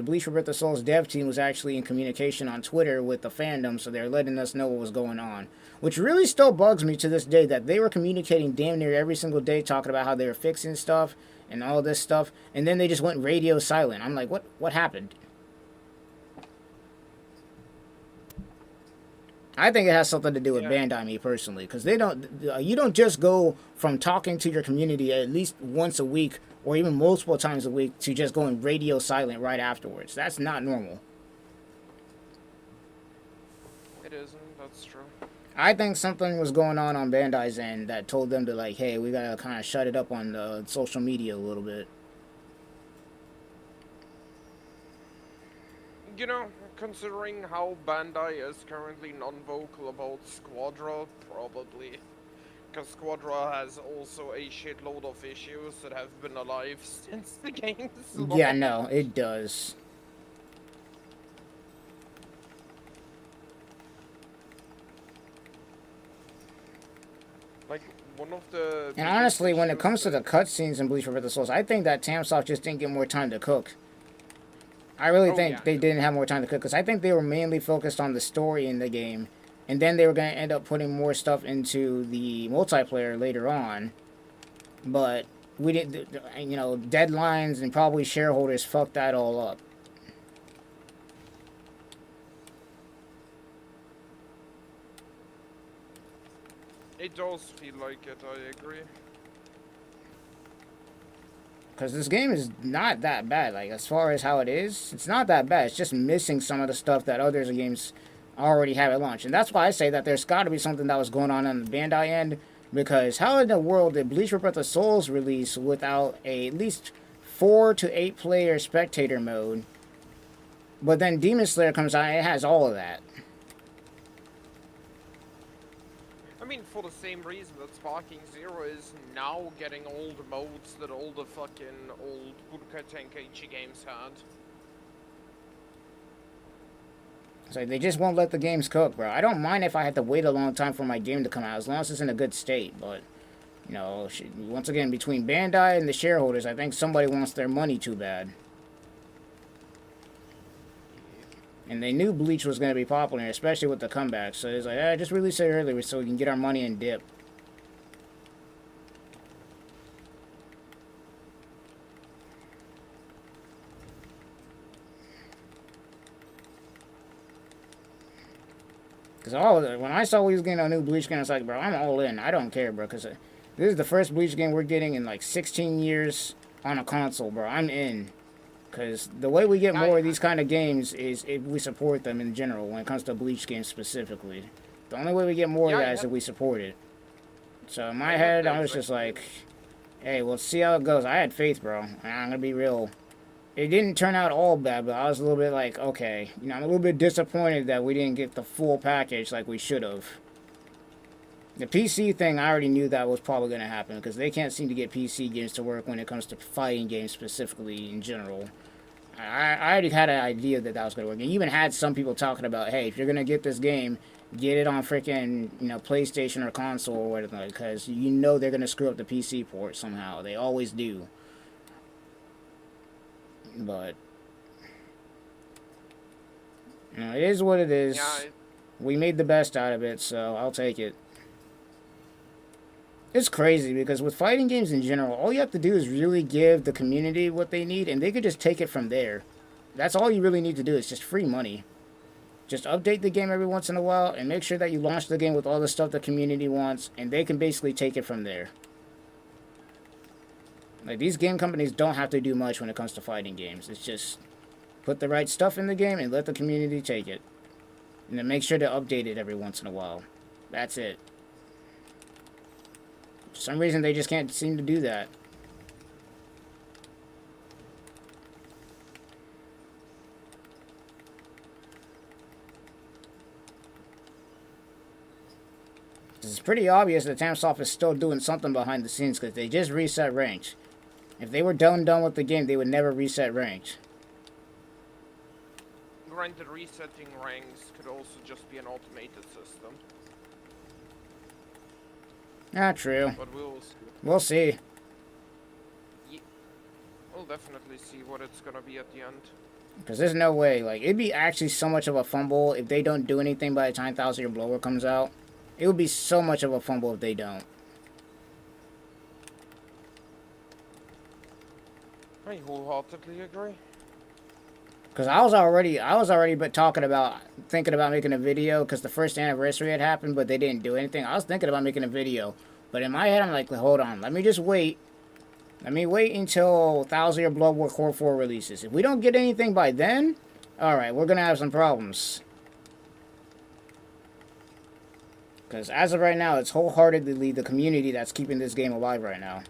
Bleach Rebirth of Souls dev team was actually in communication on Twitter with the fandom, so they're letting us know what was going on. Which really still bugs me to this day, that they were communicating damn near every single day, talking about how they were fixing stuff, and all this stuff, and then they just went radio silent. I'm like, what happened? I think it has something to do with Bandai, me personally, because they don't. You don't just go from talking to your community at least once a week or even multiple times a week to just going radio silent right afterwards. That's not normal. It isn't. That's true. I think something was going on Bandai's end that told them to, like, hey, we gotta kind of shut it up on the social media a little bit. You know, considering how Bandai is currently non-vocal about Squadra, probably. Because Squadra has also a shitload of issues that have been alive since the game's launched. Yeah, no, it does. one of the. And biggest honestly, when it issues comes to the that- cutscenes in Bleach Rebirth of the Souls, I think that Tamsoft just didn't get more time to cook. I really Oh, think yeah. they didn't have more time to cook, because I think they were mainly focused on the story in the game, and then they were going to end up putting more stuff into the multiplayer later on. But we didn't, you know, deadlines and probably shareholders fucked that all up. It does feel like it, I agree. Because this game is not that bad. Like, as far as how it is, it's not that bad. It's just missing some of the stuff that other games already have at launch. And that's why I say that there's got to be something that was going on the Bandai end. Because how in the world did Bleach Rebirth of Souls release without at least 4 to 8 player spectator mode? But then Demon Slayer comes out and it has all of that. I mean, for the same reason that Sparking Zero is now getting all the modes that all the fucking old Budokai Tenkaichi games had. It's like they just won't let the games cook, bro. I don't mind if I have to wait a long time for my game to come out, as long as it's in a good state. But, you know, once again, between Bandai and the shareholders, I think somebody wants their money too bad. And they knew Bleach was going to be popular, especially with the comeback. So it's like, just release it earlier so we can get our money and dip. Because when I saw we was getting a new Bleach game, I was like, bro, I'm all in. I don't care, bro. Because this is the first Bleach game we're getting in like 16 years on a console, bro. I'm in. Because the way we get more of these kind of games is if we support them in general when it comes to Bleach games specifically. The only way we get more of that is if we support it. So in my head, I was just like, hey, we'll see how it goes. I had faith, bro. And I'm going to be real. It didn't turn out all bad, but I was a little bit like, okay. You know, I'm a little bit disappointed that we didn't get the full package like we should have. The PC thing, I already knew that was probably going to happen because they can't seem to get PC games to work when it comes to fighting games specifically in general. I already had an idea that that was going to work. And you even had some people talking about, hey, if you're going to get this game, get it on freaking, you know, PlayStation or console or whatever, because you know they're going to screw up the PC port somehow. They always do. But, you know, it is what it is. Yeah, We made the best out of it, so I'll take it. It's crazy because with fighting games in general, all you have to do is really give the community what they need, and they could just take it from there. That's all you really need to do. It's just free money. Just update the game every once in a while, and make sure that you launch the game with all the stuff the community wants, and they can basically take it from there. Like, these game companies don't have to do much when it comes to fighting games. It's just put the right stuff in the game and let the community take it. And then make sure to update it every once in a while. That's it. For some reason, they just can't seem to do that. It's pretty obvious that Tamsoft is still doing something behind the scenes because they just reset range. If they were done with the game, they would never reset range. granted, resetting ranks could also just be an automated system. Not true. But we'll see. We'll see. We'll definitely see what it's gonna be at the end. Because there's no way. Like, it'd be actually so much of a fumble if they don't do anything by the time 1,000 Year Blower comes out. It would be so much of a fumble if they don't. I wholeheartedly agree. Because I was already thinking about making a video because the first anniversary had happened, but they didn't do anything. I was thinking about making a video. But in my head, I'm like, hold on. Let me just wait. Let me wait until 1,000 Year Blood War Core 4 releases. If we don't get anything by then, alright, we're going to have some problems. Because as of right now, it's wholeheartedly the community that's keeping this game alive right now.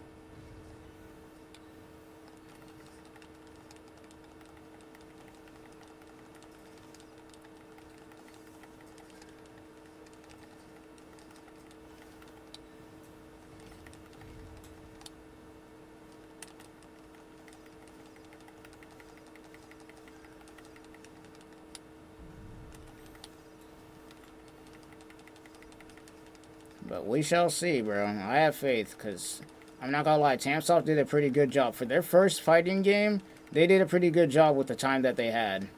But we shall see, bro. I have faith, because I'm not gonna lie, Tamsoft did a pretty good job. For their first fighting game, they did a pretty good job with the time that they had.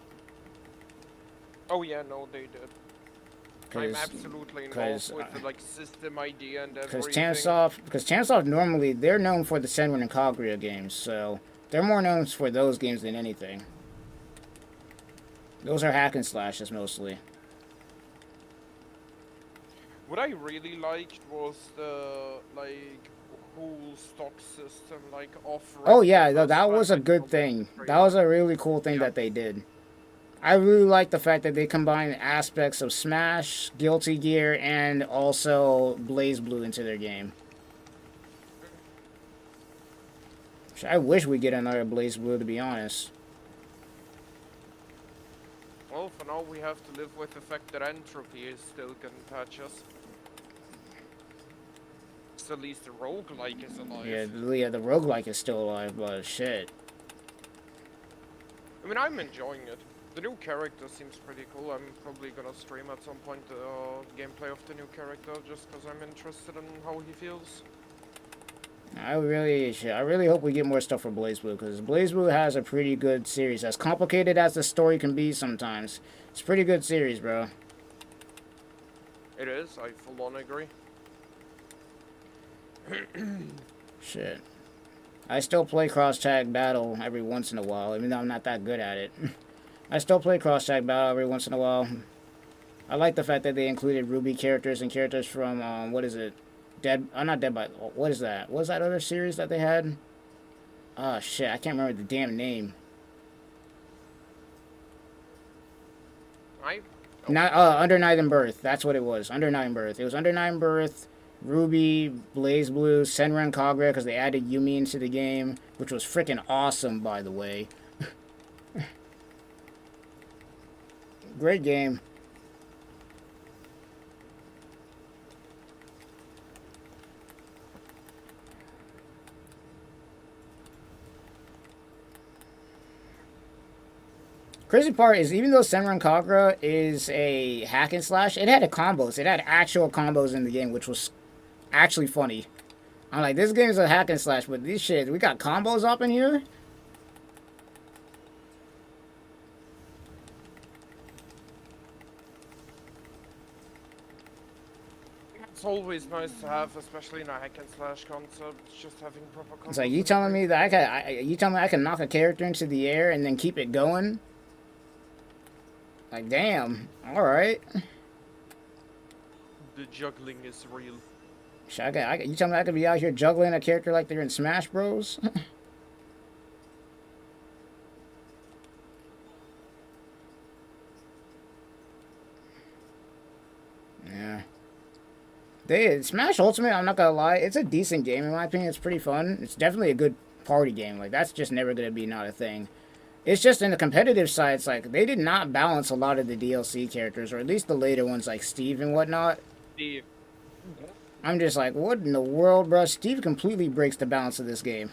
Oh yeah, no, they did. I'm absolutely involved with the like system idea and everything. Because Tamsoft normally, they're known for the Senran and Kaguya games, so they're more known for those games than anything. Those are hack and slashes mostly. What I really liked was the like whole stock system, like off. Oh yeah, that was a good thing. That was a really cool thing that they did. I really like the fact that they combine aspects of Smash, Guilty Gear, and also BlazBlue into their game. I wish we get another BlazBlue, to be honest. Well, for now we have to live with the fact that Entropy is still gonna touch us. So at least the roguelike is alive. Yeah, the roguelike is still alive, but shit. I mean, I'm enjoying it. The new character seems pretty cool. I'm probably gonna stream at some point the gameplay of the new character, just because I'm interested in how he feels. I really hope we get more stuff for BlazBlue, because BlazBlue has a pretty good series. As complicated as the story can be sometimes, it's a pretty good series, bro. It is, I full on agree. Shit. I still play cross-tag battle every once in a while, even though I'm not that good at it. I still play cross-tag battle every once in a while. I like the fact that they included Ruby characters and characters from, what is it? Not Dead by... What is that? What was that other series that they had? Oh, shit. I can't remember the damn name. Under Night and Birth. That's what it was. Under Night and Birth. It was Under Night and Birth, Ruby, BlazBlue, Senran Kaguya, because they added Yumi into the game, which was freaking awesome, by the way. Great game. Crazy part is, even though Senran Kagura is a hack and slash, it had combos. It had actual combos in the game, which was actually funny. I'm like, this game is a hack and slash, but these shit, we got combos up in here? It's always nice to have, especially in a hack and slash concept, just having proper combos. It's like, you telling me that I can knock a character into the air and then keep it going? Like, damn. Alright. The juggling is real. You tell me I could be out here juggling a character like they're in Smash Bros? Yeah. Smash Ultimate, I'm not gonna lie, it's a decent game in my opinion. It's pretty fun. It's definitely a good party game. Like, that's just never gonna be not a thing. It's just in the competitive side, it's like, they did not balance a lot of the DLC characters, or at least the later ones like Steve and whatnot. Steve. I'm just like, what in the world, bro? Steve completely breaks the balance of this game.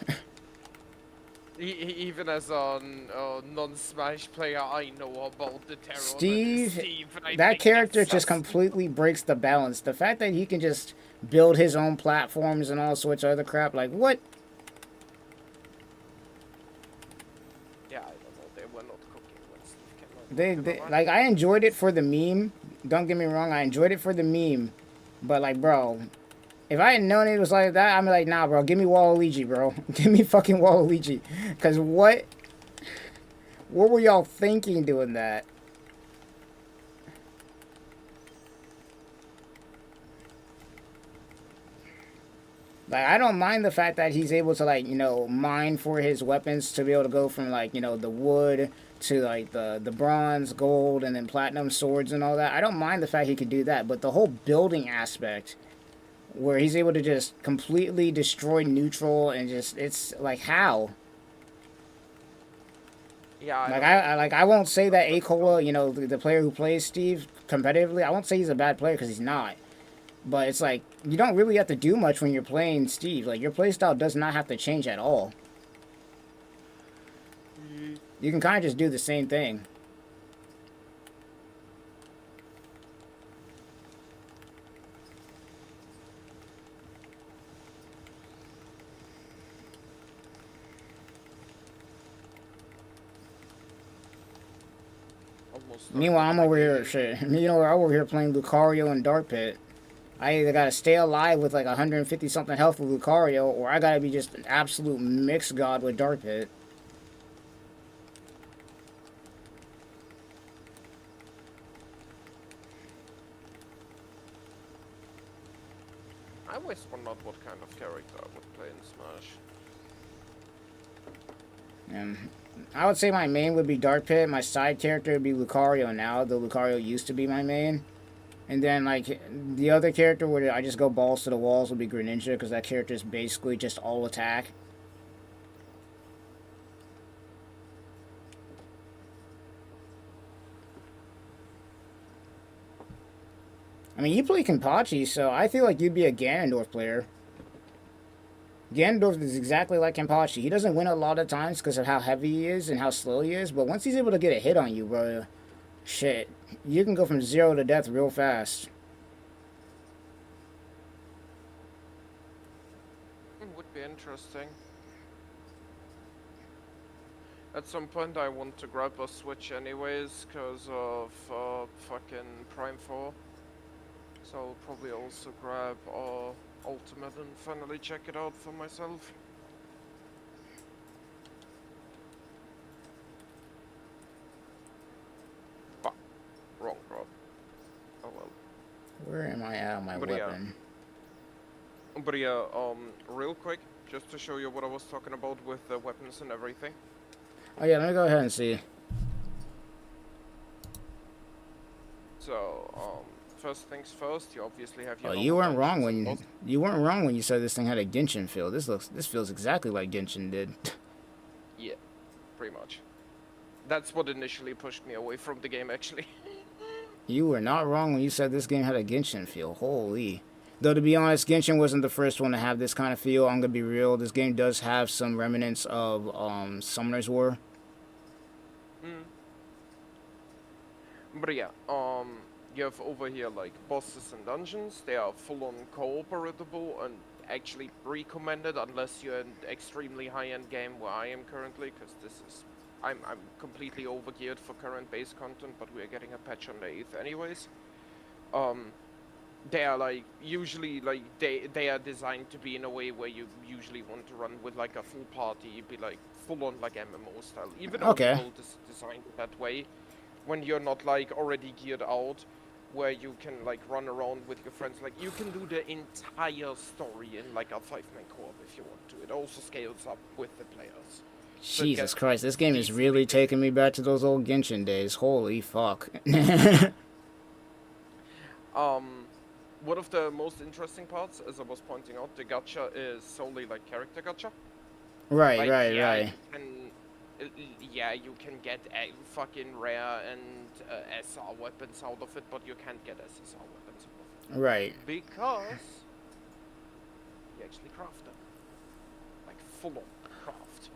Even as a non-Smash player, I know about the terror. Steve, that character just completely breaks the balance. The fact that he can just build his own platforms and all sorts of other crap, like, what? Yeah, I don't know. They were not cooking when Steve came out. Like, I enjoyed it for the meme. Don't get me wrong, I enjoyed it for the meme. But, like, bro, if I had known it was like that, I'm like, nah, bro, give me Waluigi, bro. Give me fucking Waluigi. Because what were y'all thinking doing that? Like, I don't mind the fact that he's able to, like, you know, mine for his weapons to be able to go from, like, you know, the wood to, like, the bronze, gold, and then platinum swords and all that. I don't mind the fact he could do that, but the whole building aspect, where he's able to just completely destroy neutral and just, it's, like, how? Yeah, I won't say that Acola, you know, the player who plays Steve competitively, I won't say he's a bad player, because he's not. But it's like, you don't really have to do much when you're playing Steve. Like, your playstyle does not have to change at all. You can kind of just do the same thing. almost. Meanwhile, I'm over here, shit. You know, I'm over here playing Lucario and Dark Pit. I either gotta stay alive with like 150 something health with Lucario, or I gotta be just an absolute mix god with Dark Pit. I always wondered what kind of character I would play in Smash. I would say my main would be Dark Pit. My side character would be Lucario now, though Lucario used to be my main. And then, like, the other character where I just go balls to the walls would be Greninja, because that character is basically just all attack. I mean, you play Kenpachi, so I feel like you'd be a Ganondorf player. Ganondorf is exactly like Kenpachi. He doesn't win a lot of times because of how heavy he is and how slow he is, but once he's able to get a hit on you, bro, shit, you can go from 0 to death real fast. It would be interesting. At some point I want to grab a Switch anyways, because of fucking Prime 4. So I'll probably also grab Ultimate and finally check it out for myself. Fuck. Wrong drop. Oh well. Where am I at on my weapon? But yeah, real quick, just to show you what I was talking about with the weapons and everything. Oh yeah, let me go ahead and see. So, first things first, you obviously have your. Oh, you weren't wrong when you said this thing had a Genshin feel. This feels exactly like Genshin did. Yeah, pretty much. That's what initially pushed me away from the game, actually. You were not wrong when you said this game had a Genshin feel. Holy. Though, to be honest, Genshin wasn't the first one to have this kind of feel. I'm gonna be real. This game does have some remnants of Summoner's War. But yeah, you have over here like bosses and dungeons. They are full-on cooperatable and actually recommended unless you're an extremely high-end game where I am currently, because I'm completely overgeared for current base content, but we're getting a patch on the 8th anyways. They are like usually like they are designed to be in a way where you usually want to run with like a full party, be like full on like MMO style. Even though the world is designed that way, when you're not like already geared out, where you can like run around with your friends, like you can do the entire story in like a 5-man co-op if you want to. It also scales up with the players. Jesus Christ, this game is really taking me back to those old Genshin days. Holy fuck. One of the most interesting parts, as I was pointing out, the gacha is solely like character gacha. Right, like, right. You can get fucking rare and SR weapons out of it, but you can't get SSR weapons out of it. Right. Because you actually craft them. Like full-on craft.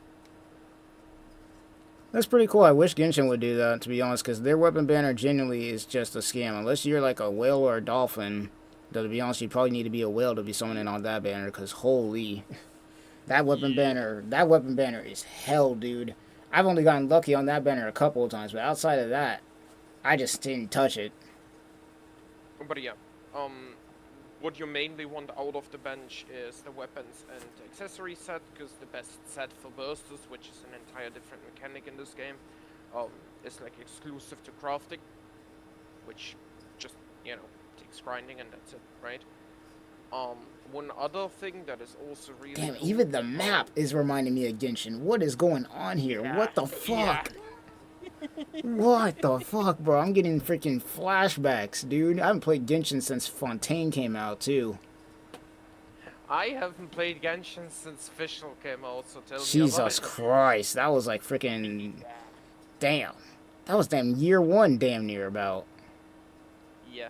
That's pretty cool. I wish Genshin would do that, to be honest, because their weapon banner genuinely is just a scam. Unless you're like a whale or a dolphin, though to be honest, you probably need to be a whale to be summoning on that banner, because holy, that weapon banner is hell, dude. I've only gotten lucky on that banner a couple of times, but outside of that, I just didn't touch it. But yeah, what you mainly want out of the bench is the weapons and accessory set, because the best set for bursters, which is an entire different mechanic in this game, is like exclusive to crafting, which just, you know, takes grinding and that's it, right? One other thing that is also really Damn, cool, even the map is reminding me of Genshin. What is going on here? Yeah, What the fuck? What the fuck, bro? I'm getting freaking flashbacks, dude. I haven't played Genshin since Fontaine came out, too. I haven't played Genshin since Fischl came out, so tell me Jesus Christ. That was like freaking... Damn. That was damn year one, damn near about. Yeah.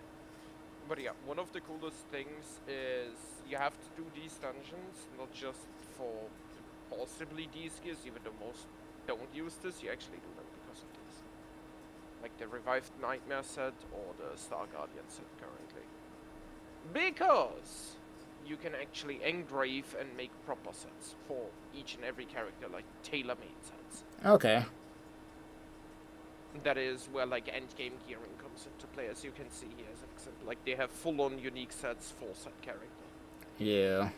But yeah, one of the coolest things is you have to do these dungeons, not just for possibly these gears, even though most don't use this, you actually do them because of this. Like the Revived Nightmare set or the Star Guardian set currently. Because you can actually engrave and make proper sets for each and every character, like tailor-made sets. Okay. that is where like end game gearing comes into play, as you can see here as an example. Like they have full-on unique sets for set character. Yeah.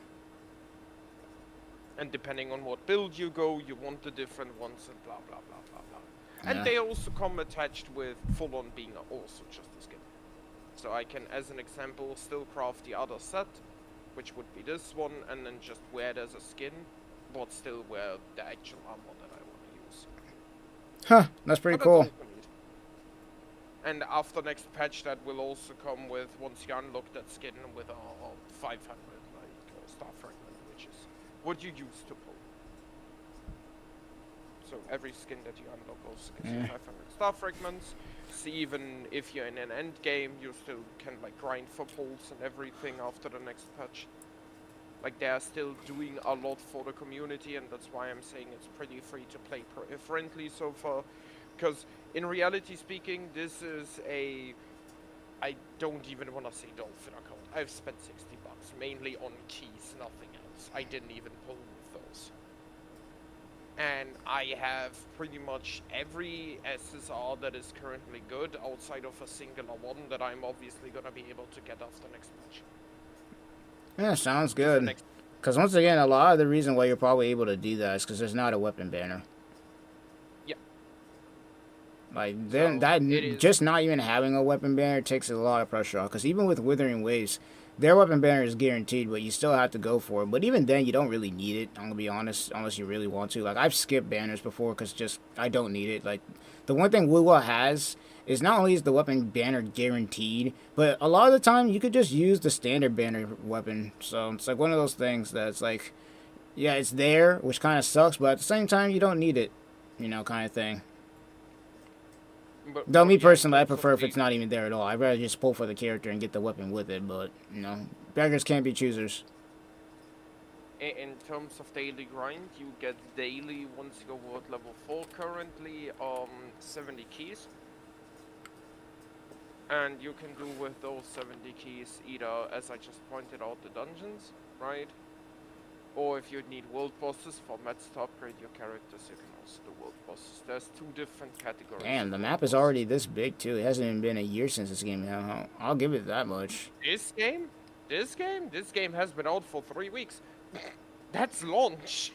And depending on what build you go, you want the different ones and blah blah blah blah blah. And Yeah. they also come attached with full-on being also just a skin. So I can, as an example, still craft the other set, which would be this one, and then just wear it as a skin, but still wear the actual armor that I want to use. Huh, that's pretty But cool. that's also neat. And after next patch, that will also come with, once you unlock that skin, with a 500 star fragment, which is what you use to pull. So every skin that you unlock also gives you 500 star fragments. So even if you're in an end game, you still can like grind for pulls and everything after the next patch. Like they are still doing a lot for the community, and that's why I'm saying it's pretty free to play friendly so far. Because in reality speaking, this is a, I don't even want to say dolphin account. I've spent $60 mainly on keys, nothing else. I didn't even pull with those. And I have pretty much every SSR that is currently good, outside of a singular one that I'm obviously gonna be able to get after next patch. Yeah, sounds good. Because once again, a lot of the reason why you're probably able to do that is because there's not a weapon banner. Yeah. Like, then So, that it is- just not even having a weapon banner takes a lot of pressure off. Because even with Withering Waves, their weapon banner is guaranteed, but you still have to go for it. But even then, you don't really need it. I'm gonna be honest, unless you really want to. Like, I've skipped banners before because just I don't need it. Like, the one thing Wuwa has is not only is the weapon banner guaranteed, but a lot of the time you could just use the standard banner weapon. So it's like one of those things that's like, yeah, it's there, which kind of sucks, but at the same time, you don't need it, you know, kind of thing. Though me yeah, personally, I in terms prefer of if it's not even there at all. I'd rather just pull for the character and get the weapon with it, but, you know, beggars can't be choosers. In terms of daily grind, you get daily, once you go world level 4 currently, 70 keys. And you can do with those 70 keys either, as I just pointed out, the dungeons, right? Or if you need world bosses for mats to upgrade your characters, you can also do world bosses. There's 2 different categories. Damn, the of map world is already this big, too. It hasn't even been a year since this game came out. I'll give it that much. bosses. This game has been out for 3 weeks. That's launch.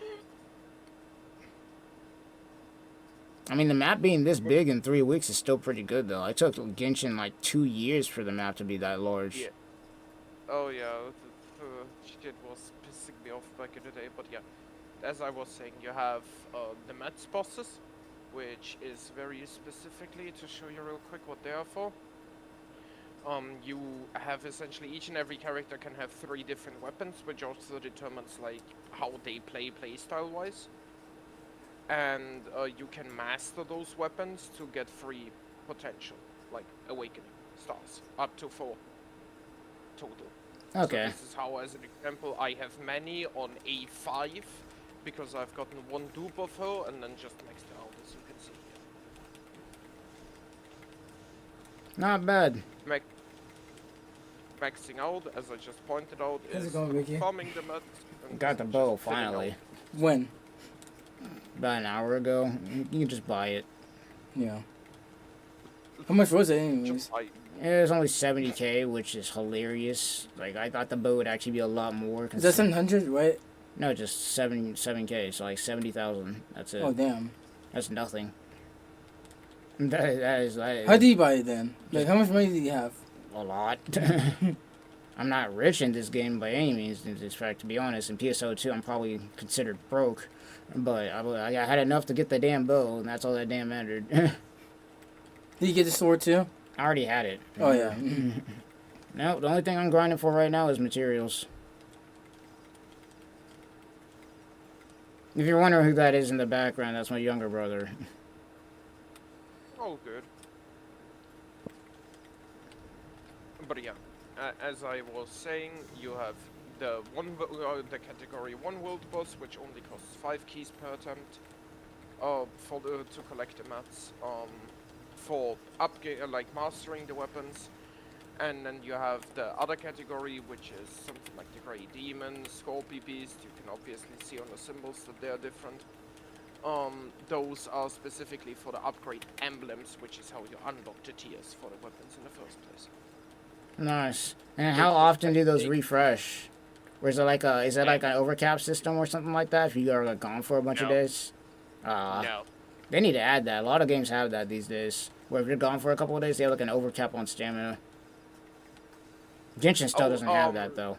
I mean, the map being this big in 3 weeks is still pretty good, though. I took Genshin, like, 2 years for the map to be that large. Yeah. Oh yeah, the shit was pissing me off back in the day, but yeah. As I was saying, you have the Mets bosses, which is very specifically, to show you real quick what they are for. You have essentially, each and every character can have 3 different weapons, which also determines like how they play playstyle wise. And you can master those weapons to get free potential, like awakening stars, up to 4 total. Okay. So this is how, as an example, I have many on A5 because I've gotten 1 dupe of her and then just maxed her out, as you can see here. Not bad. Maxing out, as I just pointed out, How's it is going, Vicky? farming the meds. and Got the just bow, filling out. finally. When? About an hour ago. You can just buy it. Yeah. How much was it anyways? Just like, It was only 70k, which is hilarious. Like, I thought the bow would actually be a lot more. Is that 700, right? No, just 7k, so like 70,000. That's it. Oh, damn. That's nothing. That is How do you buy it then? Like, how much money do you have? a lot. I'm not rich in this game by any means. In fact, to be honest, in PSO2, I'm probably considered broke. But I had enough to get the damn bow, and that's all that damn mattered. Did you get the sword too? I already had it. Oh, yeah. No, the only thing I'm grinding for right now is materials. If you're wondering who that is in the background, that's my younger brother. oh, good. But yeah, as I was saying, you have the the category 1 world boss, which only costs 5 keys per attempt. To collect the mats. For like mastering the weapons. And then you have the other category, which is something like the Grey Demon, Scorpy Beast. You can obviously see on the symbols that they are different. those are specifically for the upgrade emblems, which is how you unlock the tiers for the weapons in the first place. Nice. And how often do those refresh? Or is it like a is it like an overcap system or something like that? If you are like gone for a bunch of No. days? No. They need to add that. A lot of games have that these days. Where if you're gone for a couple of days, they have like an overcap on stamina. Genshin still doesn't have that though,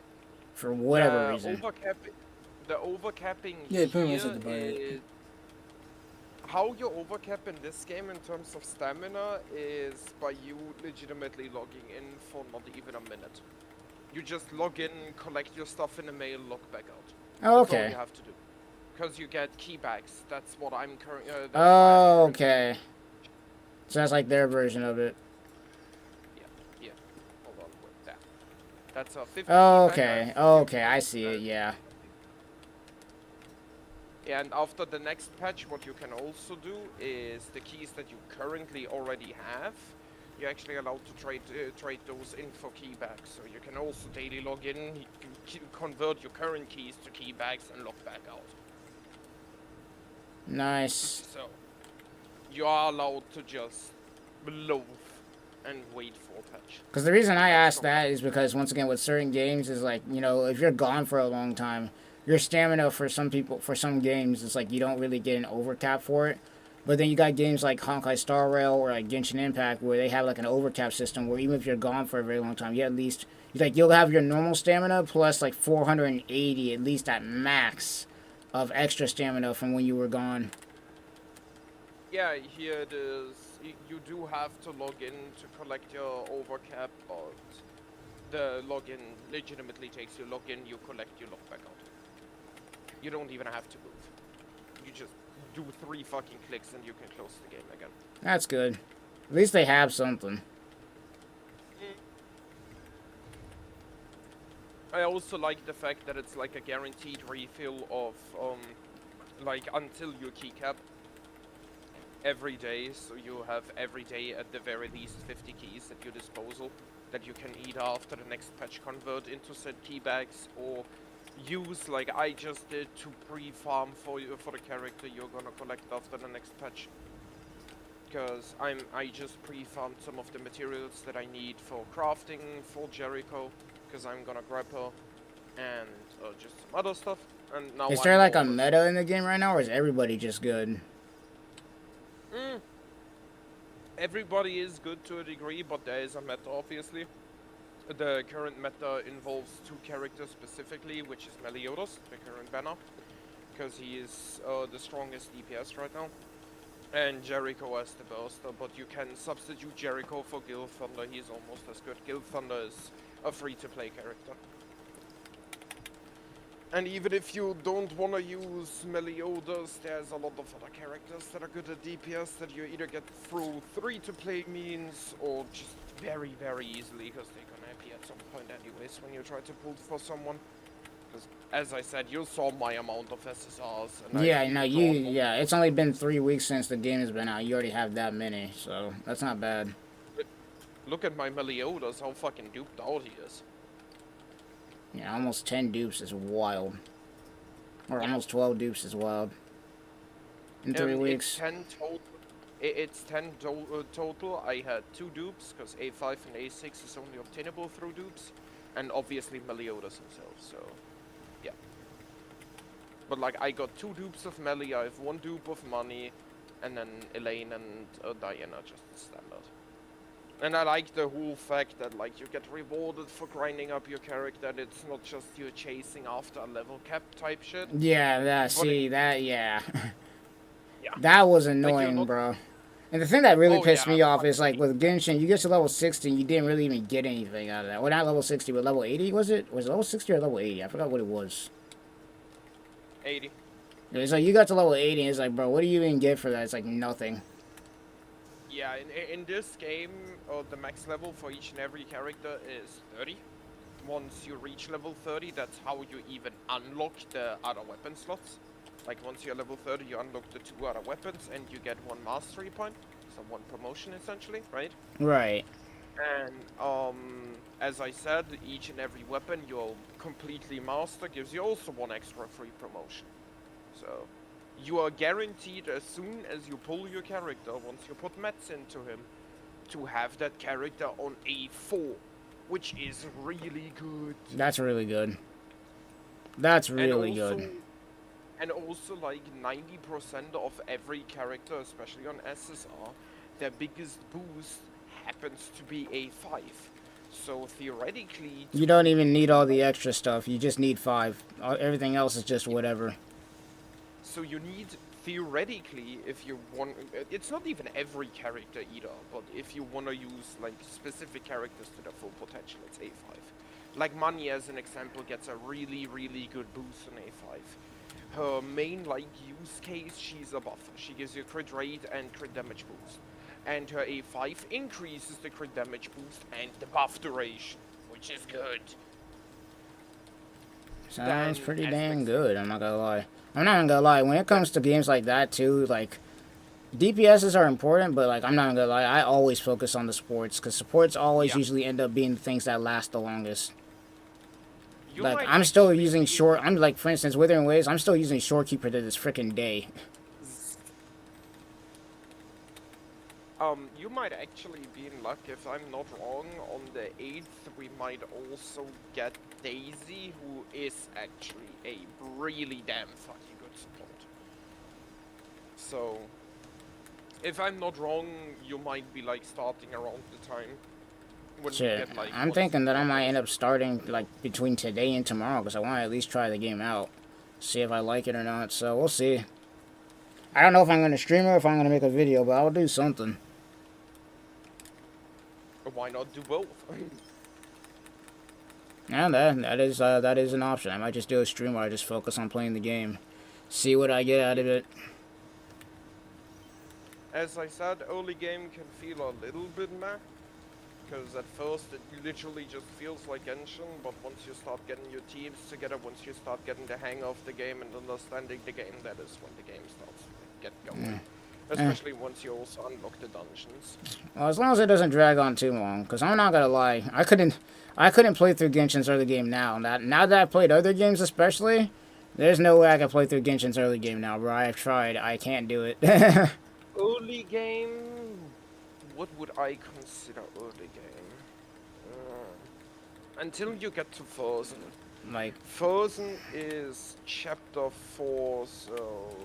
for whatever reason. The overcapping Yeah, pretty much here at the buy it. is how you overcap in this game in terms of stamina is by you legitimately logging in for not even a minute. You just log in, collect your stuff in the mail, log back out. Oh, That's all okay. you have to do. Because you get key bags. That's what I'm currently. Oh, okay. So that's like their version of it. Yeah. Hold on with that. That's a 50. Okay. Okay, I see it. Yeah. And after the next patch, what you can also do is the keys that you currently already have, you're actually allowed to trade those in for key bags. So you can also daily log in, you can convert your current keys to key bags and log back out. Nice. So you are allowed to just loaf and wait for a patch. Because the reason I asked that is because once again with certain games is like, you know, if you're gone for a long time, your stamina for some people, for some games, it's like you don't really get an overcap for it. But then you got games like Honkai Star Rail or like Genshin Impact where they have like an overcap system where even if you're gone for a very long time, you at least, you'll have your normal stamina plus like 480 at least at max of extra stamina from when you were gone. Yeah, here it is. You do have to log in to collect your overcap, but the login legitimately takes you log in, you collect, you log back out. You don't even have to move. You just do 3 fucking clicks and you can close the game again. That's good. At least they have something. I also like the fact that it's like a guaranteed refill of like until your key cap every day, so you have every day at the very least 50 keys at your disposal that you can either after the next patch convert into said key bags or use like I just did to pre-farm for the character you're gonna collect after the next patch. Because I just pre-farmed some of the materials that I need for crafting for Jericho, because I'm gonna grab her and just some other stuff. And now Is there like a meta in the game right now, or is everybody just good? Everybody is good to a degree, but there is a meta obviously. The current meta involves 2 characters specifically, which is Meliodas, the current banner, because he is the strongest DPS right now, and Jericho as the burster, but you can substitute Jericho for Gil Thunder, he's almost as good. Gil Thunder is a free-to-play character. And even if you don't want to use Meliodas, there's a lot of other characters that are good at DPS that you either get through free-to-play means or just very, very easily, because they're gonna appear at some point anyways when you try to pull for someone. Because, as I said, you saw my amount of SSRs. And Yeah, it's only been 3 weeks since the game has been out. You already have that many, so that's not bad. Look at my Meliodas, how fucking duped out he is. Yeah, almost 10 dupes is wild. Or almost 12 dupes is wild. In 3 weeks. It's 10 total. I had 2 dupes, because A5 and A6 is only obtainable through dupes. And obviously Meliodas himself, so yeah. But like, I got 2 dupes of Meli, I have 1 dupe of Money, and then Elaine and Diana, just standard. And I like the whole fact that like you get rewarded for grinding up your character, and it's not just you chasing after a level cap type shit. Yeah, yeah. Yeah. That was annoying, bro. And the thing that really pissed me off fuck. is like with Genshin, you get to level 60, you didn't really even get anything out of that. Well, not level 60, but level 80, was it? Was it level 60 or level 80? I forgot what it was. 80. It's like you got to level 80, and it's like, bro, what do you even get for that? It's like nothing. Yeah, in this game, the max level for each and every character is 30. Once you reach level 30, that's how you even unlock the other weapon slots. Like, once you're level 30, you unlock the 2 other weapons, and you get 1 mastery point. So 1 promotion, essentially, right? Right. And, as I said, each and every weapon you'll completely master gives you also 1 extra free promotion. So, You are guaranteed as soon as you pull your character, once you put mats into him, to have that character on A4, which is really good. That's really good. That's really and also, good. And also, like 90% of every character, especially on SSR, their biggest boost happens to be A5. So theoretically, You don't even need all the extra stuff. You just need 5. Everything else is just whatever. so you need theoretically, if you want, it's not even every character either, but if you want to use like specific characters to their full potential, it's A5. Like Money, as an example, gets a really, really good boost on A5. Her main like use case, she's a buffer. She gives you crit rate and crit damage boost. And her A5 increases the crit damage boost and the buff duration, which is good. Sounds Then, pretty as dang an good, I'm not gonna lie. I'm not gonna lie, when it comes to games like that too, like, DPSs are important, but like, I'm not gonna lie, I always focus on the supports, because supports always Yeah. usually end up being the things that last the longest. You Like, might I'm still actually using be- short, I'm like, for instance, Withering Waves, I'm still using Shorekeeper to this freaking day. You might actually be in luck, if I'm not wrong. On the 8th, we might also get Daisy, who is actually a really damn fucking good support. So, if I'm not wrong, you might be like starting around the time when we Shit, get like. I'm what's thinking that I the might other- end up starting, like, between today and tomorrow, because I want to at least try the game out. See if I like it or not, so we'll see. I don't know if I'm going to stream it or if I'm going to make a video, but I'll do something. Why not do both? Yeah, that is an option. I might just do a stream where I just focus on playing the game. See what I get out of it. As I said, early game can feel a little bit meh, because at first it literally just feels like Genshin, but once you start getting your teams together, once you start getting the hang of the game and understanding the game, that is when the game starts to get going. Especially once you also unlock the dungeons. Well, as long as it doesn't drag on too long, because I'm not gonna lie, I couldn't play through Genshin's early game now. Now that I've played other games, especially, there's no way I can play through Genshin's early game now, bro. I've tried, I can't do it. Early game? What would I consider early game? Until you get to Frozen. Like, Frozen is chapter 4, so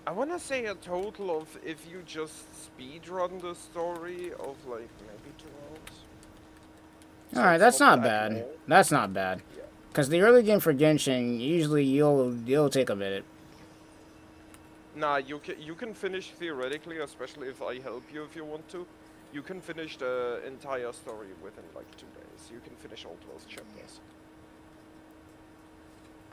I wanna say a total of, if you just speedrun the story, of like maybe 2 hours. So alright, it's that's not that bad. long. That's not bad. Yeah. Because the early game for Genshin, usually you'll take a minute. Nah, you can finish theoretically, especially if I help you if you want to. You can finish the entire story within like 2 days. You can finish all 12 chapters.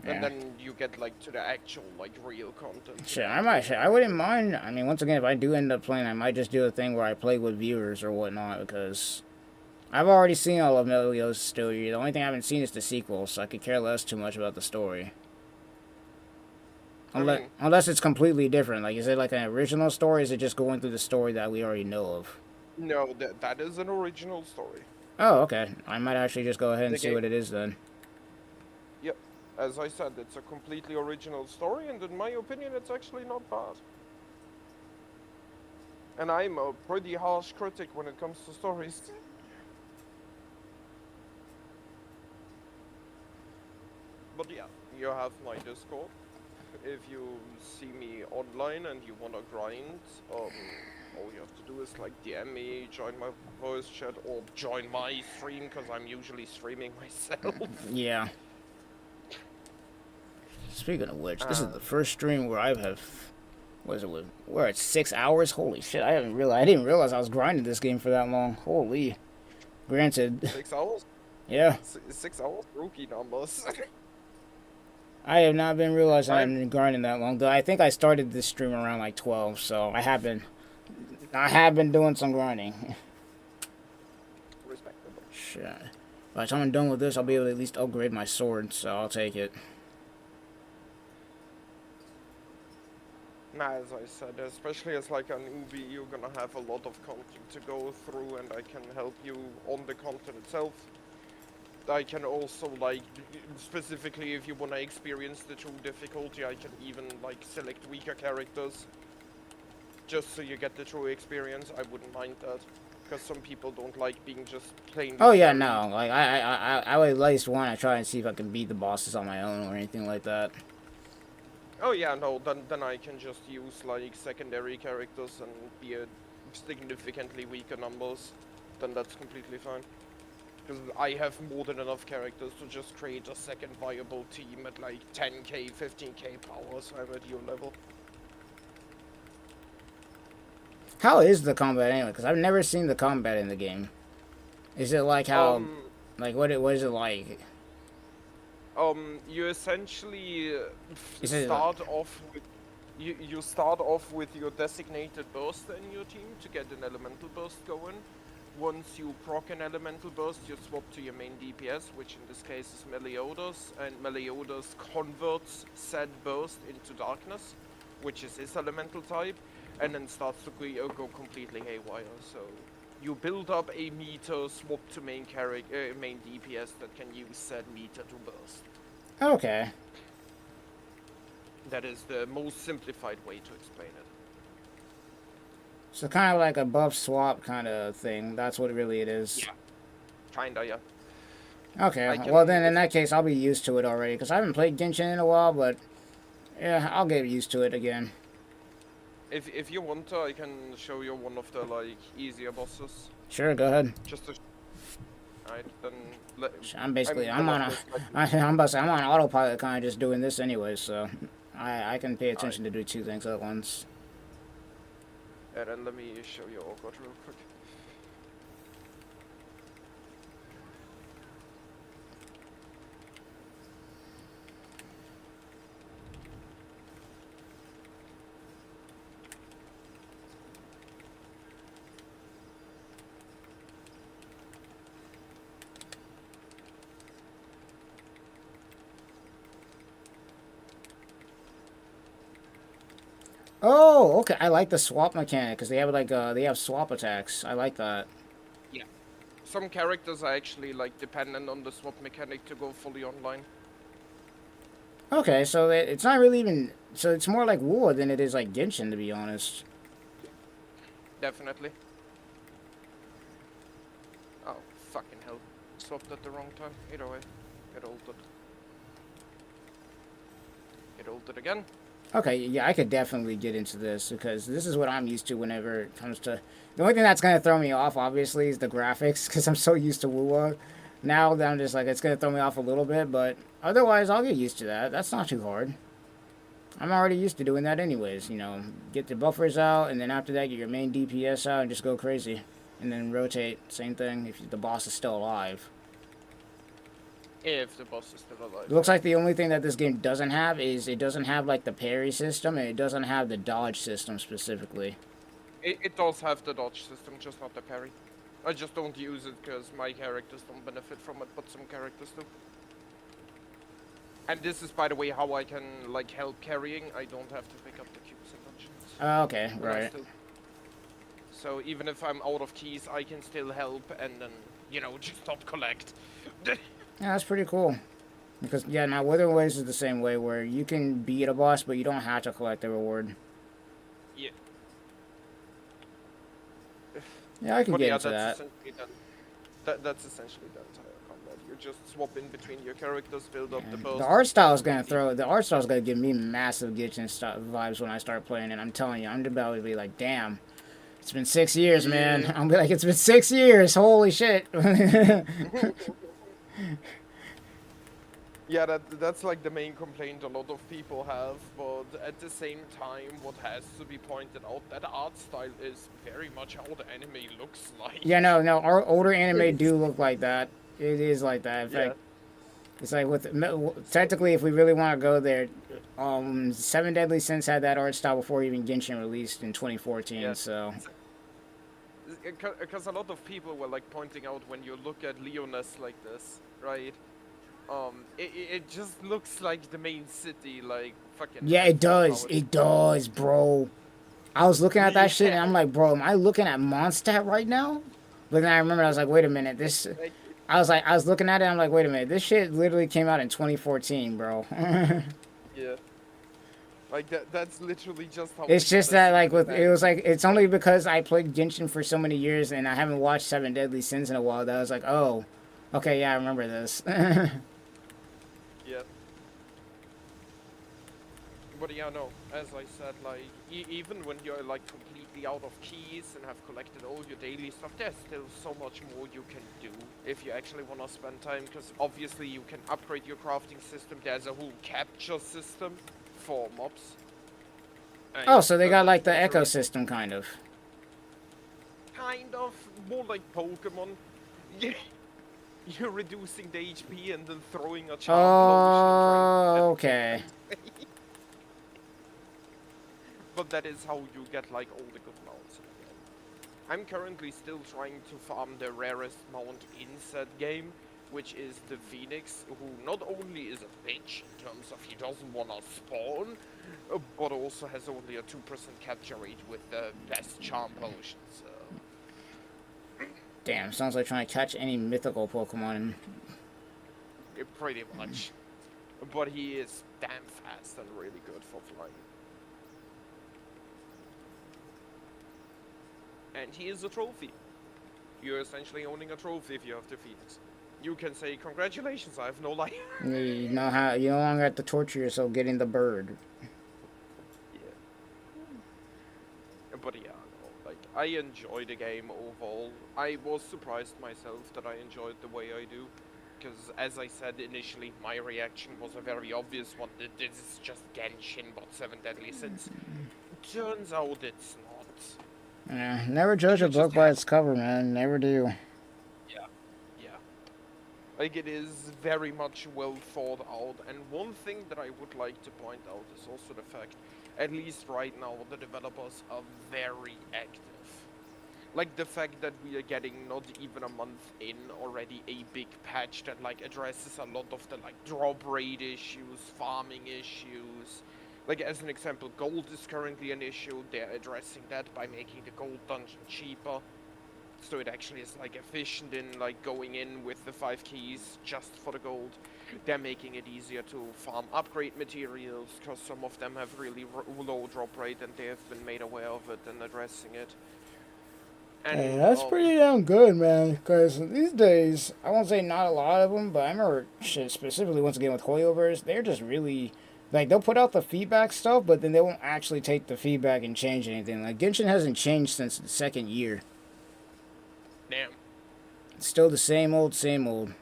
Yeah. And then you get like to the actual like real content. Shit, I wouldn't mind. I mean, once again, if I do end up playing, I might just do a thing where I play with viewers or whatnot, because I've already seen all of Melio's story. The only thing I haven't seen is the sequel, so I could care less too much about the story. Unless it's completely different. Like, is it like an original story, or is it just going through the story that we already know of? No, that is an original story. Oh, okay. I might actually just go ahead and The see game- what it is then. Yep. As I said, it's a completely original story, and in my opinion, it's actually not bad. And I'm a pretty harsh critic when it comes to stories. But yeah, you have my Discord. If you see me online and you wanna grind, all you have to do is like DM me, join my voice chat, or join my stream, because I'm usually streaming myself. Yeah. Speaking of which, this is the first stream where I have, what is it, we're at 6 hours? Holy shit, I didn't realize I was grinding this game for that long. Holy. Granted, 6 hours? yeah. 6 hours? Rookie numbers. I have not been realizing I've been grinding that long, though I think I started this stream around like 12, so I have been doing some grinding. Respectable. Shit. By the time I'm done with this, I'll be able to at least upgrade my sword, so I'll take it. Nah, as I said, especially as like a newbie, you're gonna have a lot of content to go through, and I can help you on the content itself. I can also like specifically if you want to experience the true difficulty, I can even like select weaker characters. Just so you get the true experience. I wouldn't mind that, because some people don't like being just plainly Oh yeah, carried. no. Like I would at least want to try and see if I can beat the bosses on my own or anything like that. Oh yeah, no. Then I can just use like secondary characters and be a significantly weaker numbers. Then that's completely fine. Because I have more than enough characters to just create a second viable team at like 10k, 15k power, so I'm at your level. How is the combat anyway? Because I've never seen the combat in the game. Is it like how, like what is it like? You essentially Is it start off with you start off with your designated burst in your team to get an elemental burst going. Once you proc an elemental burst, you swap to your main DPS, which in this case is Meliodas, and Meliodas converts said burst into darkness, which is his elemental type, and then starts to go completely haywire. So you build up a meter, swap to main DPS that can use said meter to burst. Okay. That is the most simplified way to explain it. So kind of like a buff swap kind of thing. That's what really it is. Yeah. Kinda, yeah. Okay. Well then, in that case, I'll be used to it already because I haven't played Genshin in a while. But yeah, I'll get used to it again. If you want to, I can show you one of the like easier bosses. Sure, go ahead. Just to. Alright, then. I'm basically I'm on autopilot, kind of just doing this anyway. So I can pay attention to do two things at once. And then let me show you Awkward real quick. Oh, okay. I like the swap mechanic because they have like they have swap attacks. I like that. Yeah. Some characters are actually like dependent on the swap mechanic to go fully online. Okay, so it's not really even. So it's more like War than it is like Genshin, to be honest. Definitely. Oh, fucking hell. Swapped at the wrong time. Either way. Get ulted. Get ulted again. Okay, yeah, I could definitely get into this because this is what I'm used to whenever it comes to. The only thing that's gonna throw me off, obviously, is the graphics because I'm so used to Wuwa. Now that I'm just like, it's gonna throw me off a little bit, but otherwise, I'll get used to that. That's not too hard. I'm already used to doing that anyways. You know, get the buffers out, and then after that, get your main DPS out and just go crazy, and then rotate. Same thing if the boss is still alive. If the boss is still alive. It looks like the only thing that this game doesn't have is it doesn't have like the parry system, and it doesn't have the dodge system specifically. It does have the dodge system, just not the parry. I just don't use it because my characters don't benefit from it, but some characters do. And this is, by the way, how I can like help carrying. I don't have to pick up the cubes in dungeons. Okay, right. So even if I'm out of keys, I can still help and then, you know, just not collect. Yeah, that's pretty cool. Because, yeah, now Withering Waves is the same way, where you can beat a boss, but you don't have to collect the reward. Yeah. Yeah, I can But get yeah, into that. That's essentially the entire combat. You just swap in between your characters, build up the burst. The art style is gonna give me massive Genshin vibes when I start playing it. I'm telling you, I'm about to be like, damn, it's been 6 years, man. I'm like, it's been 6 years. Holy shit. Yeah, that's like the main complaint a lot of people have, but at the same time, what has to be pointed out, that art style is very much how the anime looks like. Yeah, no, our older anime do look like that. It is like that. In fact, it's like technically, if we really want to go there, Seven Deadly Sins had that art style before even Genshin released in 2014. Yeah. So. Because a lot of people were like pointing out when you look at Leoness like this, right? It just looks like the main city, like fucking. Yeah, it does. It does, bro. I was looking at that shit and I'm like, bro, am I looking at Mondstadt right now? But then I remember I was like, wait a minute, this. I was looking at it. I'm like, wait a minute, this shit literally came out in 2014, bro. Yeah. Like that's literally just how It's just that like with it was like it's only like, because I played Genshin for so many years and I haven't watched Seven Deadly Sins in a while that I was like, oh, okay, yeah, I remember this. yeah. But yeah, no, as I said, like, even when you're like completely out of keys and have collected all your daily stuff, there's still so much more you can do if you actually want to spend time, because obviously you can upgrade your crafting system. There's a whole capture system for mobs. Oh, so they got like the ecosystem kind of. Kind of, more like Pokemon. You're reducing the HP and then throwing a charm Oh, potion. okay. But that is how you get like all the good mounts in the game. I'm currently still trying to farm the rarest mount in said game, which is the Phoenix, who not only is a bitch in terms of he doesn't wanna spawn, but also has only a 2% capture rate with the best charm potion, so... Damn, sounds like trying to catch any mythical Pokemon. Pretty much. But he is damn fast and really good for flying. And he is a trophy. You're essentially owning a trophy if you have the Phoenix. You can say, congratulations, I have no life. You know how you no longer have to torture yourself getting the bird. Yeah. But yeah, no, like, I enjoy the game overall. I was surprised myself that I enjoyed the way I do. Because, as I said initially, my reaction was a very obvious one. That this is just Genshin, but 7 Deadly Sins. Turns out it's not. Yeah, never judge a book by its cover, man. Never do. Yeah. Like, it is very much well thought out. And one thing that I would like to point out is also the fact, at least right now, the developers are very active. Like, the fact that we are getting not even a month in already a big patch that, like, addresses a lot of the, like, drop rate issues, farming issues. Like, as an example, gold is currently an issue. They're addressing that by making the gold dungeon cheaper. So it actually is, like, efficient in, like, going in with the 5 keys just for the gold. They're making it easier to farm upgrade materials, because some of them have really low drop rate and they have been made aware of it and addressing it. And, Hey, that's pretty damn good, man. Because these days, I won't say not a lot of them, but I remember shit specifically once again with Hoyoverse, they're just really like they'll put out the feedback stuff, but then they won't actually take the feedback and change anything. Like Genshin hasn't changed since the second year. Damn. It's still the same old, same old.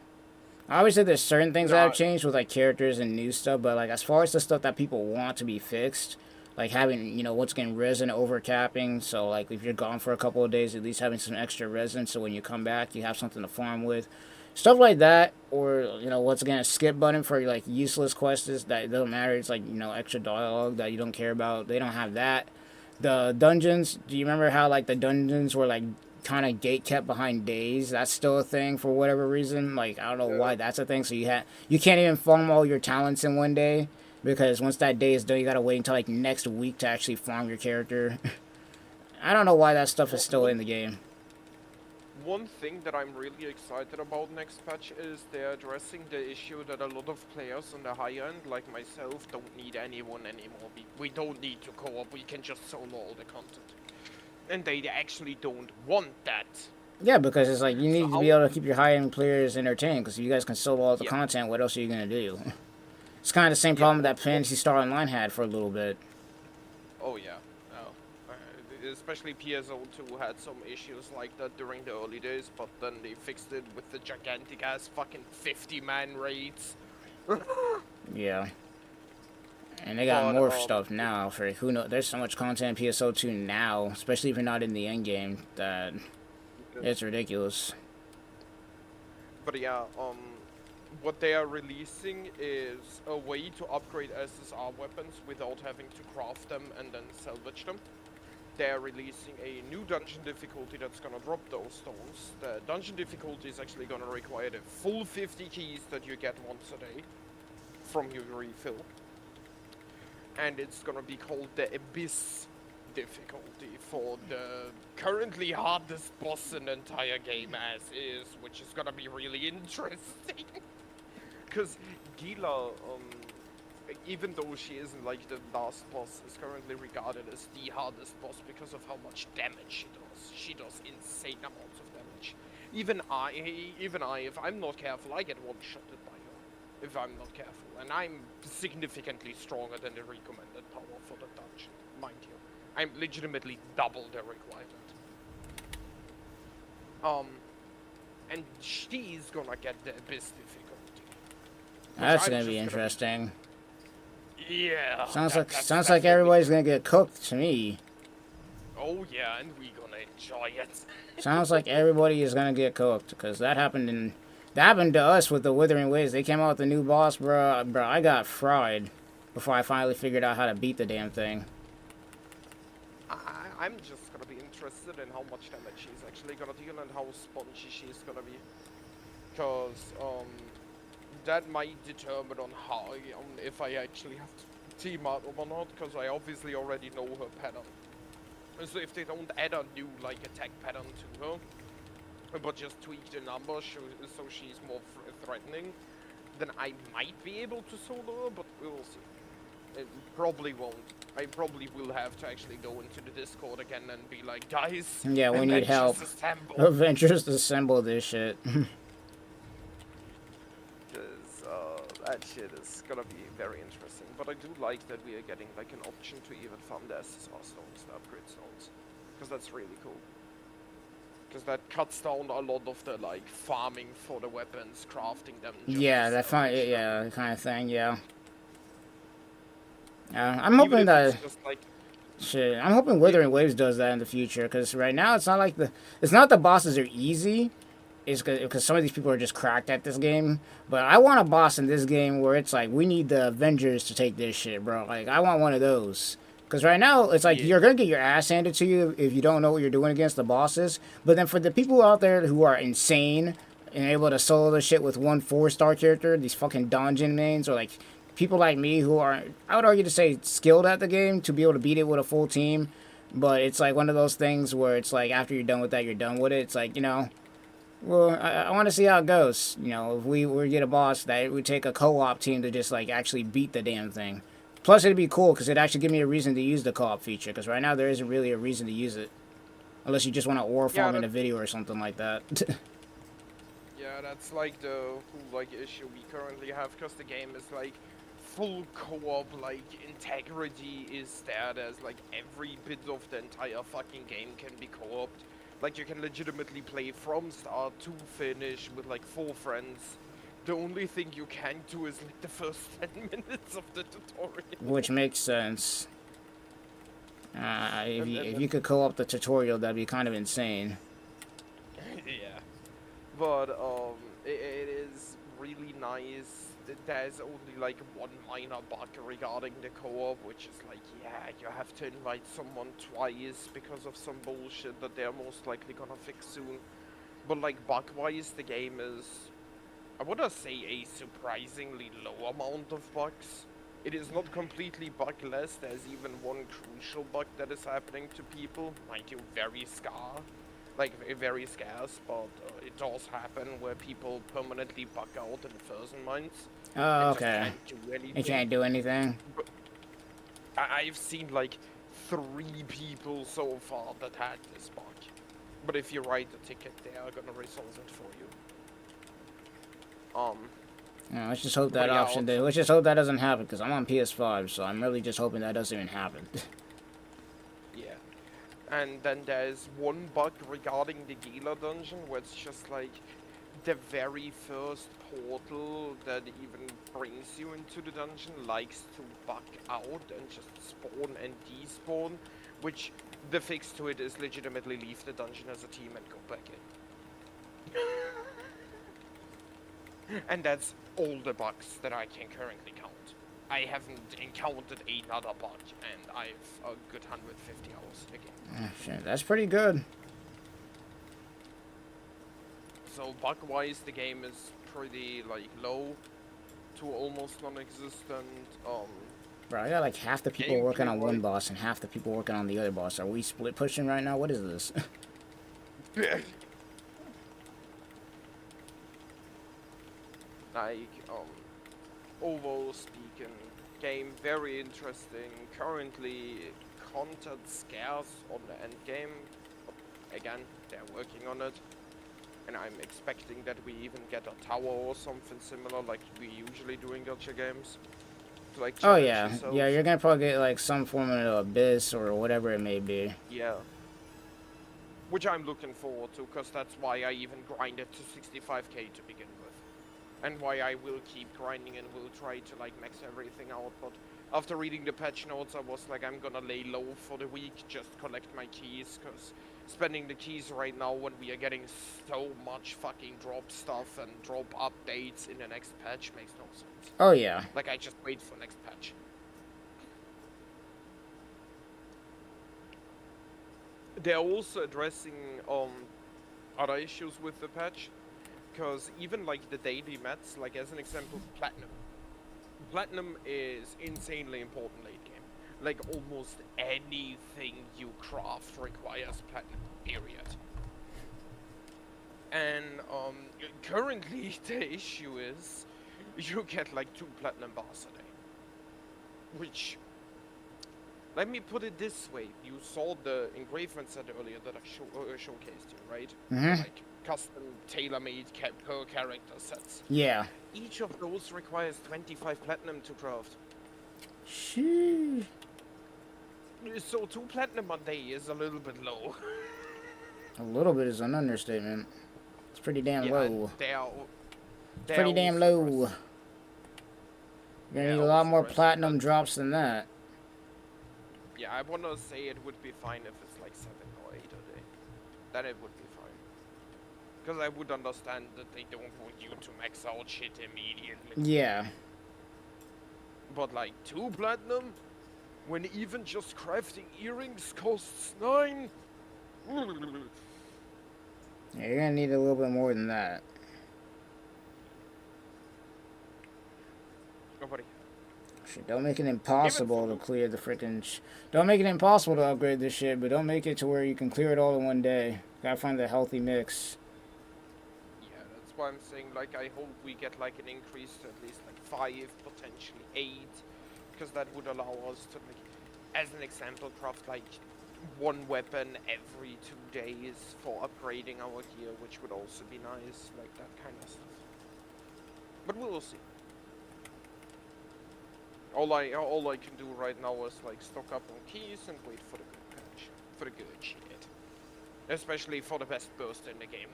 Obviously, there's certain things that have changed with like characters and new stuff, but like as far as the stuff that people want to be fixed, like having, you know, what's getting resin overcapping, so like if you're gone for a couple of days, at least having some extra resin, so when you come back, you have something to farm with. Stuff like that, or, you know, once again, a skip button for like useless quests that don't matter. It's like, you know, extra dialogue that you don't care about. They don't have that. The dungeons, do you remember how like the dungeons were like kind of gate kept behind days? That's still a thing for whatever reason. Like, I don't know why that's a thing. So you can't even farm all your talents in one day. Because once that day is done, you gotta wait until like next week to actually farm your character. I don't know why that stuff is still in the game. One thing that I'm really excited about next patch is they're addressing the issue that a lot of players on the high end, like myself, don't need anyone anymore. We don't need to co-op, we can just solo all the content. And they actually don't want that. Yeah, because it's like you need to be able to keep your high end players entertained. Because if you guys can solo all the content, what else are you gonna do? It's kind of the same problem that Phantasy Star Online had for a little bit. Oh yeah, especially PSO2 had some issues like that during the early days, but then they fixed it with the gigantic ass fucking 50-man raids. Yeah. And they got more stuff now for who knows. There's so much content in PSO2 now, especially if you're not in the end game, that it's ridiculous. But yeah, what they are releasing is a way to upgrade SSR weapons without having to craft them and then salvage them. They are releasing a new dungeon difficulty that's gonna drop those stones. The dungeon difficulty is actually gonna require the full 50 keys that you get once a day from your refill. And it's gonna be called the Abyss difficulty for the currently hardest boss in the entire game as is, which is gonna be really interesting. Because Gila, even though she isn't like the last boss, is currently regarded as the hardest boss because of how much damage she does. She does insane amounts of damage. Even I, if I'm not careful, I get one-shotted by her. If I'm not careful. And I'm significantly stronger than the recommended power for the dungeon, mind you. I'm legitimately double the requirement. And she's gonna get the abyss difficulty. That's I'm gonna be just interesting. Yeah. Sounds like everybody's gonna get cooked to me. Oh yeah, and we gonna enjoy it. Sounds like everybody is gonna get cooked, because that happened to us with the Withering Waves. They came out with the new boss, bro. I got fried before I finally figured out how to beat the damn thing. I'm just gonna be interested in how much damage she's actually gonna deal and how spongy she's gonna be. Cause that might determine on how if I actually have to team up or not, because I obviously already know her pattern. So if they don't add a new like attack pattern to her, but just tweak the numbers so she's more threatening, then I might be able to solo her, but we will see. It probably won't. I probably will have to actually go into the Discord again and be like, guys, Yeah, we need help. assemble. Avengers assemble this shit. Because that shit is gonna be very interesting. But I do like that we are getting like an option to even farm the SSR stones, the upgrade stones. Because that's really cool. Because that cuts down a lot of the like farming for the weapons, crafting them. Yeah, that kind of thing. Yeah. I'm hoping that. Like, shit, I'm hoping Withering Waves does that in the future, because right now it's not like the bosses are easy. It's because some of these people are just cracked at this game. But I want a boss in this game where it's like, we need the Avengers to take this shit, bro. Like, I want one of those. Because right now, it's like, you're going to get your ass handed to you if you don't know what you're doing against the bosses. But then for the people out there who are insane and able to solo the shit with one 4-star character, these fucking dungeon mains, or like people like me who are, I would argue to say, skilled at the game to be able to beat it with a full team. But it's like one of those things where it's like, after you're done with that, you're done with it. It's like, you know, well, I want to see how it goes. You know, if we get a boss, that it would take a co-op team to just like actually beat the damn thing. Plus, it'd be cool because it'd actually give me a reason to use the co-op feature. Because right now there isn't really a reason to use it, unless you just want to ore farm in a video or something like that. Yeah, that's like the whole like issue we currently have, because the game is like full co-op, like integrity is there. There's like every bit of the entire fucking game can be co-oped. Like you can legitimately play from start to finish with like 4 friends. The only thing you can't do is like the first 10 minutes of the tutorial. Which makes sense. If you could co-op the tutorial, that'd be kind of insane. Yeah, but it is really nice. There's only like one minor bug regarding the co-op, which is like, yeah, you have to invite someone twice because of some bullshit that they're most likely gonna fix soon. But like bug-wise, the game is, I wanna say, a surprisingly low amount of bugs. It is not completely bugless. There's even one crucial bug that is happening to people, mind you, very very scarce, but it does happen where people permanently bug out in the frozen mines. Oh, okay. You can't do anything. But I've seen like 3 people so far that had this bug. But if you write the ticket, they are gonna resolve it for you. Yeah, let's just hope that option. Let's just hope that doesn't happen, because I'm on PS5, so I'm really just hoping that doesn't even happen. Yeah. And then there's one bug regarding the Gila dungeon, where it's just like the very first portal that even brings you into the dungeon likes to bug out and just spawn and despawn, which the fix to it is legitimately leave the dungeon as a team and go back in. And that's all the bugs that I can currently count. I haven't encountered another bug, and I've a good 150 hours again. Shit, that's pretty good. So bug-wise, the game is pretty like low to almost non-existent. Bro, I got like half the people Gameplay working on one wise- boss and half the people working on the other boss. Are we split pushing right now? What is this? Like, overall speaking, game very interesting. Currently, content scarce on the end game. Again, they're working on it. And I'm expecting that we even get a tower or something similar like we usually do in gacha games. To, like, Oh challenge yeah, yourself. yeah. You're gonna probably get like some form of abyss or whatever it may be. Yeah. Which I'm looking forward to, because that's why I even grinded to 65k to begin with. And why I will keep grinding and will try to like max everything out. But after reading the patch notes, I was like, I'm gonna lay low for the week, just collect my keys, because spending the keys right now when we are getting so much fucking drop stuff and drop updates in the next patch makes no sense. Oh yeah. Like, I just wait for next patch. They're also addressing other issues with the patch, because even like the daily mats, like as an example, platinum. Platinum is insanely important late game. Like almost anything you craft requires platinum, period. And currently the issue is you get like 2 platinum bars a day. Which, let me put it this way, you saw the engravement set earlier that I showcased you, right? Mhm. Like custom tailor-made per character sets. Yeah. Each of those requires 25 platinum to craft. Sheesh. So 2 platinum a day is a little bit low. A little bit is an understatement. It's pretty damn Yeah, and low. they're Pretty damn also low. addressing- You're gonna Yeah, need a lot also more addressing platinum that. drops than that. Yeah, I wanna say it would be fine if it's like 7 or 8 a day. Then it would be fine. Because I would understand that they don't want you to max out shit immediately. Yeah. But like 2 platinum? When even just crafting earrings costs 9? Yeah, you're gonna need a little bit more than that. Nobody. Shit, don't make it impossible to clear the freaking. Don't make it impossible to upgrade this shit, but don't make it to where you can clear it all in one day. Gotta find the healthy mix. Yeah, that's why I'm saying, like, I hope we get like an increase to at least like 5, potentially 8, because that would allow us to, like, as an example, craft like 1 weapon every 2 days for upgrading our gear, which would also be nice, like that kind of stuff. But we will see. All I can do right now is like stock up on keys and wait for the good patch, for the good shit. Especially for the best burst in the game.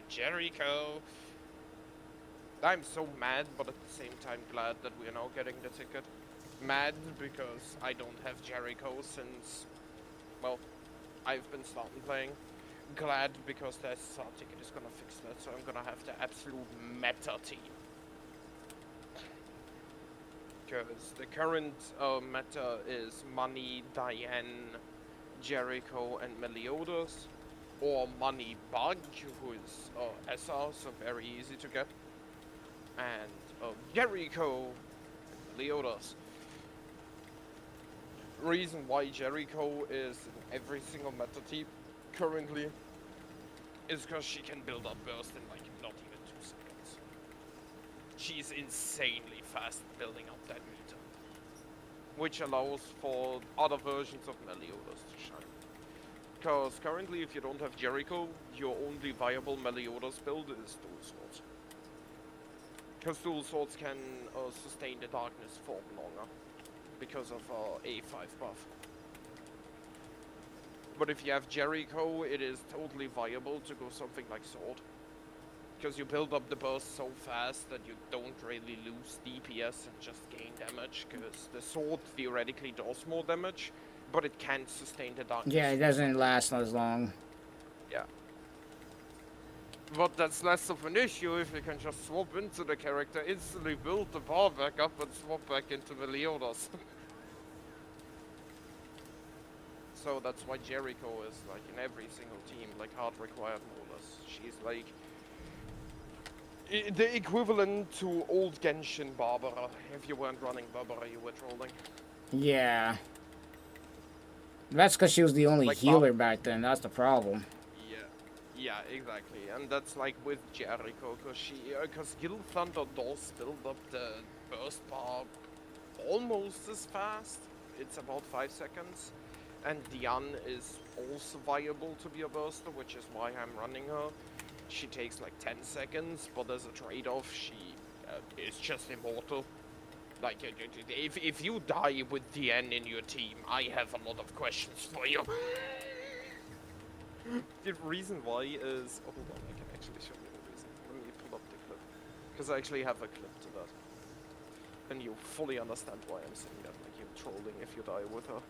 Jericho! I'm so mad, but at the same time glad that we are now getting the ticket. Mad because I don't have Jericho since, well, I've been starting playing. Glad because the SSR ticket is gonna fix that, so I'm gonna have the absolute meta team. Because the current meta is Money, Diane, Jericho, and Meliodas. Or Money Bug, who is SR, so very easy to get. And Jericho, and Meliodas. Reason why Jericho is in every single meta team currently is because she can build up burst in like not even 2 seconds. She's insanely fast building up that meter, which allows for other versions of Meliodas to shine. Because currently, if you don't have Jericho, your only viable Meliodas build is Dual Swords. Because Dual Swords can sustain the darkness form longer, because of A5 buff. But if you have Jericho, it is totally viable to go something like Sword. Because you build up the burst so fast that you don't really lose DPS and just gain damage, because the sword theoretically does more damage, but it can't sustain the darkness. Yeah, it doesn't last as long. Yeah. But that's less of an issue if you can just swap into the character, instantly build the bar back up and swap back into Meliodas. So that's why Jericho is like in every single team, like hard required more or less. She's like the equivalent to old Genshin Barbara. If you weren't running Barbara, you were trolling. Yeah. That's because she was the only Like healer back then. That's the problem. Yeah, exactly. And that's like with Jericho, because Gil Thunder does build up the burst bar almost as fast. It's about 5 seconds. And Diane is also viable to be a burster, which is why I'm running her. She takes like 10 seconds, but as a trade-off, she is just immortal. Like, if you die with Diane in your team, I have a lot of questions for you. The reason why is... Oh, hold on, I can actually show you the reason. Let me pull up the clip. Because I actually have a clip to that. And you fully understand why I'm saying that. Like, you're trolling if you die with her.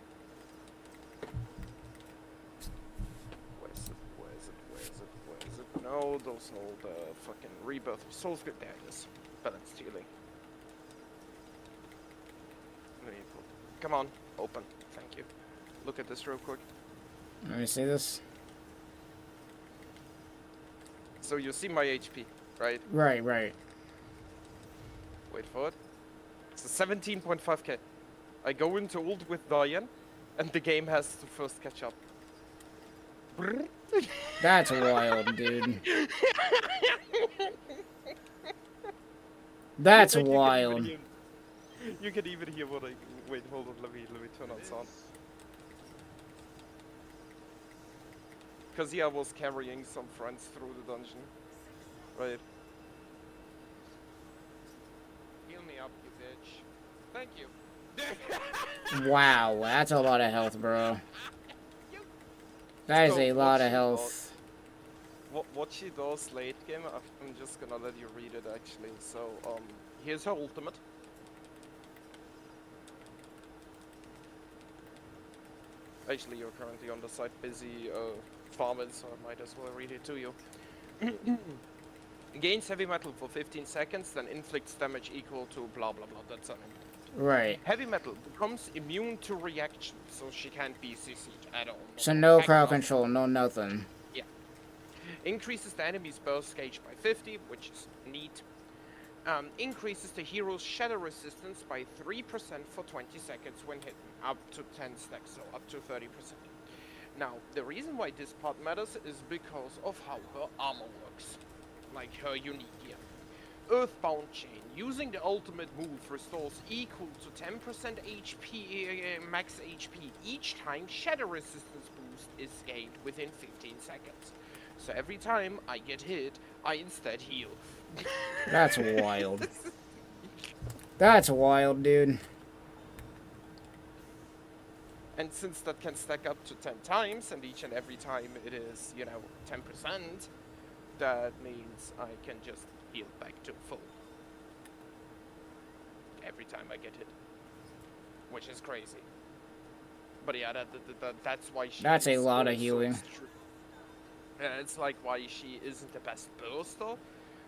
Where is it? Where is it? Where is it? Where is it? No, those old fucking rebirth of Soul Script. There it is. Balanced healing. Come on, open. Thank you. Look at this real quick. Let me see this. So you see my HP, right? Right. Wait for it. It's a 17.5k. I go into ult with Diane, and the game has to first catch up. That's wild, dude. That's Like, wild. You can even hear what I... Wait, hold on, let me turn on sound. Because I was carrying some friends through the dungeon. Right. Heal me up, you bitch. Thank you. Wow, that's a lot of health, bro. That is a lot of health. What she does late game, I'm just gonna let you read it actually. So, here's her ultimate. Actually, you're currently on the site busy farming, so I might as well read it to you. Gains heavy metal for 15 seconds, then inflicts damage equal to blah blah blah. That's unimportant. Right. Heavy metal becomes immune to reaction, so she can't be CC'd at all. So no crowd control, no nothing. Yeah. Increases the enemy's burst gauge by 50, which is neat. Increases the hero's shadow resistance by 3% for 20 seconds when hit, up to 10 stacks, so up to 30%. Now, the reason why this part matters is because of how her armor works, like her unique gear. Earthbound Chain. Using the ultimate move restores equal to 10% HP, max HP each time shadow resistance boost is gained within 15 seconds. So every time I get hit, I instead heal. That's wild. That's wild, dude. And since that can stack up to 10 times, and each and every time it is, 10%, that means I can just heal back to full. Every time I get hit. Which is crazy. But yeah, that's why she That's a is lot of also healing. it's like why she isn't the best burster,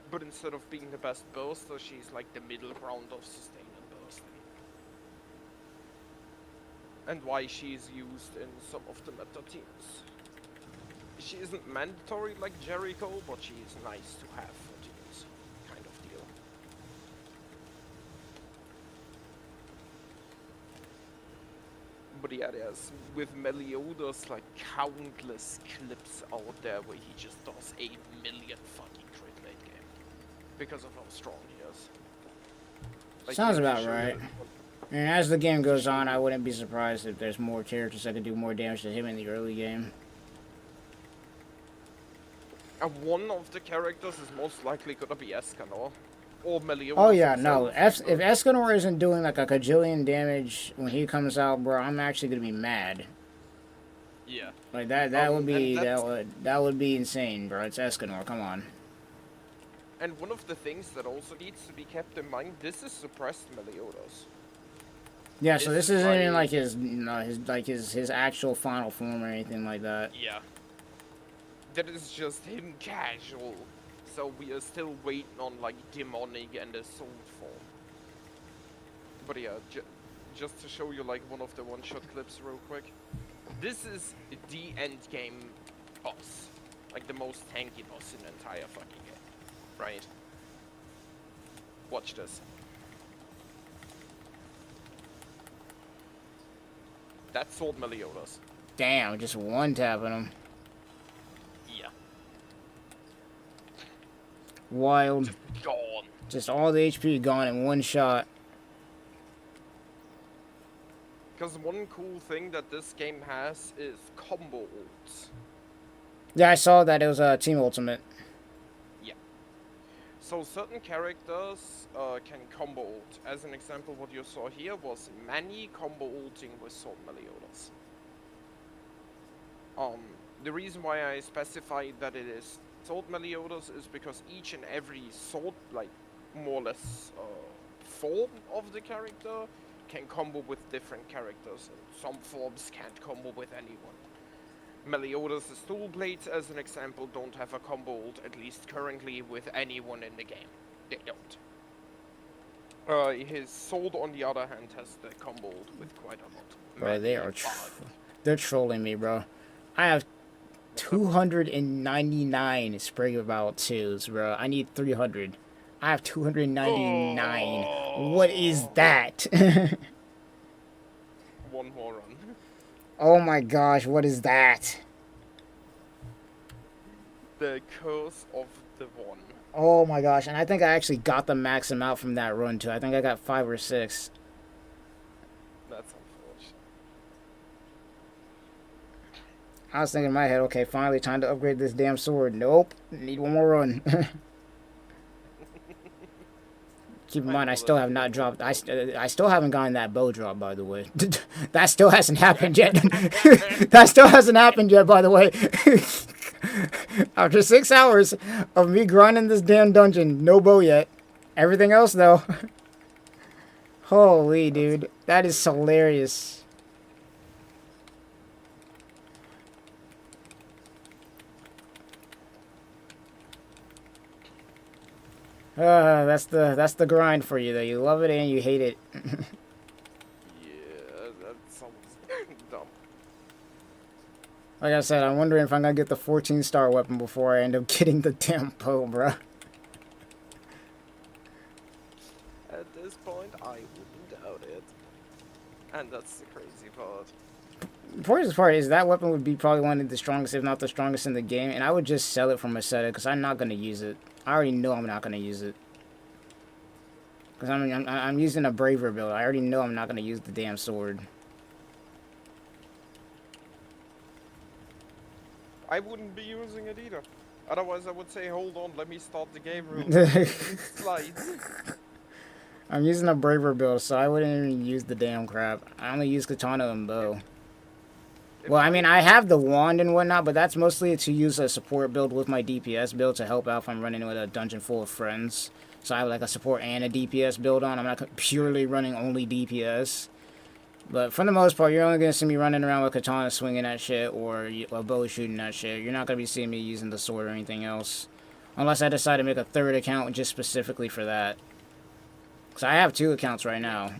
but instead of being the best burster, she's like the middle ground of sustained bursting. And why she's used in some of the meta teams. She isn't mandatory like Jericho, but she is nice to have for teams, kind of deal. But yeah, there's with Meliodas like countless clips out there where he just does 8 million fucking crit late game because of how strong he is. Like, Sounds you have about to show right. you- And as the game goes on, I wouldn't be surprised if there's more characters that can do more damage to him in the early game. And one of the characters is most likely gonna be Escanor. Or Meliodas. Oh yeah, no. himself. If Escanor isn't doing like a kajillion damage when he comes out, bro, I'm actually gonna be mad. Yeah. Like that would be and that would be insane, bro. It's Escanor, come on. And one of the things that also needs to be kept in mind, this is suppressed Meliodas. Yeah, so This this is isn't even like- like his actual final form or anything like that. Yeah. That is just him casual. So we are still waiting on like demonic and assault form. But yeah, just to show you like one of the one-shot clips real quick. This is the end game boss. Like the most tanky boss in the entire fucking game. Right? Watch this. That's Sword Meliodas. Damn, just one tapping him. Yeah. Wild. Gone. Just all the HP gone in one shot. Because one cool thing that this game has is combo ults. Yeah, I saw that it was a team ultimate. So certain characters can combo ult. As an example, what you saw here was Manny combo ulting with Sword Meliodas. The reason why I specified that it is Sword Meliodas is because each and every sword, like more or less form of the character, can combo with different characters. And some forms can't combo with anyone. Meliodas' dual blades, as an example, don't have a combo ult, at least currently, with anyone in the game. They don't. His sword, on the other hand, has the combo ult with quite a lot. Bro, they're trolling me, bro. I have 299 spring about 2s, bro. I need 300. I have 299. Oh. What is that? One more run. Oh my gosh, what is that? The curse of the one. Oh my gosh, and I think I actually got the max amount from that run too. I think I got 5 or 6. That's unfortunate. I was thinking in my head, okay, finally time to upgrade this damn sword. Nope, need one more run. Keep in mind, I still have not dropped. I still haven't gotten that bow drop, by the way. That still hasn't happened yet. That still hasn't happened yet, by the way. After 6 hours of me grinding this damn dungeon, no bow yet. Everything else, though. Holy dude, that is hilarious. That's the grind for you though. You love it and you hate it. Yeah, that sounds dumb. Like I said, I'm wondering if I'm gonna get the 14-star weapon before I end up getting the damn bow, bruh. At this point, I wouldn't doubt it. And that's the crazy part. The craziest part is that weapon would be probably one of the strongest, if not the strongest in the game, and I would just sell it from a set because I'm not gonna use it. I already know I'm not gonna use it. Because I'm using a braver build. I already know I'm not gonna use the damn sword. I wouldn't be using it either. Otherwise, I would say, hold on, let me start the game real quick. Slides. I'm using a braver build, so I wouldn't even use the damn crap. I only use katana and bow. Well, I mean, I have the wand and whatnot, but that's mostly to use a support build with my DPS build to help out if I'm running with a dungeon full of friends. So I have like a support and a DPS build on. I'm not purely running only DPS. But for the most part, you're only going to see me running around with katana swinging that shit or a bow shooting that shit. You're not going to be seeing me using the sword or anything else. Unless I decide to make a third account just specifically for that. Because I have 2 accounts right now.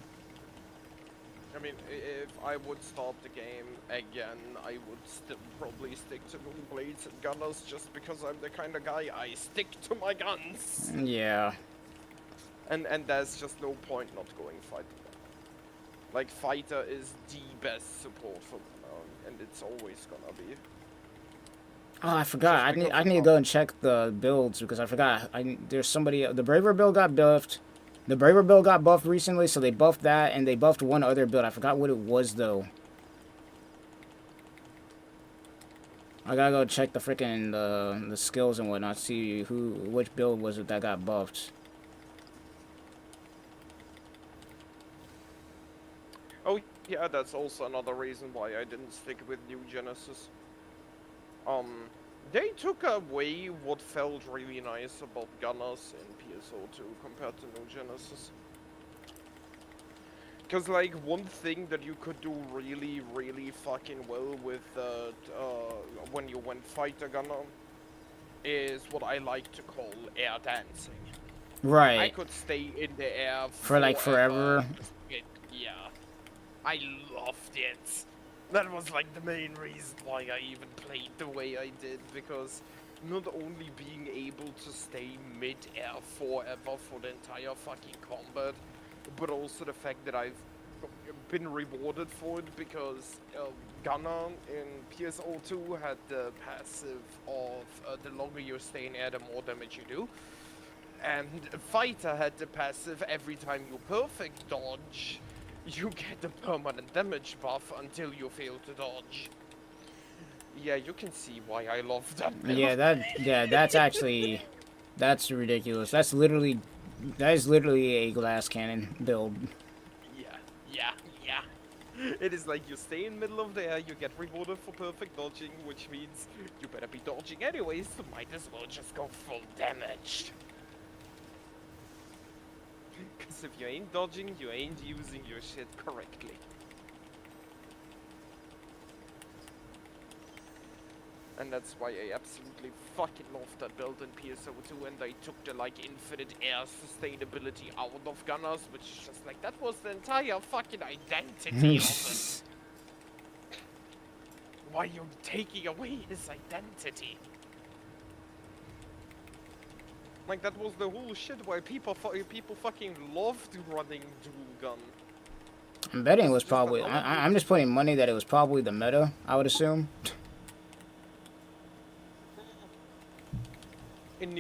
I mean, if I would start the game again, I would still probably stick to dual blades and gunners just because I'm the kind of guy I stick to my guns. Yeah. And there's just no point not going fighter. Like, fighter is the best support for gunner, and it's always gonna be. Oh, I forgot. I need to go and check the builds because I forgot. There's somebody. The braver build got buffed. The braver build got buffed recently, so they buffed that, and they buffed one other build. I forgot what it was though. I gotta go check the freaking the skills and whatnot. See which build was it that got buffed. Oh yeah, that's also another reason why I didn't stick with New Genesis. They took away what felt really nice about gunners in PSO2 compared to New Genesis. Cause like one thing that you could do really, really fucking well with when you went fighter gunner is what I like to call air dancing. Right. I could stay in the air for like forever. Yeah, I loved it. That was like the main reason why I even played the way I did, because not only being able to stay mid-air forever for the entire fucking combat, but also the fact that I've been rewarded for it because Gunner in PSO2 had the passive of the longer you stay in air, the more damage you do. And Fighter had the passive every time you perfect dodge, you get a permanent damage buff until you fail to dodge. Yeah, you can see why I love that build. Yeah, that's ridiculous. That is literally a glass cannon build. Yeah. It is like you stay in middle of the air, you get rewarded for perfect dodging, which means you better be dodging anyways, so might as well just go full damage. Because if you ain't dodging, you ain't using your shit correctly. And that's why I absolutely fucking love that build in PSO2, and they took the like infinite air sustainability out of Gunners, which is just like, that was the entire fucking identity of it. Why are you taking away his identity? Like, that was the whole shit why people fucking loved running dual gun. I'm betting it was probably. I'm just putting money that it was probably the meta. I would assume. In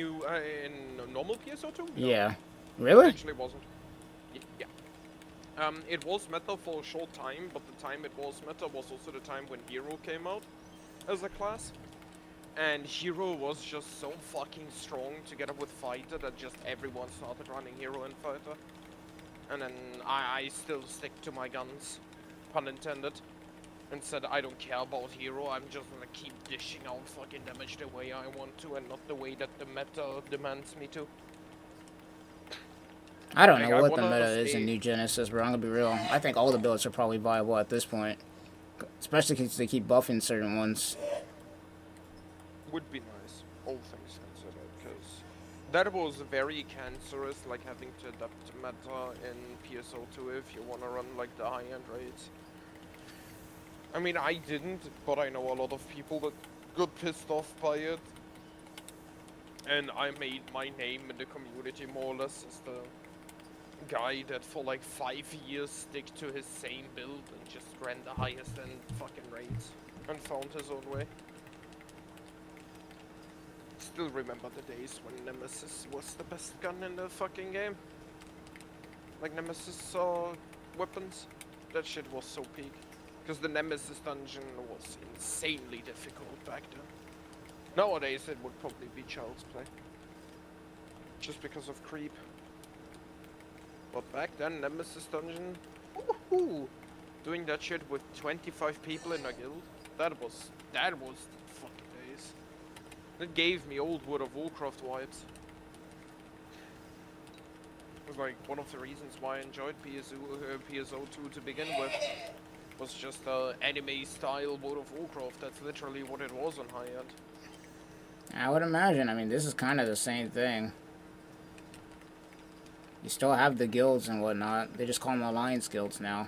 normal PSO2? No. Yeah. Really? It actually wasn't. Yeah. It was meta for a short time, but the time it was meta was also the time when Hero came out as a class. And Hero was just so fucking strong together with Fighter that just everyone started running Hero and Fighter. And then I still stick to my guns, pun intended, and said I don't care about Hero, I'm just gonna keep dishing out fucking damage the way I want to and not the way that the meta demands me to. I don't know what the meta is in New Genesis, but I'm gonna be real. I think all the builds are probably viable at this point. Especially because they keep buffing certain ones. Would be nice, all things considered, because that was very cancerous, like having to adapt to meta in PSO2 if you want to run like the high-end raids. I mean, I didn't, but I know a lot of people that got pissed off by it. And I made my name in the community more or less as the guy that for like 5 years stick to his same build and just ran the highest end fucking raids and found his own way. Still remember the days when Nemesis was the best gun in the fucking game. Like Nemesis weapons. That shit was so peak. Because the Nemesis dungeon was insanely difficult back then. Nowadays it would probably be child's play. Just because of creep. But back then, Nemesis dungeon, woohoo! Doing that shit with 25 people in a guild, that was the fucking days. That gave me old World of Warcraft vibes. It was like one of the reasons why I enjoyed PSO2 to begin with. Was just anime style World of Warcraft. That's literally what it was on high end. I would imagine. I mean, this is kind of the same thing. You still have the guilds and whatnot. They just call them alliance guilds now.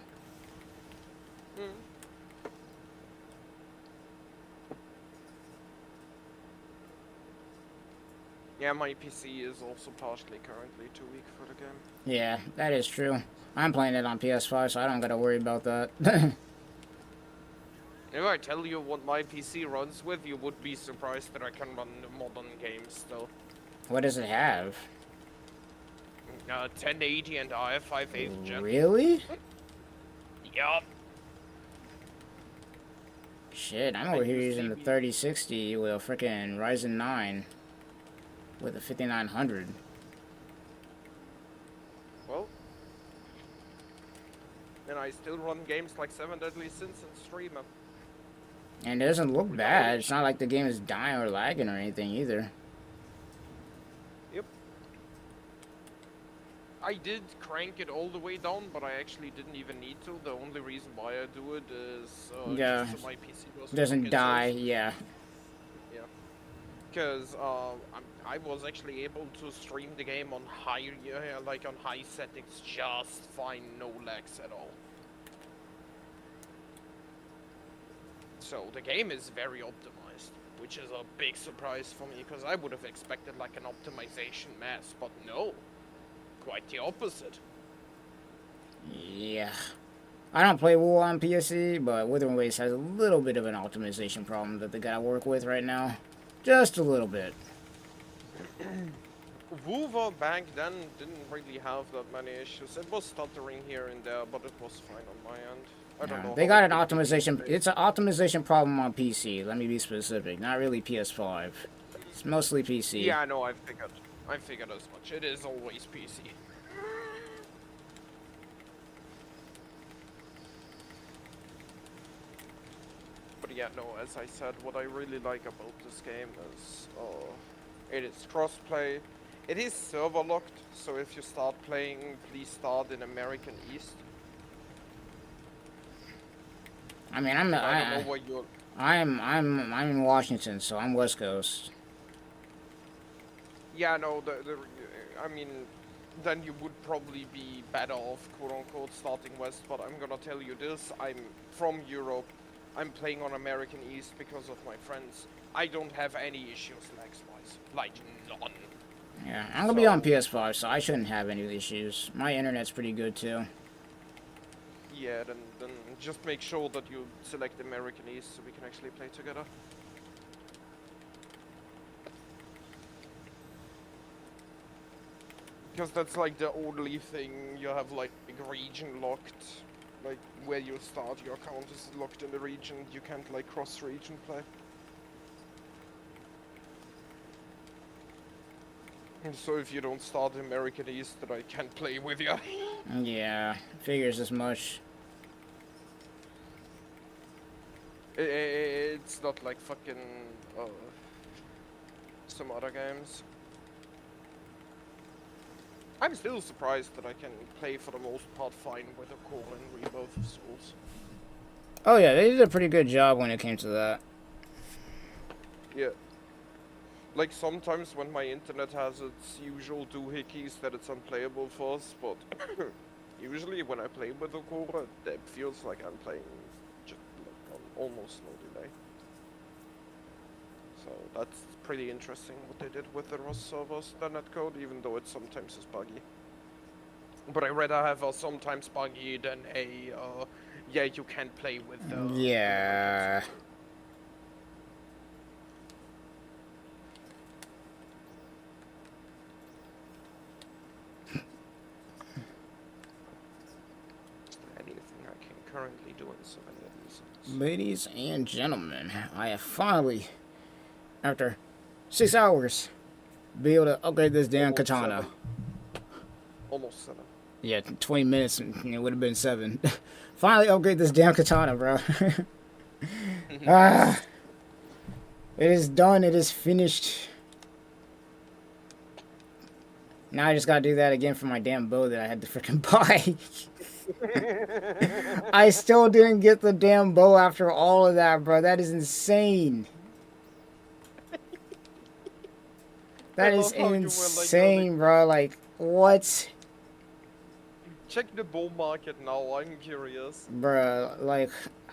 Yeah, my PC is also partially currently too weak for the game. Yeah, that is true. I'm playing it on PS5, so I don't gotta worry about that. If I tell you what my PC runs with, you would be surprised that I can run modern games still. What does it have? 1080 and i5 8th gen. Really? Yup. Shit, I'm over here using the 3060 with a freaking Ryzen 9 with a 5900. Well, and I still run games like 7 Deadly Sins and stream 'em. And it doesn't look bad. It's not like the game is dying or lagging or anything either. Yep. I did crank it all the way down, but I actually didn't even need to. The only reason why I do it is yeah, just so my PC doesn't die. Yeah. Yeah. Because I was actually able to stream the game on high, like on high settings, just fine, no lags at all. So the game is very optimized, which is a big surprise for me, because I would have expected like an optimization mess, but no, quite the opposite. Yeah. I don't play WoW on PSE, but Withering Waste has a little bit of an optimization problem that they gotta work with right now. Just a little bit. WoW back then didn't really have that many issues. It was stuttering here and there, but it was fine on my end. I don't know. They how got it an would be optimization. today. It's an optimization problem on PC. Let me be specific. Not really PS5. It's mostly PC. Yeah, I know. I figured. I figured as much. It is always PC. But yeah, no. As I said, what I really like about this game is, it is crossplay. It is server locked, so if you start playing, please start in American East. I mean, I don't know where you're. I'm in Washington, so I'm West Coast. Yeah, no, I mean, then you would probably be better off, quote unquote, starting west, but I'm gonna tell you this, I'm from Europe, I'm playing on American East because of my friends. I don't have any issues lags-wise, like none. Yeah, I'm gonna be on PS5, so I shouldn't have any issues. My internet's pretty good too. Yeah, then just make sure that you select American East so we can actually play together. Because that's like the only thing you have like region locked. Like where you start your account is locked in the region, you can't like cross region play. And so if you don't start American East then I can't play with you. Yeah, figures as much. It's not like fucking some other games. I'm still surprised that I can play for the most part fine with a core and Rebirth of Souls. Oh yeah, they did a pretty good job when it came to that. Yeah. Like sometimes when my internet has its usual doohickeys that it's unplayable for us, but usually when I play with a core, it feels like I'm playing just like on almost no delay. So that's pretty interesting what they did with the Rust servers, the netcode, even though it sometimes is buggy. But I rather have a sometimes buggy than a, yeah, you can't play with the... Yeah. Anything I can currently do in so many of these things. Ladies and gentlemen, I have finally, after 6 hours, be able to upgrade this damn Almost katana. 7. Almost 7. Yeah, 20 minutes and it would have been 7. Finally upgrade this damn katana, bro. Ah, it is done. It is finished. Now I just gotta do that again for my damn bow that I had to freaking buy. I still didn't get the damn bow after all of that, bro. That is insane. That is insane, bro. Like, what? Check the bull market now, I'm curious. Bruh, like,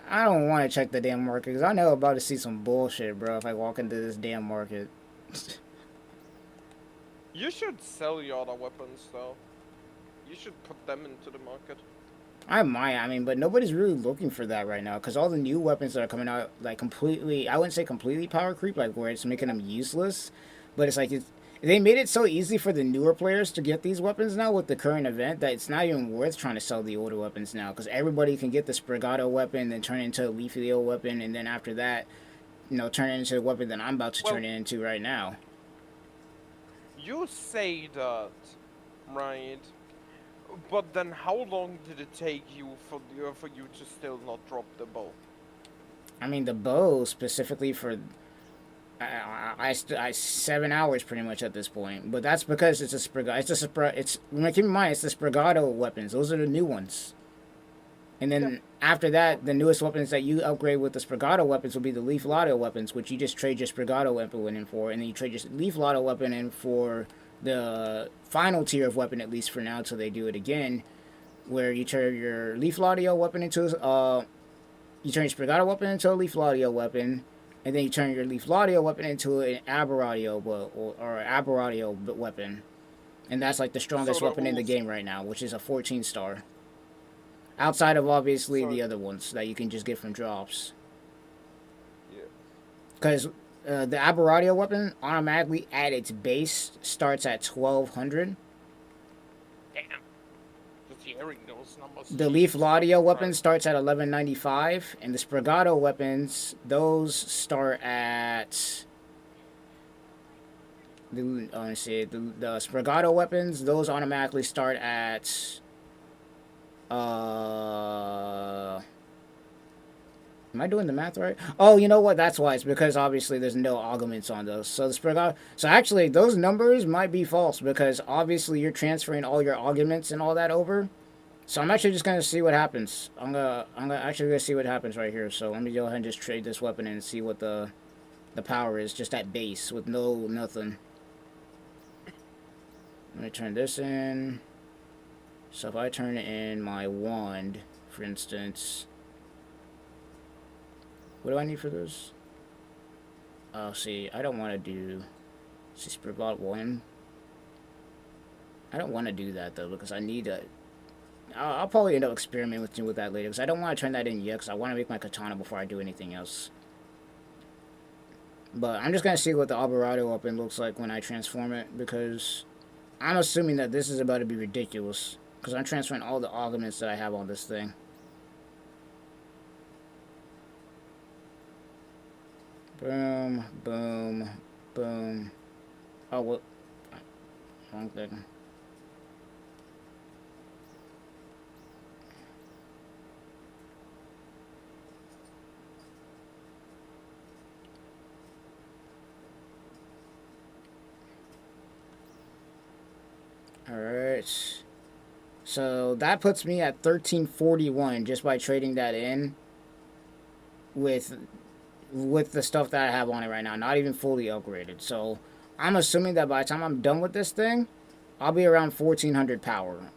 I don't want to check the damn market because I know I'm about to see some bullshit, bro, if I walk into this damn market. You should sell your other weapons, though. You should put them into the market. I might, I mean, but nobody's really looking for that right now because all the new weapons that are coming out, like, completely, I wouldn't say completely power creep, like, where it's making them useless, but it's like, they made it so easy for the newer players to get these weapons now with the current event that it's not even worth trying to sell the older weapons now because everybody can get the Sprigato weapon, then turn it into a Leafio weapon, and then after that, you know, turn it into the weapon that I'm about to turn it into right now. You say that, right? But then how long did it take you for you to still not drop the bow? I mean, the bow specifically for... I 7 hours pretty much at this point, but that's because it's a Sprigato. Keep in mind, it's the Sprigato weapons. Those are the new ones. And then after that, the newest weapons that you upgrade with the Sprigato weapons will be the Leaf Lotto weapons, which you just trade your Sprigato weapon in for, and then you trade your Leaf Lotto weapon in for the final tier of weapon, at least for now, till they do it again, where you turn your Leaf Lotto weapon into you turn your Sprigato weapon into a Leaf Lotto weapon. And then you turn your Leaf Lotto weapon into an Aberratio or an Aberratio weapon. And that's like the strongest weapon in the game right now, which is a 14-star. Outside of obviously So- the other ones that you can just get from drops. Yeah. Because the Aberratio weapon automatically at its base starts at 1200. Damn. Just hearing those numbers. The Leaf Laudio weapon Christ. starts at 1195, and the Sprigato weapons, those start at. Let's see, the Sprigato weapons, those automatically start at. Am I doing the math right? Oh, you know what? That's why. It's because obviously there's no augments on those. So the Sprigato. So actually, those numbers might be false because obviously you're transferring all your augments and all that over. So I'm actually just gonna see what happens. I'm actually gonna see what happens right here. So let me go ahead and just trade this weapon and see what the power is just at base with nothing. Let me turn this in. So if I turn in my wand, for instance, what do I need for this? Oh, see, I don't want to do. See, Sprigot 1. I don't want to do that though because I need a. I'll probably end up experimenting with that later because I don't want to turn that in yet because I want to make my katana before I do anything else. But I'm just going to see what the Alvarado weapon looks like when I transform it because I'm assuming that this is about to be ridiculous because I'm transferring all the augments that I have on this thing. Boom, boom, boom. Oh, what? Wrong thing. Alright. So that puts me at 1341 just by trading that in with the stuff that I have on it right now. Not even fully upgraded. So I'm assuming that by the time I'm done with this thing, I'll be around 1400 power.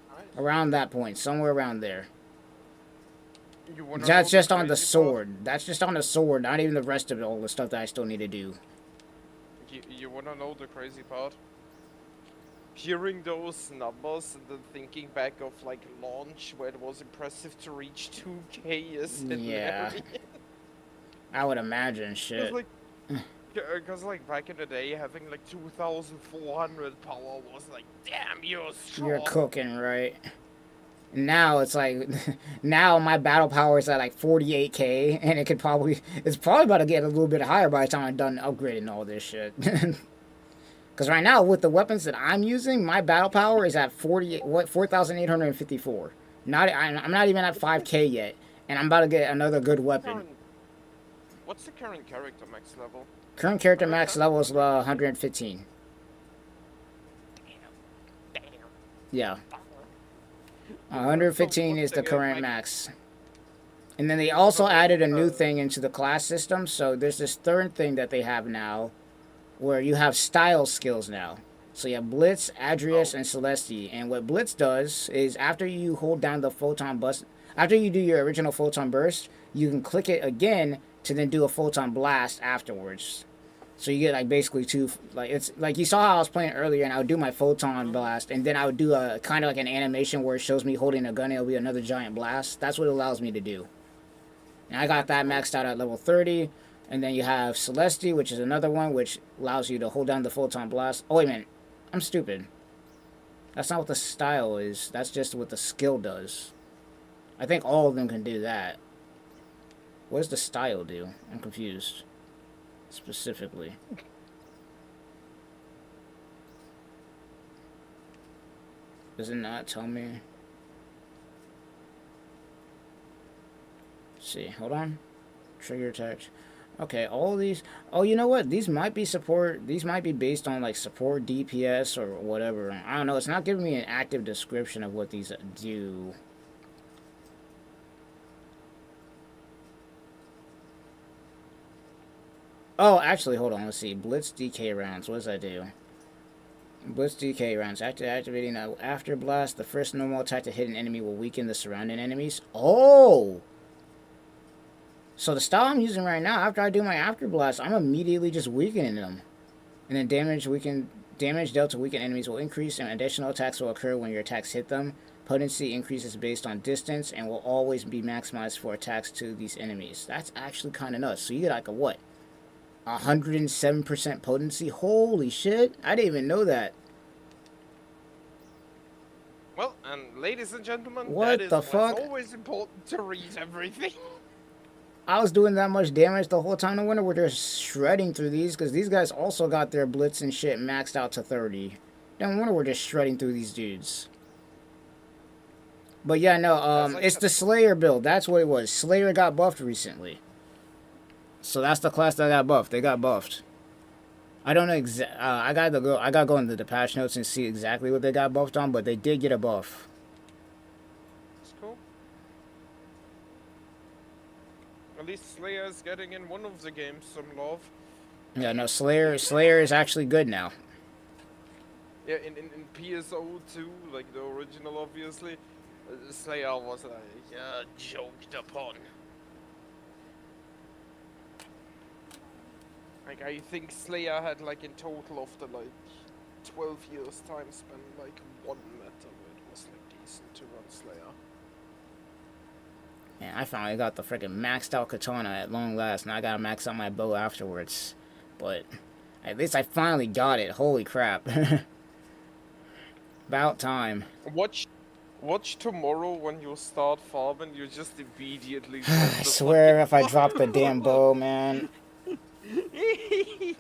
Nice. Around that point. Somewhere around there. You wanna know That's just on the crazy part? sword. That's just on the sword. Not even the rest of all the stuff that I still need to do. You wanna know the crazy part? Hearing those numbers and then thinking back of like launch where it was impressive to reach 2K is Yeah. hilarious. I would imagine shit. Cause like back in the day having like 2400 power was like, damn, you're strong. You're cooking, right? Now it's like, now my battle power is at like 48k, and it's probably about to get a little bit higher by the time I'm done upgrading all this shit. Because right now, with the weapons that I'm using, my battle power is at 4,854. I'm not even at 5k yet, and I'm about to get another good weapon. What's the current character max level? Current character max level is 115. Damn. Yeah. 115 is the Something current like- max. And then they also added a new thing into the class system. So there's this third thing that they have now where you have style skills now. So you have Blitz, Adrius, and Celesti. And what Blitz does is after you hold down the photon burst, after you do your original photon burst, you can click it again to then do a photon blast afterwards. So you get like basically two, like it's like you saw how I was playing earlier, and I would do my photon blast, and then I would do a kind of like an animation where it shows me holding a gun, and it'll be another giant blast. That's what it allows me to do. And I got that maxed out at level 30, and then you have Celesti, which is another one, which allows you to hold down the photon blast. Oh wait a minute, I'm stupid. That's not what the style is. That's just what the skill does. I think all of them can do that. What does the style do? I'm confused. Specifically. Does it not tell me? Let's see, hold on. Trigger attack. Okay, all these. Oh, you know what? These might be support. These might be based on like support DPS or whatever. I don't know. It's not giving me an active description of what these do. Oh, actually, hold on. Let's see. Blitz DK rounds. What does that do? Blitz DK rounds. After activating an after blast, the first normal attack to hit an enemy will weaken the surrounding enemies. Oh! So the style I'm using right now, after I do my after blast, I'm immediately just weakening them. And then damage weaken Damage dealt to weakened enemies will increase, and additional attacks will occur when your attacks hit them. Potency increases based on distance and will always be maximized for attacks to these enemies. That's actually kind of nuts. So you get like a what? 107% potency? Holy shit. I didn't even know that. Well, and ladies and gentlemen, What that is the why fuck? it's always important to read everything. I was doing that much damage the whole time. No wonder we're just shredding through these, because these guys also got their blitz and shit maxed out to 30. No wonder we're just shredding through these dudes. But yeah, no, like it's the Slayer build. That's what it was. Slayer got buffed recently. So that's the class that got buffed. They got buffed. I don't know I gotta go into the patch notes and see exactly what they got buffed on, but they did get a buff. That's cool. At least Slayer is getting in one of the games some love. Yeah, no, Slayer is actually good now. Yeah, in PSO2, like the original, obviously, Slayer was joked upon. Like, I think Slayer had, like, in total of the, like, 12 years time spent, like, one meta where it was, like, decent to run Slayer. Man, I finally got the freaking maxed out katana at long last, and I gotta max out my bow afterwards. But at least I finally got it. Holy crap. About time. Watch tomorrow when you start farming, you just immediately I swear if I drop the damn bow, man.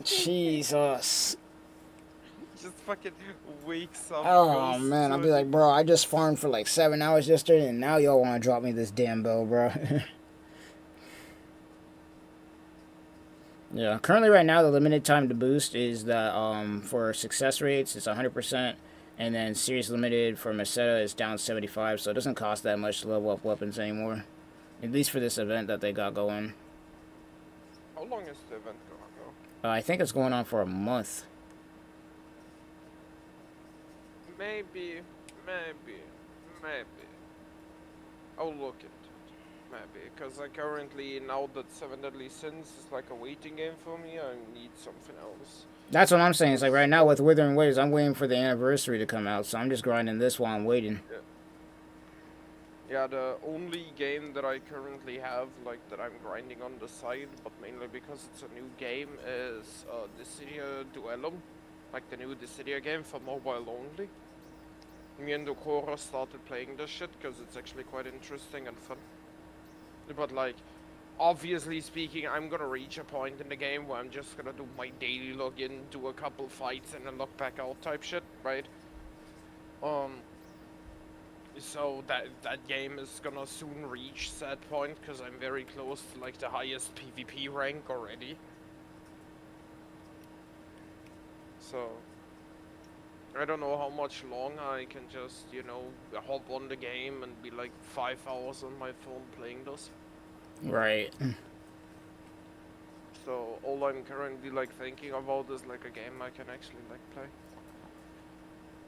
Jesus. Just fucking wakes up. Oh goes man, to I'll be like, bro, I just farmed for like 7 hours yesterday, and now y'all want to drop me this damn bow, bro. Yeah, currently right now the limited time to boost is that for success rates it's 100%, and then series limited for Meseta is down 75, so it doesn't cost that much to level up weapons anymore. At least for this event that they got going. How long is the event gonna go? I think it's going on for a month. Maybe. I'll look into it. Maybe, because I currently, now that 7 Deadly Sins is like a waiting game for me, I need something else. That's what I'm saying. It's like right now with Withering Waves, I'm waiting for the anniversary to come out, so I'm just grinding this while I'm waiting. Yeah, the only game that I currently have, like, that I'm grinding on the side, but mainly because it's a new game, is Dissidia Duellum. Like the new Dissidia game for mobile only. Me and Okora started playing this shit because it's actually quite interesting and fun. But like, obviously speaking, I'm gonna reach a point in the game where I'm just gonna do my daily login, do a couple fights, and then log back out type shit, right? So that game is gonna soon reach that point because I'm very close to like the highest PvP rank already. So I don't know how much longer I can just, you know, hop on the game and be like 5 hours on my phone playing this. Right. So all I'm currently like thinking about is like a game I can actually like play.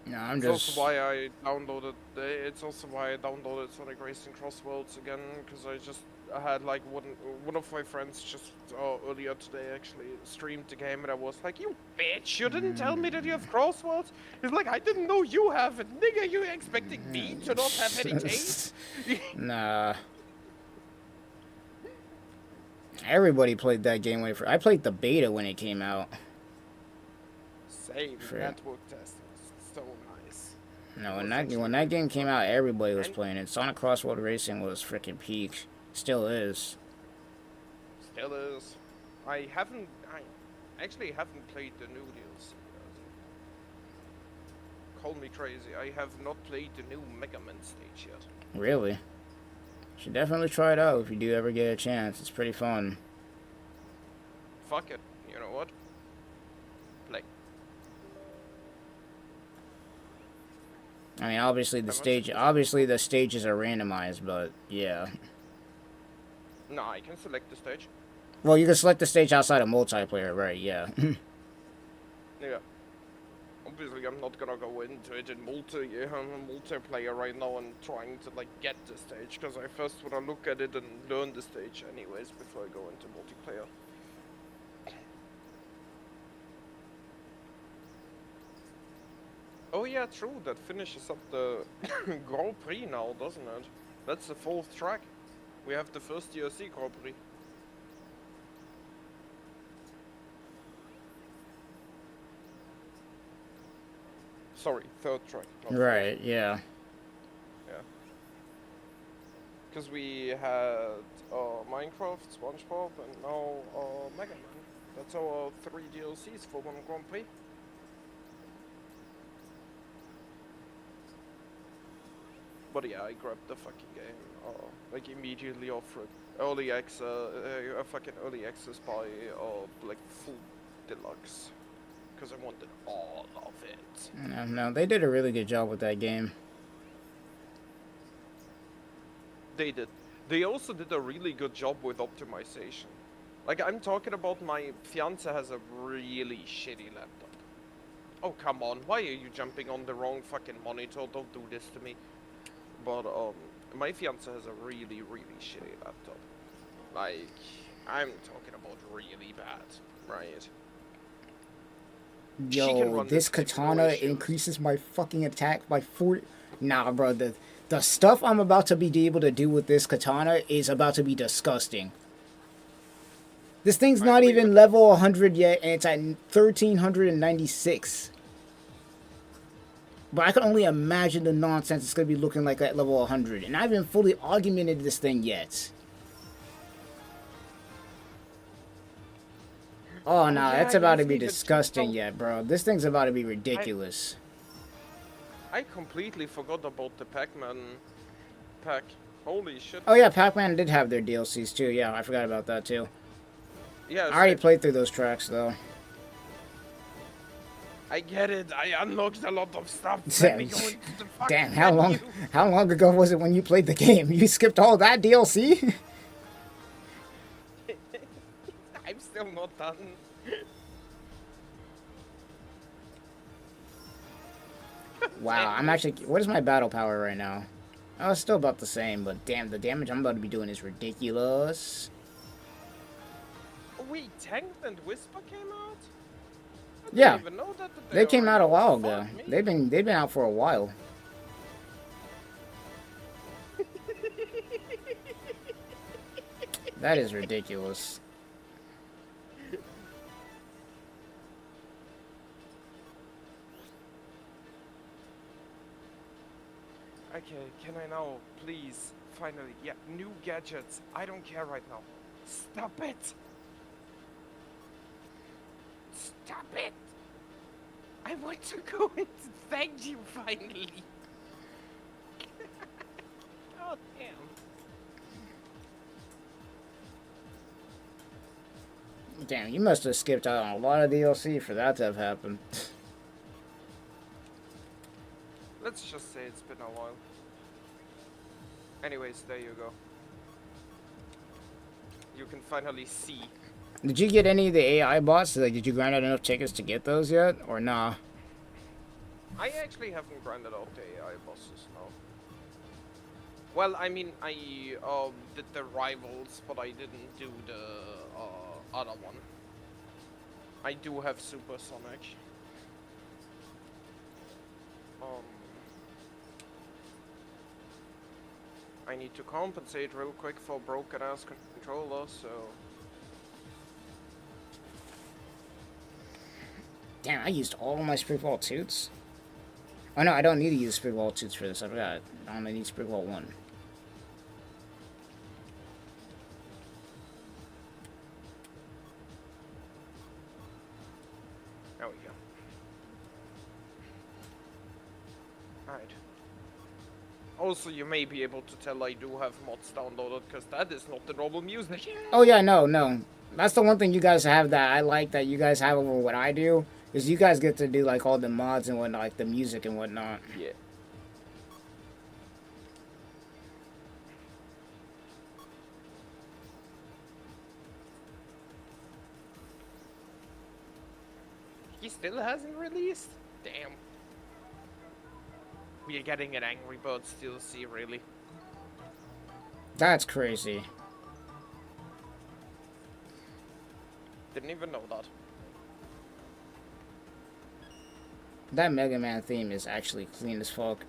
No, I'm It's just... also why I downloaded. It's also why I downloaded Sonic Racing Cross Worlds again, because I had like one of my friends just earlier today actually streamed the game, and I was like, "You bitch! You didn't tell me that you have Cross Worlds." He's like, "I didn't know you have it, nigga. You expecting me to not have any taste?" Nah. Everybody played that game when I played the beta when it came out. Same network test was so nice. No, when that game came out, everybody was playing it. Sonic Cross World Racing was freaking peak. Still is. Still is. I actually haven't played the new DLC. Call me crazy. I have not played the new Mega Man stage yet. Really? Should definitely try it out if you do ever get a chance. It's pretty fun. Fuck it. You know what? Play. I mean, obviously the stages are randomized, but yeah. No, I can select the stage. Well, you can select the stage outside of multiplayer, right? Yeah. Yeah. Obviously, I'm not gonna go into it in multiplayer right now and trying to like get the stage, because I first wanna look at it and learn the stage anyways before I go into multiplayer. Oh yeah, true. That finishes up the Grand Prix now, doesn't it? That's the 4th track. We have the first DLC Grand Prix. Sorry, 3rd track. Not Right, yeah. Yeah. Because we had Minecraft, SpongeBob, and now Mega Man. That's our 3 DLCs for one Grand Prix. But yeah, I grabbed the fucking game, like immediately after it. Early access by like full deluxe, because I wanted all of it. No, they did a really good job with that game. They did. They also did a really good job with optimization. Like, I'm talking about my fiance has a really shitty laptop. Oh, come on. Why are you jumping on the wrong fucking monitor? Don't do this to me. But, my fiance has a really, really shitty laptop. Like, I'm talking about really bad, right? She can Yo, run this this with no katana issues. increases my fucking attack by 40. Nah, bro, the stuff I'm about to be able to do with this katana is about to be disgusting. This thing's I not believe even it. level 100 yet, and it's at 1396. But I can only imagine the nonsense it's going to be looking like at level 100. And I haven't fully augmented this thing yet. Oh, no, yeah, it's you about to haven't be even disgusting checked out- yet, bro. This thing's about to be ridiculous. I completely forgot about the Pac-Man pack. Holy shit. Oh, yeah, Pac-Man did have their DLCs, too. Yeah, I forgot about that, too. Yeah, I already same. played through those tracks, though. I get it. I unlocked a lot of stuff. Damn. Let me go into the fucking Damn, menu. how long ago was it when you played the game? You skipped all that DLC? I'm still not done. Wow, I'm actually... What is my battle power right now? Oh, it's still about the same, but damn, the damage I'm about to be doing is ridiculous. Wait, Tanked and Whisper came out? I Yeah. didn't even know that They came out a already- while Fuck ago. me. They've been out for a while. That is ridiculous. Okay, can I now, please, finally, yeah, new gadgets. I don't care right now. Stop it! Stop it! I want to go and thank you finally. God damn. Damn, you must have skipped out on a lot of DLC for that to have happened. Let's just say it's been a while. Anyways, there you go. You can finally see. Did you get any of the AI bots? Like, did you grind out enough tickets to get those yet? Or nah? I actually haven't grinded out the AI bosses now. Well, I mean, I did the rivals, but I didn't do the other one. I do have Supersonic. I need to compensate real quick for broken ass controller, so Damn, I used all of my Springwall toots. Oh no, I don't need to use Springwall toots for this. I forgot. I only need Springwall 1. there we go. Alright. Also, you may be able to tell I do have mods downloaded, because that is not the normal music. Oh yeah, no. That's the one thing you guys have that I like that you guys have over what I do. Is you guys get to do like all the mods and whatnot, like the music and whatnot. Yeah. He still hasn't released? Damn. We are getting an Angry Birds DLC, really. That's crazy. Didn't even know that. That Mega Man theme is actually clean as fuck.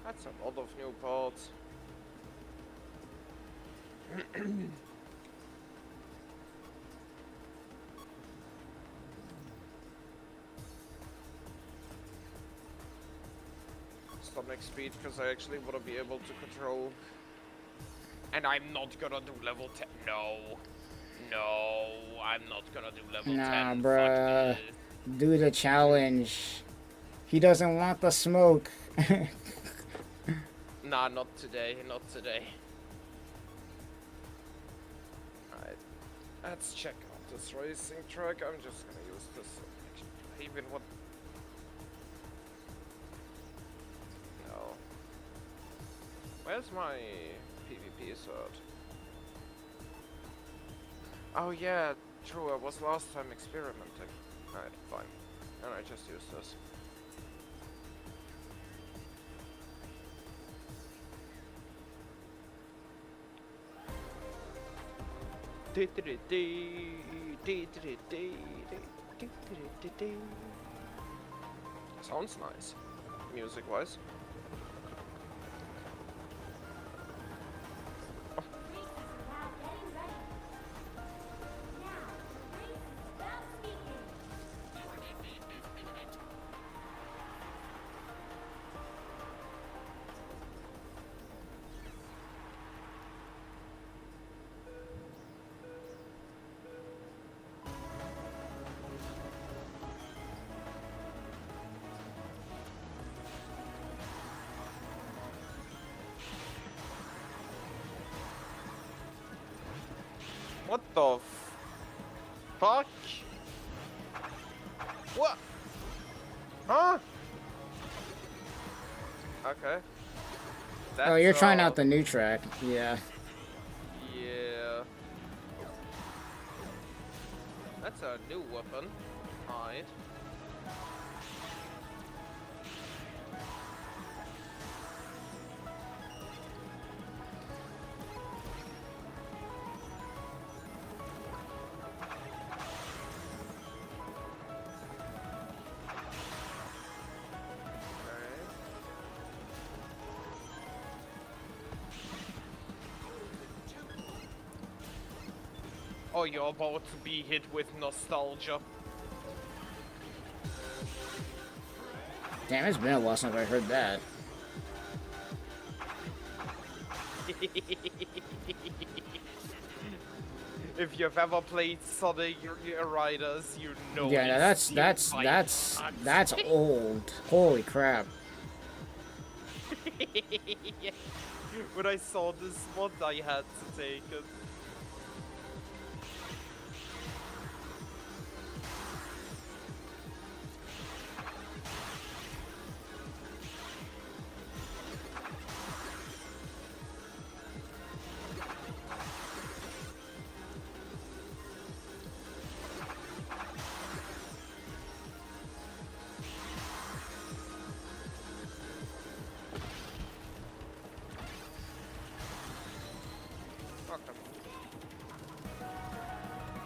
That's a lot of new parts. Stomach speed, because I actually want to be able to control. And I'm not gonna do level 10. No. No, I'm not gonna do level 10. Nah, Fuck bruh. this. Do the challenge. He doesn't want the smoke. Nah, not today, not today. Alright, let's check out this racing track. I'm just gonna use this. Even what? No. Where's my PvP cert? Oh yeah, true, I was last time experimenting. Alright, fine. And I just use this. Sounds nice, music-wise. What the fuck? What? Huh? Okay. Oh, you're trying That's, out the new track. Yeah. Yeah. That's a new weapon. Alright. Oh, you're about to be hit with nostalgia. Damn, it's been a while since I heard that. If you've ever played Sonic Riders, you know. Yeah, no, that's old. Holy crap. When I saw this mod, I had to take it.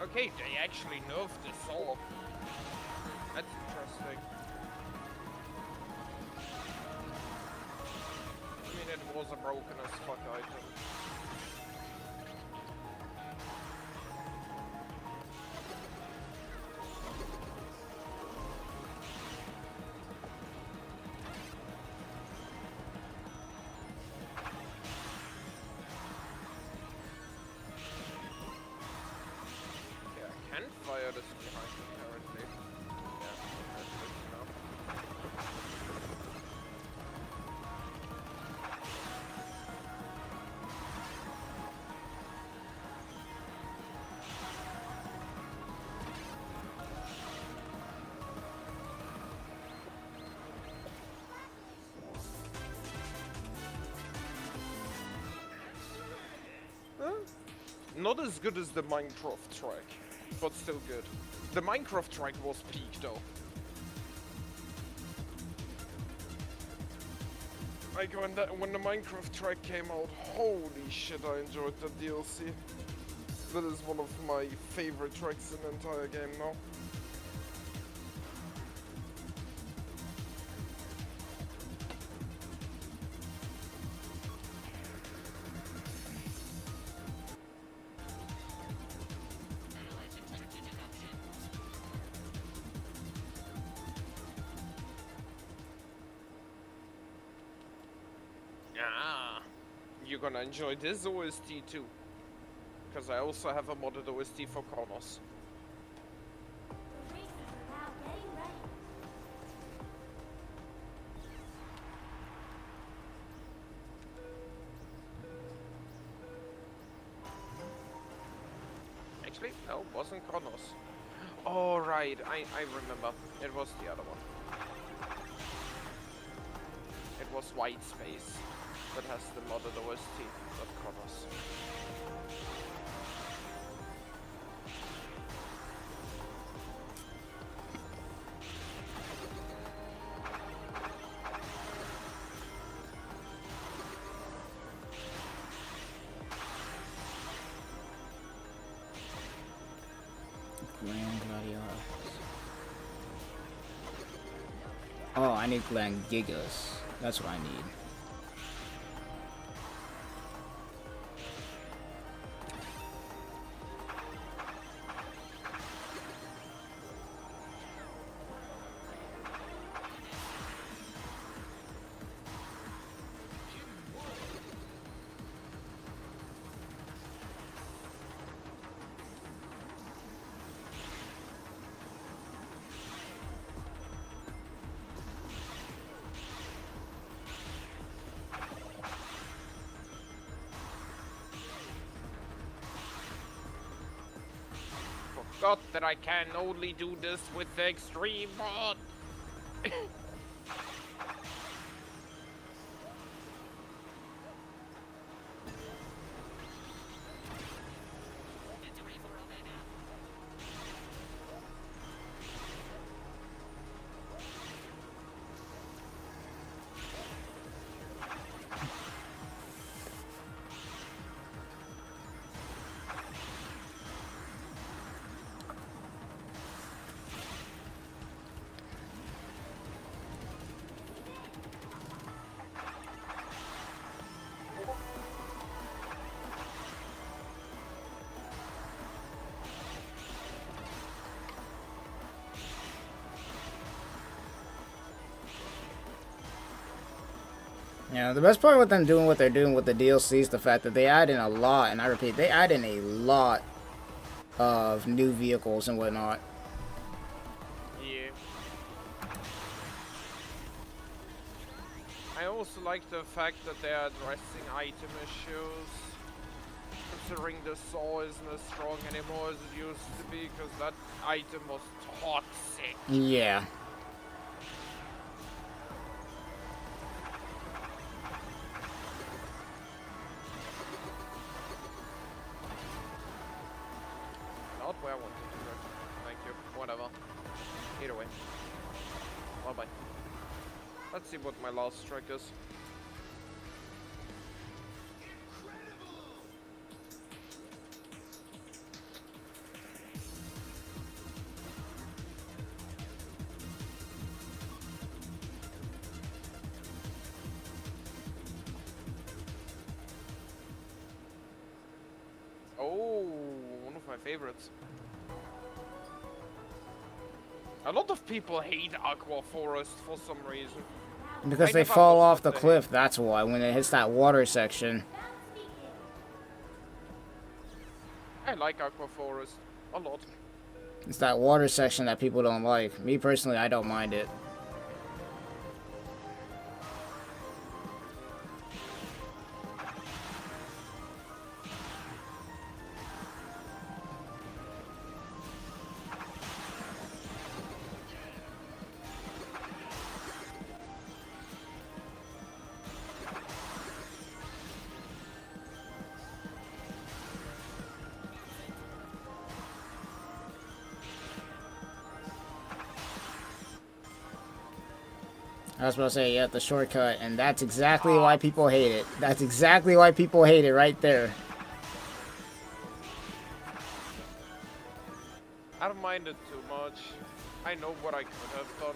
Okay, they actually nerfed the sword. That's interesting. I mean, it was a broken as fuck item. Can fire this behind me currently. Yeah, that's good enough. Not as good as the Minecraft track, but still good. The Minecraft track was peak though. Like when the Minecraft track came out, holy shit, I enjoyed the DLC. That is one of my favorite tracks in the entire game now. You're gonna enjoy this OST too. Because I also have a modded OST for Kronos. Actually, no, it wasn't Kronos. Oh, right, I remember. It was the other one. It was White Space that has the modded OST, not Kronos. Oh, I need Glen Gigas. That's what I need. Forgot that I can only do this with the extreme mod. Yeah, the best part with them doing what they're doing with the DLC is the fact that they add in a lot, and I repeat, they add in a lot of new vehicles and whatnot. Yeah. I also like the fact that they are addressing item issues. Considering the saw isn't as strong anymore as it used to be, because that item was toxic. Yeah. Not where I wanted to go. Thank you. Whatever. Either way. Bye bye. Let's see what my last strike is. Oh, one of my favorites. A lot of people hate Aqua Forest for some reason. Because I they never fall off understood the the cliff, that's why, when it hits that water section. I like Aqua Forest a lot. It's that water section that people don't like. Me personally, I don't mind it. I was supposed to say, yeah, the shortcut, and that's exactly why people hate it. That's exactly why people hate it right there. I don't mind it too much. I know what I could have done.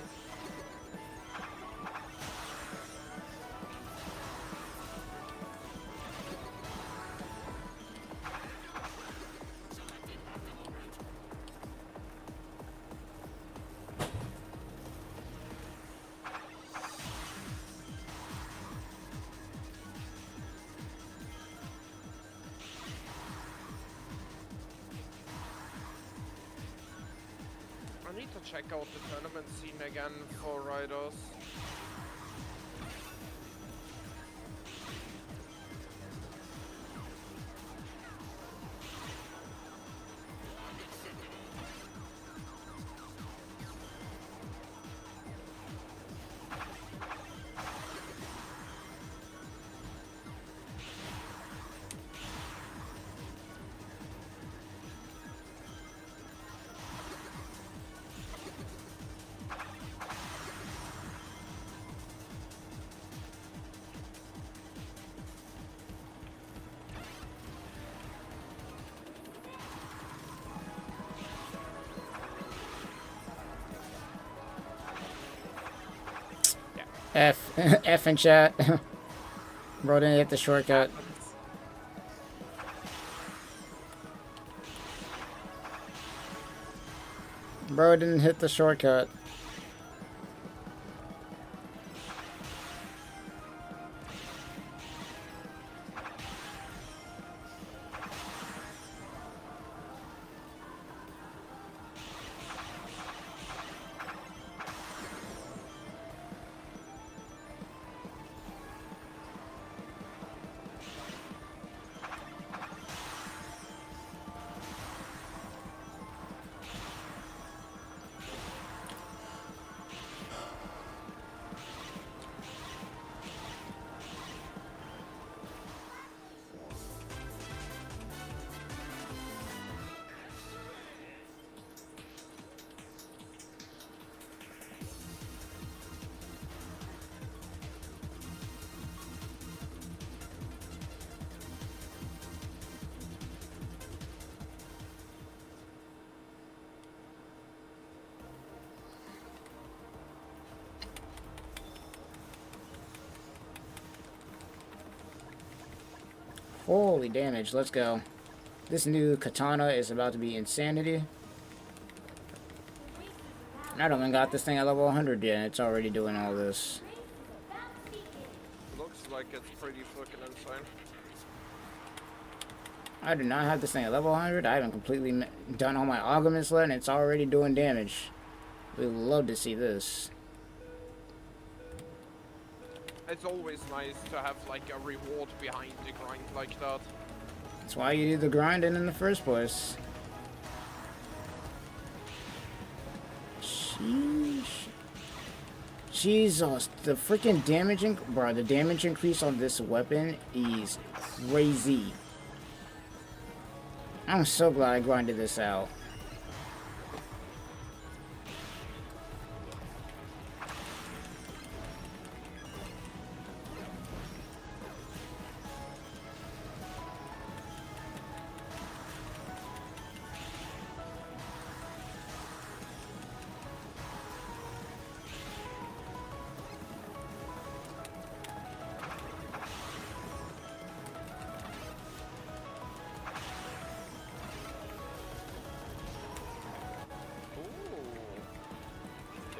I need to check out the tournament scene again for riders. F in chat. Bro didn't hit the shortcut. Bro didn't hit the shortcut. Holy damage, let's go. This new katana is about to be insanity. I don't even got this thing at level 100 yet, and it's already doing all this. Looks like it's pretty fucking insane. I do not have this thing at level 100. I haven't completely done all my augments yet, and it's already doing damage. We would love to see this. It's always nice to have like a reward behind the grind like that. That's why you do the grinding in the first place. Sheesh. Jesus, the freaking damage, bro, the damage increase on this weapon is crazy. I'm so glad I grinded this out.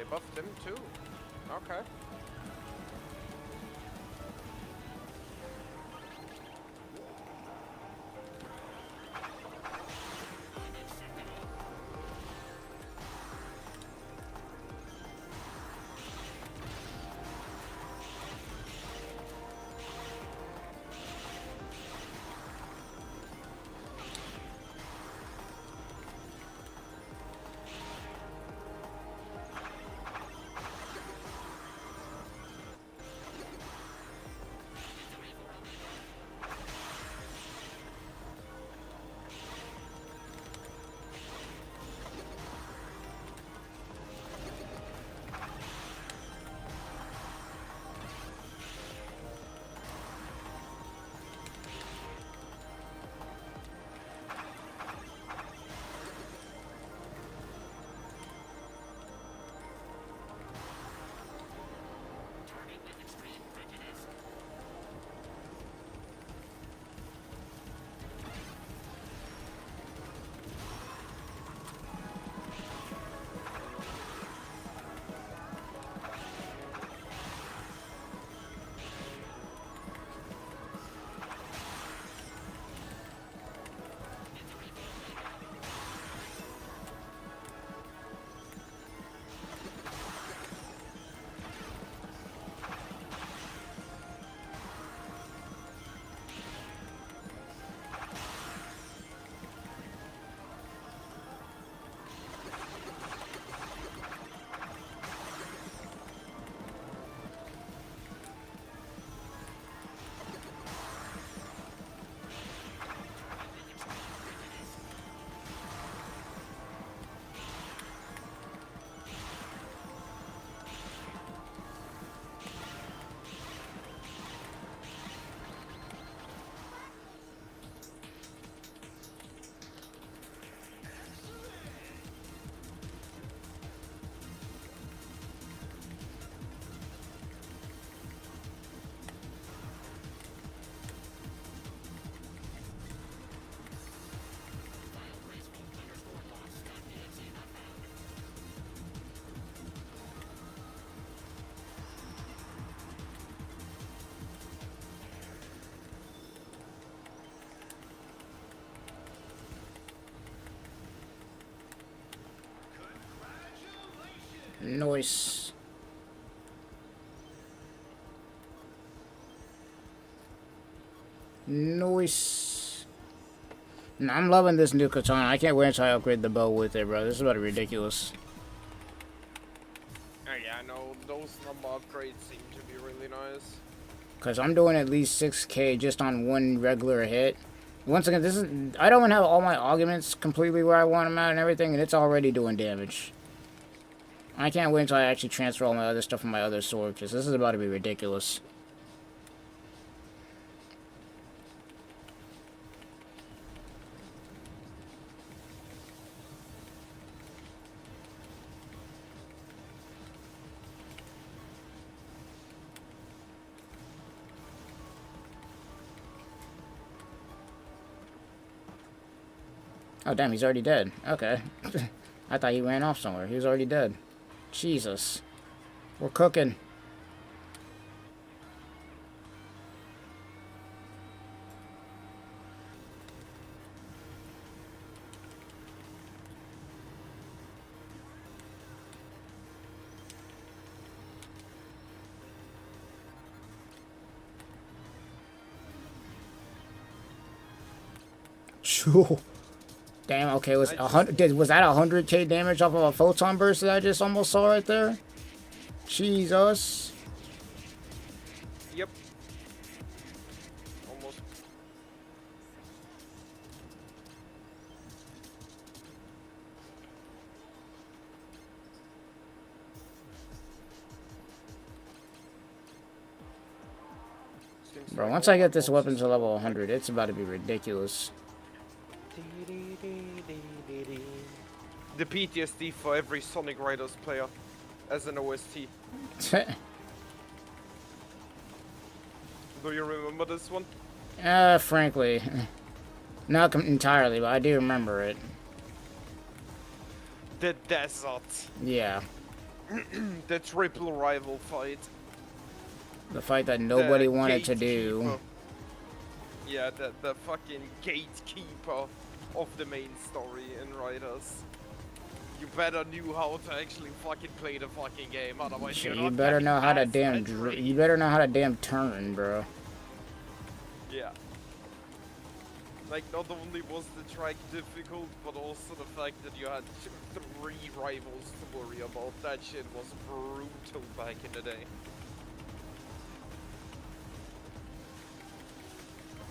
Buffed him too. Okay. Nice. Nice. Nah, I'm loving this new katana. I can't wait until I upgrade the bow with it, bro. This is about to be ridiculous. Oh yeah, no, those number upgrades seem to be really nice. Because I'm doing at least 6k just on one regular hit. Once again, this is... I don't even have all my augments completely where I want them at and everything, and it's already doing damage. I can't wait until I actually transfer all my other stuff from my other sword, because this is about to be ridiculous. Oh, damn, he's already dead. Okay. I thought he ran off somewhere. He was already dead. Jesus. We're cooking. Choo. Damn, okay, was that 100k damage off of a photon burst that I just almost saw right there? Jesus. Yep. Almost. Bro, once I get this weapon to level 100, it's about to be ridiculous. The PTSD for every Sonic Riders player as an OST. Do you remember this one? Frankly, not entirely, but I do remember it. The desert. Yeah. The triple rival fight. The fight that nobody The wanted to gatekeeper. do. Yeah, the fucking gatekeeper of the main story in Riders. You better knew how to actually fucking play the fucking game, otherwise Shit, you're you not better getting know how to past damn that grade. you better know how to damn turn, bro. Yeah. Like, not only was the track difficult, but also the fact that you had 3 rivals to worry about. That shit was brutal back in the day.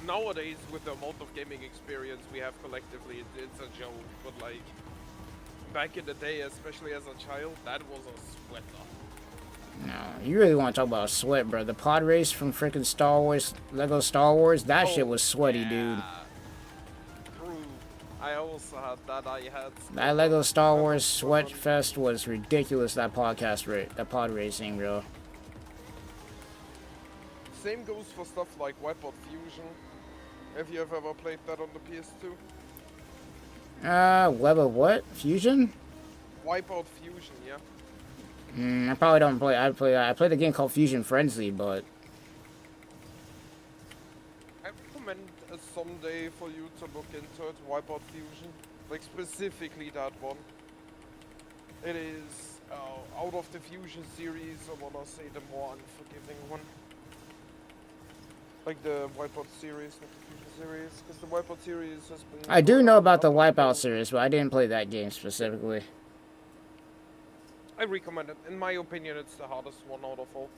Nowadays, with the amount of gaming experience we have collectively, it's a joke, but like, back in the day, especially as a child, that was a sweater. No, you really want to talk about sweat, bro. The pod race from freaking Star Wars, Lego Star Wars, that shit was sweaty, dude. True. I also had that. I had That Lego Star Wars sweat fest was ridiculous, that that pod racing, bro. Same goes for stuff like Wipeout Fusion. Have you ever played that on the PS2? Web of what? Fusion? Wipeout Fusion, yeah. I probably don't play. I played a game called Fusion Frenzy, but I recommend someday for you to look into it, Wipeout Fusion. Like specifically that one. It is out of the Fusion series, I wanna say the more unforgiving one. Like the Wipeout series, not the Fusion series, because the Wipeout series has been... I do know about the Wipeout series, but I didn't play that game specifically. I recommend it. In my opinion, it's the hardest one out of all.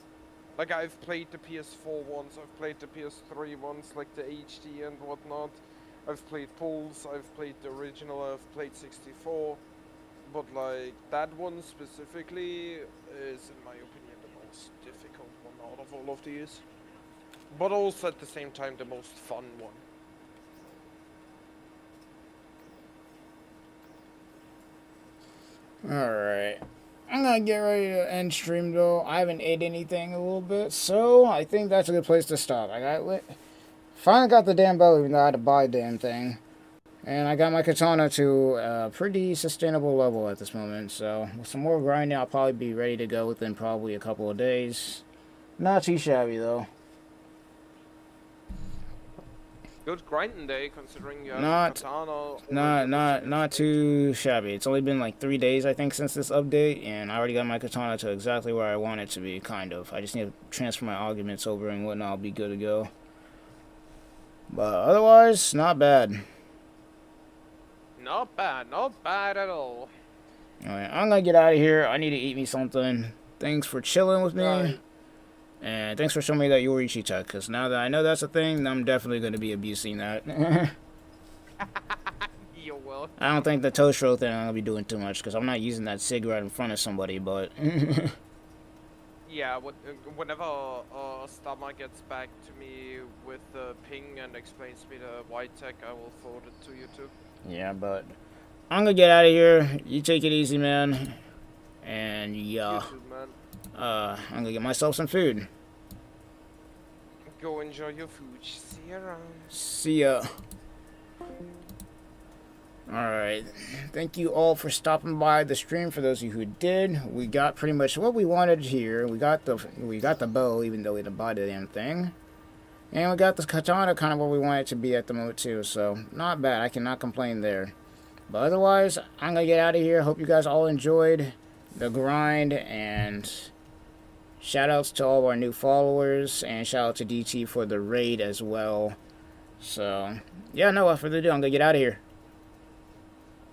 Like, I've played the PS4 ones, I've played the PS3 ones, like the HD and whatnot. I've played Pulse, I've played the original, I've played 64. But, like, that one specifically is, in my opinion, the most difficult one out of all of these. But also, at the same time, the most fun one. Alright. I'm gonna get ready to end stream though. I haven't ate anything a little bit, so I think that's a good place to stop. Finally got the damn bow, even though I had to buy the damn thing. And I got my katana to a pretty sustainable level at this moment, so with some more grinding, I'll probably be ready to go within probably a couple of days. Not too shabby though. Good grinding day, considering you have Not- katana. or Not too shabby. It's only been like 3 days, I think, since this update, and I already got my katana to exactly where I want it to be, kind of. I just need to transfer my arguments over and whatnot. I'll be good to go. But otherwise, not bad. Not bad at all. Alright, I'm gonna get out of here. I need to eat me something. Thanks for chilling with me. Right. And thanks for showing me that you're Ichi Tech, because now that I know that's a thing, I'm definitely going to be abusing that. You're welcome. I don't think the Toastro thing I'm going to be doing too much, because I'm not using that cigarette in front of somebody, but... Yeah, whenever Stama gets back to me with the ping and explains me the white tech, I will forward it to you too. Yeah, but I'm going to get out of here. You take it easy, man. And yeah, You too, man. I'm going to get myself some food. Go enjoy your food. See you around. See ya. Alright. Thank you all for stopping by the stream. For those of you who did, we got pretty much what we wanted here. We got the bow, even though we didn't buy the damn thing. And we got the katana kind of where we want it to be at the moment too. So not bad. I cannot complain there. But otherwise, I'm gonna get out of here. Hope you guys all enjoyed the grind, and shout outs to all of our new followers, and shout out to DT for the raid as well. So yeah, no further ado, I'm gonna get out of here.